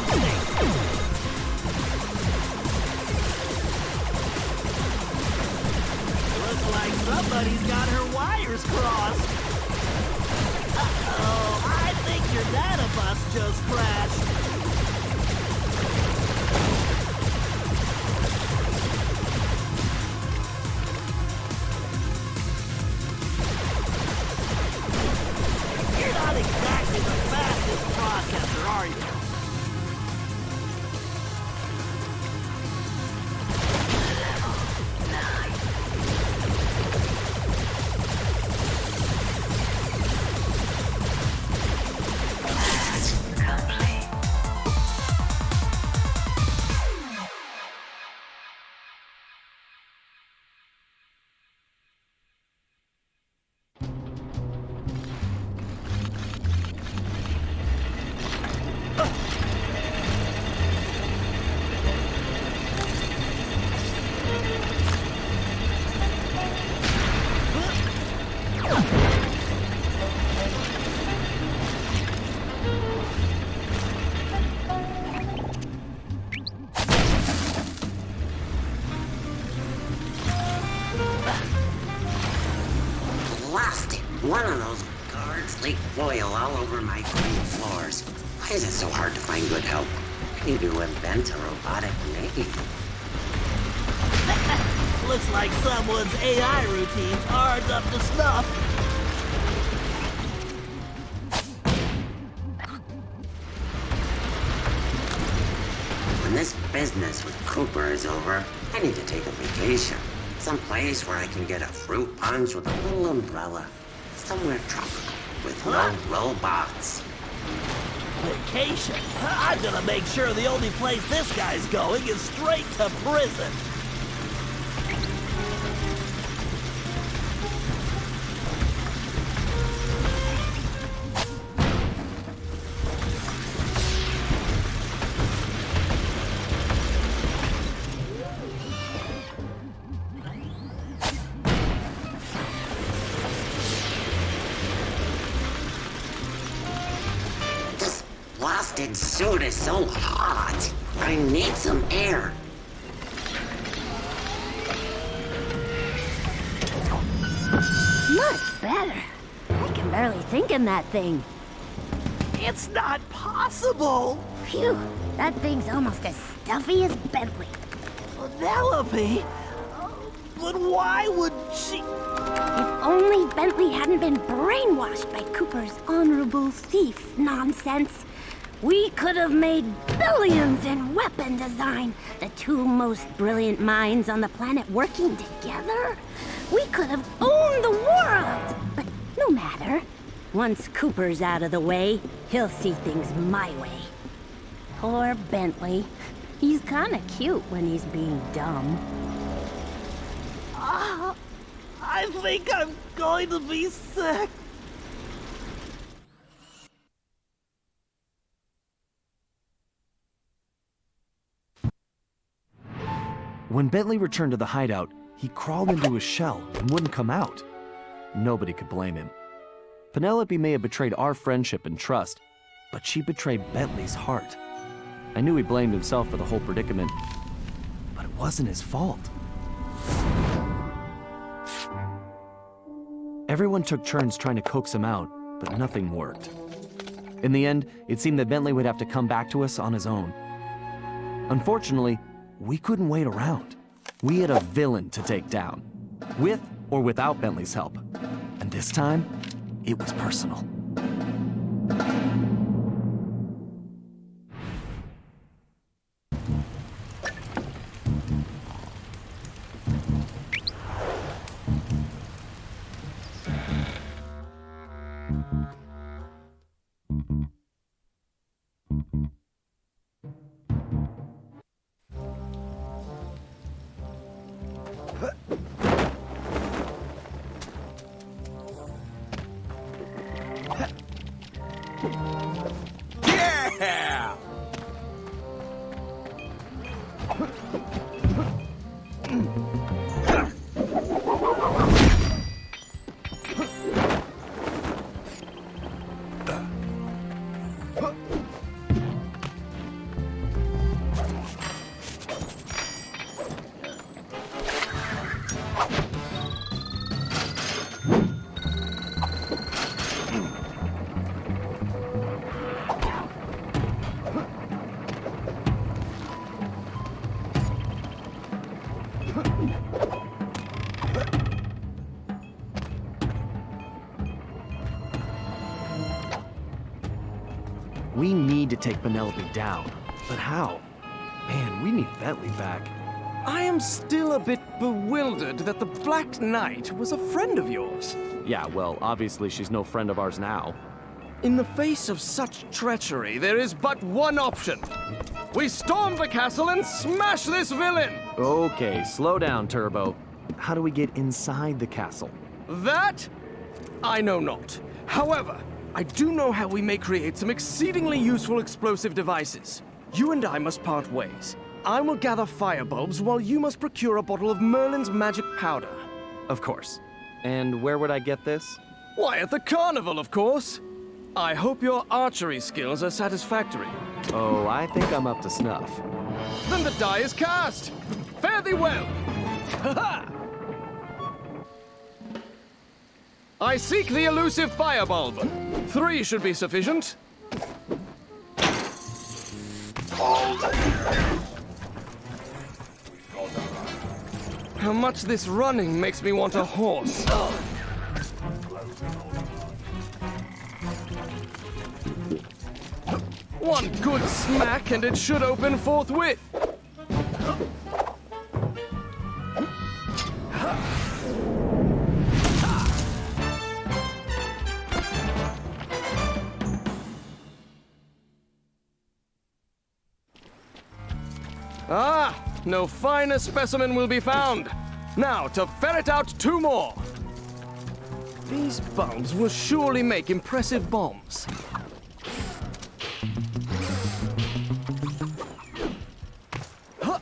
station. Looks like somebody's got her wires crossed. Uh-oh, I think your data bus just crashed. You're not exactly the fastest processor, are you? Lost it. One of those guards leaked oil all over my green floors. Why is it so hard to find good help? I need to invent a robotic maid. Looks like someone's AI routines aren't up to snuff. When this business with Cooper is over, I need to take a vacation. Someplace where I can get a fruit punch with a little umbrella. Somewhere tropical with no robots. Vacation? I'm gonna make sure the only place this guy's going is straight to prison. Blasted suit is so hot. I need some air. Much better. I can barely think in that thing. It's not possible. Phew, that thing's almost as stuffy as Bentley. Penelope? But why would she... If only Bentley hadn't been brainwashed by Cooper's honorable thief nonsense, we could have made billions in weapon design, the two most brilliant minds on the planet working together. We could have owned the world, but no matter. Once Cooper's out of the way, he'll see things my way. Poor Bentley. He's kinda cute when he's being dumb. I think I'm going to be sick. When Bentley returned to the hideout, he crawled into his shell and wouldn't come out. Nobody could blame him. Penelope may have betrayed our friendship and trust, but she betrayed Bentley's heart. I knew he blamed himself for the whole predicament, but it wasn't his fault. Everyone took turns trying to coax him out, but nothing worked. In the end, it seemed that Bentley would have to come back to us on his own. Unfortunately, we couldn't wait around. We had a villain to take down, with or without Bentley's help. And this time, it was personal. Yeah! We need to take Penelope down. But how? Man, we need Bentley back. I am still a bit bewildered that the Black Knight was a friend of yours. Yeah, well, obviously she's no friend of ours now. In the face of such treachery, there is but one option. We storm the castle and smash this villain! Okay, slow down, Turbo. How do we get inside the castle? That? I know not. However, I do know how we may create some exceedingly useful explosive devices. You and I must part ways. I will gather firebulbs while you must procure a bottle of Merlin's magic powder. Of course. And where would I get this? Why, at the carnival, of course. I hope your archery skills are satisfactory. Oh, I think I'm up to snuff. Then the die is cast! Fare thee well! Ha-ha! I seek the elusive firebulb. 3 should be sufficient. How much this running makes me want a horse. One good smack and it should open forthwith. Ah, no finer specimen will be found. Now, to ferret out 2 more. These bulbs will surely make impressive bombs. Huh.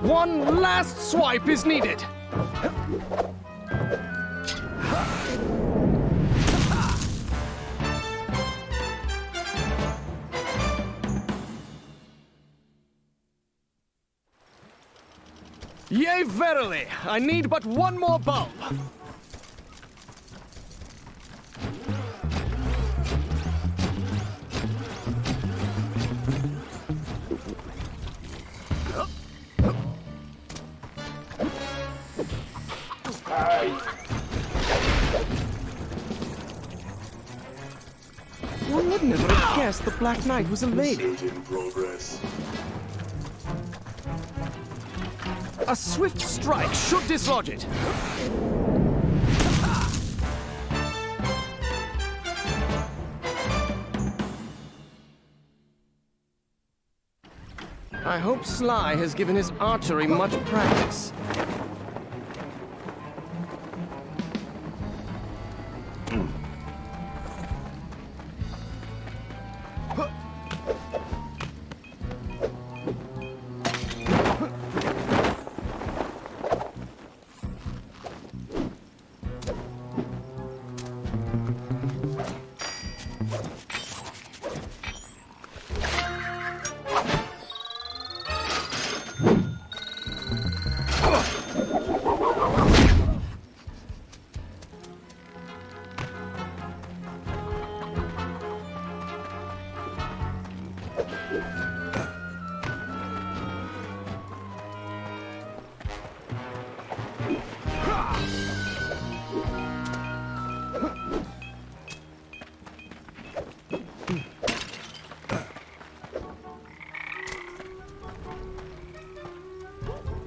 One last swipe is needed. Yea, verily, I need but one more bulb. One would never have guessed the Black Knight was a lady. Research in progress. A swift strike should dislodge it. I hope Sly has given his archery much practice.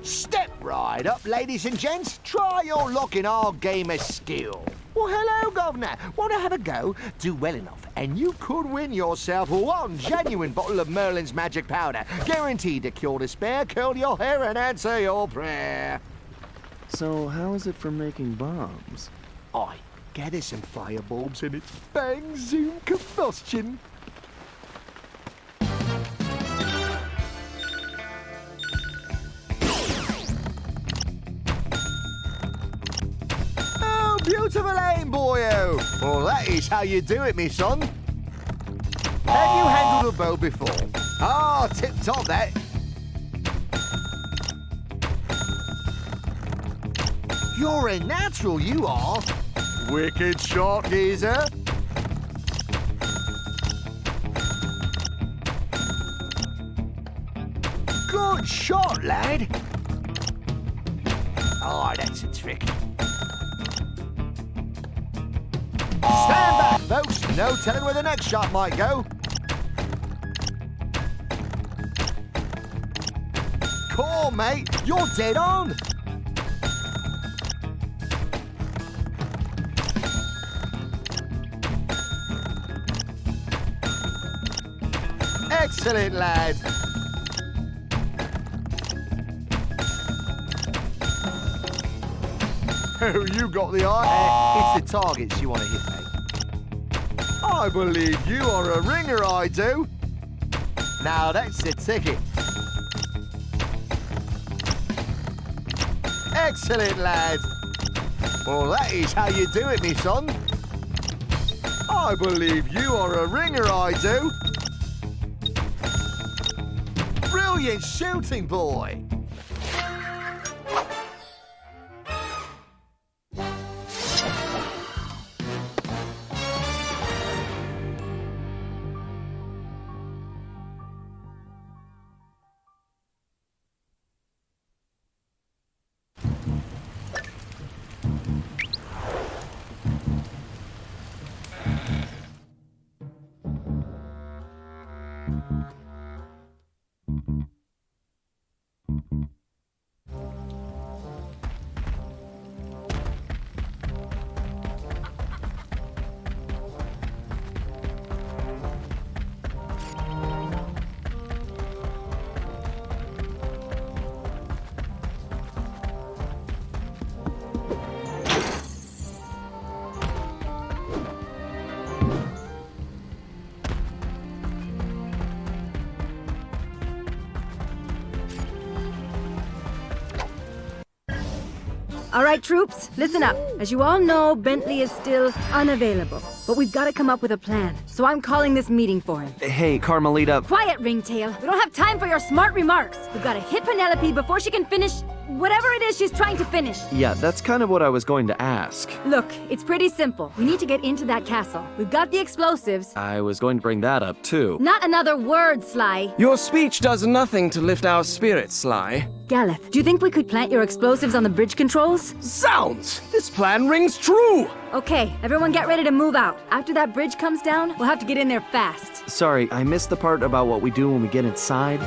Step right up, ladies and gents. Try your luck in our game of skill. Well, hello, Governor. Want to have a go? Do well enough, and you could win yourself one genuine bottle of Merlin's magic powder, guaranteed to cure despair, curl your hair, and answer your prayer. So how is it for making bombs? I get us some firebulbs and it's bang, zoom, combustion. Oh, beautiful aim, boyo. Well, that is how you do it, me son. Have you handled a bow before? Ah, tip-top, that. You're a natural, you are. Wicked shot, geezer. Good shot, lad. Oh, that's a trick. Stand back, folks. No telling where the next shot might go. Cool, mate. You're dead on. Excellent, lad. Oh, you got the eye. It's the targets you want to hit, mate. I believe you are a ringer, I do. Now that's the ticket. Excellent, lad. Well, that is how you do it, me son. I believe you are a ringer, I do. Brilliant shooting, boy. All right, troops, listen up. As you all know, Bentley is still unavailable. But we've got to come up with a plan. So I'm calling this meeting for him. Hey, Carmelita. Quiet, Ringtail. We don't have time for your smart remarks. We've got to hit Penelope before she can finish whatever it is she's trying to finish. Yeah, that's kind of what I was going to ask. Look, it's pretty simple. We need to get into that castle. We've got the explosives. I was going to bring that up, too. Not another word, Sly. Your speech does nothing to lift our spirits, Sly. Galeth, do you think we could plant your explosives on the bridge controls? Zounds! This plan rings true! Okay, everyone get ready to move out. After that bridge comes down, we'll have to get in there fast. Sorry, I missed the part about what we do when we get inside.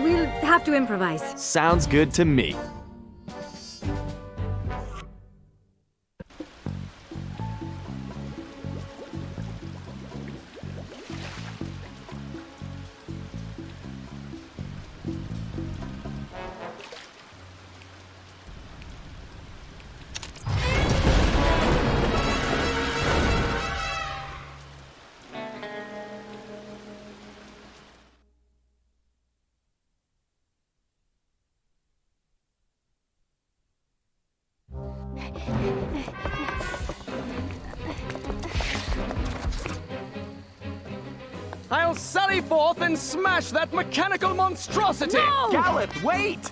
We'll have to improvise. Sounds good to me. I'll sally forth and smash that mechanical monstrosity! No! Galeth, wait!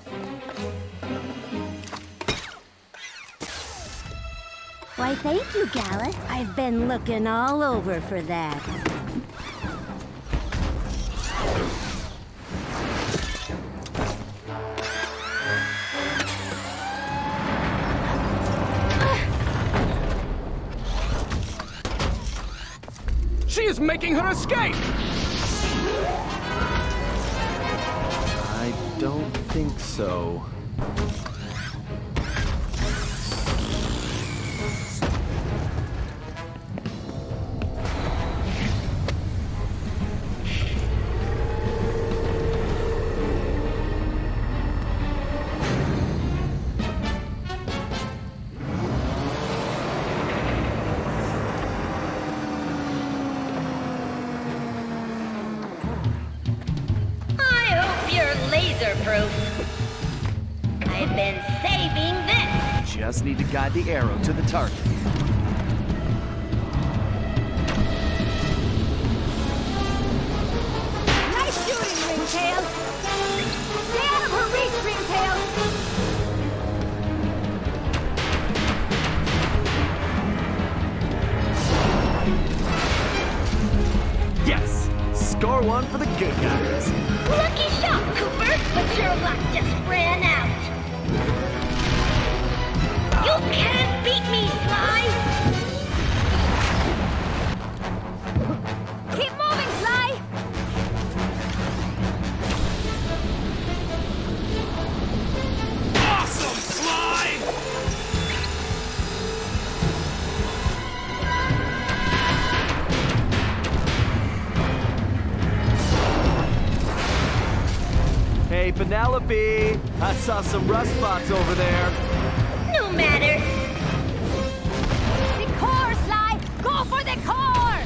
Why, thank you, Galeth. I've been looking all over for that. She is making her escape! I don't think so. I've been saving this. Just need to guide the arrow to the target. Nice shooting, Ringtail! Stay out of her reach, Ringtail! Yes! Score one for the good guys. Lucky shot, Cooper, but you're airlock just ran out. You can't beat me, Sly! Keep moving, Sly! Awesome, Sly! Hey, Penelope! I saw some rust spots over there. No matter. The core, Sly! Go for the core!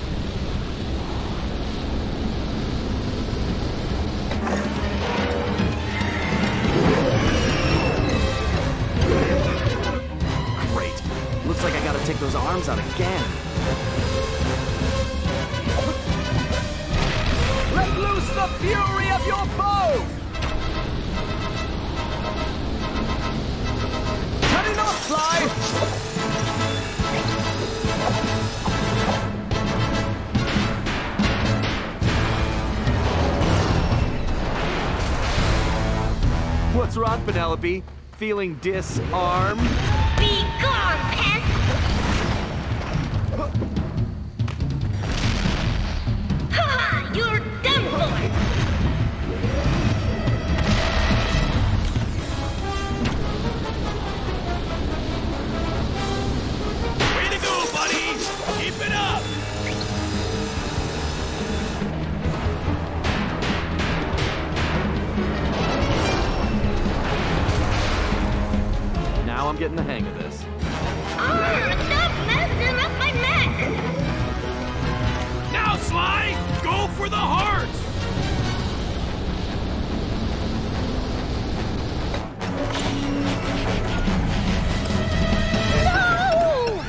Great. Looks like I gotta take those arms out again. Let loose the fury of your foe! Cut it off, Sly! What's wrong, Penelope? Feeling disarmed? Be gone, pest! Ha! You're done for! Way to go, buddy! Keep it up! Now I'm getting the hang of this. Stop messing up my mech! Now, Sly! Go for the heart! No!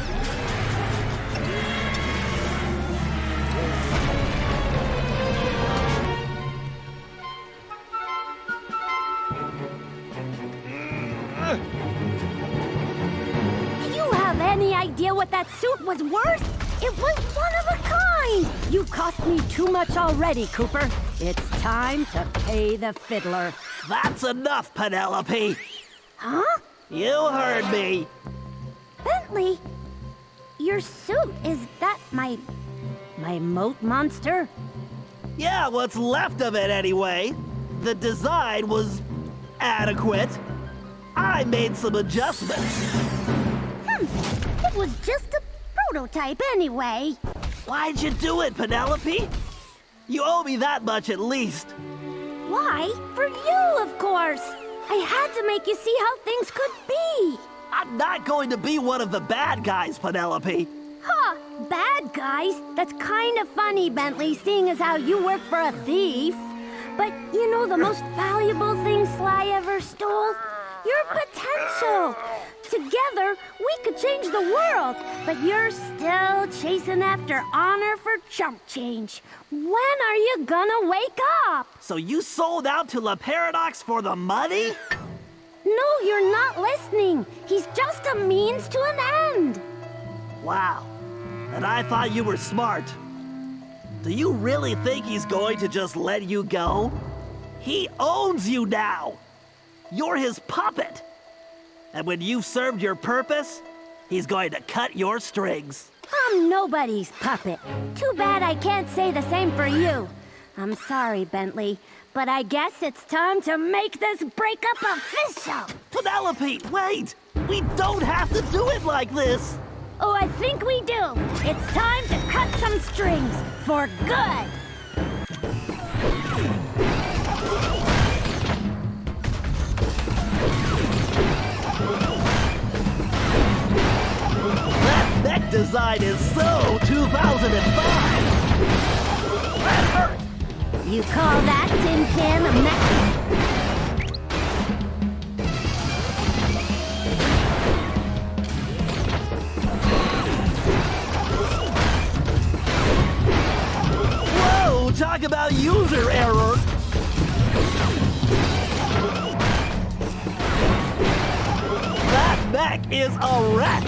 Do you have any idea what that suit was worth? It was one of a kind! You cost me too much already, Cooper. It's time to pay the fiddler. That's enough, Penelope. Huh? You heard me. Bentley? Your suit, is that my moat monster? Yeah, what's left of it anyway. The design was adequate. I made some adjustments. It was just a prototype anyway. Why'd you do it, Penelope? You owe me that much at least. Why? For you, of course. I had to make you see how things could be. I'm not going to be one of the bad guys, Penelope. Huh, bad guys? That's kind of funny, Bentley, seeing as how you work for a thief. But you know the most valuable thing Sly ever stole? Your potential. Together, we could change the world, but you're still chasing after honor for chump change. When are you gonna wake up? So you sold out to La Paradox for the money? No, you're not listening. He's just a means to an end. Wow. And I thought you were smart. Do you really think he's going to just let you go? He owns you now. You're his puppet. And when you've served your purpose, he's going to cut your strings. I'm nobody's puppet. Too bad I can't say the same for you. I'm sorry, Bentley, but I guess it's time to make this breakup official. Penelope, wait! We don't have to do it like this! Oh, I think we do. It's time to cut some strings for good. That neck design is so 2005! That hurt! You call that tin can a mech? Whoa! Talk about user error! That mech is a wreck!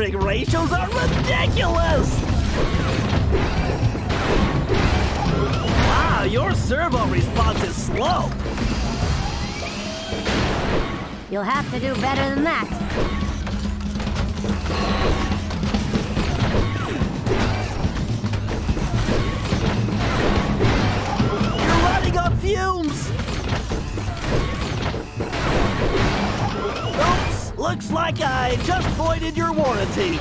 aspect ratios are ridiculous! Wow, your servo response is slow. You'll have to do better than that. You're running on fumes! Oops, looks like I just voided your warranty.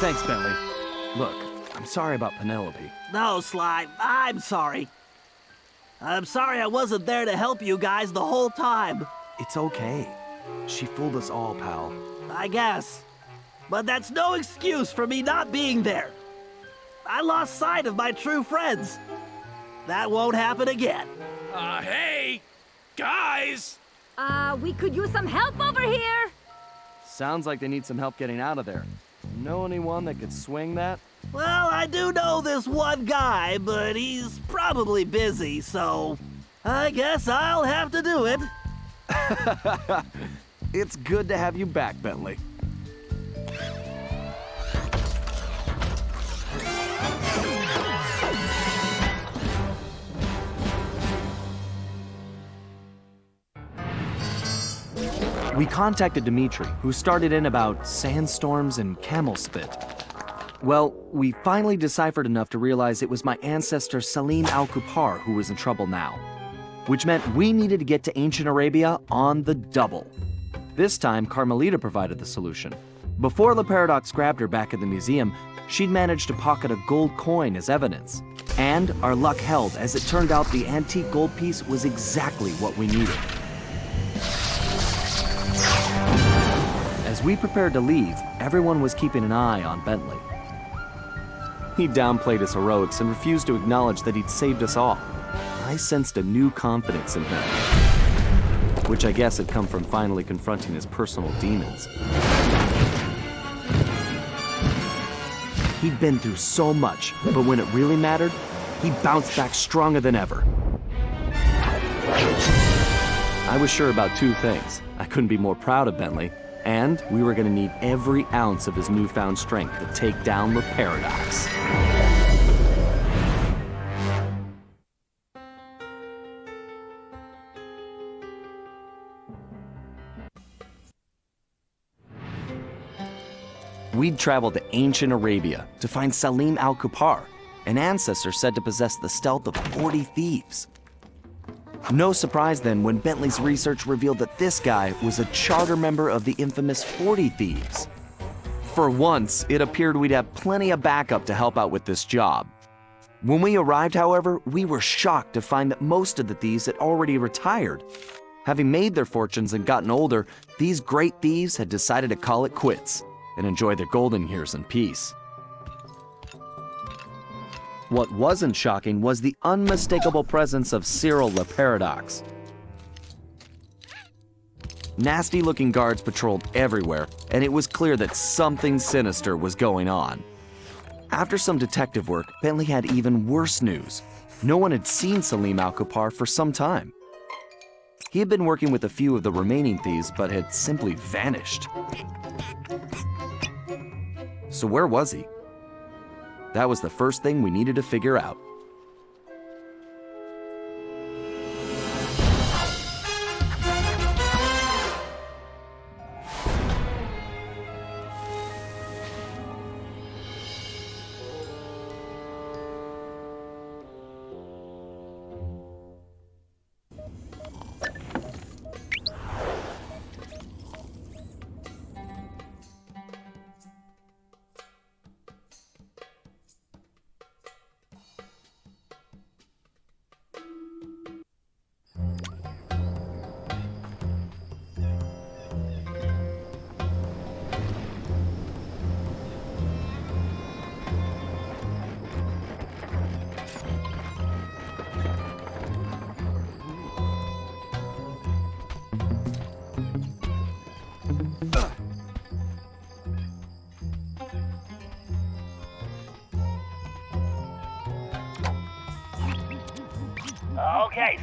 Thanks, Bentley. Look, I'm sorry about Penelope. No, Sly, I'm sorry. I'm sorry I wasn't there to help you guys the whole time. It's okay. She fooled us all, pal. I guess. But that's no excuse for me not being there. I lost sight of my true friends. That won't happen again. Hey! Guys! We could use some help over here. Sounds like they need some help getting out of there. Know anyone that could swing that? Well, I do know this one guy, but he's probably busy, so I guess I'll have to do it. It's good to have you back, Bentley. We contacted Dimitri, who started in about sandstorms and camel spit. Well, we finally deciphered enough to realize it was my ancestor Salim al-Kupar who was in trouble now, which meant we needed to get to ancient Arabia on the double. This time, Carmelita provided the solution. Before La Paradox grabbed her back at the museum, she'd managed to pocket a gold coin as evidence. And our luck held, as it turned out the antique gold piece was exactly what we needed. As we prepared to leave, everyone was keeping an eye on Bentley. He downplayed his heroics and refused to acknowledge that he'd saved us all. I sensed a new confidence in him, which I guess had come from finally confronting his personal demons. He'd been through so much, but when it really mattered, he bounced back stronger than ever. I was sure about two things. I couldn't be more proud of Bentley, and we were going to need every ounce of his newfound strength to take down the Paradox. We'd traveled to ancient Arabia to find Salim al-Kupar, an ancestor said to possess the stealth of 40 thieves. No surprise then when Bentley's research revealed that this guy was a charter member of the infamous 40 Thieves. For once, it appeared we'd have plenty of backup to help out with this job. When we arrived, however, we were shocked to find that most of the thieves had already retired. Having made their fortunes and gotten older, these great thieves had decided to call it quits and enjoy their golden years in peace. What wasn't shocking was the unmistakable presence of Cyril the Paradox. Nasty-looking guards patrolled everywhere, and it was clear that something sinister was going on. After some detective work, Bentley had even worse news. No one had seen Salim al-Kupar for some time. He had been working with a few of the remaining thieves, but had simply vanished. So where was he? That was the first thing we needed to figure out.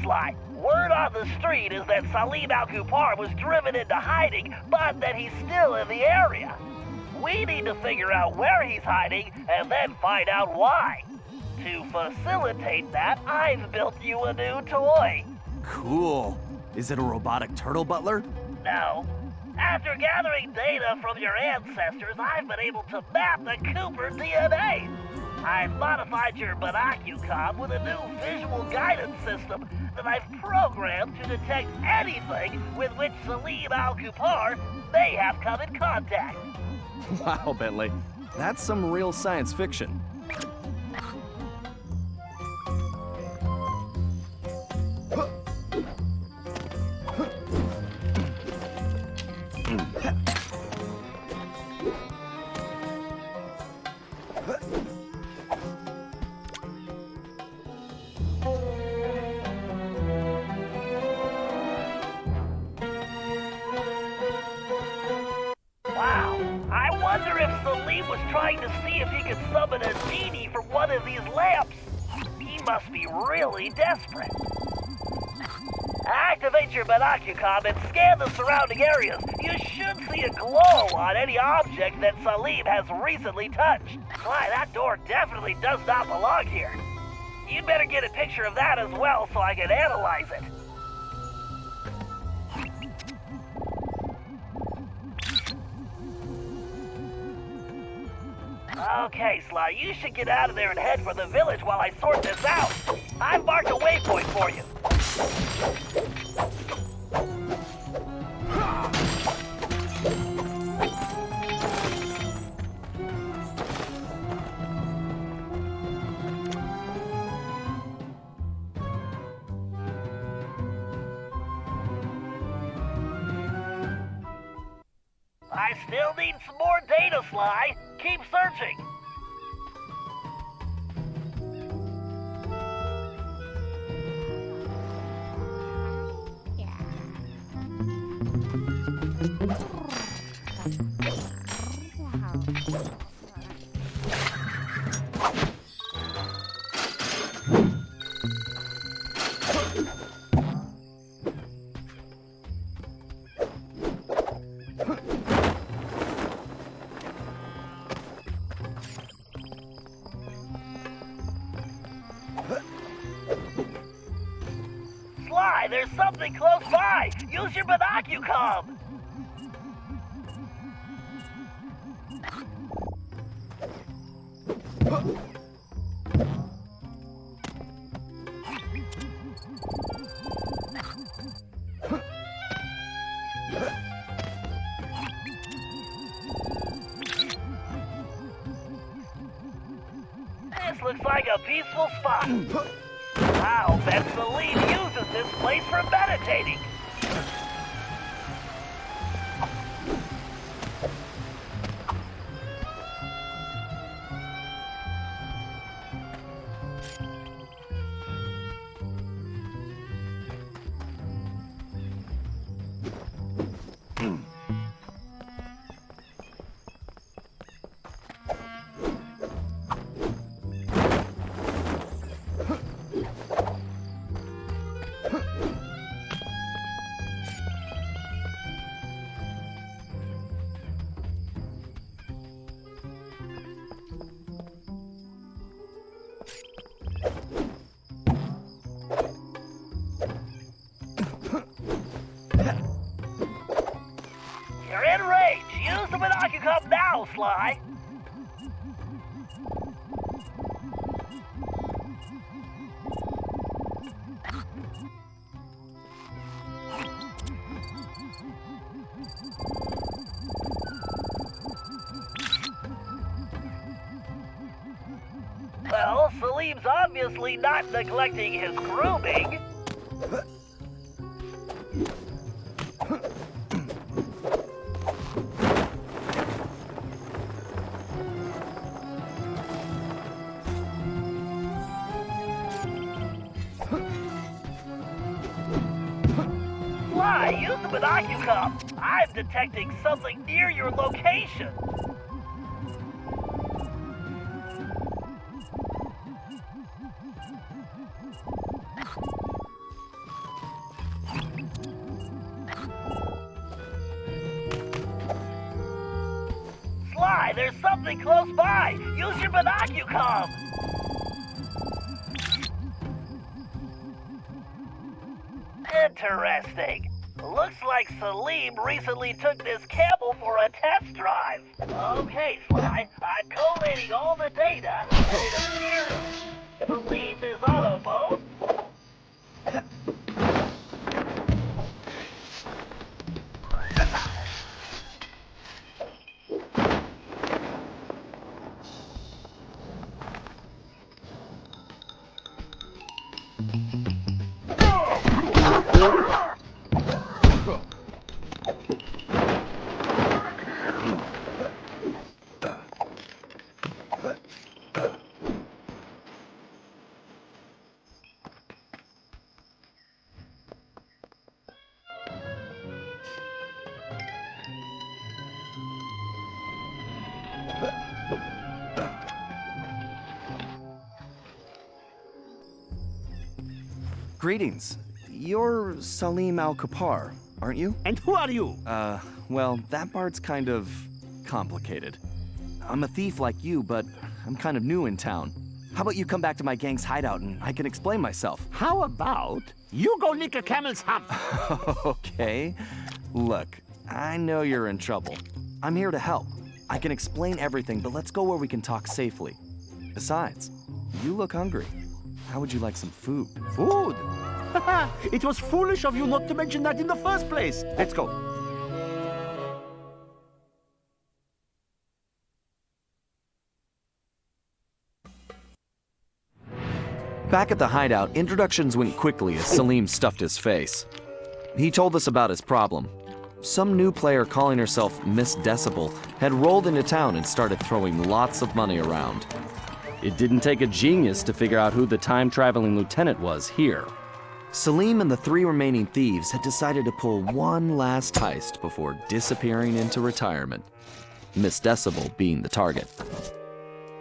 Sly. Word on the street is that Salim Al-Kupar was driven into hiding, but that he's still in the area. We need to figure out where he's hiding and then find out why. To facilitate that, I've built you a new toy. Cool. Is it a robotic turtle butler? No. After gathering data from your ancestors, I've been able to map the Cooper DNA. I've modified your Binocucom with a new visual guidance system that I've programmed to detect anything with which Salim Al-Kupar may have come in contact. Wow, Bentley. That's some real science fiction. Wow, I wonder if Salim was trying to see if he could summon a genie from one of these lamps. He must be really desperate. Activate your Binocucom and scan the surrounding areas. You should see a glow on any object that Salim has recently touched. Why, that door definitely does not belong here. You'd better get a picture of that as well so I can analyze it. Okay, Sly, you should get out of there and head for the village while I sort this out. I've marked a waypoint for you. I still need some more data, Sly. Keep searching. Sly, there's something close by. Use your Binocucom. This looks like a peaceful spot. I'll bet Salim uses this place for meditating. You're in range. Use the Binocucom now, Sly. Well, Salim's obviously not neglecting his grooming. Sly, use the Binocucom. I'm detecting something near your location. something close by. Use your binoculars. Interesting. Looks like Salim recently took this camel for a test drive. Okay, Sly, I'm collating all the data. It appears Salim is on a boat. Greetings. You're Salim Al-Kapar, aren't you? And who are you? Well, that part's kind of complicated. I'm a thief like you, but I'm kind of new in town. How about you come back to my gang's hideout and I can explain myself? How about you go lick a camel's hump? Okay. Look, I know you're in trouble. I'm here to help. I can explain everything, but let's go where we can talk safely. Besides, you look hungry. How would you like some food? Food? It was foolish of you not to mention that in the first place. Let's go. Back at the hideout, introductions went quickly as Salim stuffed his face. He told us about his problem. Some new player calling herself Miss Decibel had rolled into town and started throwing lots of money around. It didn't take a genius to figure out who the time-traveling lieutenant was here. Salim and the 3 remaining thieves had decided to pull one last heist before disappearing into retirement, Miss Decibel being the target.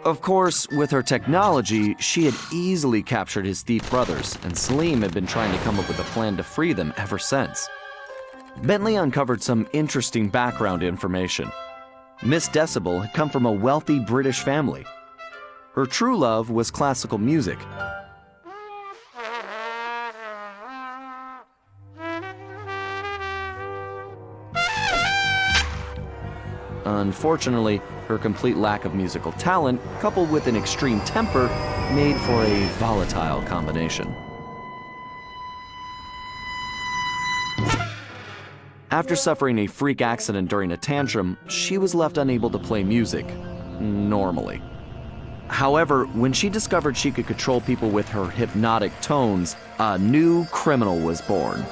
Of course, with her technology, she had easily captured his thief brothers, and Salim had been trying to come up with a plan to free them ever since. Bentley uncovered some interesting background information. Miss Decibel had come from a wealthy British family. Her true love was classical music. Unfortunately, her complete lack of musical talent, coupled with an extreme temper, made for a volatile combination. After suffering a freak accident during a tantrum, she was left unable to play music normally. However, when she discovered she could control people with her hypnotic tones, a new criminal was born.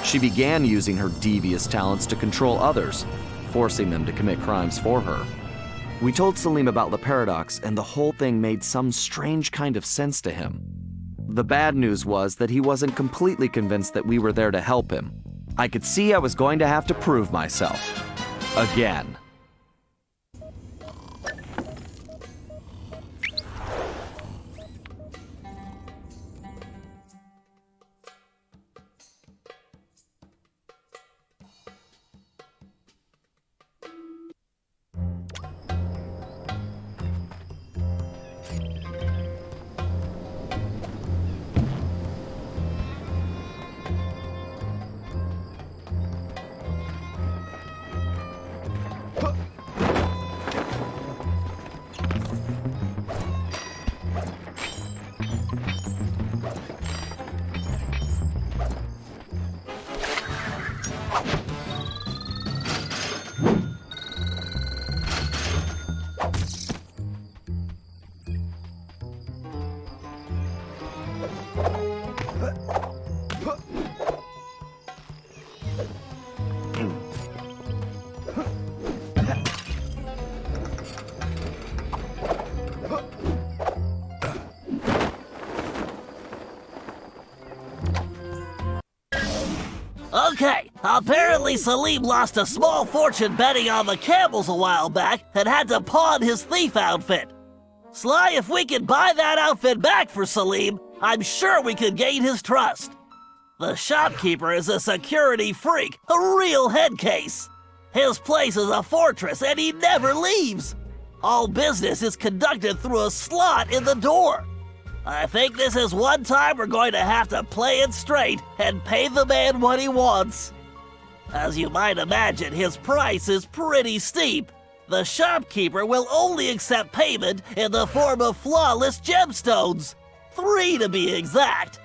She began using her devious talents to control others, forcing them to commit crimes for her. We told Salim about the paradox, and the whole thing made some strange kind of sense to him. The bad news was that he wasn't completely convinced that we were there to help him. I could see I was going to have to prove myself. Again. Okay, apparently Salim lost a small fortune betting on the camels a while back and had to pawn his thief outfit. Sly, if we could buy that outfit back for Salim, I'm sure we could gain his trust. The shopkeeper is a security freak, a real head case. His place is a fortress and he never leaves. All business is conducted through a slot in the door. I think this is one time we're going to have to play it straight and pay the man what he wants. As you might imagine, his price is pretty steep. The shopkeeper will only accept payment in the form of flawless gemstones. 3 to be exact.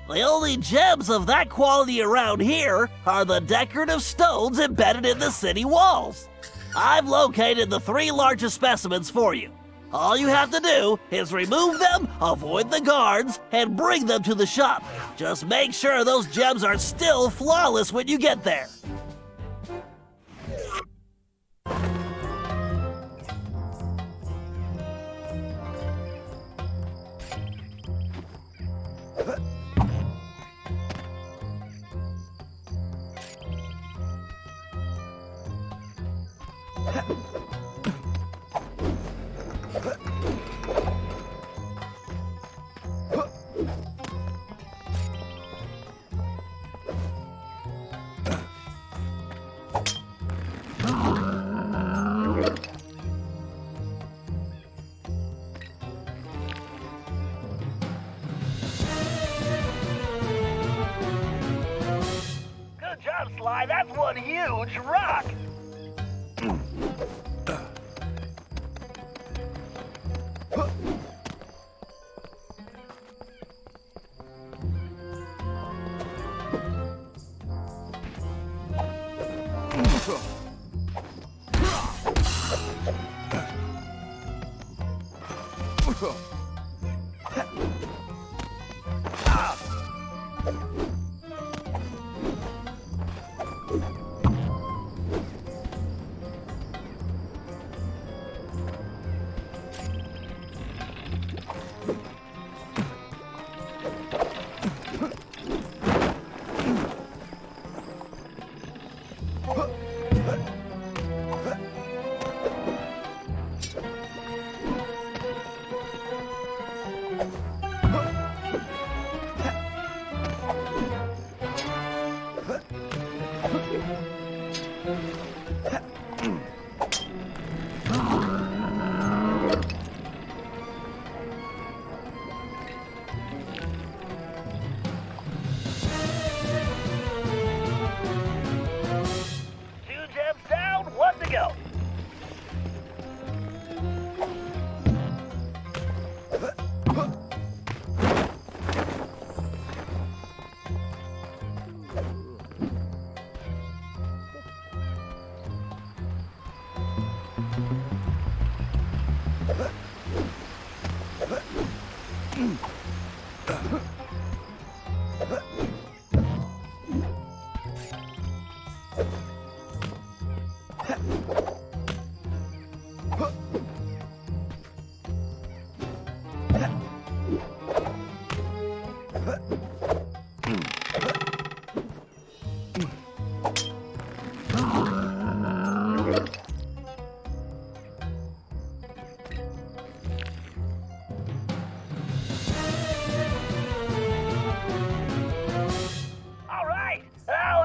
The only gems of that quality around here are the decorative stones embedded in the city walls. I've located the 3 largest specimens for you. All you have to do is remove them, avoid the guards, and bring them to the shop. Just make sure those gems are still flawless when you get there. Good job, Sly. That's one huge rock.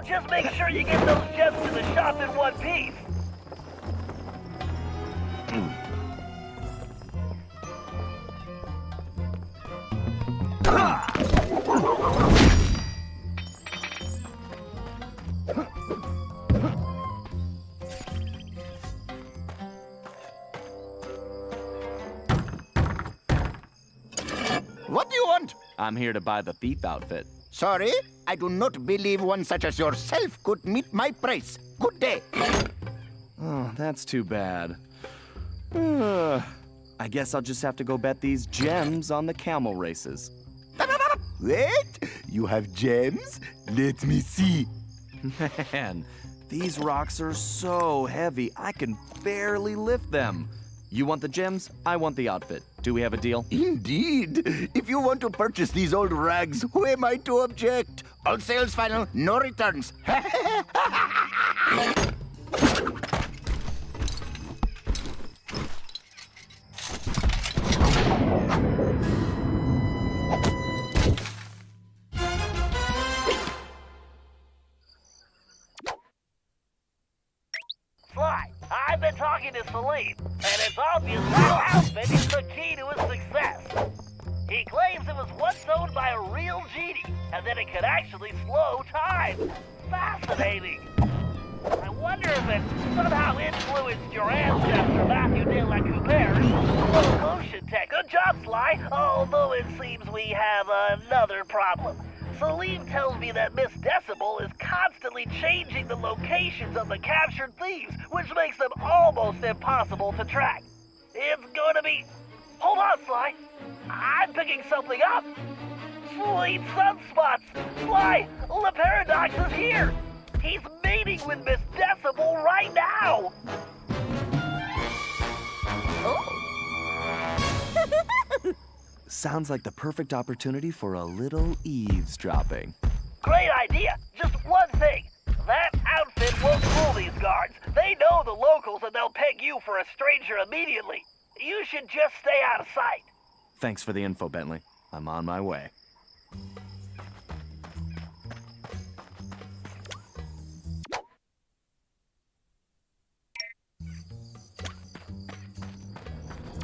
Just make sure you get those gems to the shop in one piece. What do you want? I'm here to buy the thief outfit. Sorry, I do not believe one such as yourself could meet my price. Good day. Oh, that's too bad. I guess I'll just have to go bet these gems on the camel races. Wait, you have gems? Let me see. Man, these rocks are so heavy, I can barely lift them. You want the gems? I want the outfit. Do we have a deal? Indeed. If you want to purchase these old rags, who am I to object? All sales final, no returns. Sly, I've been talking to Salim, and it's obvious that outfit is the key to his success. He claims it was once owned by a real genie, and that it could actually slow time. Fascinating. I wonder if it somehow influenced your ancestor, Matthew de la Coupere's slow motion tech. Good job, Sly, although it seems we have another problem. Salim tells me that Miss Decibel is constantly changing the locations of the captured thieves, which makes them almost impossible to track. It's going to be... Hold on, Sly. I'm picking something up. Sweet sunspots. Sly, Le Paradox is here. He's meeting with Miss Decibel right now. Sounds like the perfect opportunity for a little eavesdropping. Great idea. Just one thing. That outfit won't fool these guards. They know the locals and they'll peg you for a stranger immediately. You should just stay out of sight. Thanks for the info, Bentley. I'm on my way.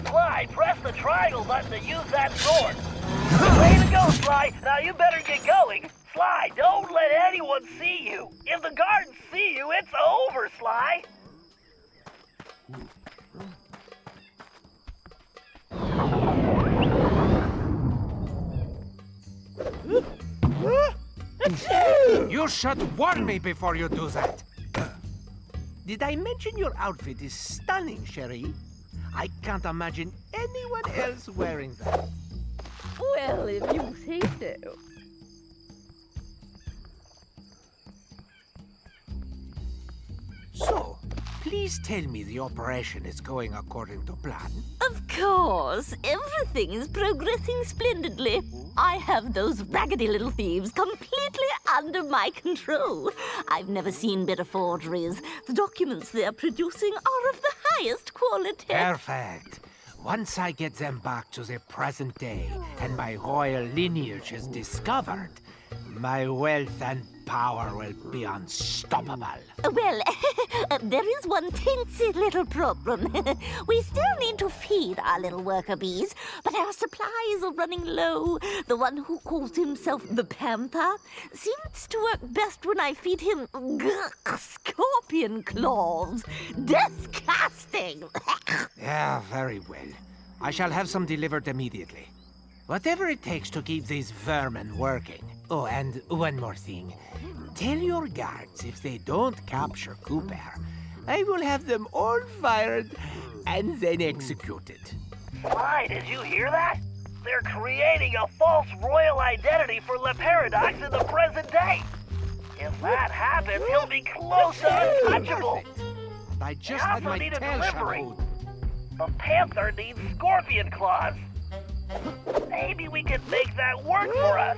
Sly, press the triangle button to use that sword. Way to go, Sly. Now you better get going. Sly, don't let anyone see you. If the guards see you, it's over, Sly. You should warn me before you do that. Did I mention your outfit is stunning, Sherry? I can't imagine anyone else wearing that. Well, if you say so. So, please tell me the operation is going according to plan. Of course, everything is progressing splendidly. I have those raggedy little thieves completely under my control. I've never seen better forgeries. The documents they're producing are of the highest quality. Perfect. Once I get them back to the present day and my royal lineage is discovered, my wealth and power will be unstoppable. Well, there is one teensy little problem. We still need to feed our little worker bees, but our supplies are running low. The one who calls himself the Panther seems to work best when I feed him scorpion claws. Disgusting! Yeah, very well. I shall have some delivered immediately. Whatever it takes to keep these vermin working. Oh, and one more thing. Tell your guards if they don't capture Cooper, I will have them all fired and then executed. Sly, did you hear that? They're creating a false royal identity for Le Paradox in the present day. If that happens, he'll be close to untouchable. And I just We had also my need a tail delivery. shampooed. The Panther needs scorpion claws. Maybe we could make that work for us.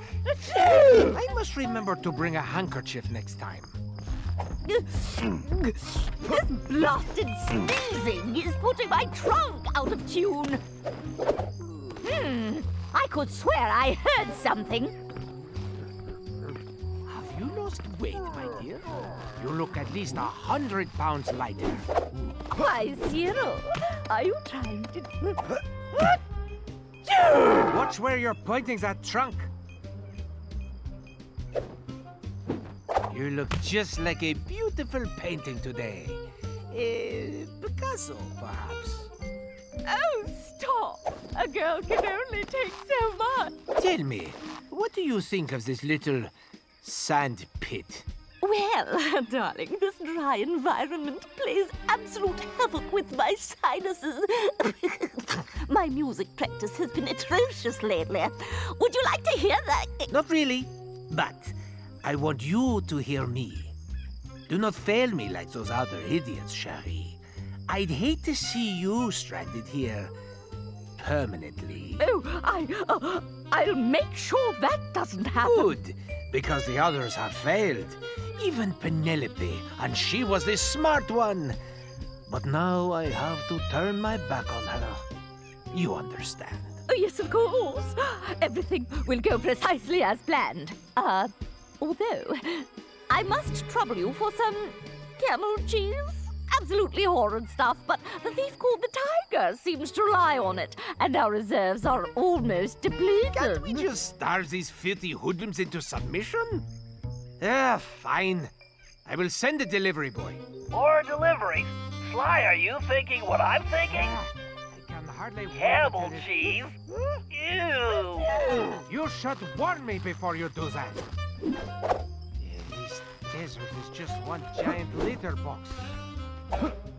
I must remember to bring a handkerchief next time. This blasted sneezing is putting my trunk out of tune. I could swear I heard something. Have you lost weight, my dear? You look at least 100 pounds lighter. Why, Cyril, are you trying to... Watch where you're pointing that trunk. You look just like a beautiful painting today. Picasso, perhaps. Oh, stop! A girl can only take so much. Tell me, what do you think of this little sand pit? Well, darling, this dry environment plays absolute havoc with my sinuses. My music practice has been atrocious lately. Would you like to hear that? Not really, but I want you to hear me. Do not fail me like those other idiots, Cherie. I'd hate to see you stranded here permanently. Oh, I'll make sure that doesn't happen. Good, because the others have failed. Even Penelope, and she was the smart one. But now I have to turn my back on her. You understand. Oh, yes, of course. Everything will go precisely as planned. Although, I must trouble you for some camel cheese. absolutely horrid stuff, but the thief called the Tiger seems to rely on it, and our reserves are almost depleted. Can't we just starve these filthy hoodlums into submission? Ah, fine. I will send a delivery boy. Or delivery. Sly, are you thinking what I'm thinking? I can hardly wait Camel until it- cheese? Ew! You should warn me before you do that. This desert is just one giant litter box.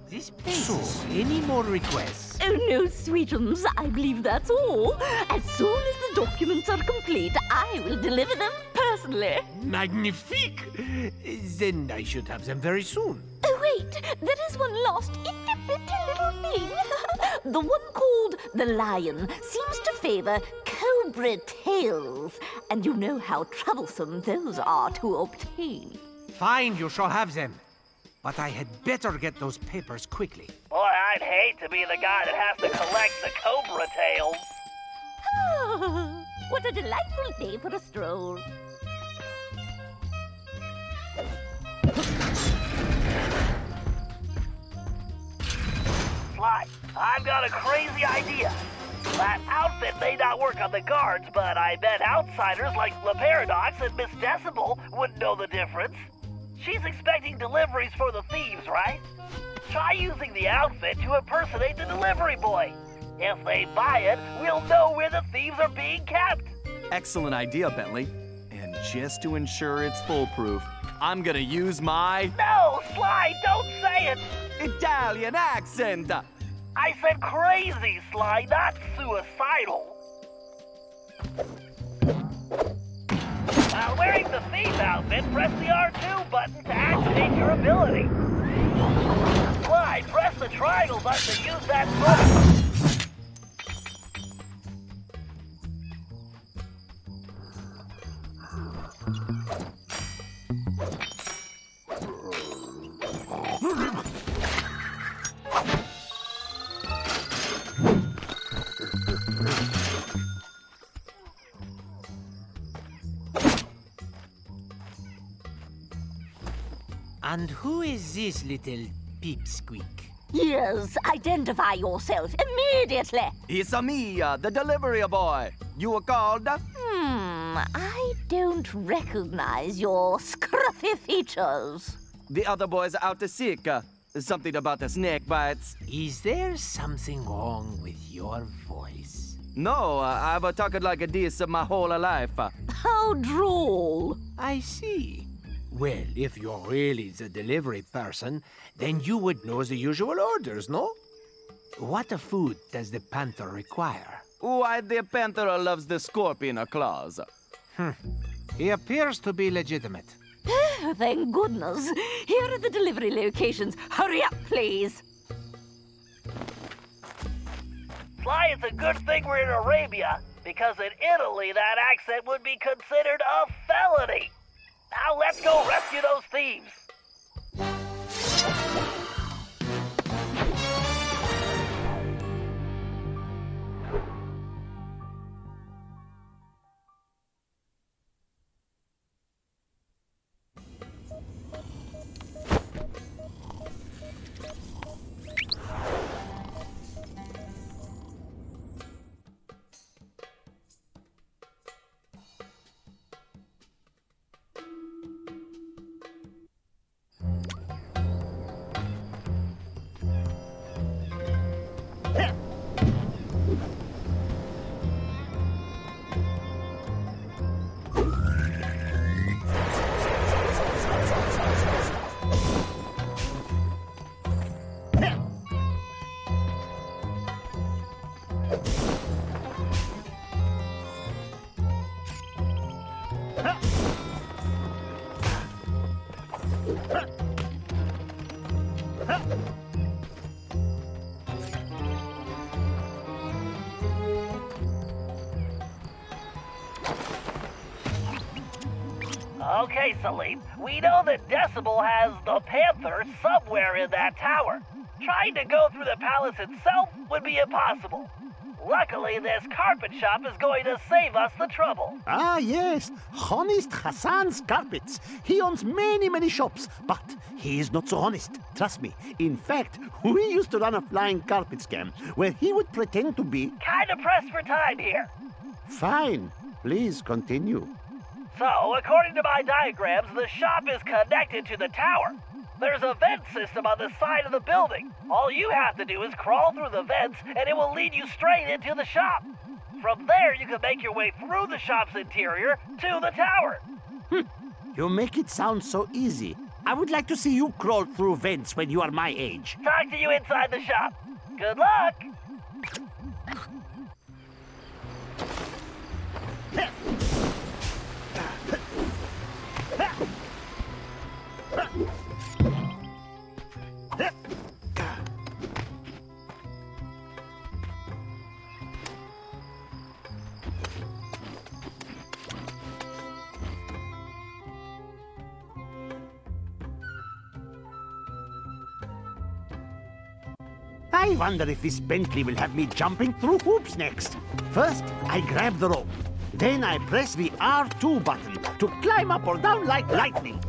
This place is any more requests? Oh no, sweetums, I believe that's all. As soon as the documents are complete, I will deliver them personally. Magnifique! Then I should have them very soon. Oh wait, there is one last itty-bitty little thing. The one called the Lion seems to favor cobra tails, and you know how troublesome those are to obtain. Fine, you shall have them. But I had better get those papers quickly. Boy, I'd hate to be the guy that has to collect the cobra tails. Ah, what a delightful day for a stroll. Sly, I've got a crazy idea. That outfit may not work on the guards, but I bet outsiders like La Paradox and Miss Decibel wouldn't know the difference. She's expecting deliveries for the thieves, right? Try using the outfit to impersonate the delivery boy. If they buy it, we'll know where the thieves are being kept. Excellent idea, Bentley. And just to ensure it's foolproof, I'm gonna use my No, Sly, don't say it. Italian accent. I said crazy, Sly, not suicidal. While wearing the thief outfit, press the R2 button to activate your ability. Sly, press the triangle button to use that button. And who is this little peepsqueak? Yes, identify yourself immediately. It's me, the delivery boy. You were called? I don't recognize your scruffy features. The other boys are out to sick. Something about the snake bites. Is there something wrong with your voice? No, I've talked like this my whole life. How droll. I see. Well, if you're really the delivery person, then you would know the usual orders, no? What food does the panther require? Why, the panther loves the scorpion claws. He appears to be legitimate. Oh, thank goodness. Here are the delivery locations. Hurry up, please. Sly, it's a good thing we're in Arabia, because in Italy that accent would be considered a felony. Now let's go rescue those thieves. Okay, Salim, we know that Decibel has the Panther somewhere in that tower. Trying to go through the palace itself would be impossible. Luckily, this carpet shop is going to save us the trouble. Ah, yes. Honest Hassan's Carpets. He owns many, many shops, but he is not so honest. Trust me. In fact, we used to run a flying carpet scam where he would pretend to be... Kinda pressed for time here. Fine. Please continue. So, according to my diagrams, the shop is connected to the tower. There's a vent system on the side of the building. All you have to do is crawl through the vents, and it will lead you straight into the shop. From there, you can make your way through the shop's interior to the tower. You make it sound so easy. I would like to see you crawl through vents when you are my age. Talk to you inside the shop. Good luck! I wonder if this Bentley will have me jumping through hoops next. First, I grab the rope. Then I press the R2 button to climb up or down like lightning.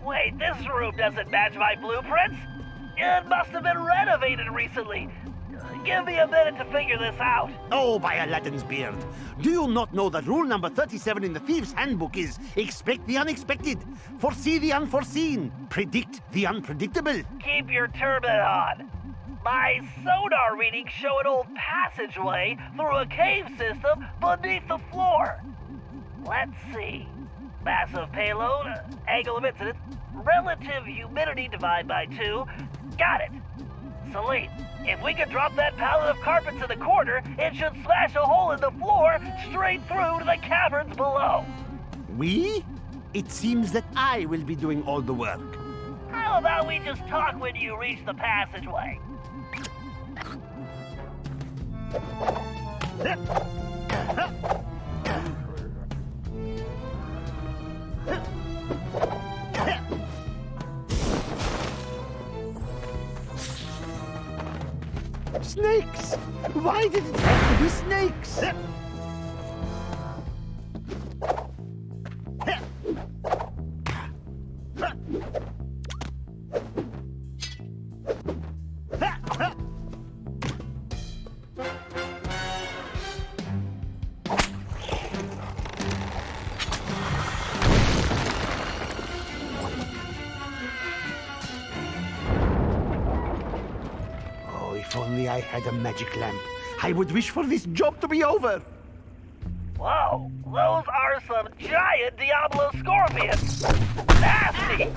Wait, this room doesn't match my blueprints. It must have been renovated recently. Give me a minute to figure this out. Oh, by Aladdin's beard. Do you not know that rule number 37 in the Thieves' Handbook is expect the unexpected, foresee the unforeseen, predict the unpredictable? Keep your turban on. My sonar readings show an old passageway through a cave system beneath the floor. Let's see. Massive payload, angle of incidence, relative humidity divided by 2. Got it. Celine, if we could drop that pallet of carpets in the corner, it should smash a hole in the floor straight through to the caverns below. We? It seems that I will be doing all the work. How about we just talk when you reach the passageway? Snakes! Why did it have to be snakes? If only I had a magic lamp, I would wish for this job to be over. Whoa, those are some giant Diablo scorpions. Nasty!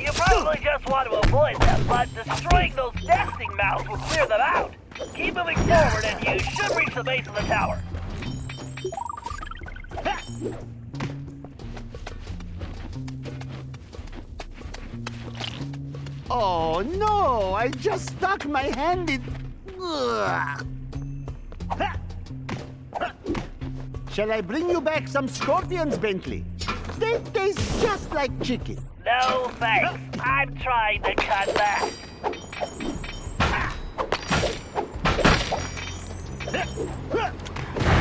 You probably just want to avoid them, but destroying those nesting mounds will clear them out. Keep moving forward and you should reach the base of the tower. Oh no, I just stuck my hand in... Ugh. Shall I bring you back some scorpions, Bentley? They taste just like chicken. No thanks. I'm trying to cut back.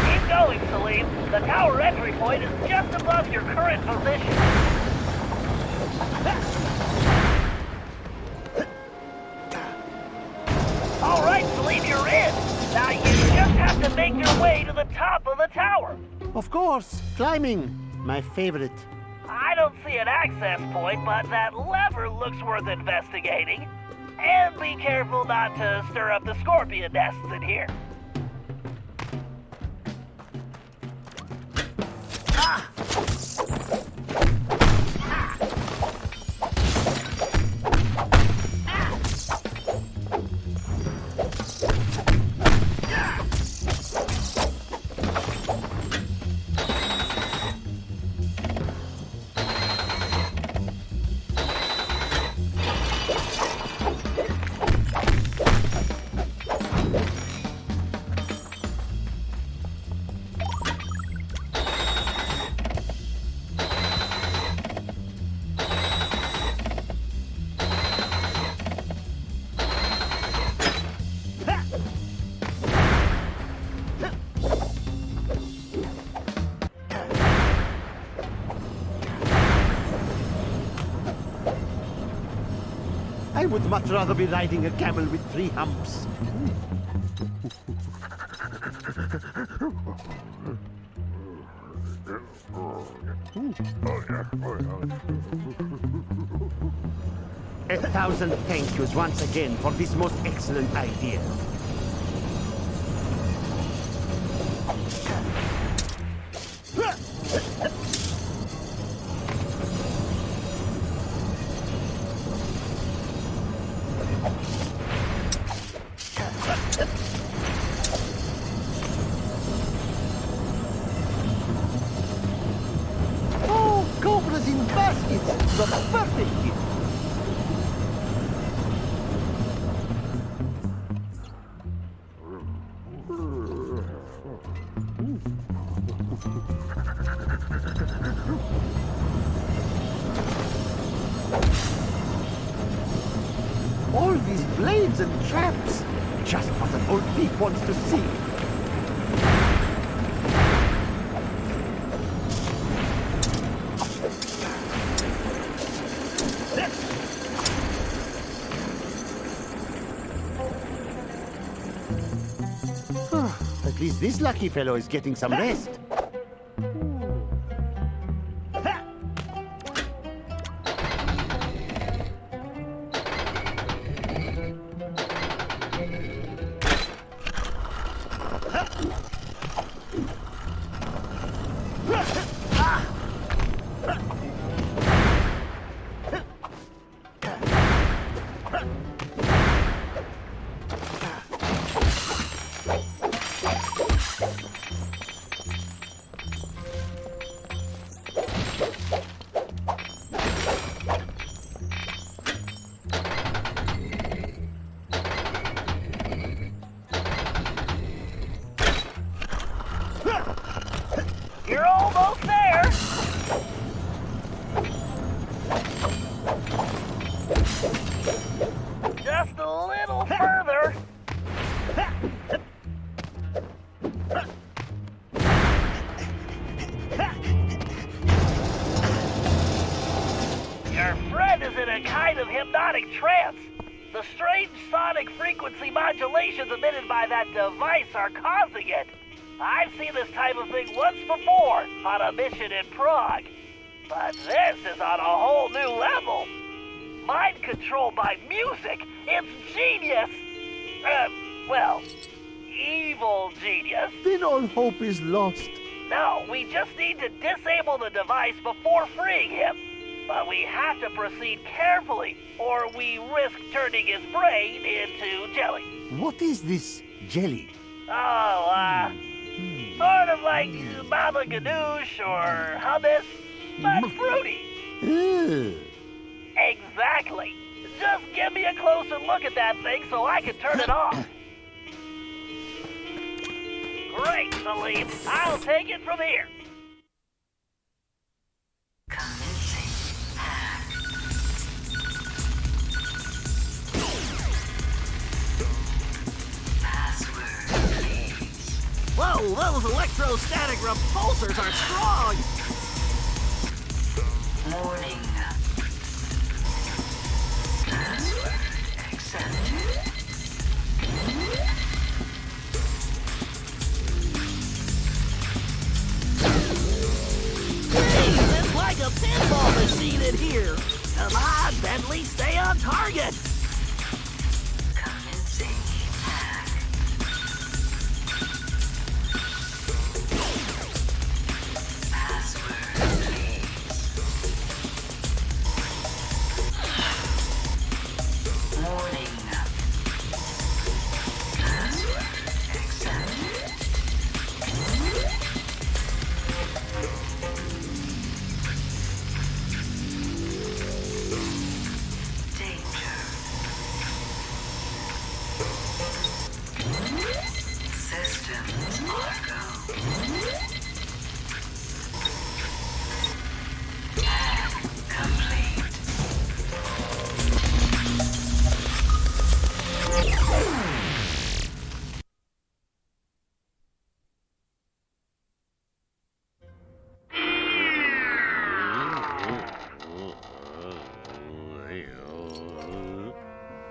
Keep going, Salim. The tower entry point is just above your current position. All right, Salim, you're in. Now you just have to make your way to the top of the tower. Of course, climbing. My favorite. I don't see an access point, but that lever looks worth investigating. And be careful not to stir up the scorpion nests in here. I would much rather be riding a camel with 3 humps. A thousand thank yous once again for this most excellent idea. Oh, cobras in baskets! The perfect gift! All these blades and traps! Just what an old thief wants to see! At least this lucky fellow is getting some rest. You're almost there! Just a little further. Your friend is in a kind of hypnotic trance. The strange sonic frequency modulations emitted by that device are causing it. I've seen this type of thing once before on a mission in Prague. But this is on a whole new level. Mind control by music. It's genius. Well, evil genius. Then all hope is lost. No, we just need to disable the device before freeing him. But we have to proceed carefully, or we risk turning his brain into jelly. What is this jelly? Oh, sort of like baba ganoush or hummus, but fruity. Ugh. Exactly. Just give me a closer look at that thing so I can turn it off. Great, Salim. I'll take it from here. Commencing hack. Password, please. Whoa, those electrostatic repulsors are strong! Warning. Password accepted. Jeez, it's like a pinball machine in here! Come on, Bentley, stay on target! Commencing hack. Password, please. Warning. Password accepted. Danger.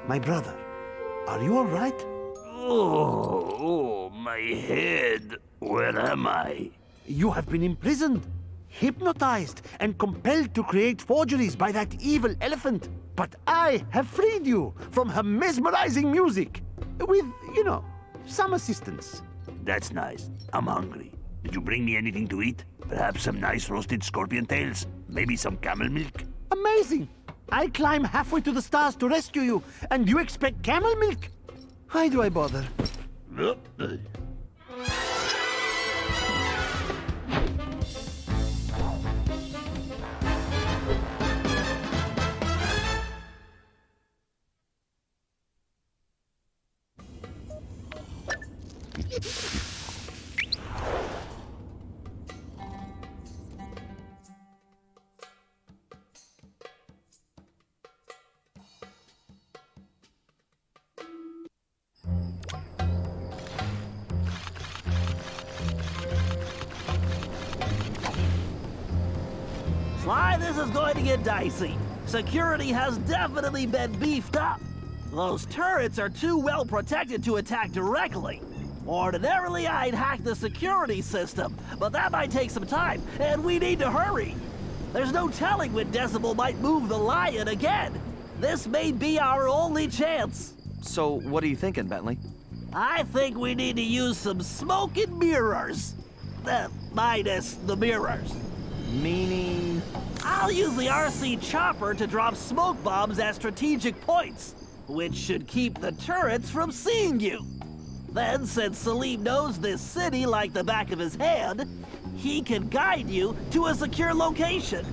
My brother, are you all right? Oh, my head. Where am I? You have been imprisoned, hypnotized, and compelled to create forgeries by that evil elephant. But I have freed you from her mesmerizing music. With, some assistance. That's nice. I'm hungry. Did you bring me anything to eat? Perhaps some nice roasted scorpion tails? Maybe some camel milk? Amazing! I climb halfway to the stars to rescue you, and you expect camel milk? Why do I bother? Sly, this is going to get dicey. Security has definitely been beefed up. Those turrets are too well protected to attack directly. Ordinarily, I'd hack the security system, but that might take some time, and we need to hurry. There's no telling when Decibel might move the lion again. This may be our only chance. So, what are you thinking, Bentley? I think we need to use some smoke and mirrors. Minus the mirrors. Meaning? I'll use the RC chopper to drop smoke bombs at strategic points, which should keep the turrets from seeing you. Then, since Salim knows this city like the back of his hand, he can guide you to a secure location.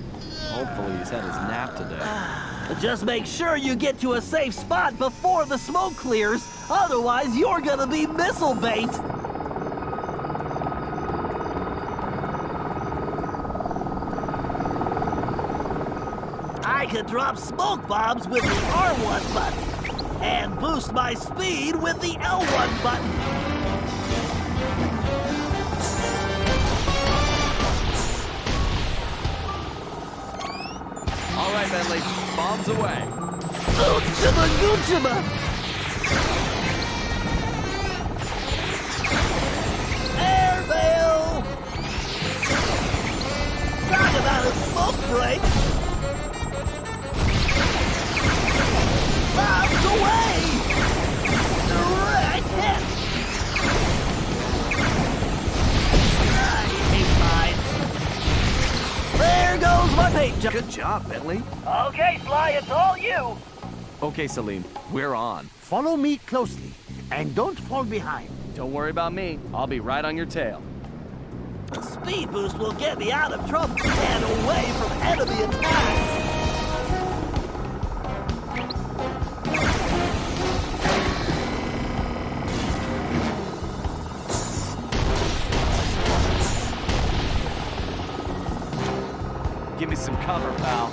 Hopefully he's had his nap today. Just make sure you get to a safe spot before the smoke clears, otherwise you're gonna be missile bait. I can drop smoke bombs with the R1 button, and boost my speed with the L1 button. All right, Bentley, bombs away. Goochima, goochima! Airmail! Talk about a smoke break! Bombs away! Direct hit! I hate mines. There goes my paint job. Good job, Bentley. Okay, Sly, it's all you. Okay, Salim, we're on. Follow me closely, and don't fall behind. Don't worry about me. I'll be right on your tail. The speed boost will get me out of trouble and away from enemy attacks. Give me some cover, pal.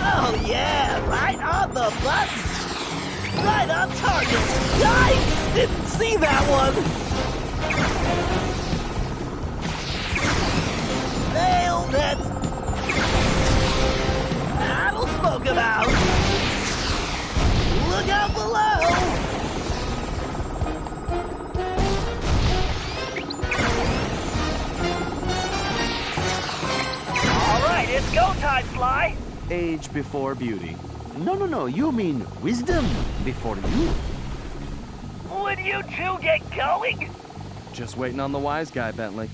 Oh yeah, right on the button. Right on target. Yikes! Didn't see that one. Nailed it. That'll smoke him out. Look out below. All right, it's go time, Sly. Age before beauty. No, you mean wisdom before you. Would you two get going? Just waiting on the wise guy, Bentley.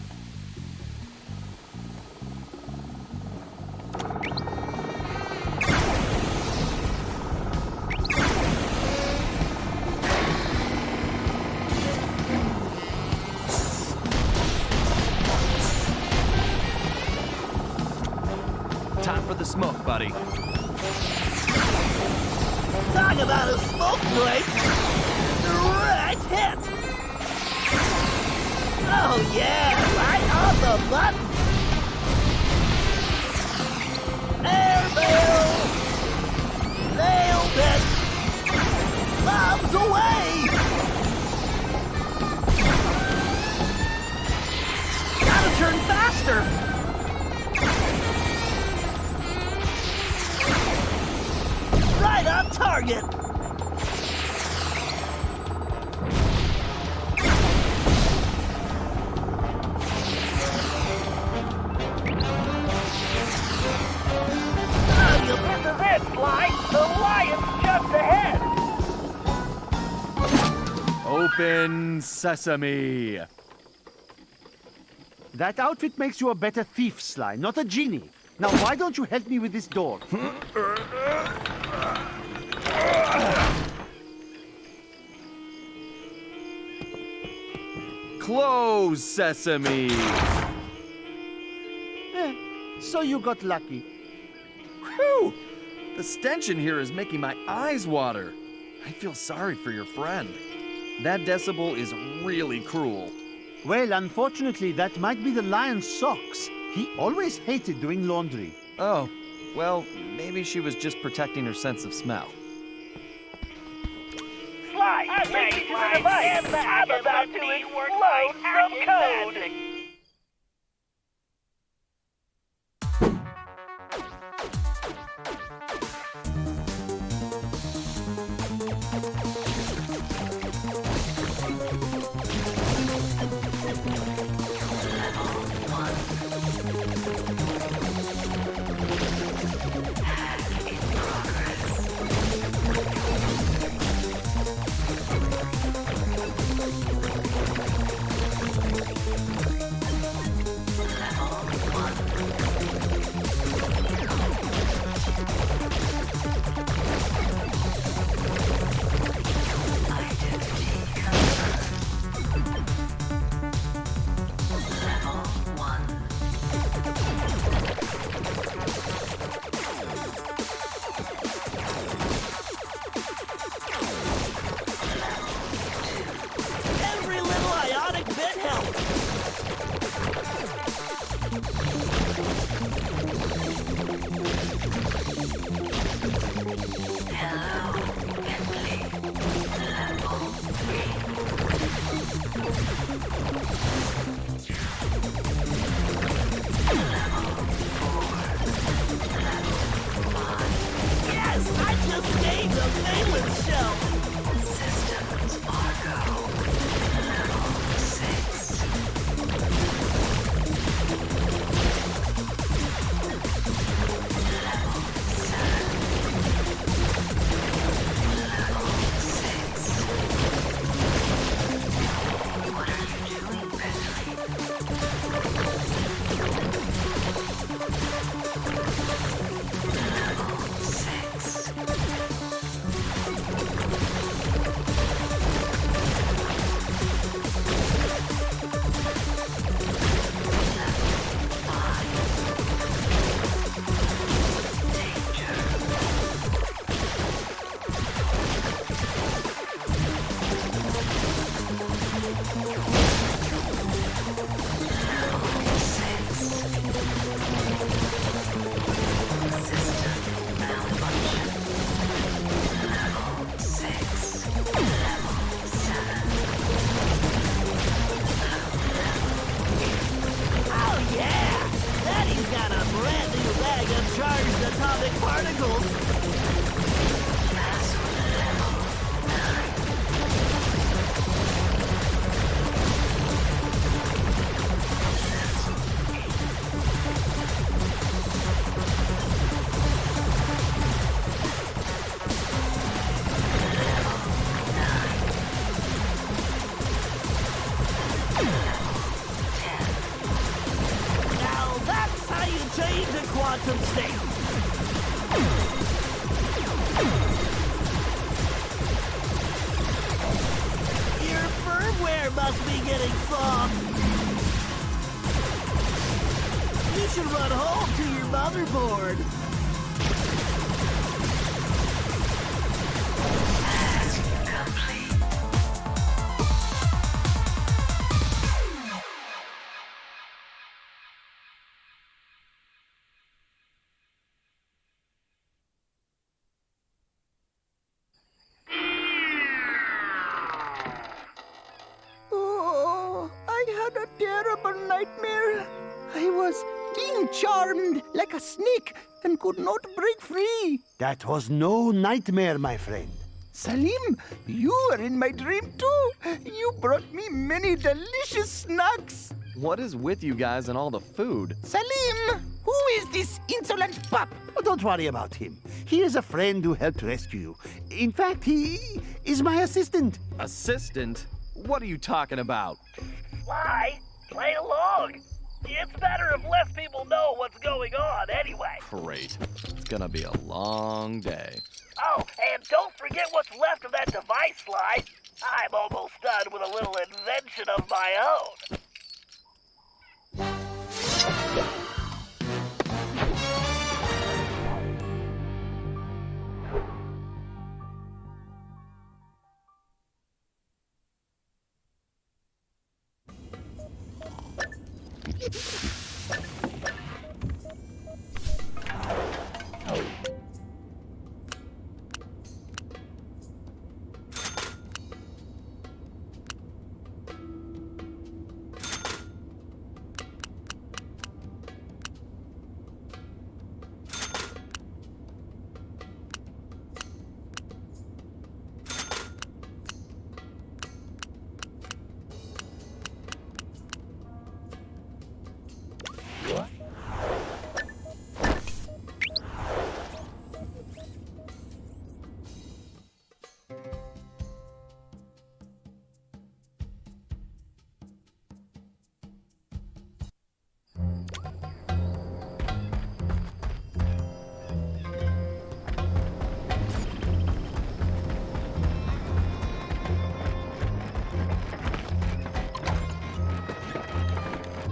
Time for the smoke, buddy. Talk about a smoke break. Direct hit. Oh yeah, right on the button. Airmail. Nailed it. Bombs away. Gotta turn faster. Right right on target. This is it, Sly. The lion's just ahead. Open sesame. That outfit makes you a better thief, Sly, not a genie. Now, why don't you help me with this door? Close sesame. So you got lucky. Whew! The stench in here is making my eyes water. I feel sorry for your friend. That decibel is really cruel. Well, unfortunately, that might be the lion's socks. He always hated doing laundry. Oh, well, maybe she was just protecting her sense of smell. Sly, take me to the device. I'm about to explode some code. Every little ionic bit helps. Yes, I just gained a valence shell. Systems are go. Level 6. Level 7. Level 6. What are you doing, Presley? Level 6. Oh yeah! Daddy's got a brand new bag of charged atomic particles. Now that's how you change a quantum state. Your firmware must be getting soft. You should run home to your motherboard. Oh, I had a terrible nightmare. I was sting charmed like a snake and could not break free. That was no nightmare, my friend. Salim, you were in my dream too. You brought me many delicious snacks. What is with you guys and all the food? Salim, who is this insolent pup? Oh, don't worry about him. He is a friend who helped rescue you. In fact, he is my assistant. Assistant? What are you talking about? Sly, play along. It's better if less people know what's going on anyway. Great. It's gonna be a long day. Oh, and don't forget what's left of that device, Sly. I'm almost done with a little invention of my own.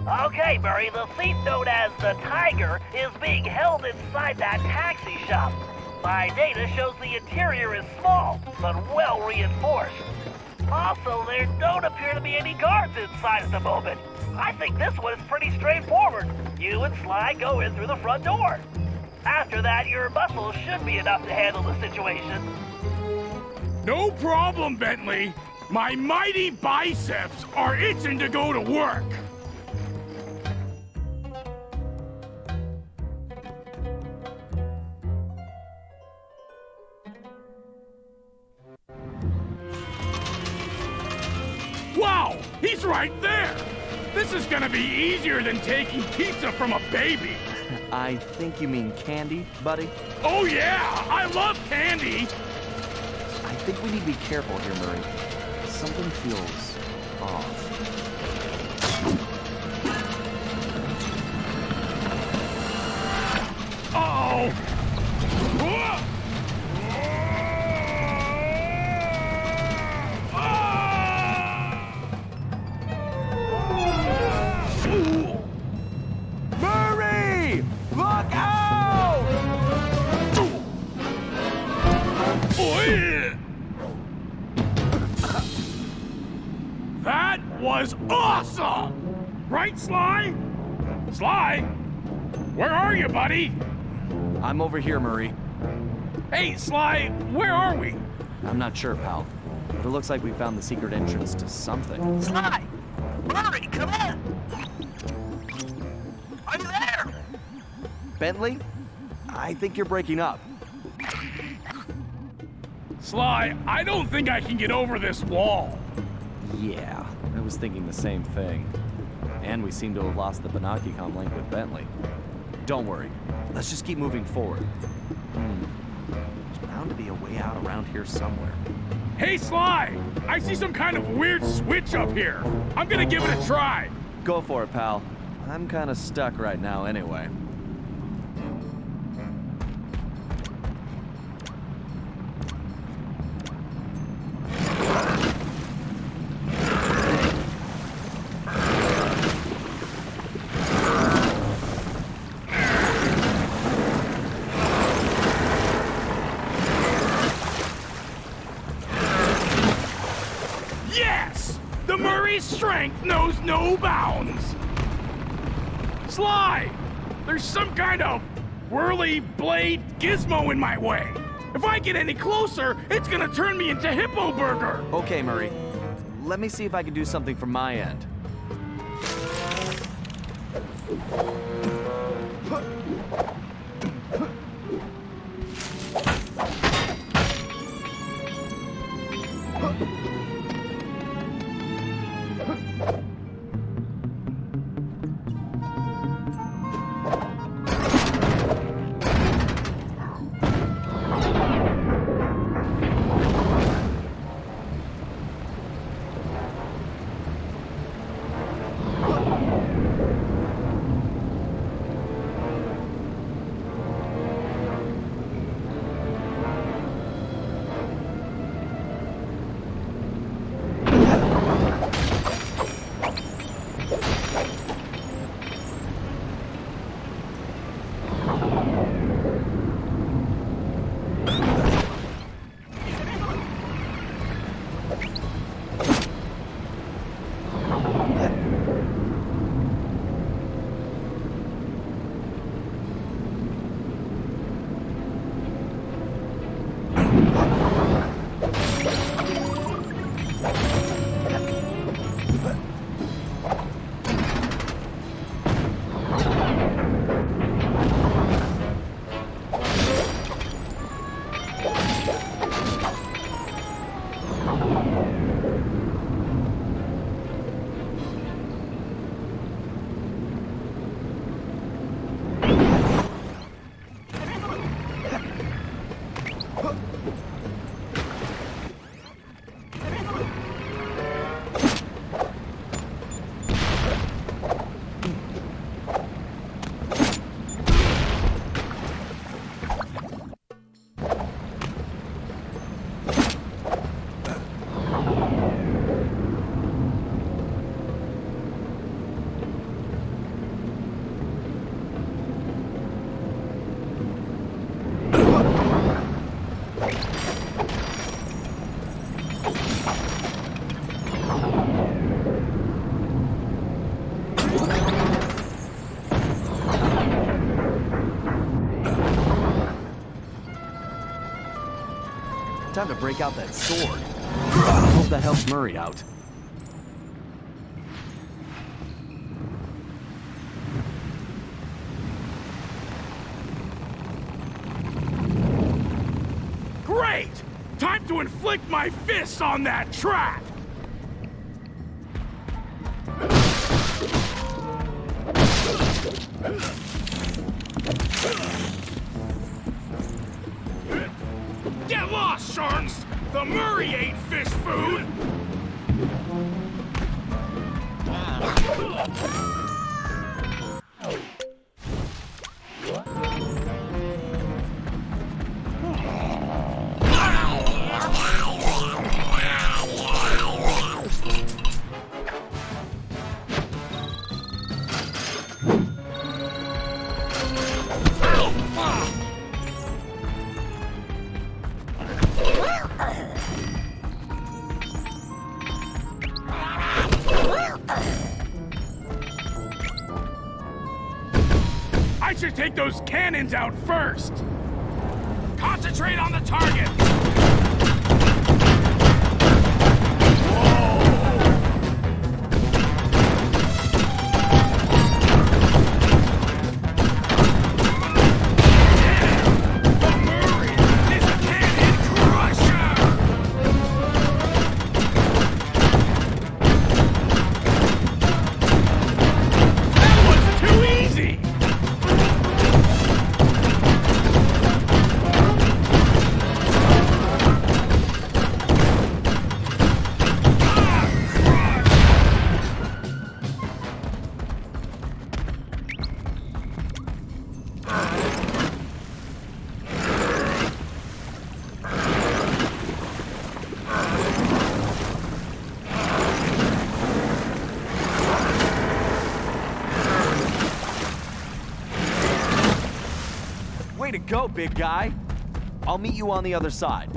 Okay, Murray, the thief known as the Tiger is being held inside that taxi shop. My data shows the interior is small, but well reinforced. Also, there don't appear to be any guards inside at the moment. I think this one is pretty straightforward. You and Sly go in through the front door. After that, your muscles should be enough to handle the situation. No problem, Bentley. My mighty biceps are itching to go to work. Wow, he's right there. This is gonna be easier than taking pizza from a baby. I think you mean candy, buddy. Oh yeah, I love candy. I think we need to be careful here, Murray. Something feels off. Uh-oh. Murray! Look out! That was awesome! Right, Sly? Sly? Where are you, buddy? I'm over here, Murray. Hey, Sly, where are we? I'm not sure, pal. But it looks like we found the secret entrance to something. Sly! Murray, come in! Are you there? Bentley? I think you're breaking up. Sly, I don't think I can get over this wall. Yeah, I was thinking the same thing. And we seem to have lost the Banaki-Com link with Bentley. Don't worry. Let's just keep moving forward. There's bound to be a way out around here somewhere. Hey, Sly! I see some kind of weird switch up here. I'm gonna give it a try. Go for it, pal. I'm kind of stuck right now anyway. Yes! The Murray's strength knows no bounds. Sly! There's some kind of whirly blade gizmo in my way. If I get any closer, it's gonna turn me into Hippo Burger. Okay, Murray. Let me see if I can do something from my end. Time to break out that sword. Hope that helps Murray out. Great! Time to inflict my fists on that trap! Get lost, sharks! The Murray ain't fish food! I should take those cannons out first! Concentrate on the target! Way to go, big guy. I'll meet you on the other side.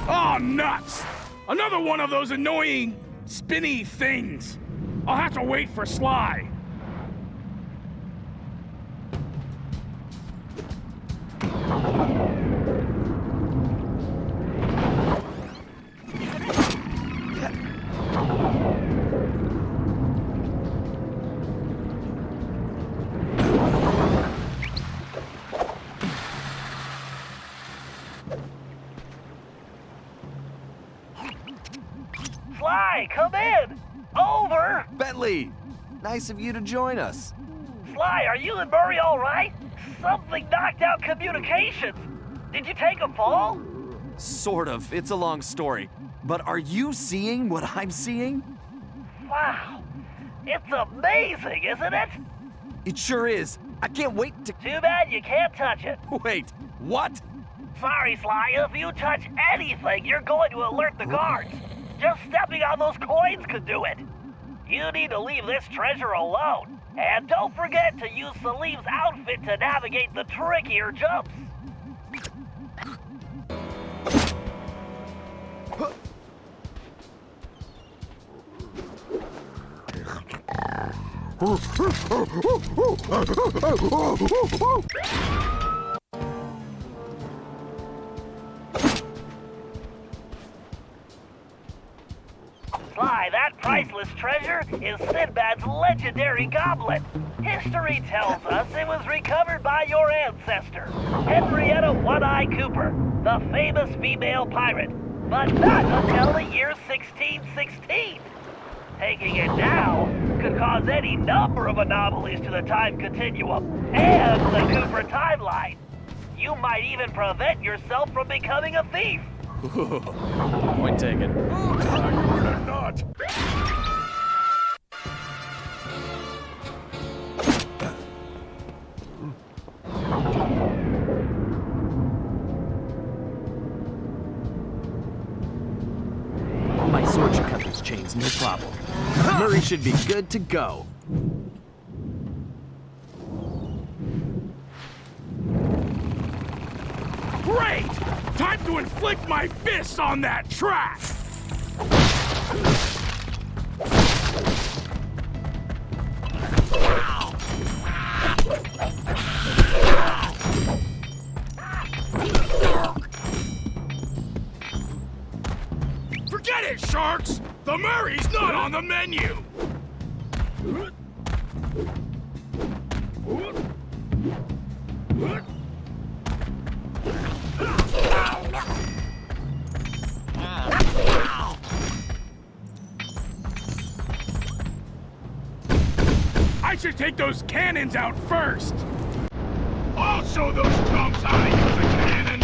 Oh, nuts! Another one of those annoying, spinny things. I'll have to wait for Sly. Bentley! Nice of you to join us. Sly, are you and Murray all right? Something knocked out communications. Did you take a fall? Sort of. It's a long story. But are you seeing what I'm seeing? Wow. It's amazing, isn't it? It sure is. I can't wait to... Too bad you can't touch it. Wait, what? Sorry, Sly. If you touch anything, you're going to alert the guards. Just stepping on those coins could do it. You need to leave this treasure alone. And don't forget to use Salim's outfit to navigate the trickier jumps. Sly, that priceless treasure is Sinbad's legendary goblet. History tells us it was recovered by your ancestor, Henrietta One-Eye Cooper, the famous female pirate, but not until the year 1616. Taking it now could cause any number of anomalies to the time continuum and the Cooper timeline. You might even prevent yourself from becoming a thief. Point taken. Not. My sword should cut those chains, no problem. Murray should be good to go. Great! Time to inflict my fists on that track! Forget it, Sharks! The Murray's not on the menu! I should take those cannons out first! I'll show those chumps how to use a cannon!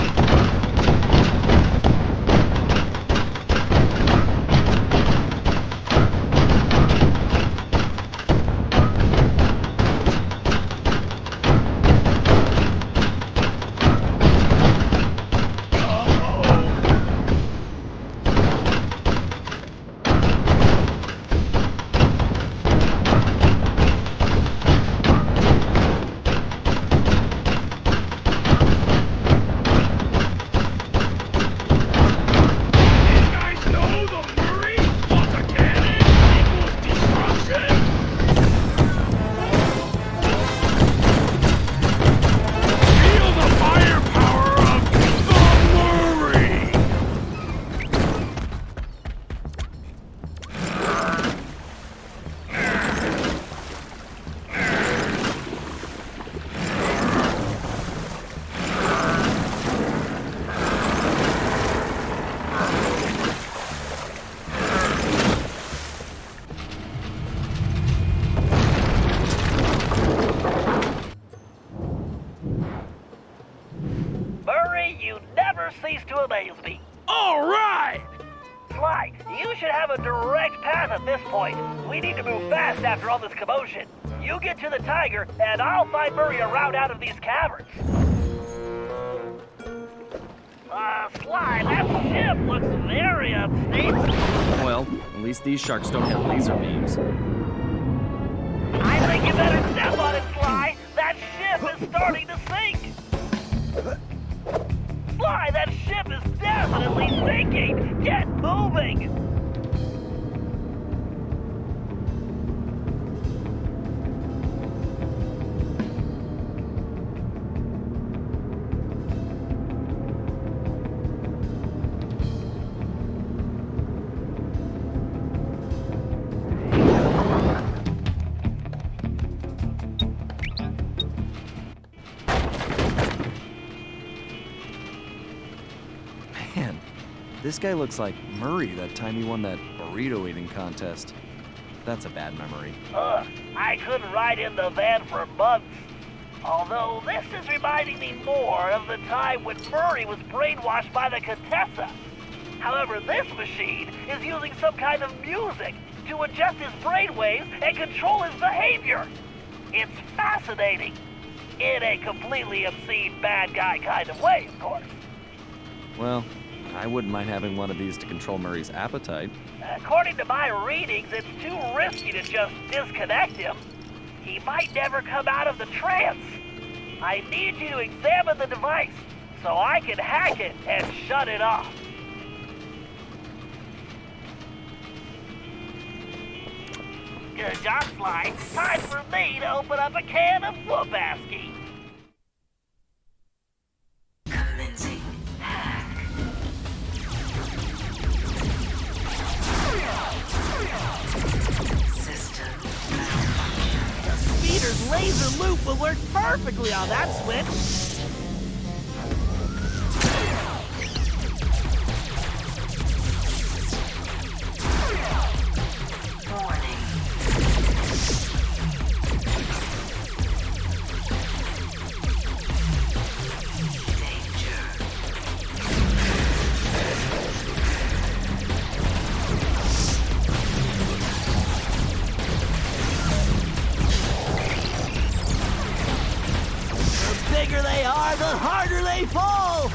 Cease to amaze me. All right! Sly, you should have a direct path at this point. We need to move fast after all this commotion. You get to the Tiger, and I'll find Murray a route out of these caverns. Sly, that ship looks very unstable. Well, at least these sharks don't have laser beams. I think you better step on it, Sly. That ship is starting to sink. Sly, that ship is definitely sinking! Get moving! Man, this guy looks like Murray that time he won that burrito eating contest. That's a bad memory. Ugh, I couldn't ride in the van for months. Although this is reminding me more of the time when Murray was brainwashed by the Contessa. However, this machine is using some kind of music to adjust his brainwaves and control his behavior. It's fascinating. In a completely obscene bad guy kind of way, of course. Well, I wouldn't mind having one of these to control Murray's appetite. According to my readings, it's too risky to just disconnect him. He might never come out of the trance. I need you to examine the device so I can hack it and shut it off. Good job, Sly. Time for me to open up a can of whoop-asky. Commencing hack. System malfunction. The speeder's laser loop will work perfectly on that switch. Warning. Danger. The bigger they are, the harder they fall.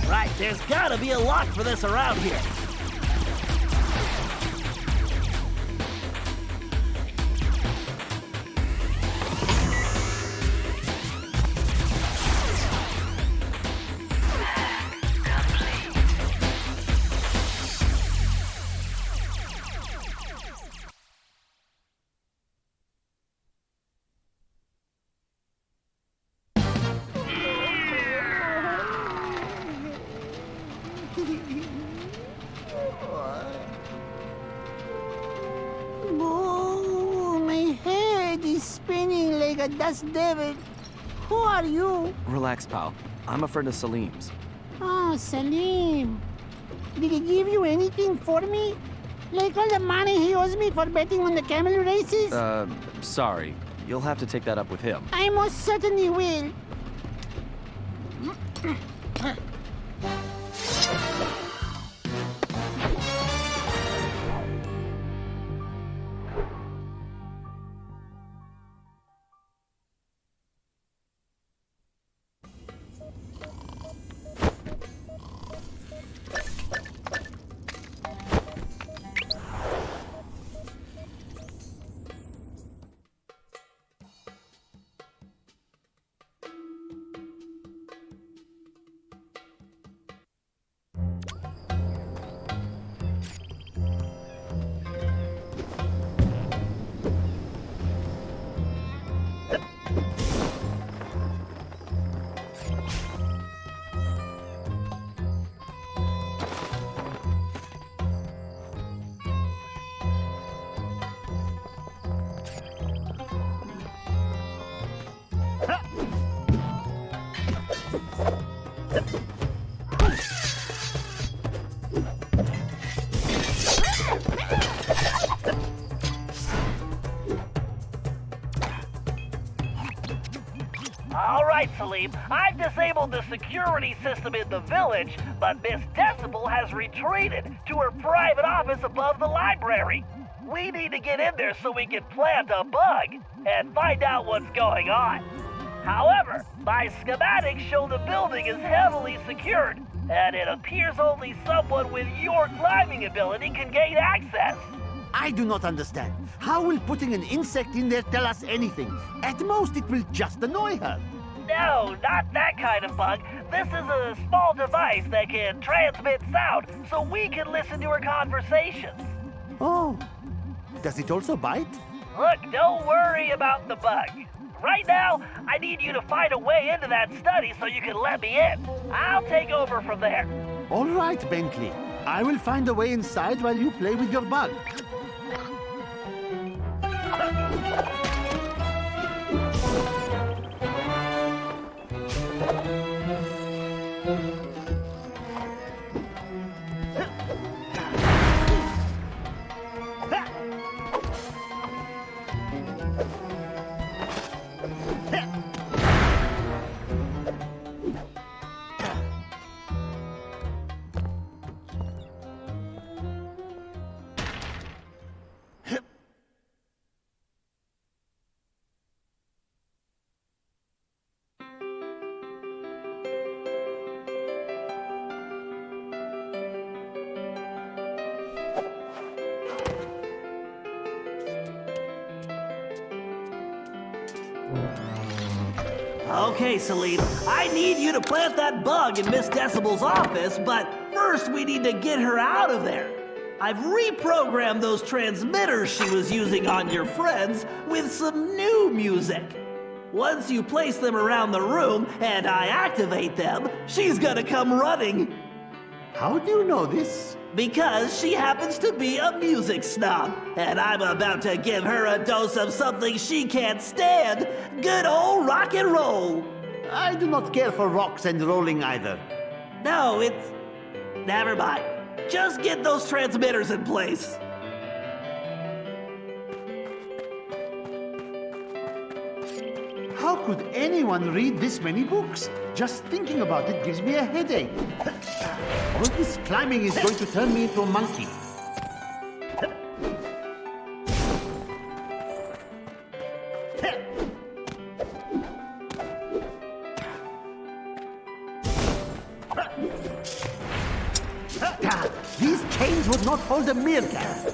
Right, there's gotta be a lock for this around here. Oh, my head is spinning like a dust devil. Who are you? Relax, pal. I'm a friend of Salim's. Oh, Salim. Did he give you anything for me? Like all the money he owes me for betting on the camel races? Sorry. You'll have to take that up with him. I most certainly will. All right, Salim. I've disabled the security system in the village, but Miss Decibel has retreated to her private office above the library. We need to get in there so we can plant a bug and find out what's going on. However, my schematics show the building is heavily secured, and it appears only someone with your climbing ability can gain access. I do not understand. How will putting an insect in there tell us anything? At most, it will just annoy her. No, not that kind of bug. This is a small device that can transmit sound, so we can listen to her conversations. Oh, does it also bite? Look, don't worry about the bug. Right now, I need you to find a way into that study so you can let me in. I'll take over from there. All right, Bentley. I will find a way inside while you play with your bug. Okay, Celine, I need you to plant that bug in Miss Decibel's office, but first we need to get her out of there. I've reprogrammed those transmitters she was using on your friends with some new music. Once you place them around the room and I activate them, she's gonna come running. How do you know this? Because she happens to be a music snob, and I'm about to give her a dose of something she can't stand. Good old rock and roll. I do not care for rocks and rolling either. No, it's... Never mind. Just get those transmitters in place. How could anyone read this many books? Just thinking about it gives me a headache. All this climbing is going to turn me into a monkey. These chains would not hold a meerkat.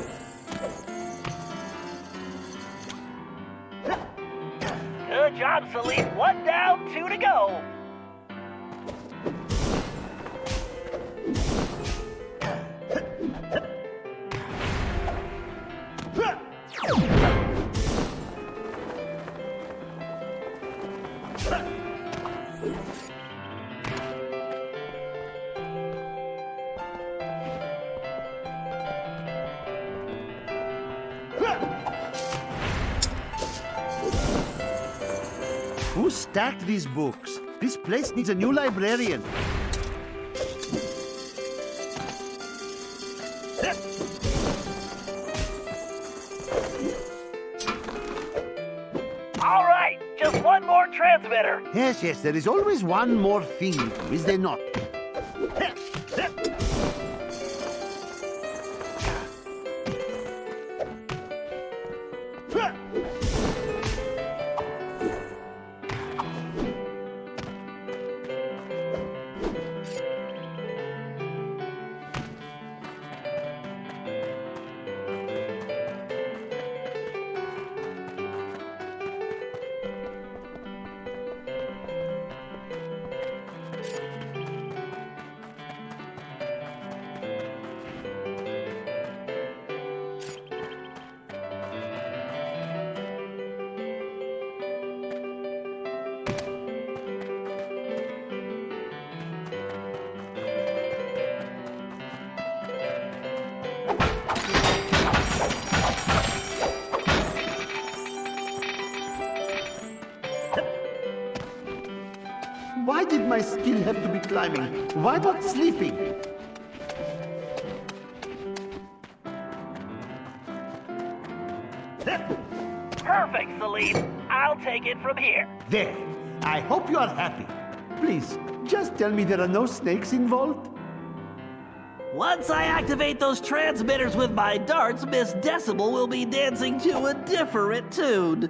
Good job, Celine. 1 down, 2 to go. Who stacked these books? This place needs a new librarian. All right, just one more transmitter. Yes, there is always one more thing, is there not? Why did my skill have to be climbing? Why not sleeping? Perfect, Celine. I'll take it from here. There. I hope you are happy. Please, just tell me there are no snakes involved. Once I activate those transmitters with my darts, Miss Decibel will be dancing to a different tune.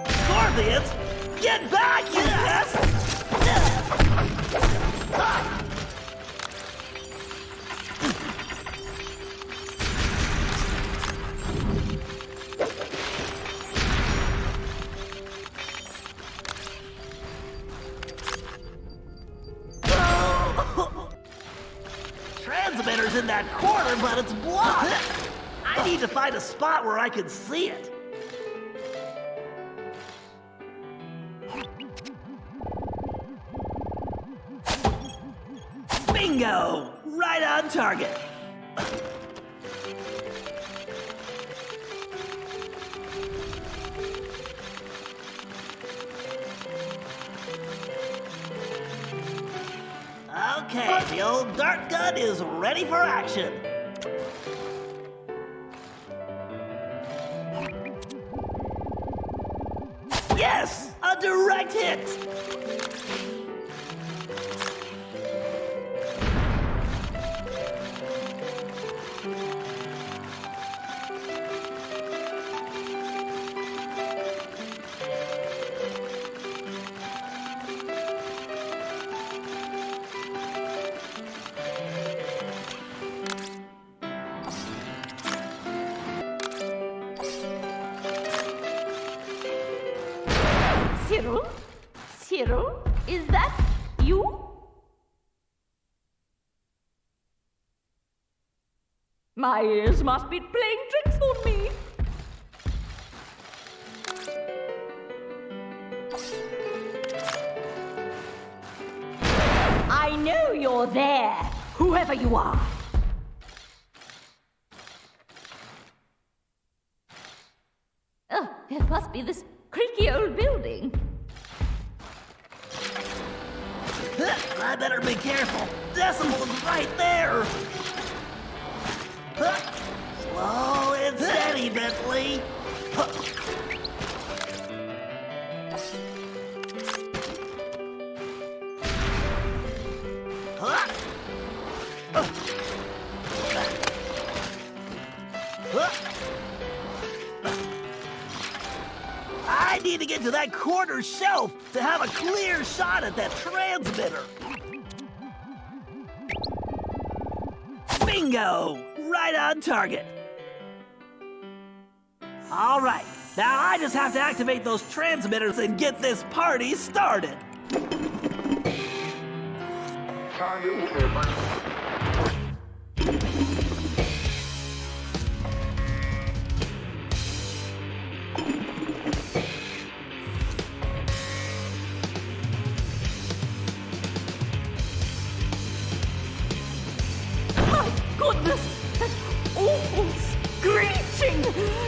Scorpions, get back, you pests! Transmitter's in that corner, but it's blocked. I need to find a spot where I can see it. Bingo! Right on target. Okay, the old dart gun is ready for action. Yes! A direct hit! Cyril, is that you? My ears must be playing tricks on me. I know you're there, whoever you are. Oh, it must be this creaky old building. I better be careful. Decibel's right there. Slow and steady, Bentley. I need to get to that corner shelf to have a clear shot at that transmitter. Bingo! Right on target. All right, now I just have to activate those transmitters and get this party started. Goodness! That awful screeching!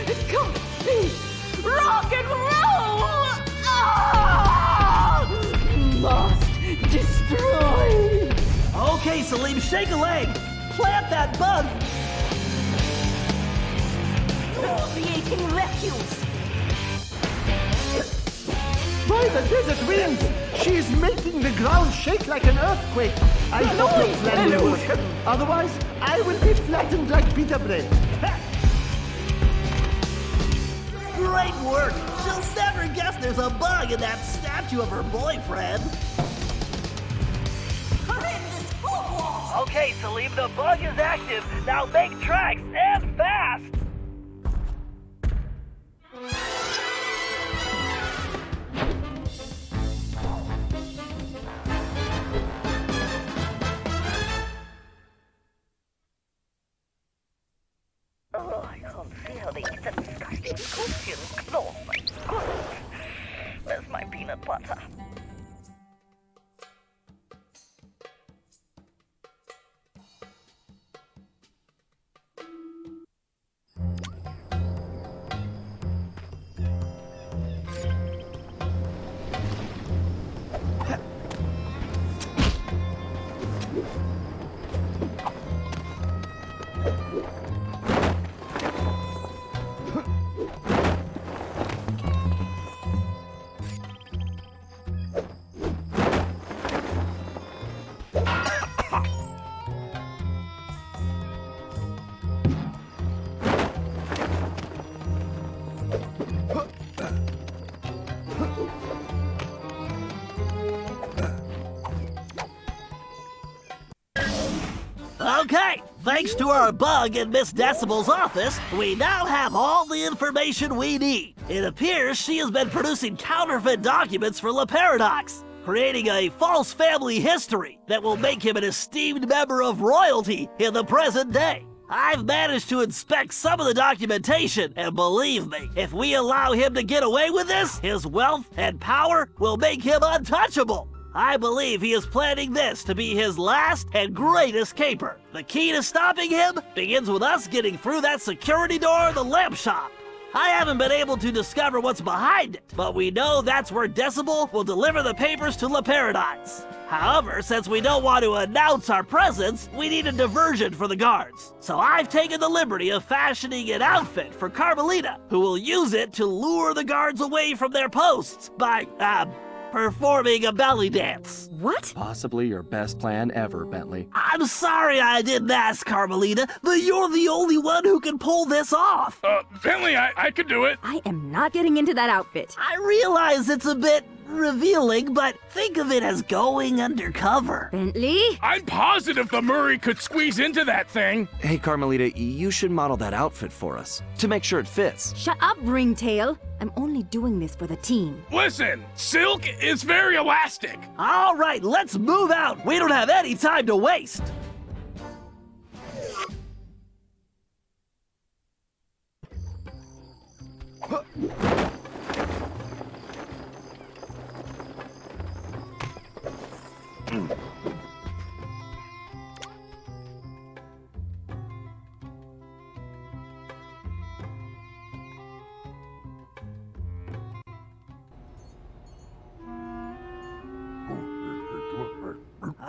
It can't be! Rock and roll! Ah! Must destroy! Okay, Salim, shake a leg. Plant that bug. Nauseating refuse! By the desert winds, she is making the ground shake like an earthquake. I hope your plan will work. Otherwise, I will be flattened like pita bread. Great work. She'll never guess there's a bug in that statue of her boyfriend. Horrendous football! Okay, Salim, the bug is active. Now make tracks and fast! Oh, I can't feel these disgusting costumes. Oh my goodness. Where's my peanut butter? Okay, thanks to our bug in Miss Decibel's office, we now have all the information we need. It appears she has been producing counterfeit documents for La Paradox, creating a false family history that will make him an esteemed member of royalty in the present day. I've managed to inspect some of the documentation, and believe me, if we allow him to get away with this, his wealth and power will make him untouchable. I believe he is planning this to be his last and greatest caper. The key to stopping him begins with us getting through that security door in the lamp shop. I haven't been able to discover what's behind it, but we know that's where Decibel will deliver the papers to La Paradise. However, since we don't want to announce our presence, we need a diversion for the guards. So I've taken the liberty of fashioning an outfit for Carmelita, who will use it to lure the guards away from their posts by, performing a belly dance. What? Possibly your best plan ever, Bentley. I'm sorry I didn't ask, Carmelita, but you're the only one who can pull this off. Bentley, I could do it. I am not getting into that outfit. I realize it's a bit revealing, but think of it as going undercover. Bentley? I'm positive the Murray could squeeze into that thing. Hey, Carmelita, you should model that outfit for us to make sure it fits. Shut up, Ringtail. I'm only doing this for the team. Listen, silk is very elastic. All right, let's move out. We don't have any time to waste.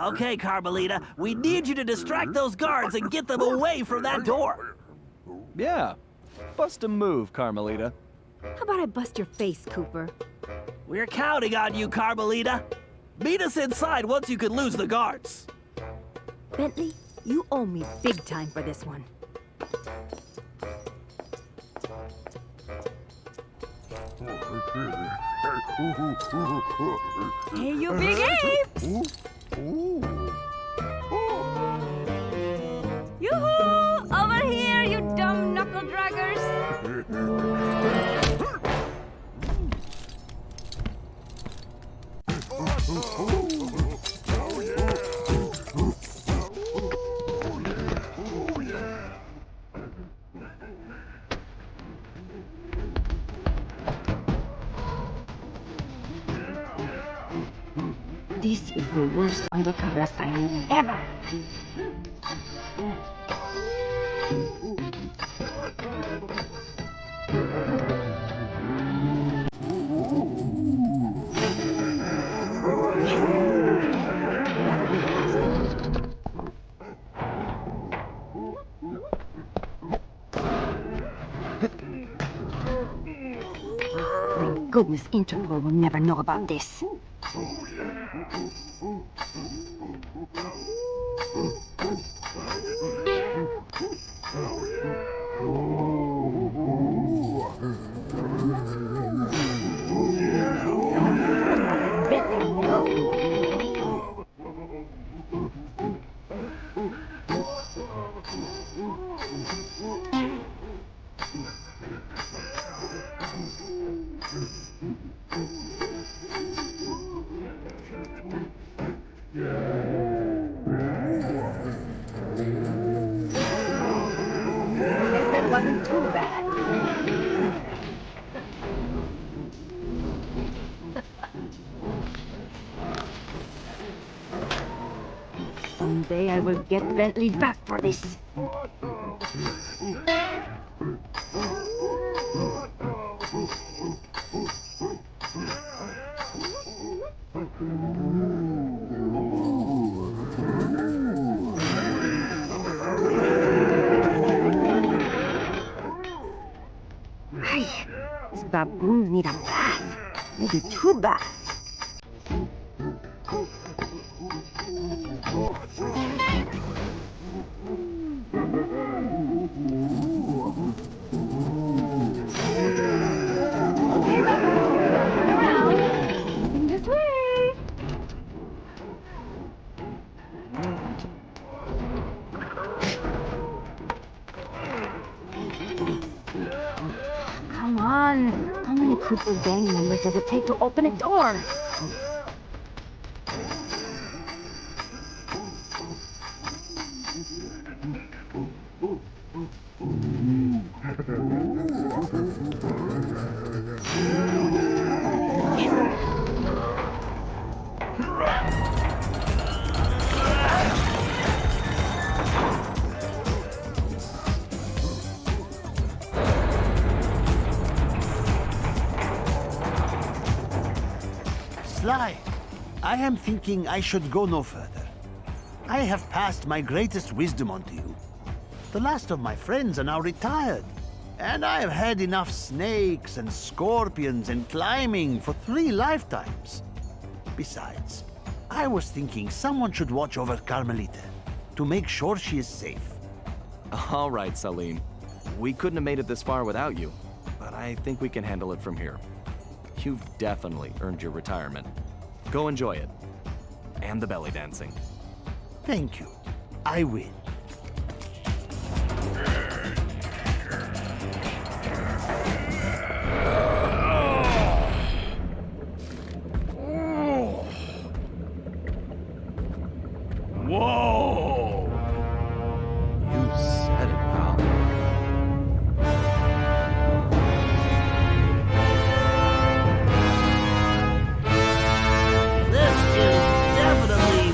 Okay, Carmelita, we need you to distract those guards and get them away from that door. Yeah. Bust a move, Carmelita. How about I bust your face, Cooper? We're counting on you, Carmelita. Meet us inside once you can lose the guards. Bentley, you owe me big time for this one. Hey, you big apes! Yoo-hoo! Over here, you dumb knuckle draggers! This is the worst undercover assignment ever. My goodness, Interpol will never know about this. That wasn't too bad. Someday I will get Bentley back for this. This baboon need a bath. Maybe two baths. This way. Come on. How many Cooper gang members does it take to open a door? Sly, I am thinking I should go no further. I have passed my greatest wisdom on to you. The last of my friends are now retired, and I have had enough snakes and scorpions and climbing for 3 lifetimes. Besides, I was thinking someone should watch over Carmelita to make sure she is safe. All right, Salim. We couldn't have made it this far without you, but I think we can handle it from here. You've definitely earned your retirement. Go enjoy it. And the belly dancing. Thank you. I will. Whoa! You said it, pal. This is definitely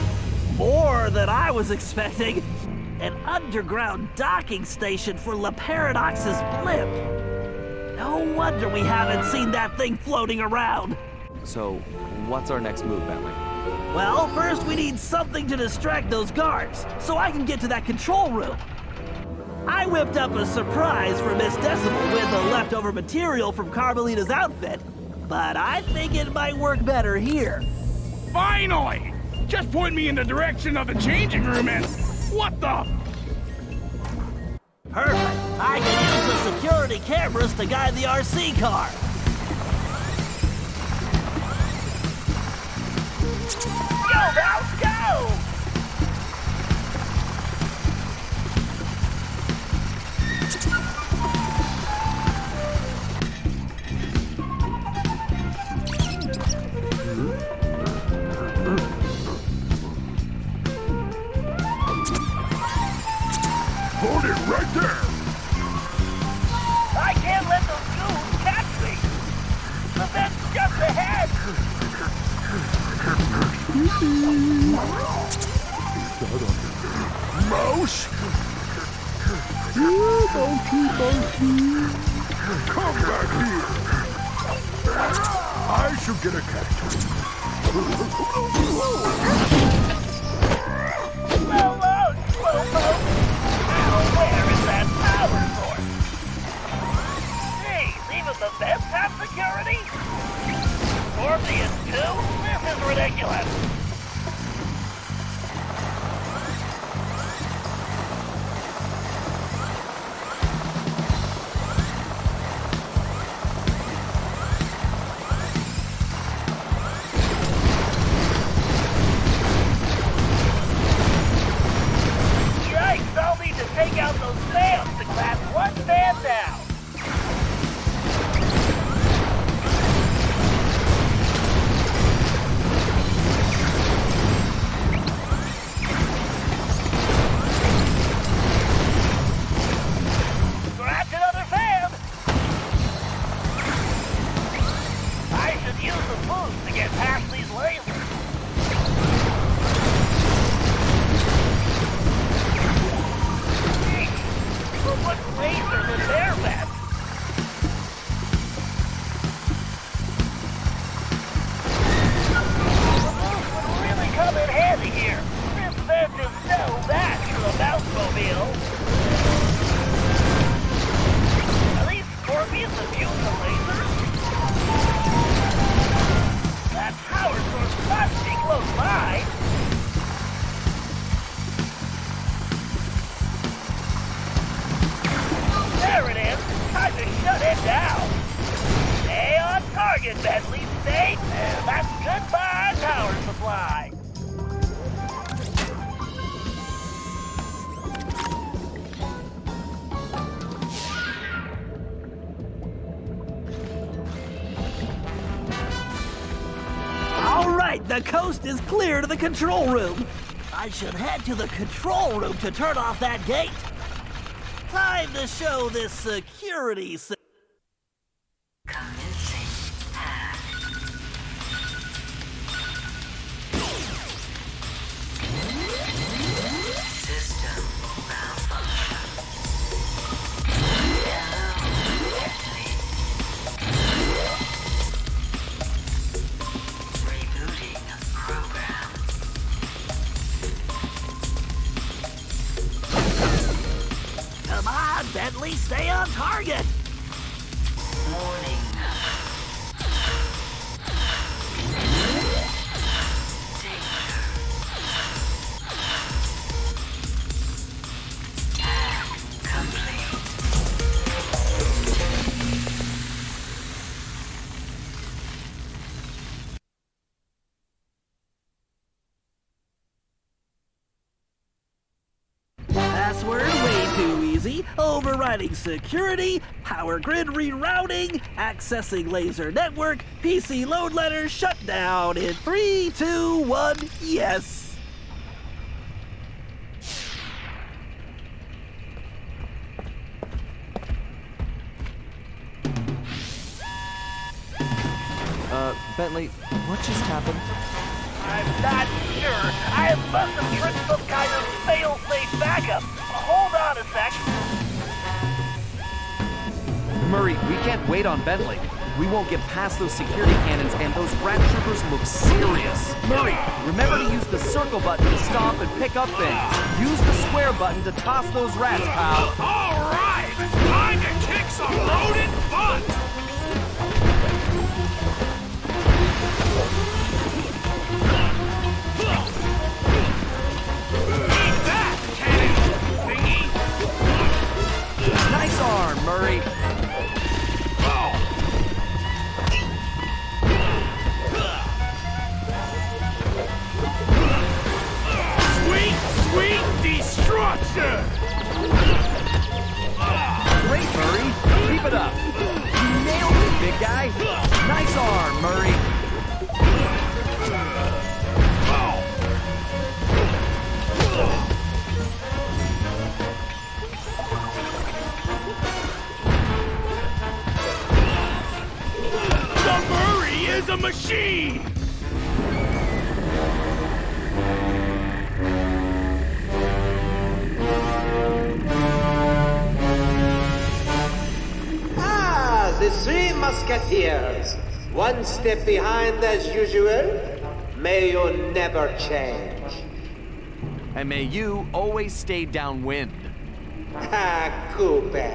more than I was expecting. An underground docking station for La Paradox's blimp. No wonder we haven't seen that thing floating around. So, what's our next move, Bentley? Well, first we need something to distract those guards, so I can get to that control room. I whipped up a surprise for Miss Decimal with the leftover material from Carmelita's outfit, but I think it might work better here. Finally! Just point me in the direction of the changing room and... What the... Perfect. I can use the security cameras to guide the RC car. Go, Mouse, go! Hold it right there! I can't let those goons catch me! The vent's just ahead! Mouse? You monkey. Come back here! I should get a cactus. Slow-mo, slow-mo! Now where is that power source? Jeez, even the vents have security? Scorpions too? This is ridiculous! Yikes, I'll need to take out those fans to clap one fan down! Scratch another fan! I should use the boost to get past these lasers. Gee, who put lasers in their vents? The boost would really come in handy here. This vent is no match for the Mouse-mobile. Are these scorpions immune to lasers? That power source must be close by. There it is. Time to shut it down. Stay on target, Bentley. Stay. And that's goodbye power supply. All right, the coast is clear to the control room. I should head to the control room to turn off that gate. Time to show this security system. Commencing hack. System malfunction. Hello, Bentley. Reboot Stay on target! Warning. Password way too easy. Overriding security, power grid rerouting, accessing laser network, PC load letter shut down in 3, 2, 1, yes. Bentley, what just happened? I'm not sure. I must have tripped some kind of fail-safe backup. Hold on a sec. Murray, we can't wait on Bentley. We won't get past those security cannons, and those rat troopers look serious. Murray, remember to use the circle button to stop and pick up things. Use the square button to toss those rats, pal. All right! Time to kick some loaded butt! Nice arm, Murray. Sweet, sweet destruction! Great, Murray. Keep it up. You nailed it, big guy. Nice arm, Murray. The Murray is a machine! Ah, the Three Musketeers. One step behind as usual. May you never change. And may you always stay downwind. Ah, Cooper.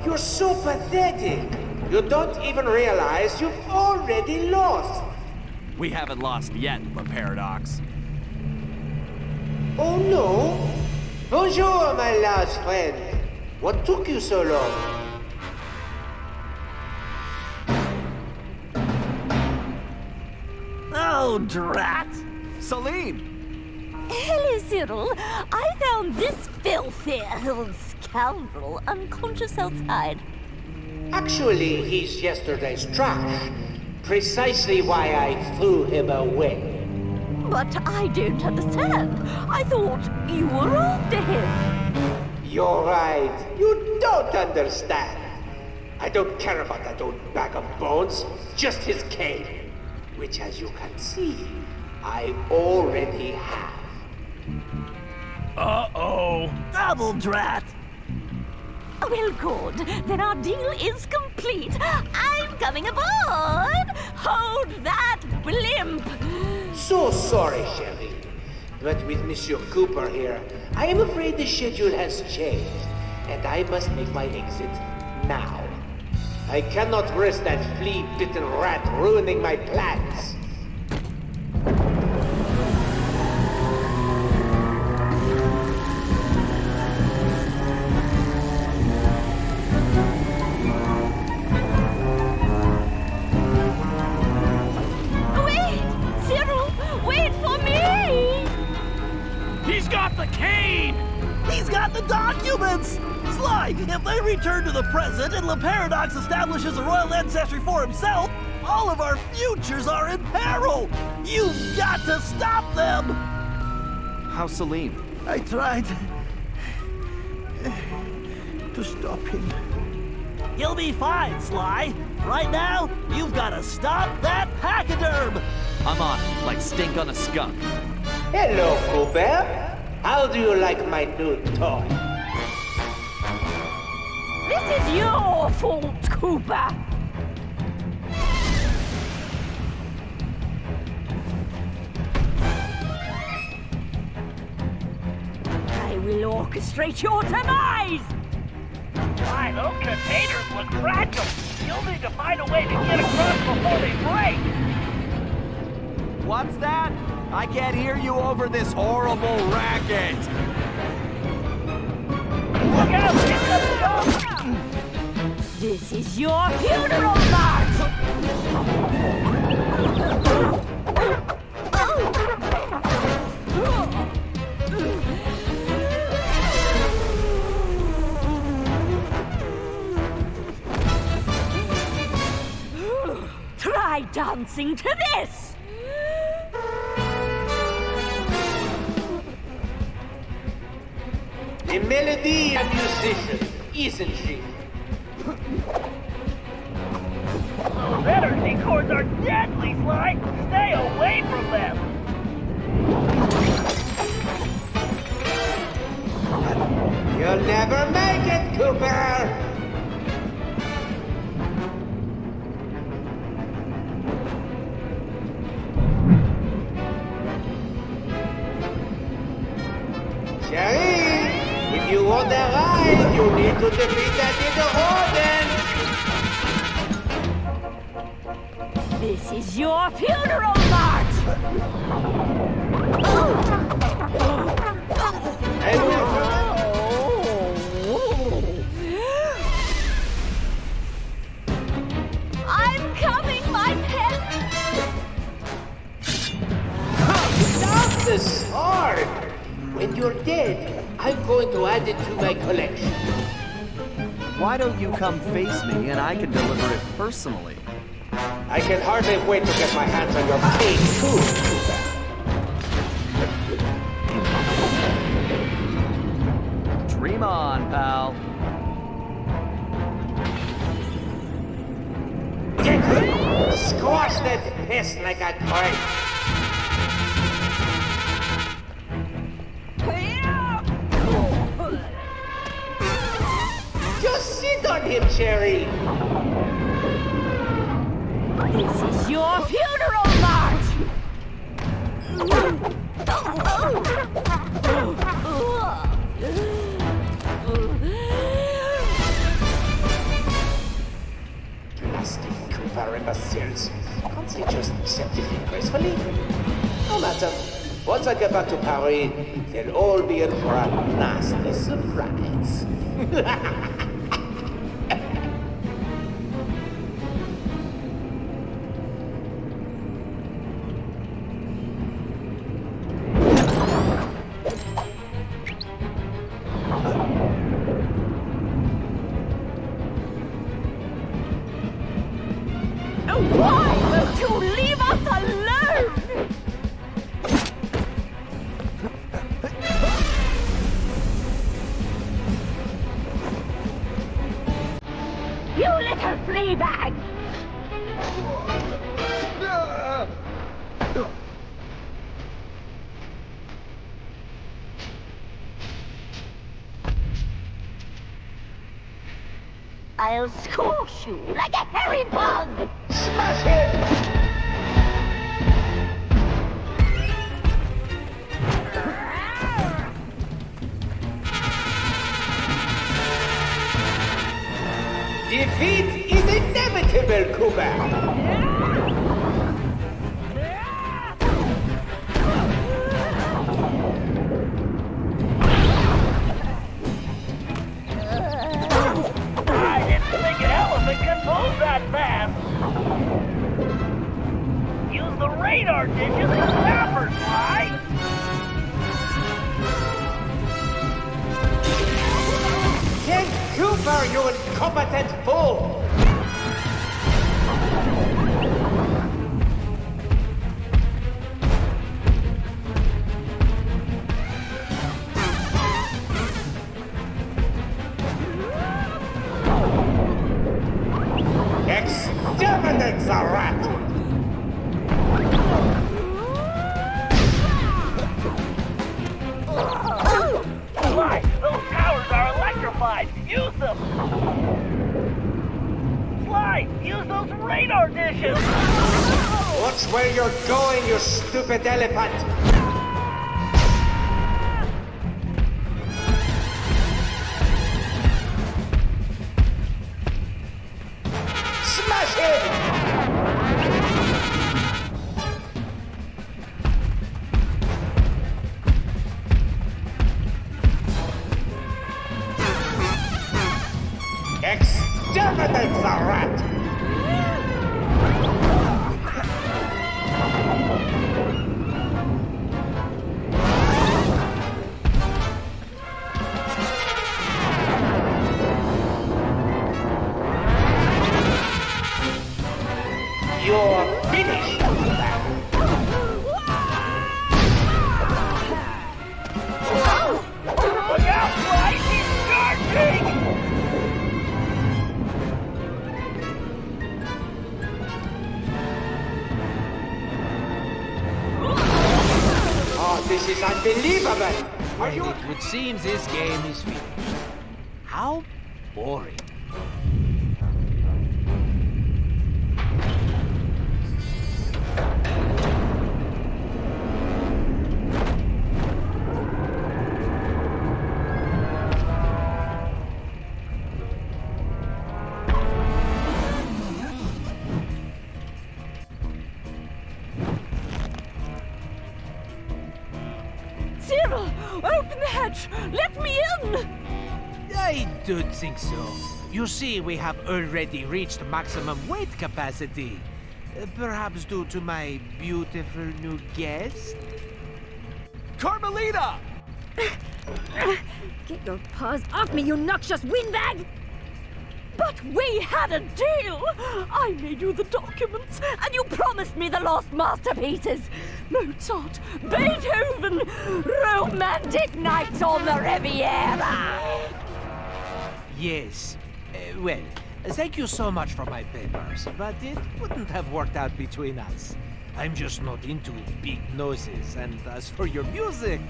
You're so pathetic. You don't even realize you've already lost. We haven't lost yet, the Paradox. Oh no? Bonjour, my large friend. What took you so long? Oh, drat! Salim! Hello, Cyril. I found this filthy old scoundrel unconscious outside. Actually, he's yesterday's trash. Precisely why I threw him away. But I don't understand. I thought you were after him. You're right. You don't understand. I don't care about that old bag of bones. Just his cane. Which, as you can see, I already have. Uh-oh. Double drat! Well, good. Then our deal is complete. I'm coming aboard. Hold that blimp. So sorry, Sherry. But with Monsieur Cooper here, I am afraid the schedule has changed, and I must make my exit now. I cannot risk that flea-bitten rat ruining my plans. Wait! Cyril, wait for me! He's got the cane! He's got the documents! Sly, if they return to the present and Le Paradox establishes a royal ancestry for himself, all of our futures are in peril! You've got to stop them! How's Salim? I tried to stop him. You'll be fine, Sly. Right now, you've got to stop that pachyderm! I'm on it, like stink on a skunk. Hello, Cooper. How do you like my new toy? This is your fault, Cooper. I will orchestrate your demise. I Sly, those containers look fragile. You'll need to find a way to get across before they break. What's that? I can't hear you over this horrible racket. Look out! Here comes the dog! This is your funeral march! Try dancing to this! The melody a musician, isn't she? Those energy cords are deadly, Sly! Stay away from them! You'll never make it, Cooper! Sherry, if you want a ride, you need to defeat that little Odin! This is your funeral march! I'm coming, my pet! Stop the sword! When you're dead, I'm going to add it to my collection. Why don't you come face me and I can deliver it personally? I can hardly wait to get my hands on your cake, too. Dream on, pal. Squash that piss like a toy. Just sit on him, Cherry. This is your funeral march! Plastic Cooper imbeciles. Can't they just accept it gracefully? No matter. Once I get back to Paris, they'll all be in for a nasty surprise. Why won't you leave us alone? You little flea bag! I'll squash you like a hairy bug! Smash it! Defeat is inevitable, Cooper! I didn't think an elephant could move that fast! Use the radar digits for zappers, Sly! Take Cooper, you incompetent fool! Exterminate the rat! Sly, those towers are electrified! Use them! Sly, use those radar dishes! Watch where you're going, you stupid elephant! You're finished. Look out, Sly! He's charging! Oh, this is unbelievable! Are you? It would seem this game is finished. How boring. Cyril, open the hatch! Let me in! I don't think so. You see, we have already reached maximum weight capacity. Perhaps due to my beautiful new guest? Carmelita! Get your paws off me, you noxious windbag! But we had a deal! I made you the documents, and you promised me the lost masterpieces! Mozart, Beethoven, romantic nights on the Riviera! Yes. Well, thank you so much for my papers, but it wouldn't have worked out between us. I'm just not into big noses, and as for your music,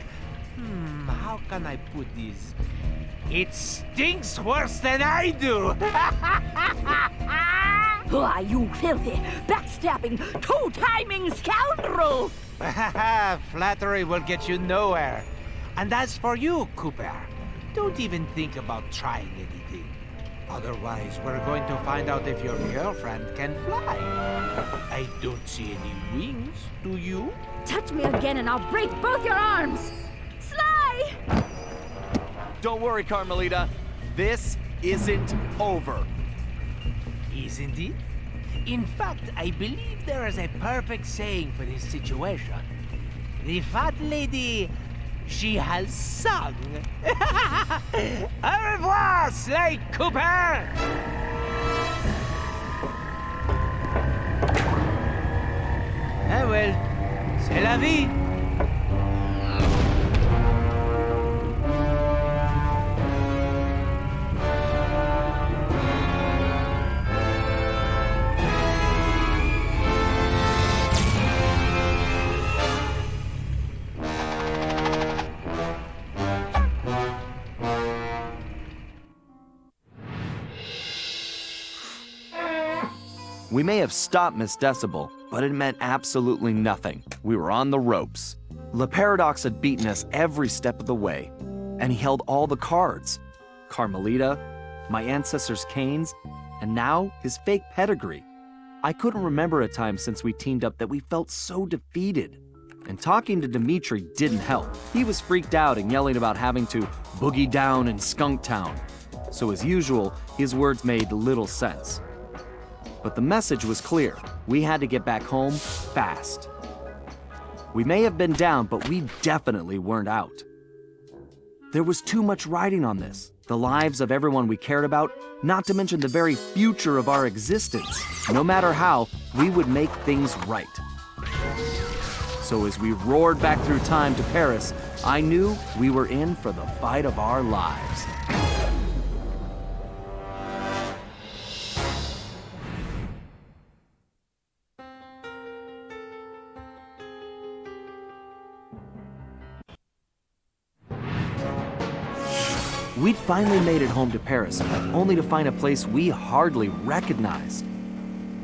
how can I put this? It stinks worse than I do! Why, you filthy, backstabbing, two-timing scoundrel! Flattery will get you nowhere. And as for you, Cooper, don't even think about trying anything. Otherwise, we're going to find out if your girlfriend can fly. I don't see any wings, do you? Touch me again and I'll break both your arms! Sly! Don't worry, Carmelita. This isn't over. Isn't it? In fact, I believe there is a perfect saying for this situation. The fat lady, she has sung. Au revoir, Sly Cooper! Ah well, c'est la vie. We may have stopped Miss Decibel, but it meant absolutely nothing. We were on the ropes. Le Paradox had beaten us every step of the way, and he held all the cards. Carmelita, my ancestors' canes, and now his fake pedigree. I couldn't remember a time since we teamed up that we felt so defeated. And talking to Dimitri didn't help. He was freaked out and yelling about having to boogie down in Skunk Town. So as usual, his words made little sense. But the message was clear. We had to get back home fast. We may have been down, but we definitely weren't out. There was too much riding on this. The lives of everyone we cared about, not to mention the very future of our existence. No matter how, we would make things right. So as we roared back through time to Paris, I knew we were in for the fight of our lives. We'd finally made it home to Paris, only to find a place we hardly recognized.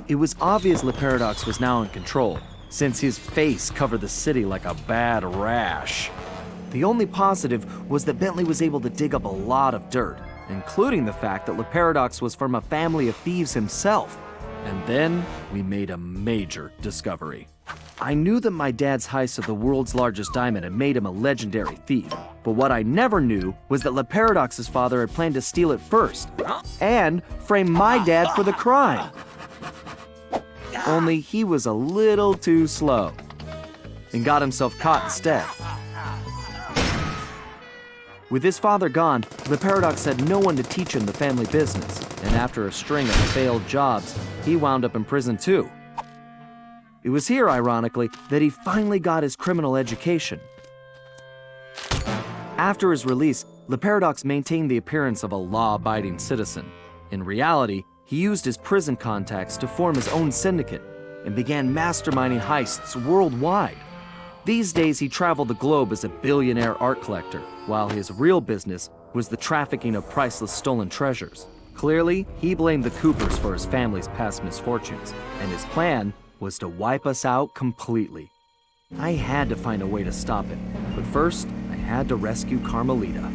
It was obvious Le Paradox was now in control, since his face covered the city like a bad rash. The only positive was that Bentley was able to dig up a lot of dirt, including the fact that Le Paradox was from a family of thieves himself. And then we made a major discovery. I knew that my dad's heist of the world's largest diamond had made him a legendary thief, but what I never knew was that Le Paradox's father had planned to steal it first, and frame my dad for the crime. Only he was a little too slow, and got himself caught instead. With his father gone, Le Paradox had no one to teach him the family business, and after a string of failed jobs, he wound up in prison too. It was here, ironically, that he finally got his criminal education. After his release, Le Paradox maintained the appearance of a law-abiding citizen. In reality, he used his prison contacts to form his own syndicate and began masterminding heists worldwide. These days, he traveled the globe as a billionaire art collector, while his real business was the trafficking of priceless stolen treasures. Clearly, he blamed the Coopers for his family's past misfortunes, and his plan was to wipe us out completely. I had to find a way to stop it, but first, I had to rescue Carmelita.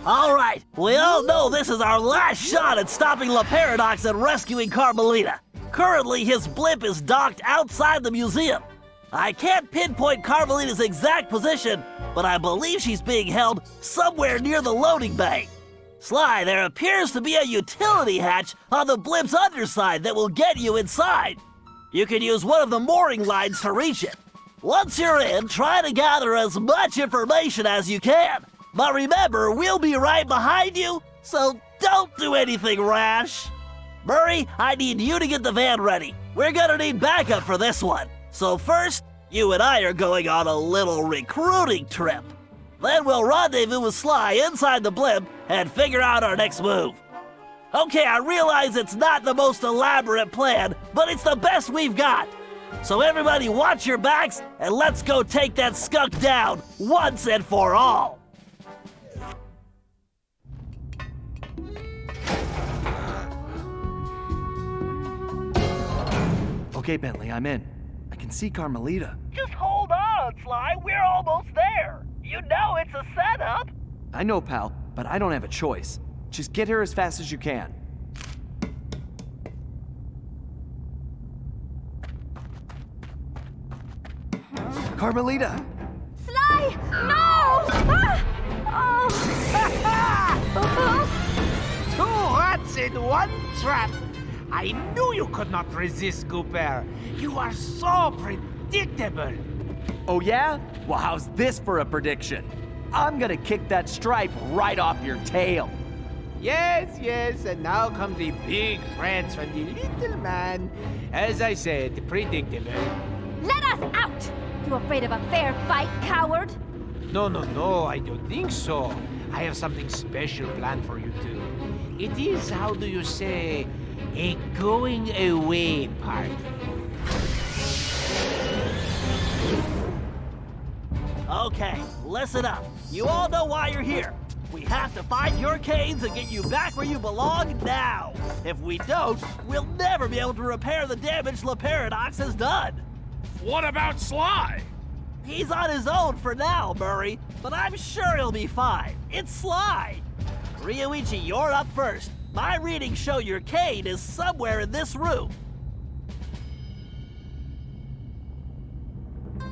All right, we all know this is our last shot at stopping Le Paradox and rescuing Carmelita. Currently, his blimp is docked outside the museum. I can't pinpoint Carmelita's exact position, but I believe she's being held somewhere near the loading bay. Sly, there appears to be a utility hatch on the blimp's underside that will get you inside. You can use one of the mooring lines to reach it. Once you're in, try to gather as much information as you can. But remember, we'll be right behind you, so don't do anything rash. Murray, I need you to get the van ready. We're gonna need backup for this one. So first, you and I are going on a little recruiting trip. Then we'll rendezvous with Sly inside the blimp and figure out our next move. Okay, I realize it's not the most elaborate plan, but it's the best we've got. So everybody watch your backs and let's go take that skunk down once and for all. Okay, Bentley, I'm in. I can see Carmelita. Just hold on, Sly. We're almost there. You know it's a setup. I know, pal, but I don't have a choice. Just get here as fast as you can. Carmelita! Sly! No! Ah! Two rats in one trap. I knew you could not resist, Cooper. You are so predictable. Oh yeah? Well, how's this for a prediction? I'm gonna kick that stripe right off your tail. Yes, yes, and now come the big threats from the little man. As I said, predictable. Let us out! You afraid of a fair fight, coward? No, I don't think so. I have something special planned for you two. It is, how do you say, a going away party. Okay, listen up. You all know why you're here. We have to find your canes and get you back where you belong now. If we don't, we'll never be able to repair the damage Le Paradox has done. What about Sly? He's on his own for now, Murray, but I'm sure he'll be fine. It's Sly. Ryuichi, you're up first. My readings show your cane is somewhere in this room.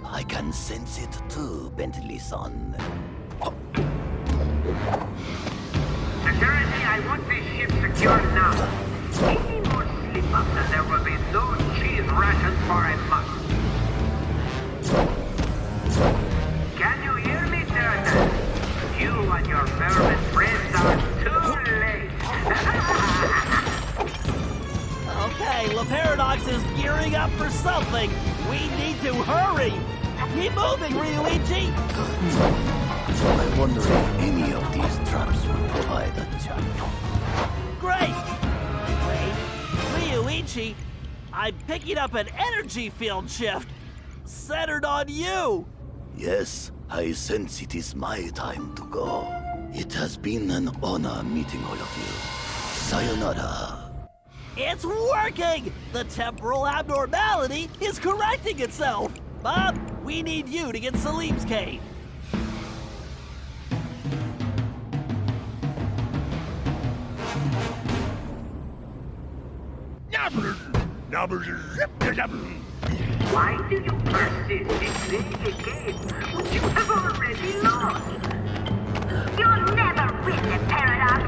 I can sense it too, Bentley-san. Security, I want this ship secured now. Any more slip-ups and there will be no cheese rations for a month. Can you hear me, Turtle? You and your vermin friends are too late. Okay, Le Paradox is gearing up for something. We need to hurry. Keep moving, Ryuichi. I wonder if any of these traps will provide a jump. Great. Wait, Ryuichi, I'm picking up an energy field shift centered on you. Yes, I sense it is my time to go. It has been an honor meeting all of you. Sayonara. It's working! The temporal abnormality is correcting itself. Bob, we need you to get Salim's cane. Why do you persist in playing a game which you have already lost? You'll never win the Paradox.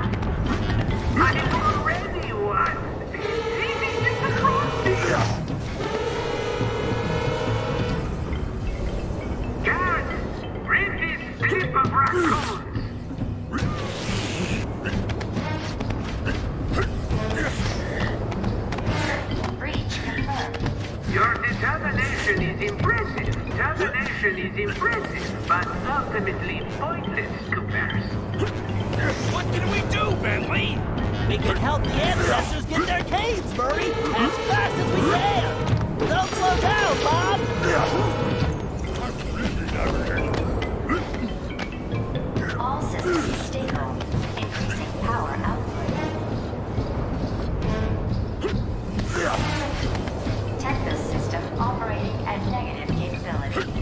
destination is impressive, but ultimately pointless, Coopers. What can we do, Bentley? We can help the ancestors get their caves, Murray, as fast as we can. Don't slow down, Bob. All systems stable. Increasing power output. Tempest system operating at negative capability.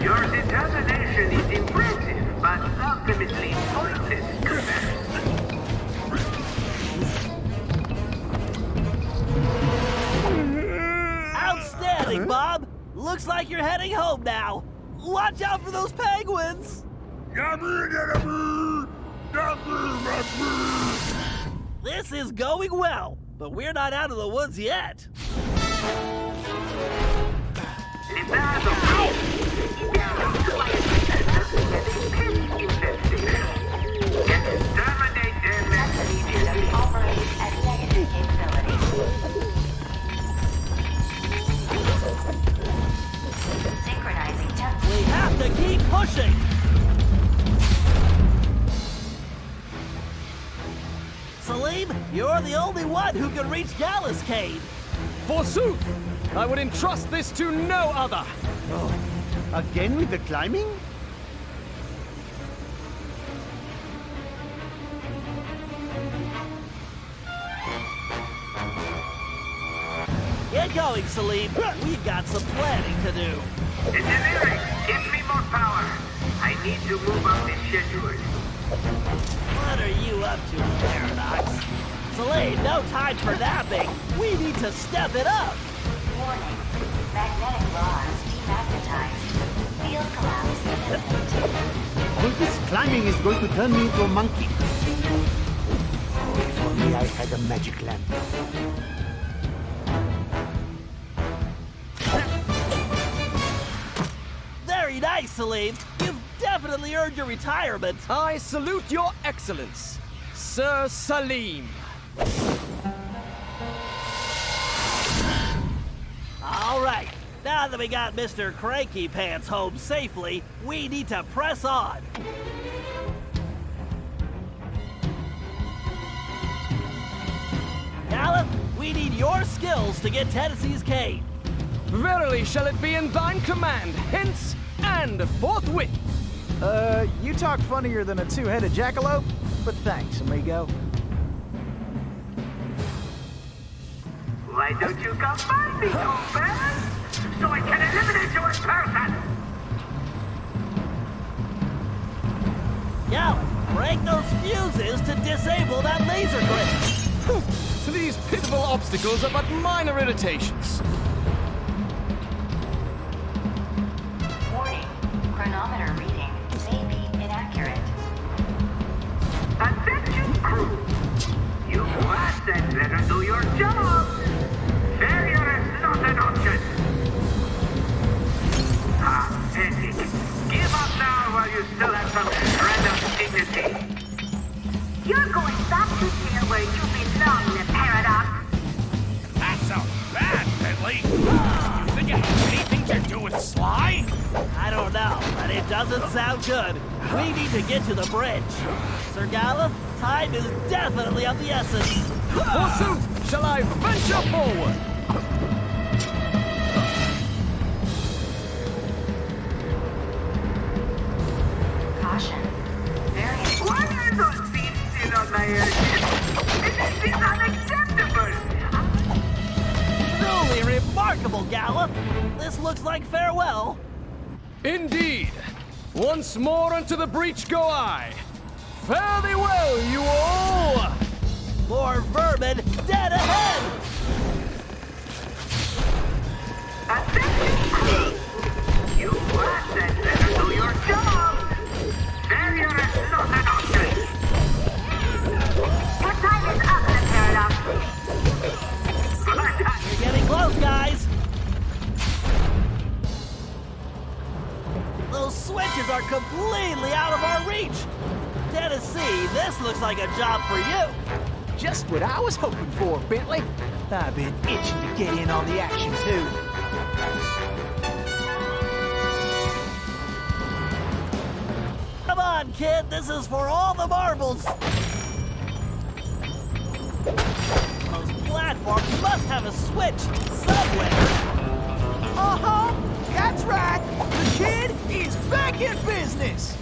Your determination is impressive, but ultimately pointless, Coopers. Outstanding, Bob. Looks like you're heading home now. Watch out for those penguins. This is going well, but we're not out of the woods yet. Operating at negative capability. Synchronizing temperature. We have to keep pushing. Salim, you're the only one who can reach Gallus Cave. Forsooth! I would entrust this to no other! Oh, again with the climbing? Get going, Salim. We've got some planning to do. Engineering, give me more power. I need to move up this schedule. What are you up to, Paradox? Salim, no time for napping. We need to step it up. Warning. Magnetic rods demagnetized. Field collapse imminent. All this climbing is going to turn me into a monkey. If only I had a magic lamp. Very nice, Salim. You've definitely earned your retirement. I salute your excellence, Sir Salim. All right. Now that we got Mr. Cranky Pants home safely, we need to press on. Gallup, we need your skills to get Tennessee's cave. Verily shall it be in thine command, hence and forthwith. You talk funnier than a two-headed jackalope, but thanks, amigo. Why don't you come find me, Coopers? So I can eliminate you in person! Gallup, break those fuses to disable that laser grid. These pitiful obstacles are but minor irritations. Warning. Chronometer reading may be inaccurate. Attention, crew! You must and better do your job! Failure is not an option! Pathetic! Give up now while you still have some shred of dignity! You're going back to jail where you belong, the Paradox. That sounds bad, Bentley. You think it has anything to do with Sly? I don't know, but it doesn't sound good. We need to get to the bridge. Sir Gallup, time is definitely of the essence. Forsooth, shall I venture forward? Caution. Variant. Why are those beasts in on my airship? This is unacceptable! Truly remarkable, Gallup. This looks like farewell. Indeed. Once more unto the breach go I. Fare thee well, you all! More vermin dead ahead! Attention, crew! You must and better do your job! Failure is not an option! Your time is up, the Paradox. We're getting close, guys. Those switches are completely out of our reach. Tennessee, this looks like a job for you. Just what I was hoping for, Bentley. I've been itching to get in on the action, too. on, kid. This is for all the marbles. Those platforms must have a switch somewhere. Uh-huh, that's right. The kid is back in business.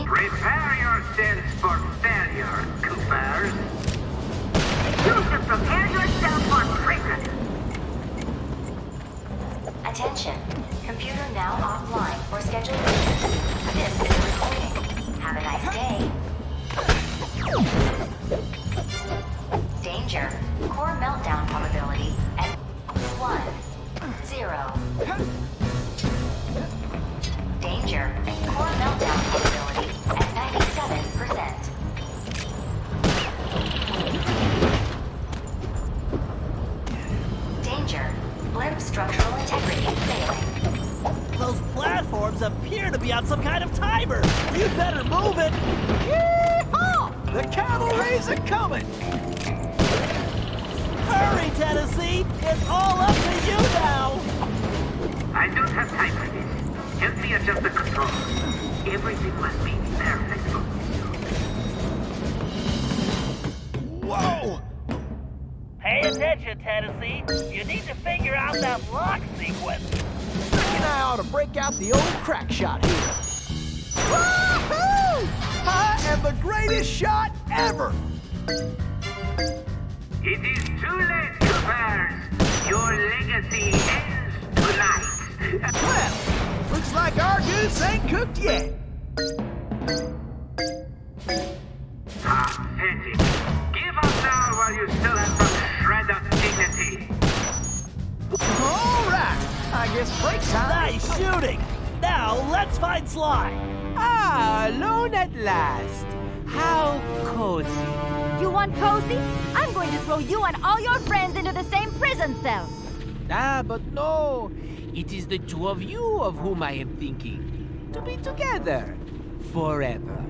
Prepare yourselves for failure, Coopers. You should prepare yourself for prison. Attention. Computer now offline for scheduled maintenance. This is a recording. Have a nice day. Danger. Core meltdown probability at 1, 0. Danger. Core meltdown probability at 97%. Danger. Blimp structural integrity failing. Those platforms appear to be on some kind of timer. You better move it. Yeehaw! The cavalry's a-coming. Hurry, Tennessee. It's all up to you now. I don't have time for this. Help me adjust the controls. Everything must be perfect for you. Whoa! Pay attention, Tennessee. You need to figure out that lock sequence. Ricky and I ought to break out the old crack shot here. Woohoo! I am the greatest shot ever! It is too late, Coopers. Your legacy ends tonight. Well, looks like our goose ain't cooked yet. Pathetic. Give up now while you still have some shred of dignity. All right, I guess break time. Nice shooting. Now let's find Sly. Ah, alone at last. How cozy. You want cozy? I'm going to throw you and all your friends into the same prison cell. Ah, but no. It is the two of you of whom I am thinking. To be together. Forever.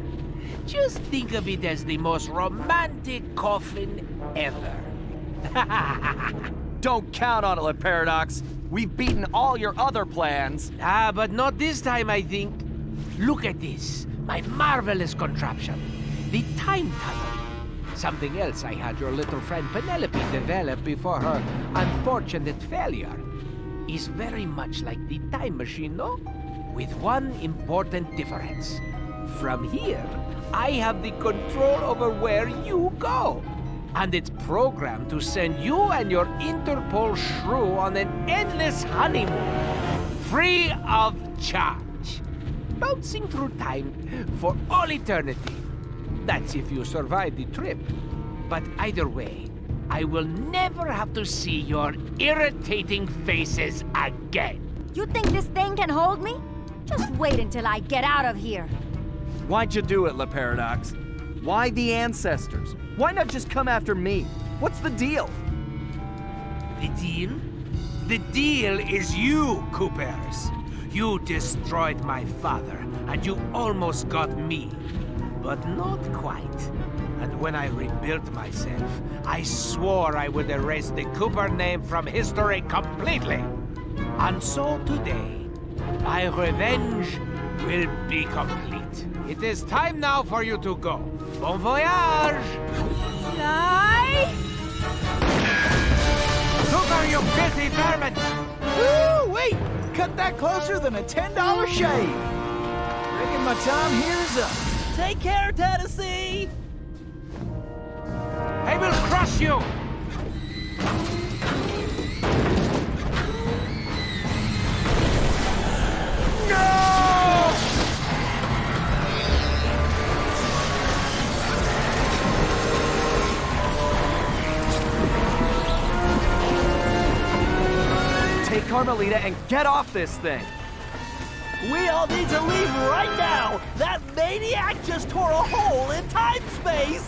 Just think of it as the most romantic coffin ever. Don't count on it, Le Paradox. We've beaten all your other plans. Ah, but not this time, I think. Look at this. My marvelous contraption. The time tunnel. Something else I had your little friend Penelope develop before her unfortunate failure. Is very much like the time machine, no? With one important difference. From here, I have the control over where you go. And it's programmed to send you and your Interpol shrew on an endless honeymoon. Free of charge. Bouncing through time for all eternity. That's if you survive the trip. But either way, I will never have to see your irritating faces again. You think this thing can hold me? Just wait until I get out of here. Why'd you do it, Le Paradox? Why the ancestors? Why not just come after me? What's the deal? The deal? The deal is you, Coopers. You destroyed my father, and you almost got me. But not quite. And when I rebuilt myself, I swore I would erase the Cooper name from history completely. And so today, my revenge will be complete. It is time now for you to go. Bon voyage! Sly! Cooper, you filthy vermin! Woo, wait! Cut that closer than a $10 shave. Reckon my time here is up. Take care, Tennessee. I will crush you! Take Carmelita and get off this thing. We all need to leave right now. That maniac just tore a hole in time-space.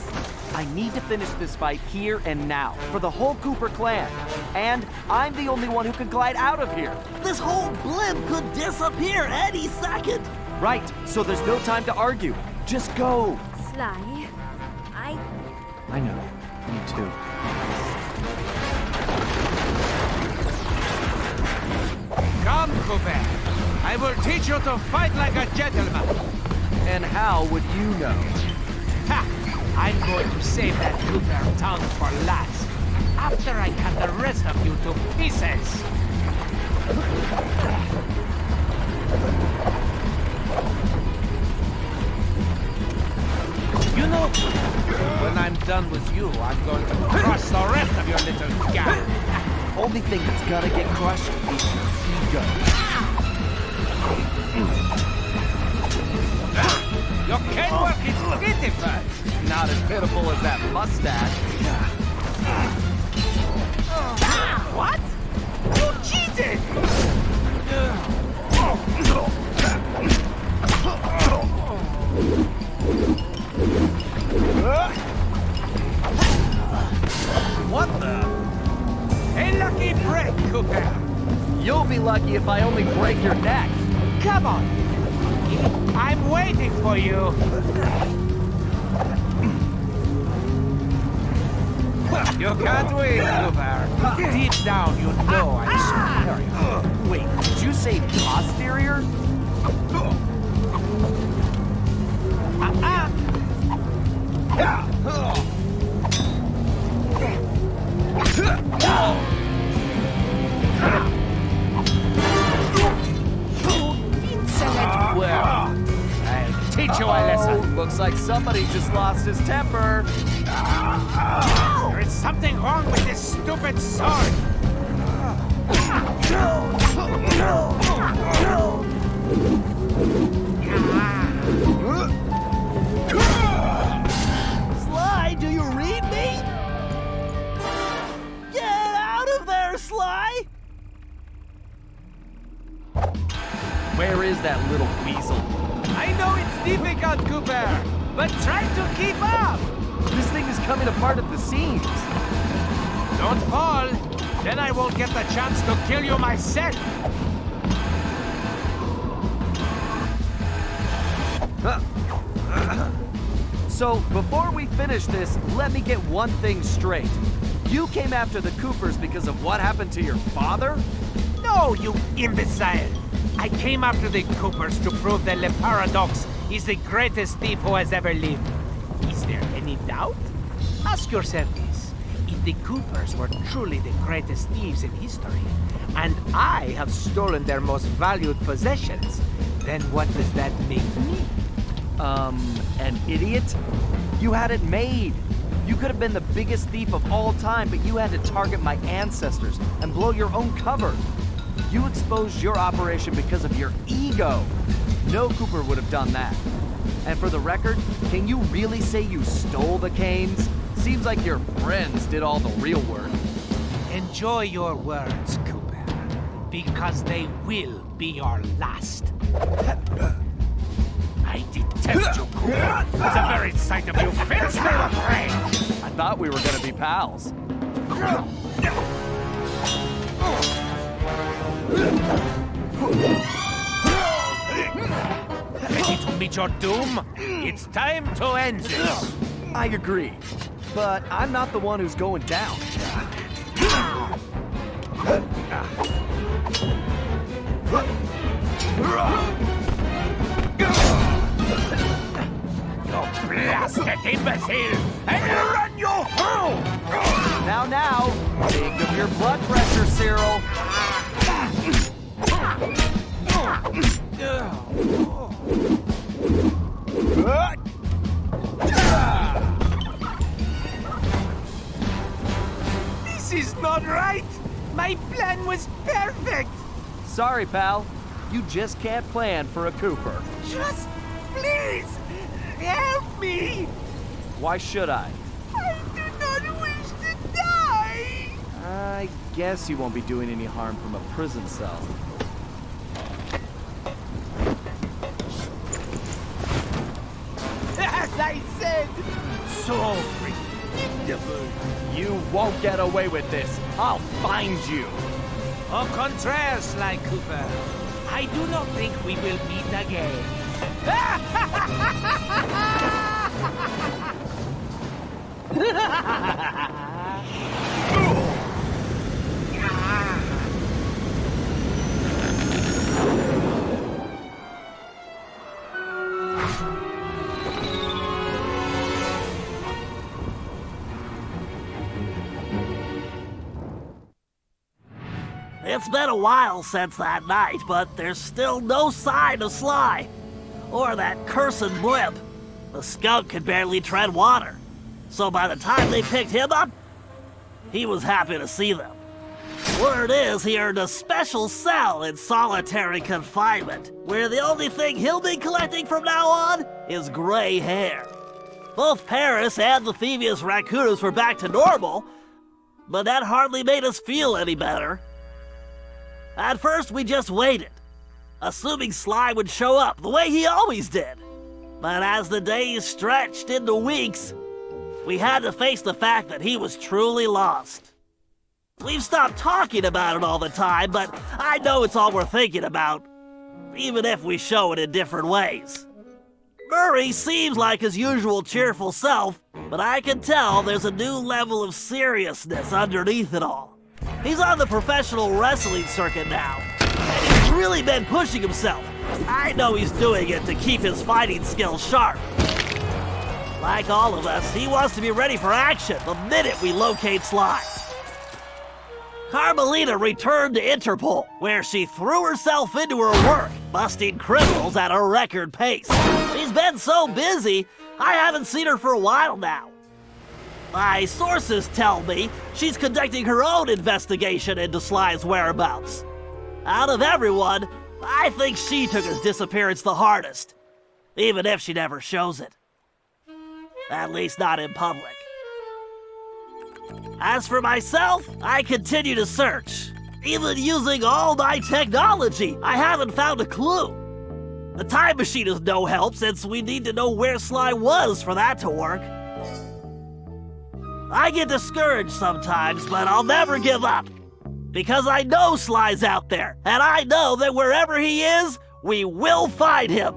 I need to finish this fight here and now for the whole Cooper clan. And I'm the only one who can glide out of here. This whole blimp could disappear any second. Right, so there's no time to argue. Just go. Sly, I know. Me too. Come, Cooper. I will teach you to fight like a gentleman. And how would you know? Ha! I'm going to save that Cooper tongue for last. After I cut the rest of you to pieces. You know, when I'm done with you, I'm going to crush the rest of your little gang. Only thing that's gonna get crushed is your ego. Your cane work is pitiful. Not as pitiful as that mustache. What? You cheated! What the? A lucky break, Cooper. You'll be lucky if I only break your neck. Come on. I'm waiting for you. You can't win, Cooper. Deep down, you know I'm superior. Wait, did you say posterior? Insolent world. I'll teach you a lesson. Looks like somebody just lost his temper. There is something wrong with this stupid sword. Sly, do you read me? Get out of there, Sly! Where is that little weasel? I know it's difficult, Cooper, but try to keep up. This thing is coming apart at the seams. Don't fall, then I won't get the chance to kill you myself. So, before we finish this, let me get one thing straight. You came after the Coopers because of what happened to your father? No, you imbecile! I came after the Coopers to prove that Le Paradox is the greatest thief who has ever lived. Is there any doubt? Ask yourself this. If the Coopers were truly the greatest thieves in history, and I have stolen their most valued possessions, then what does that make me? An idiot? You had it made. You could have been the biggest thief of all time, but you had to target my ancestors and blow your own cover. You exposed your operation because of your ego. No Cooper would have done that. And for the record, can you really say you stole the canes? Seems like your friends did all the real work. Enjoy your words, Cooper, because they will be your last. I detest you, Cooper. The very sight of you fills me with rage. I thought we were gonna be pals. Ready to meet your doom? It's time to end this. I agree, but I'm not the one who's going down. You blasted imbecile! And run you through! Now, think of your blood pressure, Cyril. This is not right! My plan was perfect! Sorry, pal. You just can't plan for a Cooper. Just please help me! Why should I? I do not wish to die! I guess you won't be doing any harm from a prison cell. As I said, so predictable. You won't get away with this. I'll find you. Au contraire, Sly Cooper. I do not think we will meet again. It's been a while since that night, but there's still no sign of Sly. Or that cursed blimp. The skunk could barely tread water. So by the time they picked him up, he was happy to see them. Word is he earned a special cell in solitary confinement, where the only thing he'll be collecting from now on is gray hair. Both Paris and the Thievius Raccoonus were back to normal, but that hardly made us feel any better. At first, we just waited, assuming Sly would show up the way he always did. But as the days stretched into weeks, we had to face the fact that he was truly lost. We've stopped talking about it all the time, but I know it's all we're thinking about, even if we show it in different ways. Murray seems like his usual cheerful self, but I can tell there's a new level of seriousness underneath it all. He's on the professional wrestling circuit now, and he's really been pushing himself. I know he's doing it to keep his fighting skills sharp. Like all of us, he wants to be ready for action the minute we locate Sly. Carmelita returned to Interpol, where she threw herself into her work, busting criminals at a record pace. She's been so busy, I haven't seen her for a while now. My sources tell me she's conducting her own investigation into Sly's whereabouts. Out of everyone, I think she took his disappearance the hardest, even if she never shows it. At least not in public. As for myself, I continue to search. Even using all my technology, I haven't found a clue. The time machine is no help since we need to know where Sly was for that to work. I get discouraged sometimes, but I'll never give up. Because I know Sly's out there, and I know that wherever he is, we will find him.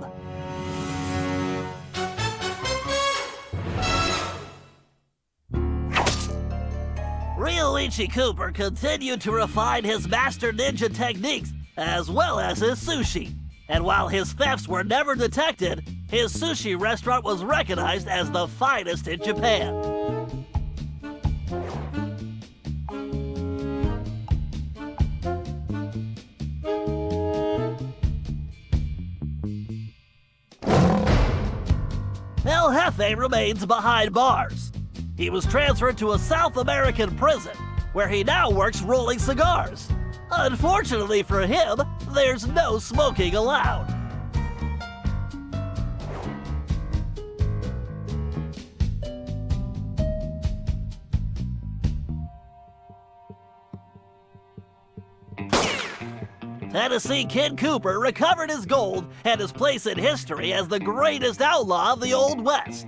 Ryoichi Cooper continued to refine his master ninja techniques as well as his sushi. And while his thefts were never detected, his sushi restaurant was recognized as the finest in Japan. El Jefe remains behind bars. He was transferred to a South American prison, where he now works rolling cigars. Unfortunately for him, there's no smoking allowed. Tennessee Kid Cooper recovered his gold and his place in history as the greatest outlaw of the Old West.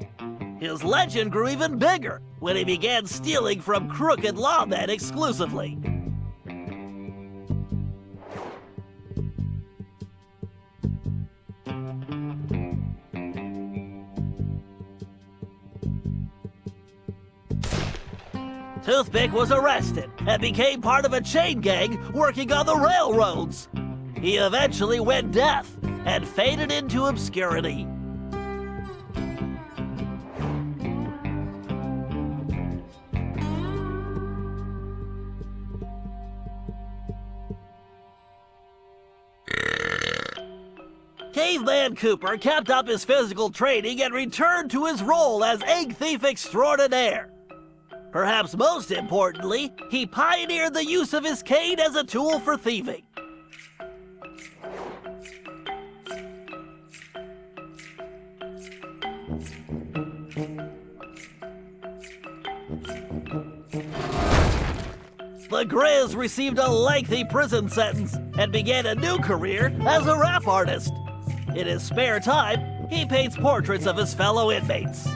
His legend grew even bigger when he began stealing from crooked lawmen exclusively. Toothpick was arrested and became part of a chain gang working on the railroads. He eventually went deaf and faded into obscurity. Caveman Cooper kept up his physical training and returned to his role as egg thief extraordinaire. Perhaps most importantly, he pioneered the use of his cane as a tool for thieving. The Grizz received a lengthy prison sentence and began a new career as a rap artist. In his spare time, he paints portraits of his fellow inmates.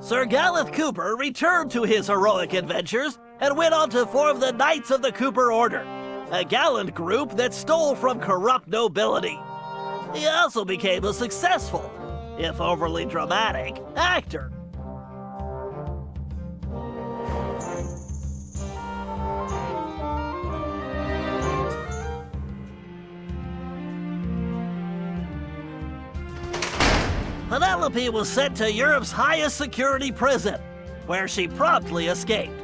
Sir Galeth Cooper returned to his heroic adventures and went on to form the Knights of the Cooper Order, a gallant group that stole from corrupt nobility. He also became a successful, if overly dramatic, actor. Penelope was sent to Europe's highest security prison, where she promptly escaped.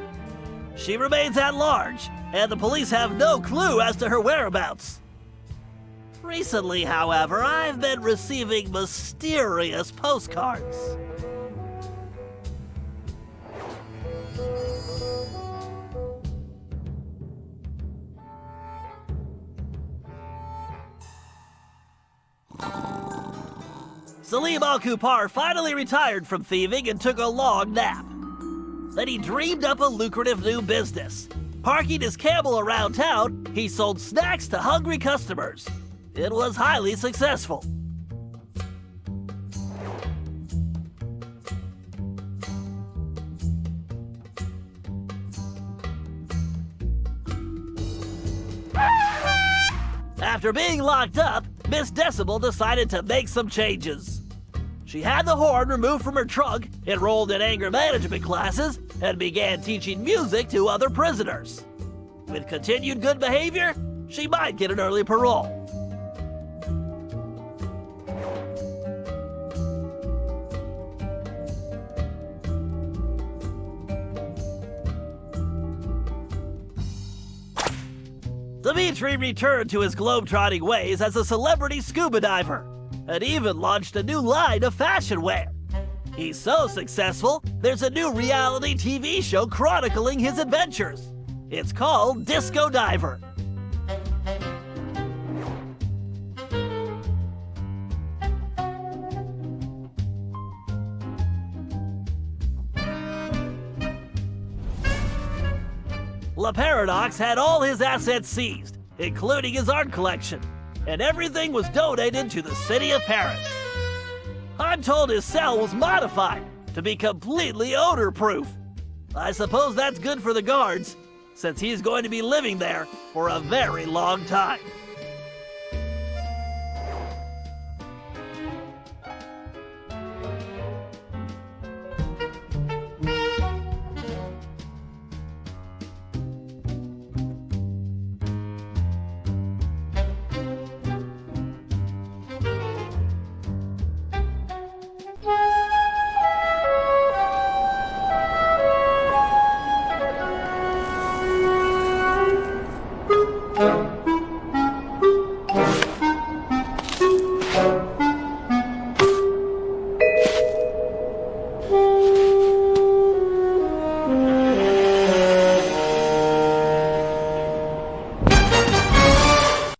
She remains at large, and the police have no clue as to her whereabouts. Recently, however, I've been receiving mysterious postcards. Salim Al-Kupar finally retired from thieving and took a long nap. Then he dreamed up a lucrative new business. Parking his camel around town, he sold snacks to hungry customers. It was highly successful. After being locked up, Miss Decibel decided to make some changes. She had the horn removed from her trunk, enrolled in anger management classes, and began teaching music to other prisoners. With continued good behavior, she might get an early parole. Dimitri returned to his globetrotting ways as a celebrity scuba diver, and even launched a new line of fashion wear. He's so successful, there's a new reality TV show chronicling his adventures. It's called Disco Diver. La Paradox had all his assets seized, including his art collection, and everything was donated to the city of Paris. I'm told his cell was modified to be completely odor-proof. I suppose that's good for the guards, since he's going to be living there for a very long time.